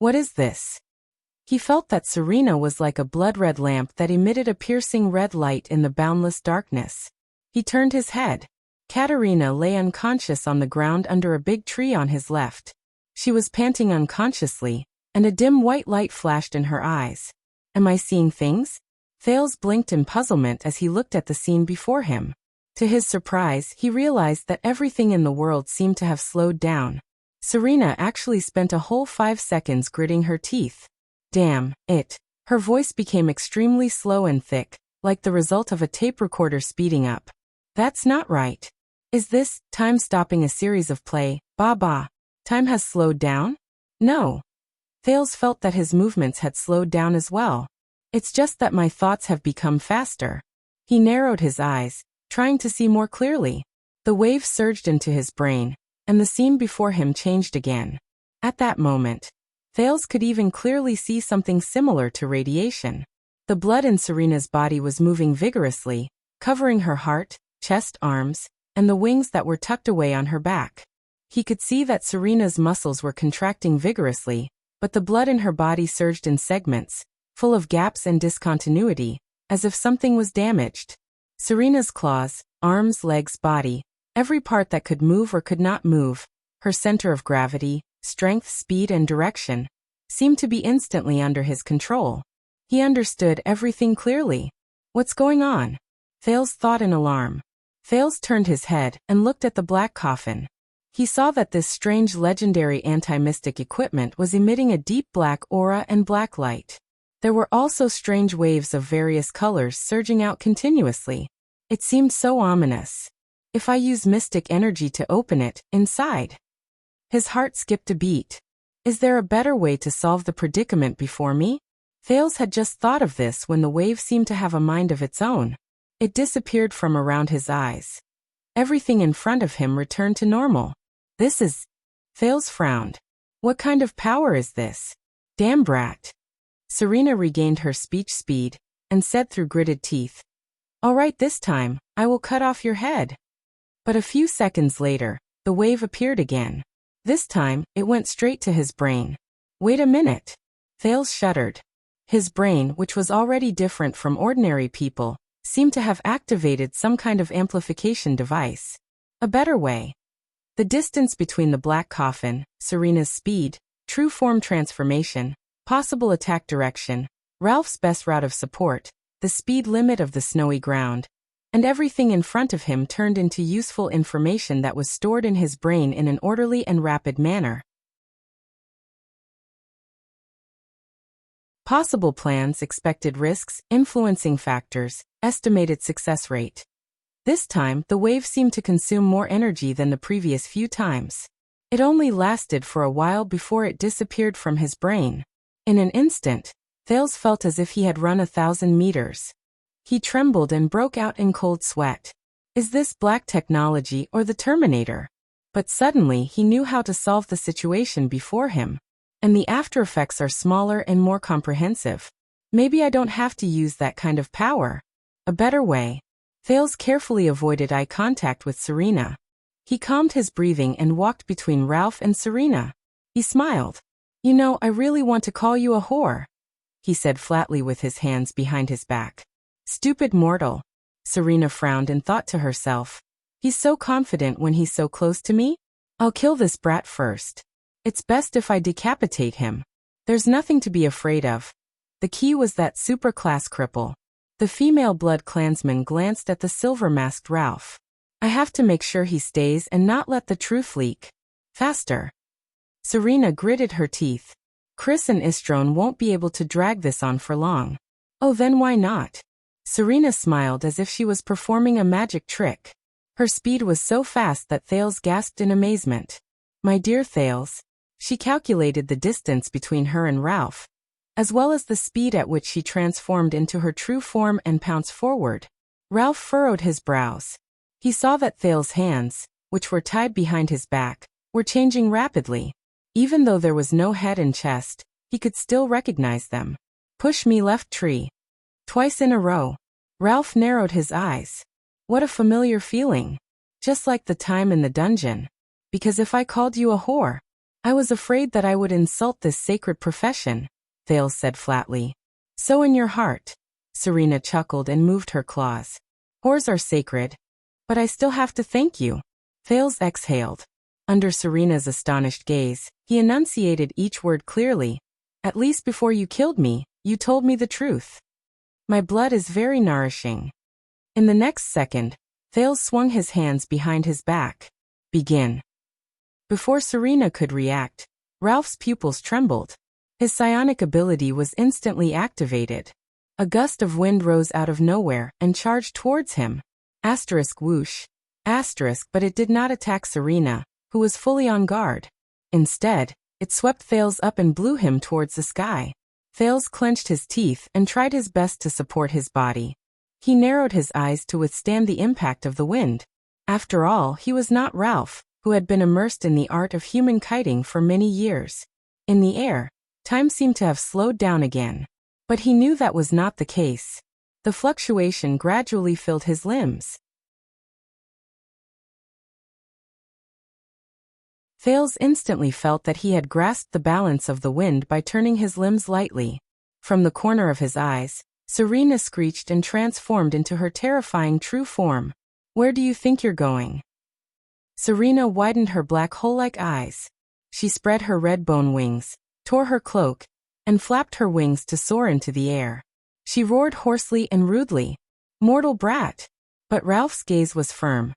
What is this? He felt that Serena was like a blood-red lamp that emitted a piercing red light in the boundless darkness. He turned his head. Katerina lay unconscious on the ground under a big tree on his left. She was panting unconsciously, and a dim white light flashed in her eyes. Am I seeing things? Thales blinked in puzzlement as he looked at the scene before him. To his surprise, he realized that everything in the world seemed to have slowed down. Serena actually spent a whole 5 seconds gritting her teeth. Damn it. Her voice became extremely slow and thick, like the result of a tape recorder speeding up. That's not right. Is this time stopping a series of play? Bah. Time has slowed down? No. Thales felt that his movements had slowed down as well. It's just that my thoughts have become faster. He narrowed his eyes, trying to see more clearly. The wave surged into his brain, and the scene before him changed again. At that moment, Thales could even clearly see something similar to radiation. The blood in Serena's body was moving vigorously, covering her heart, chest, arms, and the wings that were tucked away on her back. He could see that Serena's muscles were contracting vigorously, but the blood in her body surged in segments, full of gaps and discontinuity, as if something was damaged. Serena's claws, arms, legs, body, every part that could move or could not move, her center of gravity, strength, speed, and direction, seemed to be instantly under his control. He understood everything clearly. What's going on? Thales thought in alarm. Thales turned his head and looked at the black coffin. He saw that this strange legendary anti-mystic equipment was emitting a deep black aura and black light. There were also strange waves of various colors surging out continuously. It seemed so ominous. If I use mystic energy to open it, inside. His heart skipped a beat. Is there a better way to solve the predicament before me? Thales had just thought of this when the wave seemed to have a mind of its own. It disappeared from around his eyes. Everything in front of him returned to normal. This is... Thales frowned. What kind of power is this? Damn brat. Serena regained her speech speed and said through gritted teeth, All right, this time, I will cut off your head. But a few seconds later, the wave appeared again. This time, it went straight to his brain. Wait a minute. Thales shuddered. His brain, which was already different from ordinary people, seemed to have activated some kind of amplification device. A better way. The distance between the black coffin, Serena's speed, true form transformation, possible attack direction, Ralph's best route of support, the speed limit of the snowy ground, and everything in front of him turned into useful information that was stored in his brain in an orderly and rapid manner. Possible plans, expected risks, influencing factors, estimated success rate. This time, the wave seemed to consume more energy than the previous few times. It only lasted for a while before it disappeared from his brain. In an instant, Thales felt as if he had run 1,000 meters. He trembled and broke out in cold sweat. Is this black technology or the Terminator? But suddenly he knew how to solve the situation before him. and the after effects are smaller and more comprehensive. Maybe I don't have to use that kind of power. A better way. Thales carefully avoided eye contact with Serena. He calmed his breathing and walked between Ralph and Serena. He smiled. "You know, I really want to call you a whore," he said flatly with his hands behind his back. "Stupid mortal." Serena frowned and thought to herself, "He's so confident when he's so close to me? I'll kill this brat first. It's best if I decapitate him. There's nothing to be afraid of." The key was that super-class cripple. The female blood clansman glanced at the silver-masked Ralph. "I have to make sure he stays and not let the truth leak. Faster." Serena gritted her teeth. "Chris and Istrone won't be able to drag this on for long." "Oh, then why not?" Serena smiled as if she was performing a magic trick. Her speed was so fast that Thales gasped in amazement. "My dear Thales." She calculated the distance between her and Ralph, as well as the speed at which she transformed into her true form and pounced forward. Ralph furrowed his brows. He saw that Thales' hands, which were tied behind his back, were changing rapidly. Even though there was no head and chest, he could still recognize them. "Push me left tree." Twice in a row. Ralph narrowed his eyes. What a familiar feeling. Just like the time in the dungeon. "Because if I called you a whore, I was afraid that I would insult this sacred profession," Thales said flatly. "So in your heart." Serena chuckled and moved her claws. "Whores are sacred. But I still have to thank you." Thales exhaled. Under Serena's astonished gaze, he enunciated each word clearly. "At least before you killed me, you told me the truth. My blood is very nourishing." In the next second, Thales swung his hands behind his back. "Begin." Before Serena could react, Ralph's pupils trembled. His psionic ability was instantly activated. A gust of wind rose out of nowhere and charged towards him. Asterisk whoosh. Asterisk, but it did not attack Serena, who was fully on guard. Instead, it swept Thales up and blew him towards the sky. Thales clenched his teeth and tried his best to support his body. He narrowed his eyes to withstand the impact of the wind. After all, he was not Ralph, who had been immersed in the art of human kiting for many years. In the air, time seemed to have slowed down again. But he knew that was not the case. The fluctuation gradually filled his limbs. Thales instantly felt that he had grasped the balance of the wind by turning his limbs lightly. From the corner of his eyes, Serena screeched and transformed into her terrifying true form. "Where do you think you're going?" Serena widened her black hole-like eyes. She spread her red bone wings, tore her cloak, and flapped her wings to soar into the air. She roared hoarsely and rudely, "Mortal brat!" But Ralph's gaze was firm.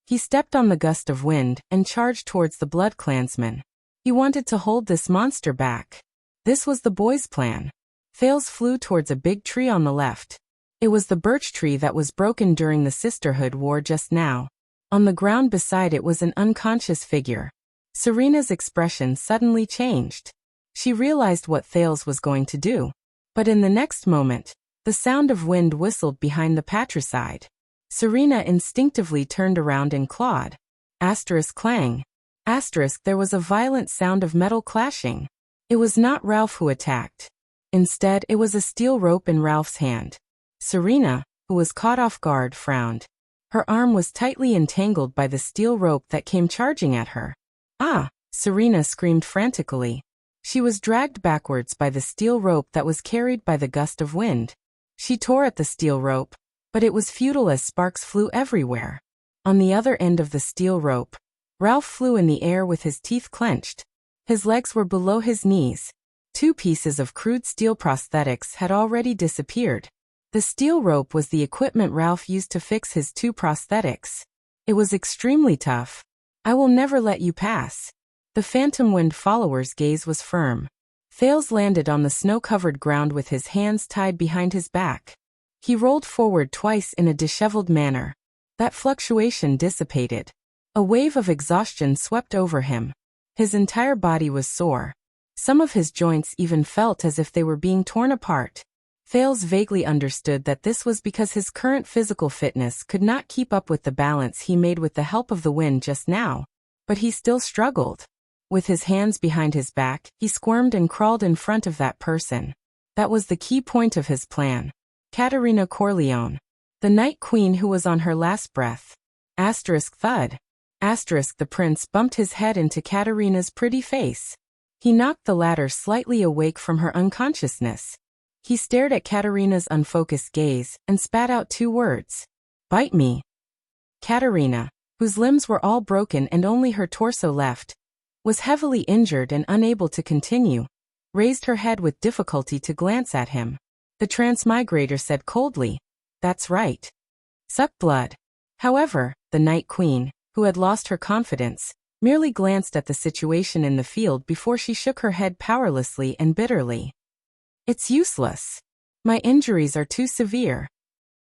He stepped on the gust of wind and charged towards the blood clansman. He wanted to hold this monster back. This was the boy's plan. Thales flew towards a big tree on the left. It was the birch tree that was broken during the Sisterhood War just now. On the ground beside it was an unconscious figure. Serena's expression suddenly changed. She realized what Thales was going to do. But in the next moment, the sound of wind whistled behind the patricide. Serena instinctively turned around and clawed. Asterisk clang. Asterisk, there was a violent sound of metal clashing. It was not Ralph who attacked. Instead, it was a steel rope in Ralph's hand. Serena, who was caught off guard, frowned. Her arm was tightly entangled by the steel rope that came charging at her. "Ah!" Serena screamed frantically. She was dragged backwards by the steel rope that was carried by the gust of wind. She tore at the steel rope, but it was futile as sparks flew everywhere. On the other end of the steel rope, Ralph flew in the air with his teeth clenched. His legs were below his knees. 2 pieces of crude steel prosthetics had already disappeared. The steel rope was the equipment Ralph used to fix his 2 prosthetics. It was extremely tough. "I will never let you pass." The Phantom Wind follower's gaze was firm. Thales landed on the snow-covered ground with his hands tied behind his back. He rolled forward twice in a disheveled manner. That fluctuation dissipated. A wave of exhaustion swept over him. His entire body was sore. Some of his joints even felt as if they were being torn apart. Thales vaguely understood that this was because his current physical fitness could not keep up with the balance he made with the help of the wind just now, but he still struggled. With his hands behind his back, he squirmed and crawled in front of that person. That was the key point of his plan. Katerina Corleone. The Night Queen who was on her last breath. Thud. The prince bumped his head into Katerina's pretty face. He knocked the latter slightly awake from her unconsciousness. He stared at Katerina's unfocused gaze and spat out 2 words. Bite me. Katerina, whose limbs were all broken and only her torso left, was heavily injured and unable to continue, raised her head with difficulty to glance at him. The transmigrator said coldly, "That's right. Suck blood." However, the Night Queen, who had lost her confidence, merely glanced at the situation in the field before she shook her head powerlessly and bitterly. "It's useless. My injuries are too severe.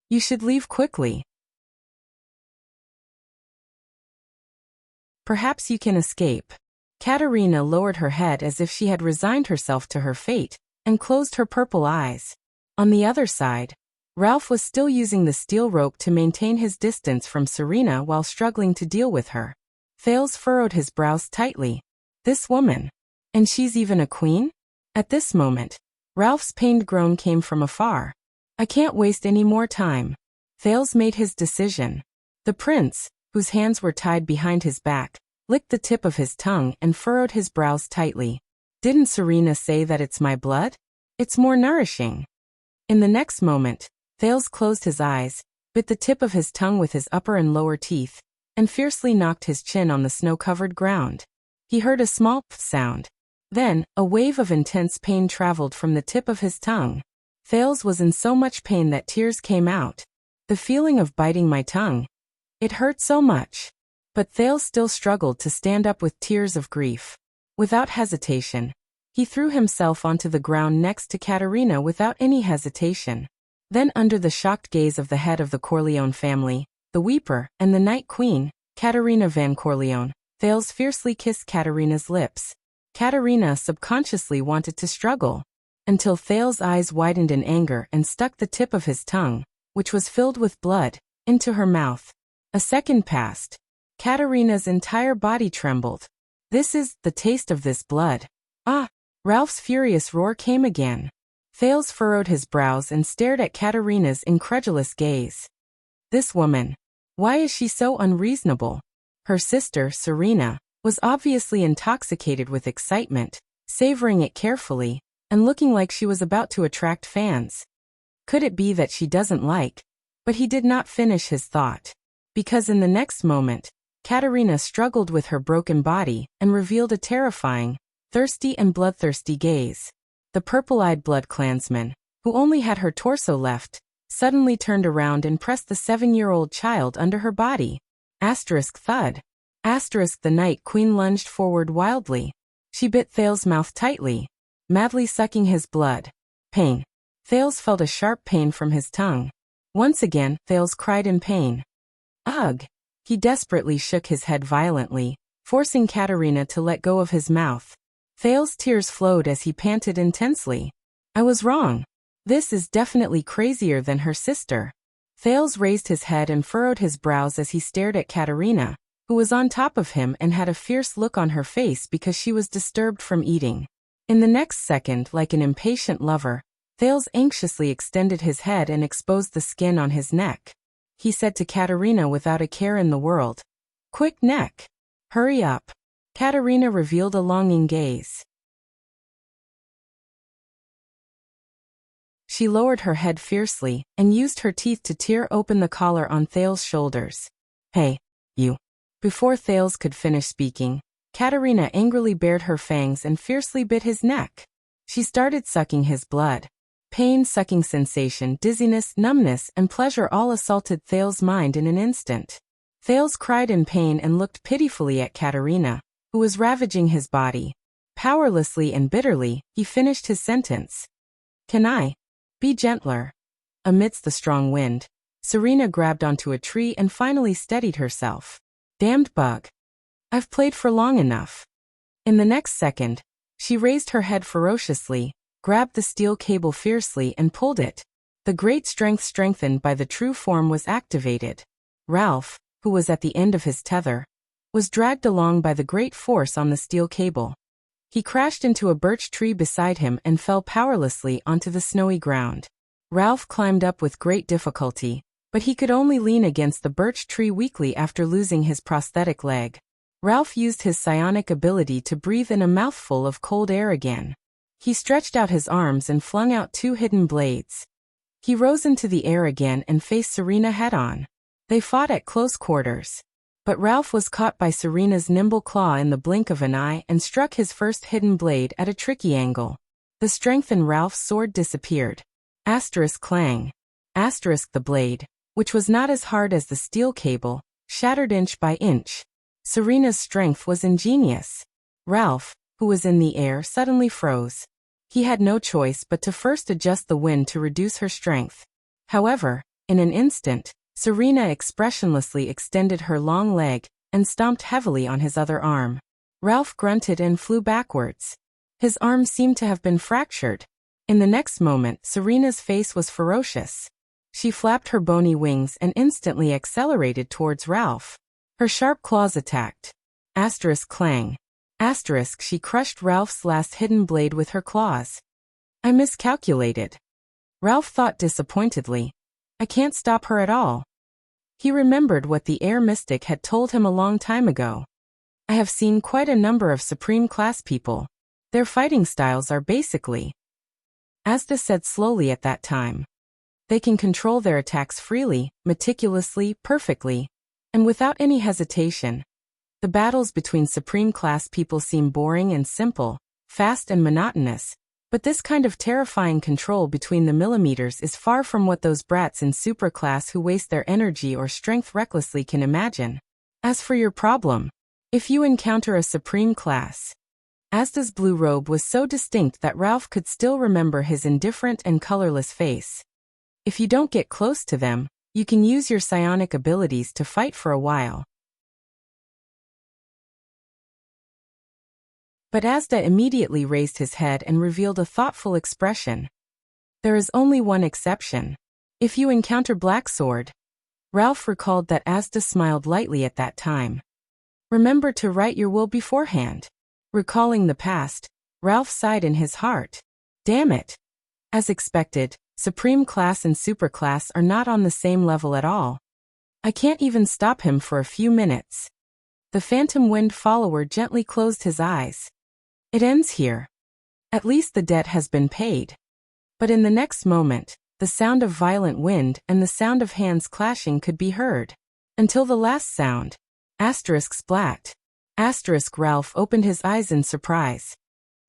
You should leave quickly. Perhaps you can escape." Katerina lowered her head as if she had resigned herself to her fate, and closed her purple eyes. On the other side, Ralph was still using the steel rope to maintain his distance from Serena while struggling to deal with her. Thales furrowed his brows tightly. This woman. And she's even a queen? At this moment, Ralph's pained groan came from afar. "I can't waste any more time." Thales made his decision. The prince, whose hands were tied behind his back, licked the tip of his tongue and furrowed his brows tightly. "Didn't Serena say that it's my blood? It's more nourishing." In the next moment, Thales closed his eyes, bit the tip of his tongue with his upper and lower teeth, and fiercely knocked his chin on the snow-covered ground. He heard a small p sound. Then, a wave of intense pain traveled from the tip of his tongue. Thales was in so much pain that tears came out. The feeling of biting my tongue. It hurt so much. But Thales still struggled to stand up with tears of grief. Without hesitation, he threw himself onto the ground next to Katerina without any hesitation. Then under the shocked gaze of the head of the Corleone family, the Weeper, and the Night Queen, Katerina van Corleone, Thales fiercely kissed Katerina's lips. Katerina subconsciously wanted to struggle, until Thales' eyes widened in anger and stuck the tip of his tongue, which was filled with blood, into her mouth. A second passed. Katerina's entire body trembled. "This is the taste of this blood." "Ah!" Ralph's furious roar came again. Thales furrowed his brows and stared at Katerina's incredulous gaze. This woman. Why is she so unreasonable? Her sister, Serena, was obviously intoxicated with excitement, savoring it carefully, and looking like she was about to attract fans. Could it be that she doesn't like? But he did not finish his thought. Because in the next moment, Katerina struggled with her broken body and revealed a terrifying, thirsty and bloodthirsty gaze. The purple-eyed blood clansman, who only had her torso left, suddenly turned around and pressed the 7-year-old child under her body. Thud. The Night Queen lunged forward wildly. She bit Thales' mouth tightly, madly sucking his blood. Pain. Thales felt a sharp pain from his tongue. Once again, Thales cried in pain. Ugh! He desperately shook his head violently, forcing Katerina to let go of his mouth. Thales' tears flowed as he panted intensely. I was wrong. This is definitely crazier than her sister. Thales raised his head and furrowed his brows as he stared at Katerina, who was on top of him and had a fierce look on her face because she was disturbed from eating. In the next second, like an impatient lover, Thales anxiously extended his head and exposed the skin on his neck. He said to Katerina without a care in the world, "Quick, neck. Hurry up." Katerina revealed a longing gaze. She lowered her head fiercely and used her teeth to tear open the collar on Thales' shoulders. Hey, you. Before Thales could finish speaking, Katerina angrily bared her fangs and fiercely bit his neck. She started sucking his blood. Pain, sucking sensation, dizziness, numbness, and pleasure all assaulted Thales' mind in an instant. Thales cried in pain and looked pitifully at Katerina, who was ravaging his body. Powerlessly and bitterly, he finished his sentence. Can I be gentler? Amidst the strong wind, Serena grabbed onto a tree and finally steadied herself. Damned bug. I've played for long enough. In the next second, she raised her head ferociously, grabbed the steel cable fiercely and pulled it. The great strength strengthened by the true form was activated. Ralph, who was at the end of his tether, was dragged along by the great force on the steel cable. He crashed into a birch tree beside him and fell powerlessly onto the snowy ground. Ralph climbed up with great difficulty, but he could only lean against the birch tree weakly after losing his prosthetic leg. Ralph used his psionic ability to breathe in a mouthful of cold air again. He stretched out his arms and flung out 2 hidden blades. He rose into the air again and faced Serena head-on. They fought at close quarters. But Ralph was caught by Serena's nimble claw in the blink of an eye and struck his first hidden blade at a tricky angle. The strength in Ralph's sword disappeared. Clang. The blade, which was not as hard as the steel cable, shattered inch by inch. Serena's strength was ingenious. Ralph, who was in the air, suddenly froze. He had no choice but to first adjust the wind to reduce her strength. However, in an instant, Serena expressionlessly extended her long leg and stomped heavily on his other arm. Ralph grunted and flew backwards. His arm seemed to have been fractured. In the next moment, Serena's face was ferocious. She flapped her bony wings and instantly accelerated towards Ralph. Her sharp claws attacked. Clang. She crushed Ralph's last hidden blade with her claws. I miscalculated. Ralph thought disappointedly. I can't stop her at all. He remembered what the air mystic had told him a long time ago. I have seen quite a number of supreme class people. Their fighting styles are basically, Asda said slowly at that time. They can control their attacks freely, meticulously, perfectly, and without any hesitation. The battles between supreme class people seem boring and simple, fast and monotonous, but this kind of terrifying control between the millimeters is far from what those brats in superclass who waste their energy or strength recklessly can imagine. As for your problem, if you encounter a supreme class, Asda's blue robe was so distinct that Ralph could still remember his indifferent and colorless face. If you don't get close to them, you can use your psionic abilities to fight for a while. But Asda immediately raised his head and revealed a thoughtful expression. There is only one exception. If you encounter Black Sword. Ralph recalled that Asda smiled lightly at that time. Remember to write your will beforehand. Recalling the past, Ralph sighed in his heart. Damn it. As expected, Supreme Class and Superclass are not on the same level at all. I can't even stop him for a few minutes. The Phantom Wind follower gently closed his eyes. It ends here. At least the debt has been paid. But in the next moment, the sound of violent wind and the sound of hands clashing could be heard. Until the last sound. Splat. Ralph opened his eyes in surprise.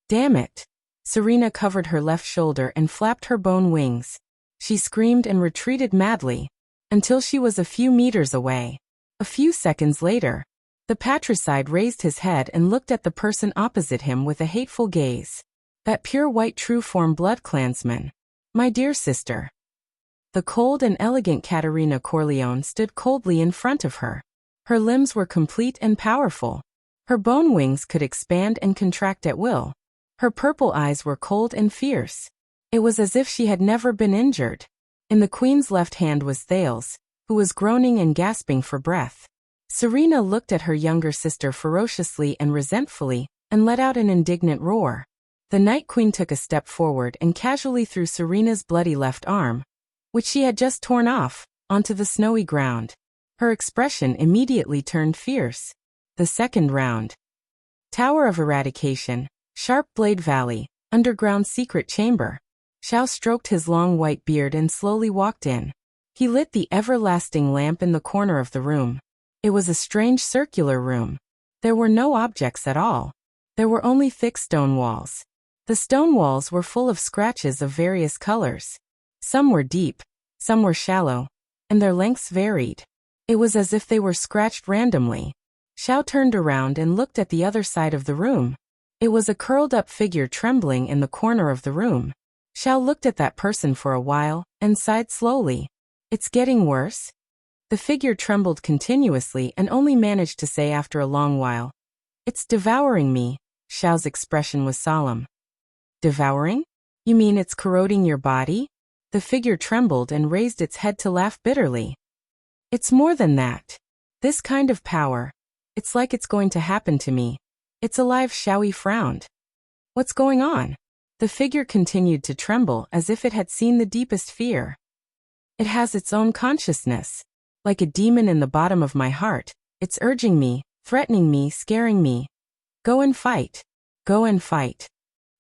Damn it. Serena covered her left shoulder and flapped her bone wings. She screamed and retreated madly, until she was a few meters away. A few seconds later, the patricide raised his head and looked at the person opposite him with a hateful gaze. That pure white true-form blood clansman. My dear sister. The cold and elegant Caterina Corleone stood coldly in front of her. Her limbs were complete and powerful. Her bone wings could expand and contract at will. Her purple eyes were cold and fierce. It was as if she had never been injured. In the queen's left hand was Thales, who was groaning and gasping for breath. Serena looked at her younger sister ferociously and resentfully, and let out an indignant roar. The Night Queen took a step forward and casually threw Serena's bloody left arm, which she had just torn off, onto the snowy ground. Her expression immediately turned fierce. The second round. Tower of Eradication, Sharp Blade Valley, Underground Secret Chamber. Xiao stroked his long white beard and slowly walked in. He lit the everlasting lamp in the corner of the room. It was a strange circular room. There were no objects at all. There were only thick stone walls. The stone walls were full of scratches of various colors. Some were deep, some were shallow, and their lengths varied. It was as if they were scratched randomly. Xiao turned around and looked at the other side of the room. It was a curled-up figure trembling in the corner of the room. Xiao looked at that person for a while, and sighed slowly. It's getting worse? The figure trembled continuously and only managed to say after a long while, It's devouring me. Xiao's expression was solemn. Devouring? You mean it's corroding your body? The figure trembled and raised its head to laugh bitterly. It's more than that. This kind of power, It's like it's going to happen to me. It's alive. Xiaoyi frowned. What's going on? The figure continued to tremble as if it had seen the deepest fear. It has its own consciousness. Like a demon in the bottom of my heart, it's urging me, threatening me, scaring me. Go and fight. Go and fight.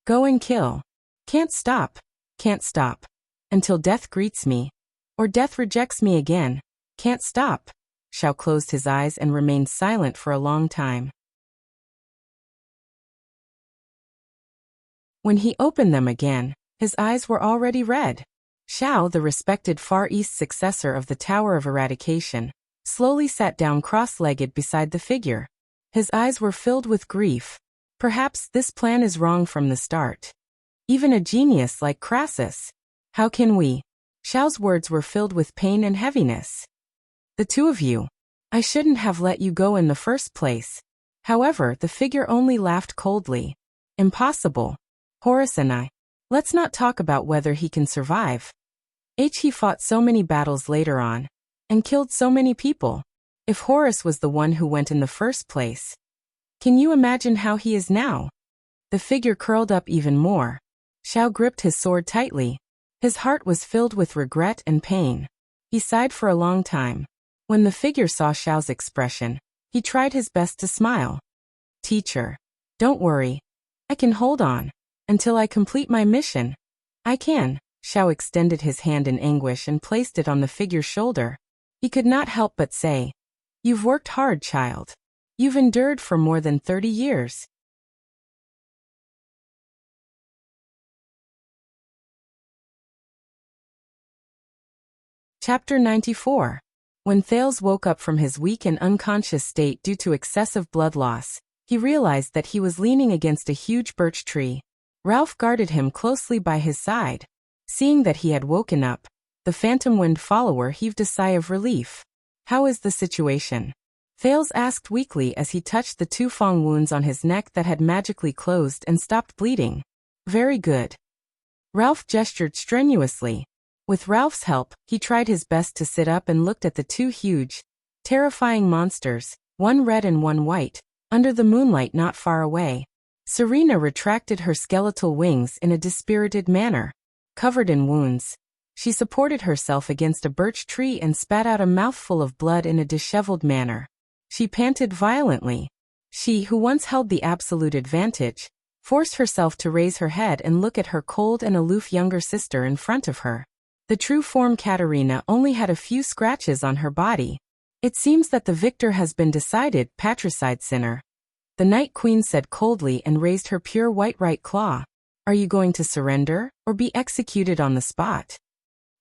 Go and kill. Can't stop. Can't stop. Until death greets me. Or death rejects me again. Can't stop. Xiao closed his eyes and remained silent for a long time. When he opened them again, his eyes were already red. Xiao, the respected Far East successor of the Tower of Eradication, slowly sat down cross-legged beside the figure. His eyes were filled with grief. Perhaps this plan is wrong from the start. Even a genius like Crassus. How can we? Xiao's words were filled with pain and heaviness. The two of you. I shouldn't have let you go in the first place. However, the figure only laughed coldly. Impossible. Horus and I. Let's not talk about whether he can survive. He fought so many battles later on, and killed so many people. If Horus was the one who went in the first place, can you imagine how he is now? The figure curled up even more. Xiao gripped his sword tightly. His heart was filled with regret and pain. He sighed for a long time. When the figure saw Xiao's expression, he tried his best to smile. Teacher, don't worry. I can hold on. Until I complete my mission. I can. Xiao extended his hand in anguish and placed it on the figure's shoulder. He could not help but say, "You've worked hard, child. You've endured for more than 30 years. Chapter 94. When Thales woke up from his weak and unconscious state due to excessive blood loss, he realized that he was leaning against a huge birch tree. Ralph guarded him closely by his side. Seeing that he had woken up, the phantom wind follower heaved a sigh of relief. How is the situation? Thales asked weakly as he touched the two fang wounds on his neck that had magically closed and stopped bleeding. Very good. Ralph gestured strenuously. With Ralph's help, he tried his best to sit up and looked at the two huge, terrifying monsters, one red and one white, under the moonlight not far away. Serena retracted her skeletal wings in a dispirited manner. Covered in wounds, she supported herself against a birch tree and spat out a mouthful of blood in a disheveled manner. She panted violently. She, who once held the absolute advantage, forced herself to raise her head and look at her cold and aloof younger sister in front of her. The true form Katerina only had a few scratches on her body. It seems that the victor has been decided, patricide sinner. The Night Queen said coldly and raised her pure white right claw. Are you going to surrender, or be executed on the spot?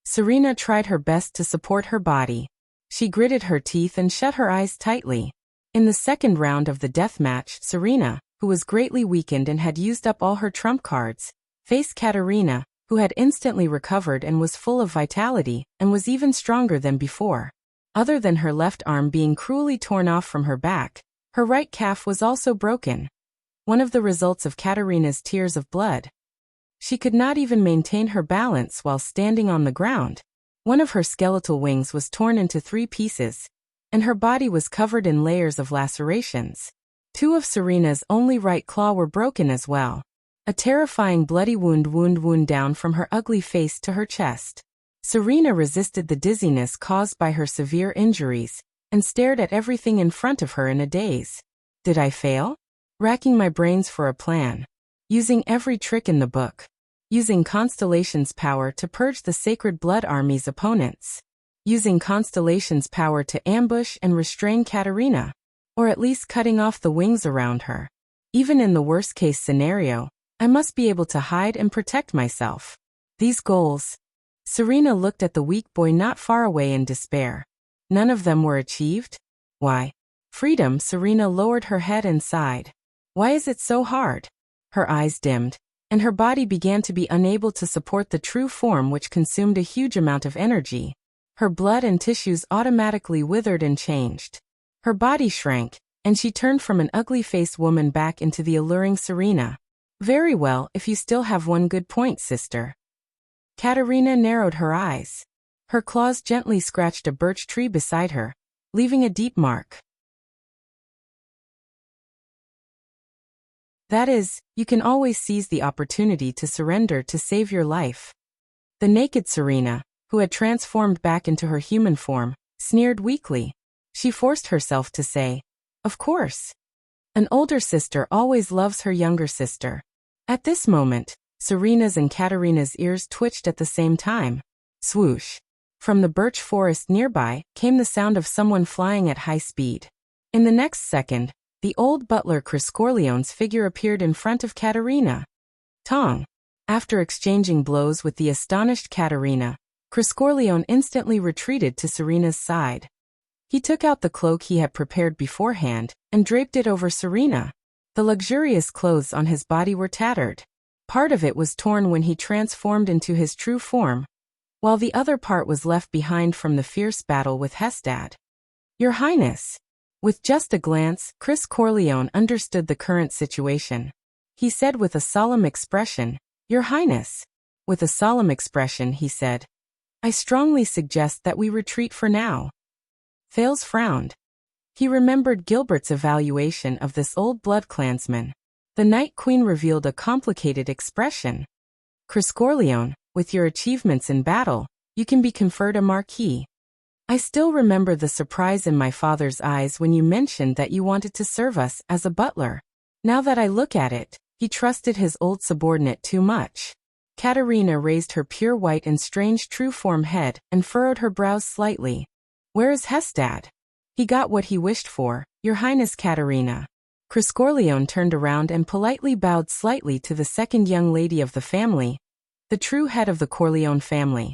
Serena tried her best to support her body. She gritted her teeth and shut her eyes tightly. In the second round of the death match, Serena, who was greatly weakened and had used up all her trump cards, faced Katerina, who had instantly recovered and was full of vitality, and was even stronger than before. Other than her left arm being cruelly torn off from her back, her right calf was also broken. One of the results of Katerina's tears of blood. She could not even maintain her balance while standing on the ground. One of her skeletal wings was torn into 3 pieces, and her body was covered in layers of lacerations. 2 of Serena's only right claw were broken as well. A terrifying bloody wound down from her ugly face to her chest. Serena resisted the dizziness caused by her severe injuries, and stared at everything in front of her in a daze. Did I fail? Racking my brains for a plan. Using every trick in the book. Using Constellation's power to purge the Sacred Blood Army's opponents. Using Constellation's power to ambush and restrain Katerina. Or at least cutting off the wings around her. Even in the worst-case scenario, I must be able to hide and protect myself. These goals. Serena looked at the weak boy not far away in despair. None of them were achieved? Why? Freedom. Serena lowered her head and sighed. Why is it so hard? Her eyes dimmed, and her body began to be unable to support the true form which consumed a huge amount of energy. Her blood and tissues automatically withered and changed. Her body shrank, and she turned from an ugly-faced woman back into the alluring Serena. Very well, if you still have one good point, sister. Katerina narrowed her eyes. Her claws gently scratched a birch tree beside her, leaving a deep mark. That is, you can always seize the opportunity to surrender to save your life. The naked Serena, who had transformed back into her human form, sneered weakly. She forced herself to say, "Of course. An older sister always loves her younger sister." At this moment, Serena's and Katerina's ears twitched at the same time. Swoosh. From the birch forest nearby came the sound of someone flying at high speed. In the next second, the old butler Criscorleone's figure appeared in front of Katerina. Tong. After exchanging blows with the astonished Katerina, Criscorleone instantly retreated to Serena's side. He took out the cloak he had prepared beforehand and draped it over Serena. The luxurious clothes on his body were tattered. Part of it was torn when he transformed into his true form, while the other part was left behind from the fierce battle with Hestad. "Your Highness." With just a glance, Criscorleone understood the current situation. He said with a solemn expression, "Your Highness." With a solemn expression, he said, "I strongly suggest that we retreat for now." Thales frowned. He remembered Gilbert's evaluation of this old blood clansman. The Night Queen revealed a complicated expression. "Criscorleone, with your achievements in battle, you can be conferred a marquis. I still remember the surprise in my father's eyes when you mentioned that you wanted to serve us as a butler. Now that I look at it, he trusted his old subordinate too much." Katerina raised her pure white and strange true-form head and furrowed her brows slightly. "Where is Hestad?" "He got what he wished for, Your Highness Katerina." Criscorleone turned around and politely bowed slightly to the second young lady of the family, the true head of the Corleone family.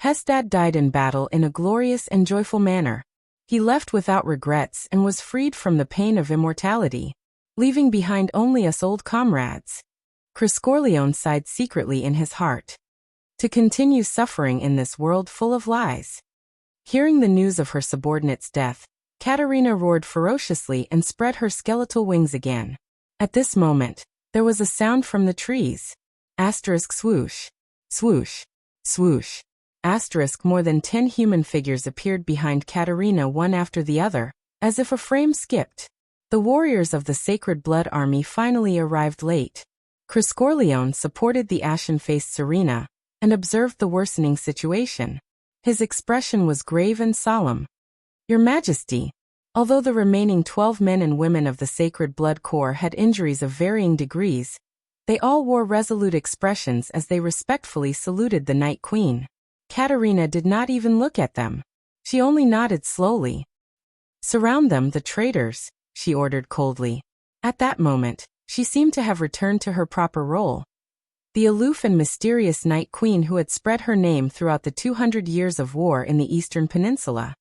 Hestad died in battle in a glorious and joyful manner. He left without regrets and was freed from the pain of immortality, leaving behind only us old comrades. Criscorleone sighed secretly in his heart. To continue suffering in this world full of lies. Hearing the news of her subordinate's death, Katerina roared ferociously and spread her skeletal wings again. At this moment, there was a sound from the trees. Asterisk swoosh. Swoosh. Swoosh. Asterisk more than 10 human figures appeared behind Katerina one after the other, as if a frame skipped. The warriors of the Sacred Blood Army finally arrived late. Criscorleone supported the ashen-faced Serena and observed the worsening situation. His expression was grave and solemn. "Your Majesty." Although the remaining 12 men and women of the Sacred Blood Corps had injuries of varying degrees, they all wore resolute expressions as they respectfully saluted the Night Queen. Katerina did not even look at them. She only nodded slowly. "Surround them, the traitors," she ordered coldly. At that moment, she seemed to have returned to her proper role. The aloof and mysterious Night Queen who had spread her name throughout the 200 years of war in the Eastern Peninsula.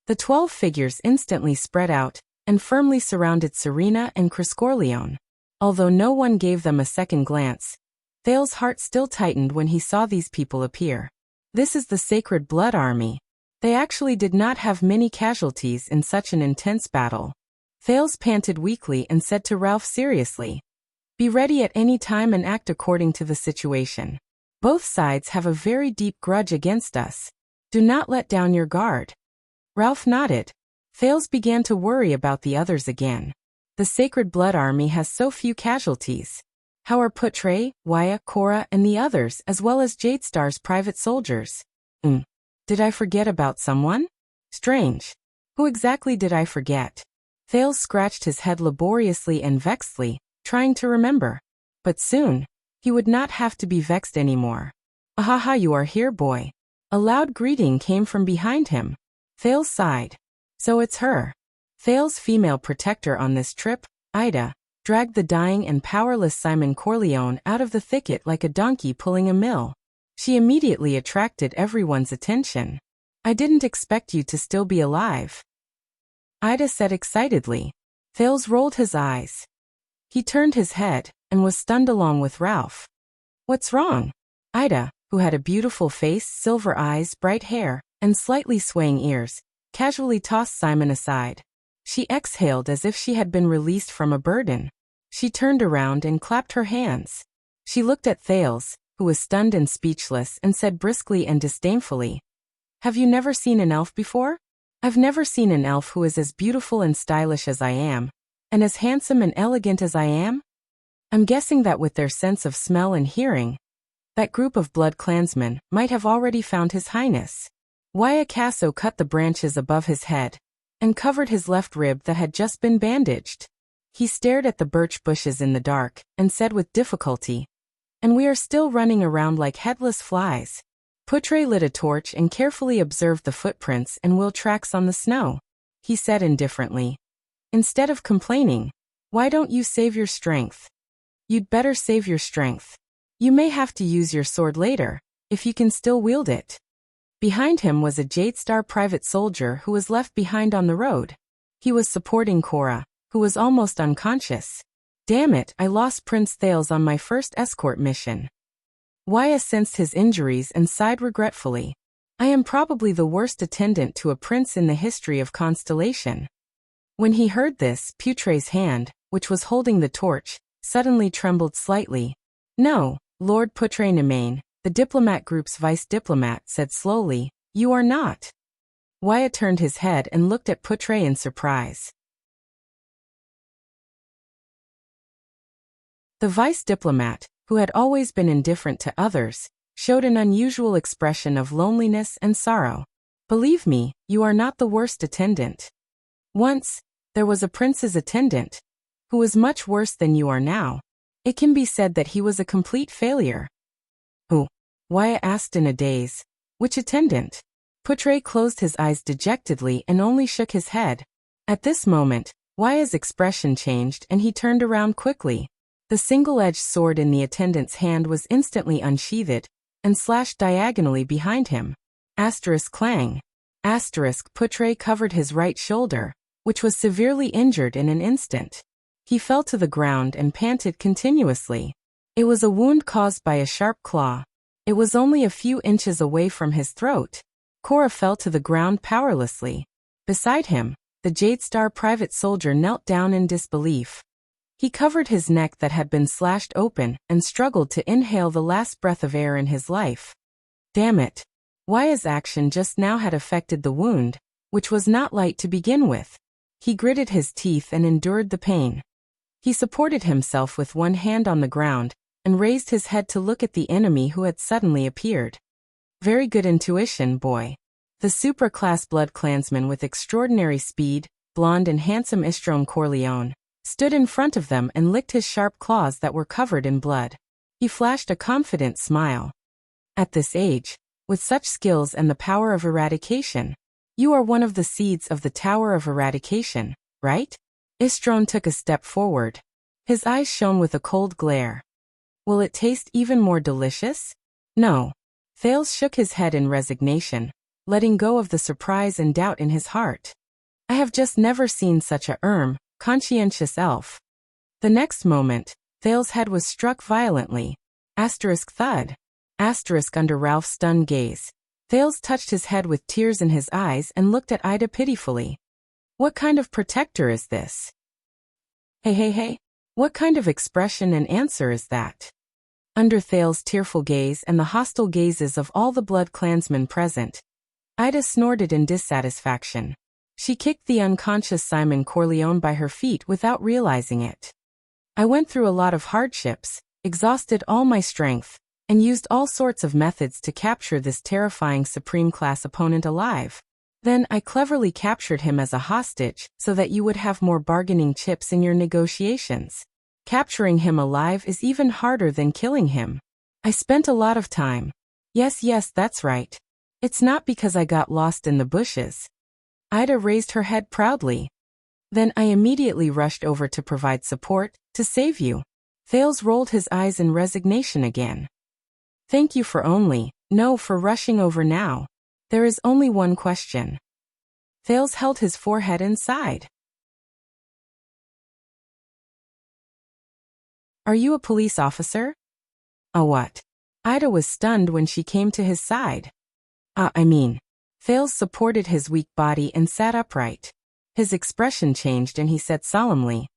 The 12 figures instantly spread out and firmly surrounded Serena and Criscorleone. Although no one gave them a second glance, Thales' heart still tightened when he saw these people appear. This is the Sacred Blood Army. They actually did not have many casualties in such an intense battle. Thales panted weakly and said to Ralph seriously, "Be ready at any time and act according to the situation. Both sides have a very deep grudge against us. Do not let down your guard." Ralph nodded. Thales began to worry about the others again. The Sacred Blood Army has so few casualties. How are Putre, Waya, Cora, and the others, as well as Jadestar's private soldiers? Did I forget about someone? Strange. Who exactly did I forget? Thales scratched his head laboriously and vexedly, trying to remember. But soon, he would not have to be vexed anymore. "Ahaha, you are here, boy." A loud greeting came from behind him. Thales sighed. So it's her. Thales' female protector on this trip, Ida, dragged the dying and powerless Simon Corleone out of the thicket like a donkey pulling a mill. She immediately attracted everyone's attention. "I didn't expect you to still be alive," Ida said excitedly. Thales rolled his eyes. He turned his head and was stunned along with Ralph. "What's wrong?" Ida, who had a beautiful face, silver eyes, bright hair, and slightly swaying ears, casually tossed Simon aside. She exhaled as if she had been released from a burden. She turned around and clapped her hands. She looked at Thales, who was stunned and speechless, and said briskly and disdainfully, "Have you never seen an elf before? I've never seen an elf who is as beautiful and stylish as I am, and as handsome and elegant as I am. I'm guessing that with their sense of smell and hearing, that group of blood clansmen might have already found His Highness. Wyacasso cut the branches above his head and covered his left rib that had just been bandaged. He stared at the birch bushes in the dark and said with difficulty, "And we are still running around like headless flies." Putre lit a torch and carefully observed the footprints and wheel tracks on the snow. He said indifferently, "Instead of complaining, why don't you save your strength? You'd better save your strength. You may have to use your sword later, if you can still wield it." Behind him was a Jadestar private soldier who was left behind on the road. He was supporting Cora, who was almost unconscious. "Damn it, I lost Prince Thales on my first escort mission." Waya sensed his injuries and sighed regretfully. "I am probably the worst attendant to a prince in the history of Constellation." When he heard this, Putre's hand, which was holding the torch, suddenly trembled slightly. "No, Lord Putre Nemain, the diplomat group's vice diplomat, said slowly, "You are not." Wyatt turned his head and looked at Putre in surprise. The vice diplomat, who had always been indifferent to others, showed an unusual expression of loneliness and sorrow. "Believe me, you are not the worst attendant. Once, there was a prince's attendant, who was much worse than you are now. It can be said that he was a complete failure." "Who?" Wyatt asked in a daze. "Which attendant?" Putre closed his eyes dejectedly and only shook his head. At this moment, Wyatt's expression changed and he turned around quickly. The single-edged sword in the attendant's hand was instantly unsheathed and slashed diagonally behind him. Asterisk clang. Asterisk Putre covered his right shoulder, which was severely injured in an instant. He fell to the ground and panted continuously. It was a wound caused by a sharp claw. It was only a few inches away from his throat. Cora fell to the ground powerlessly. Beside him, the Jadestar private soldier knelt down in disbelief. He covered his neck that had been slashed open and struggled to inhale the last breath of air in his life. Damn it. Wyatt's action just now had affected the wound, which was not light to begin with. He gritted his teeth and endured the pain. He supported himself with one hand on the ground and raised his head to look at the enemy who had suddenly appeared. Very good intuition, boy. The supra-class blood clansman with extraordinary speed, blonde and handsome Istrom Corleone, stood in front of them and licked his sharp claws that were covered in blood. He flashed a confident smile. "At this age, with such skills and the power of eradication, you are one of the seeds of the Tower of Eradication, right?" Istrom took a step forward. His eyes shone with a cold glare. "Will it taste even more delicious?" "No." Thales shook his head in resignation, letting go of the surprise and doubt in his heart. "I have just never seen such a conscientious elf." The next moment, Thales' head was struck violently. Asterisk thud. Asterisk under Ralph's stunned gaze. Thales touched his head with tears in his eyes and looked at Ida pitifully. "What kind of protector is this? Hey. What kind of expression and answer is that?" Under Thales' tearful gaze and the hostile gazes of all the blood clansmen present, Ida snorted in dissatisfaction. She kicked the unconscious Simon Corleone by her feet without realizing it. "I went through a lot of hardships, exhausted all my strength, and used all sorts of methods to capture this terrifying supreme-class opponent alive. Then I cleverly captured him as a hostage so that you would have more bargaining chips in your negotiations. Capturing him alive is even harder than killing him. I spent a lot of time. Yes, that's right. It's not because I got lost in the bushes." Ida raised her head proudly. "Then I immediately rushed over to provide support, to save you." Thales rolled his eyes in resignation again. "Thank you for for rushing over now. There is only one question." Thales held his forehead and sighed. "Are you a police officer?" "A what?" Ida was stunned when she came to his side. Thales supported his weak body and sat upright. His expression changed and he said solemnly,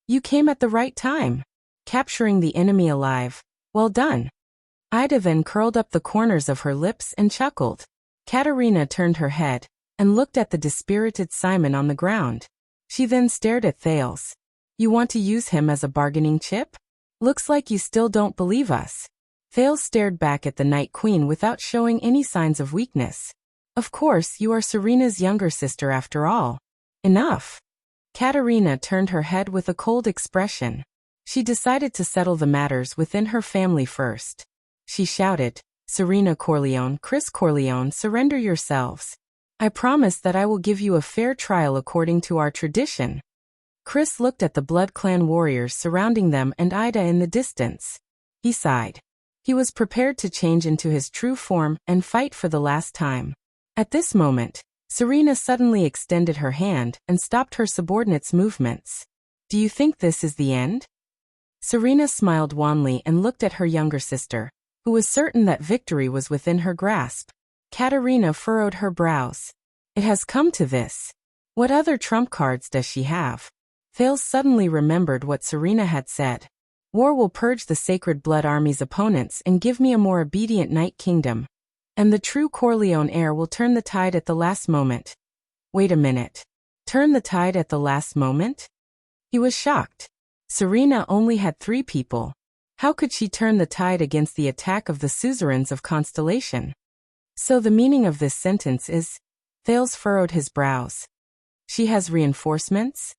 "You came at the right time. Capturing the enemy alive. Well done." Ida then curled up the corners of her lips and chuckled. Katerina turned her head, and looked at the dispirited Simon on the ground. She then stared at Thales. You want to use him as a bargaining chip? Looks like you still don't believe us. Thales stared back at the Night Queen without showing any signs of weakness. Of course, you are Serena's younger sister after all. Enough. Katerina turned her head with a cold expression. She decided to settle the matters within her family first. She shouted, Serena Corleone, Chris Corleone, surrender yourselves. I promise that I will give you a fair trial according to our tradition. Chris looked at the Blood Clan warriors surrounding them and Ida in the distance. He sighed. He was prepared to change into his true form and fight for the last time. At this moment, Serena suddenly extended her hand and stopped her subordinates' movements. Do you think this is the end? Serena smiled wanly and looked at her younger sister, who was certain that victory was within her grasp. Katerina furrowed her brows. It has come to this. What other trump cards does she have? Thales suddenly remembered what Serena had said. War will purge the Sacred Blood Army's opponents and give me a more obedient Night Kingdom. And the true Corleone heir will turn the tide at the last moment. Wait a minute. Turn the tide at the last moment? He was shocked. Serena only had 3 people. How could she turn the tide against the attack of the suzerains of Constellation? So the meaning of this sentence is, Thales furrowed his brows. She has reinforcements?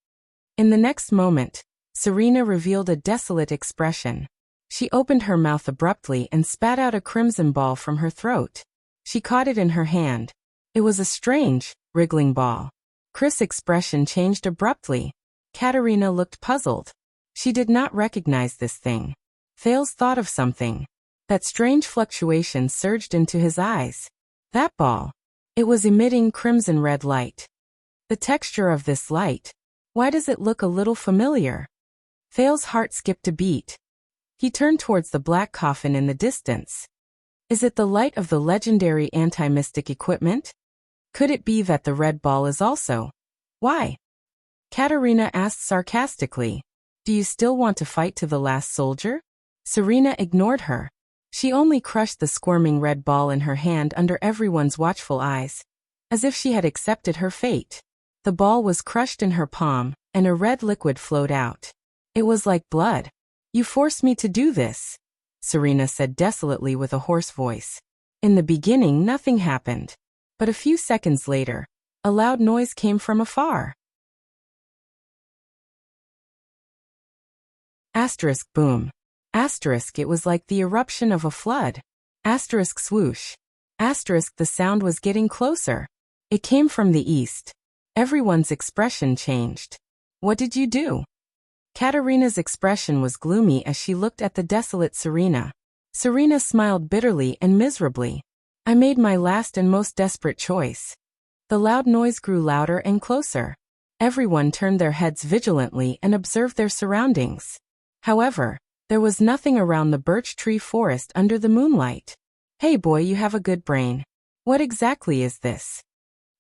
In the next moment, Serena revealed a desolate expression. She opened her mouth abruptly and spat out a crimson ball from her throat. She caught it in her hand. It was a strange, wriggling ball. Chris' expression changed abruptly. Katerina looked puzzled. She did not recognize this thing. Thales thought of something. That strange fluctuation surged into his eyes. That ball. It was emitting crimson red light. The texture of this light. Why does it look a little familiar? Thales' heart skipped a beat. He turned towards the black coffin in the distance. Is it the light of the legendary anti-mystic equipment? Could it be that the red ball is also? Why? Katerina asked sarcastically. Do you still want to fight to the last soldier? Serena ignored her. She only crushed the squirming red ball in her hand under everyone's watchful eyes, as if she had accepted her fate. The ball was crushed in her palm, and a red liquid flowed out. It was like blood. You forced me to do this, Serena said desolately with a hoarse voice. In the beginning, nothing happened. But a few seconds later, a loud noise came from afar. Asterisk boom. Asterisk it was like the eruption of a flood. Asterisk swoosh. Asterisk the sound was getting closer. It came from the east. Everyone's expression changed. What did you do? Katerina's expression was gloomy as she looked at the desolate Serena. Serena smiled bitterly and miserably. I made my last and most desperate choice. The loud noise grew louder and closer. Everyone turned their heads vigilantly and observed their surroundings. However, there was nothing around the birch tree forest under the moonlight. Hey boy, you have a good brain. What exactly is this?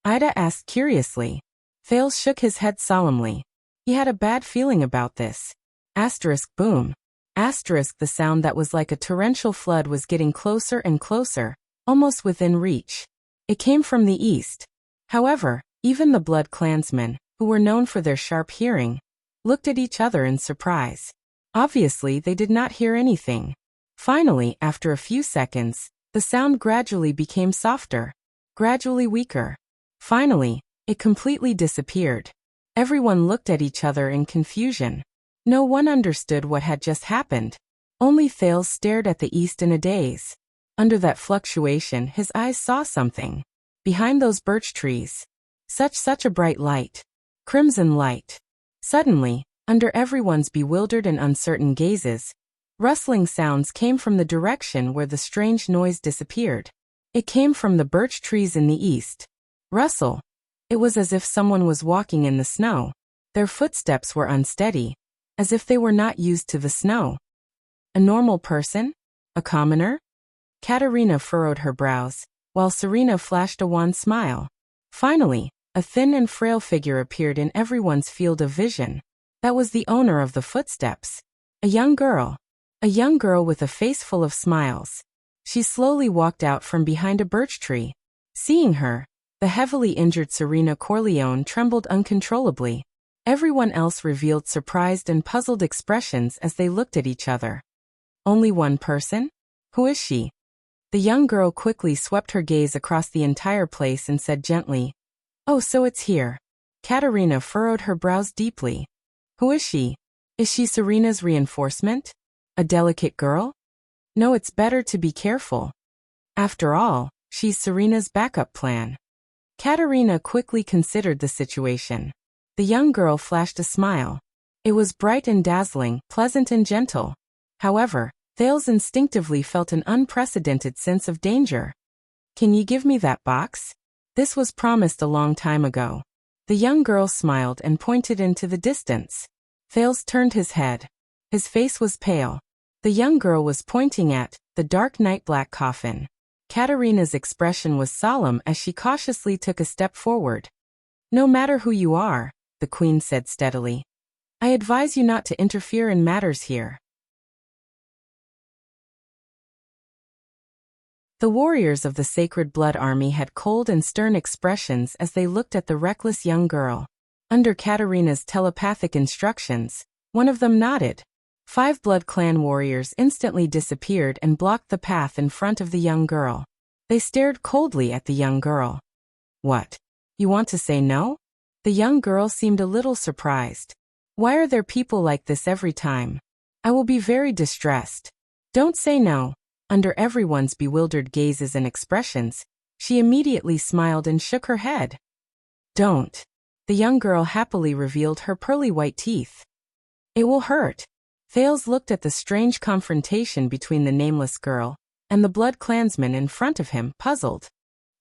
Ida asked curiously. Thales shook his head solemnly. He had a bad feeling about this. Asterisk boom. Asterisk the sound that was like a torrential flood was getting closer and closer, almost within reach. It came from the east. However, even the Blood Clansmen, who were known for their sharp hearing, looked at each other in surprise. Obviously, they did not hear anything. Finally, after a few seconds, the sound gradually became softer, gradually weaker. Finally, it completely disappeared. Everyone looked at each other in confusion. No one understood what had just happened. Only Thales stared at the east in a daze. Under that fluctuation, his eyes saw something. Behind those birch trees. Such a bright light. Crimson light. Suddenly, under everyone's bewildered and uncertain gazes, rustling sounds came from the direction where the strange noise disappeared. It came from the birch trees in the east. Rustle. It was as if someone was walking in the snow. Their footsteps were unsteady, as if they were not used to the snow. A normal person? A commoner? Katerina furrowed her brows, while Serena flashed a wan smile. Finally, a thin and frail figure appeared in everyone's field of vision. That was the owner of the footsteps. A young girl. A young girl with a face full of smiles. She slowly walked out from behind a birch tree. Seeing her, The heavily injured Serena Corleone trembled uncontrollably. Everyone else revealed surprised and puzzled expressions as they looked at each other. Only one person? Who is she? The young girl quickly swept her gaze across the entire place and said gently, "Oh, so it's here." Katerina furrowed her brows deeply. Who is she? Is she Serena's reinforcement? A delicate girl? No, it's better to be careful. After all, she's Serena's backup plan. Katerina quickly considered the situation. The young girl flashed a smile. It was bright and dazzling, pleasant and gentle. However, Thales instinctively felt an unprecedented sense of danger. Can you give me that box? This was promised a long time ago. The young girl smiled and pointed into the distance. Thales turned his head. His face was pale. The young girl was pointing at the dark night black coffin. Katerina's expression was solemn as she cautiously took a step forward. No matter who you are, the queen said steadily, I advise you not to interfere in matters here. The warriors of the Sacred Blood Army had cold and stern expressions as they looked at the reckless young girl. Under Katerina's telepathic instructions, one of them nodded. 5 Blood Clan warriors instantly disappeared and blocked the path in front of the young girl. They stared coldly at the young girl. What? You want to say no? The young girl seemed a little surprised. Why are there people like this every time? I will be very distressed. Don't say no. Under everyone's bewildered gazes and expressions, she immediately smiled and shook her head. Don't. The young girl happily revealed her pearly white teeth. It will hurt. Thales looked at the strange confrontation between the nameless girl and the Blood Clansman in front of him, puzzled.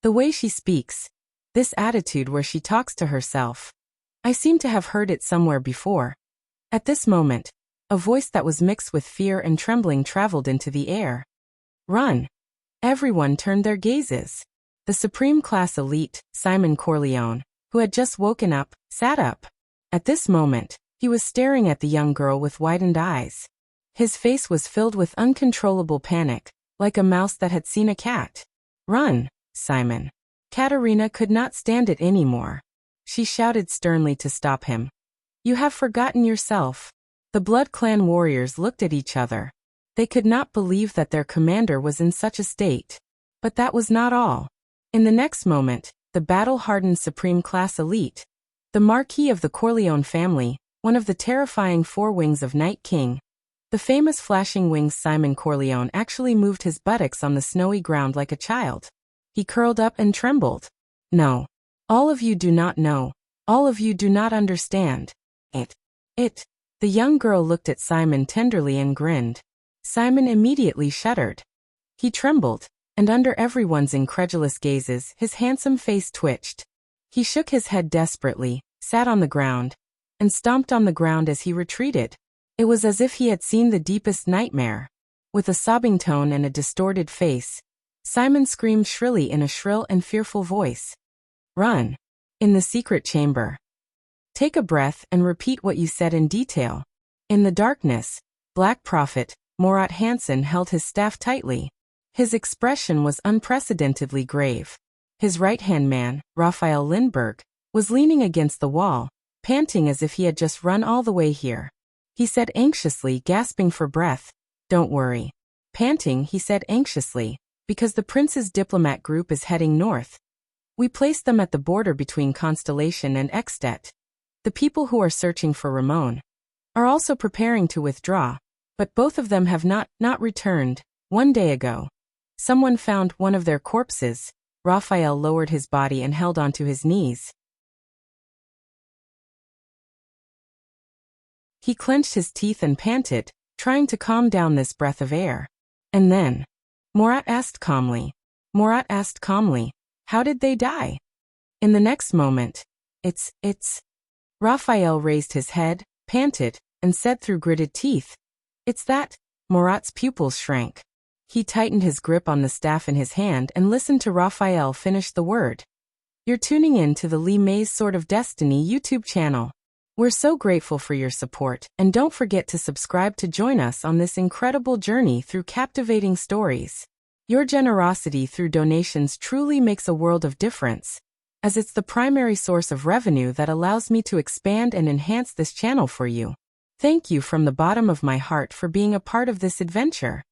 The way she speaks, this attitude where she talks to herself. I seem to have heard it somewhere before. At this moment, a voice that was mixed with fear and trembling traveled into the air. Run! Everyone turned their gazes. The Supreme Class Elite, Simon Corleone, who had just woken up, sat up. At this moment, he was staring at the young girl with widened eyes. His face was filled with uncontrollable panic, like a mouse that had seen a cat. Run, Simon. Katerina could not stand it anymore. She shouted sternly to stop him. You have forgotten yourself. The Blood Clan warriors looked at each other. They could not believe that their commander was in such a state. But that was not all. In the next moment, the battle-hardened Supreme Class Elite, the Marquis of the Corleone family, one of the terrifying 4 wings of Night King, the famous flashing wings Simon Corleone actually moved his buttocks on the snowy ground like a child. He curled up and trembled. No. All of you do not know. All of you do not understand. It. The young girl looked at Simon tenderly and grinned. Simon immediately shuddered. He trembled, and under everyone's incredulous gazes, his handsome face twitched. He shook his head desperately, sat on the ground, and stomped on the ground as he retreated. It was as if he had seen the deepest nightmare. With a sobbing tone and a distorted face, Simon screamed shrilly in a shrill and fearful voice. Run! In the secret chamber. Take a breath and repeat what you said in detail. In the darkness, Black Prophet, Morat Hansen held his staff tightly. His expression was unprecedentedly grave. His right-hand man, Raphael Lindbergh, was leaning against the wall, panting as if he had just run all the way here. He said anxiously, gasping for breath, Don't worry. Panting, he said anxiously, because the prince's diplomat group is heading north. We placed them at the border between Constellation and Ekstedt. The people who are searching for Ramon are also preparing to withdraw, but both of them have not returned. 1 day ago, someone found one of their corpses. Raphael lowered his body and held onto his knees. He clenched his teeth and panted, trying to calm down this breath of air. And then, Morat asked calmly, how did they die? In the next moment, it's. Raphael raised his head, panted, and said through gritted teeth, It's that. Morat's pupils shrank. He tightened his grip on the staff in his hand and listened to Raphael finish the word. You're tuning in to the Lee May's Sword of Destiny YouTube channel. We're so grateful for your support, and don't forget to subscribe to join us on this incredible journey through captivating stories. Your generosity through donations truly makes a world of difference. as it's the primary source of revenue that allows me to expand and enhance this channel for you. Thank you from the bottom of my heart for being a part of this adventure.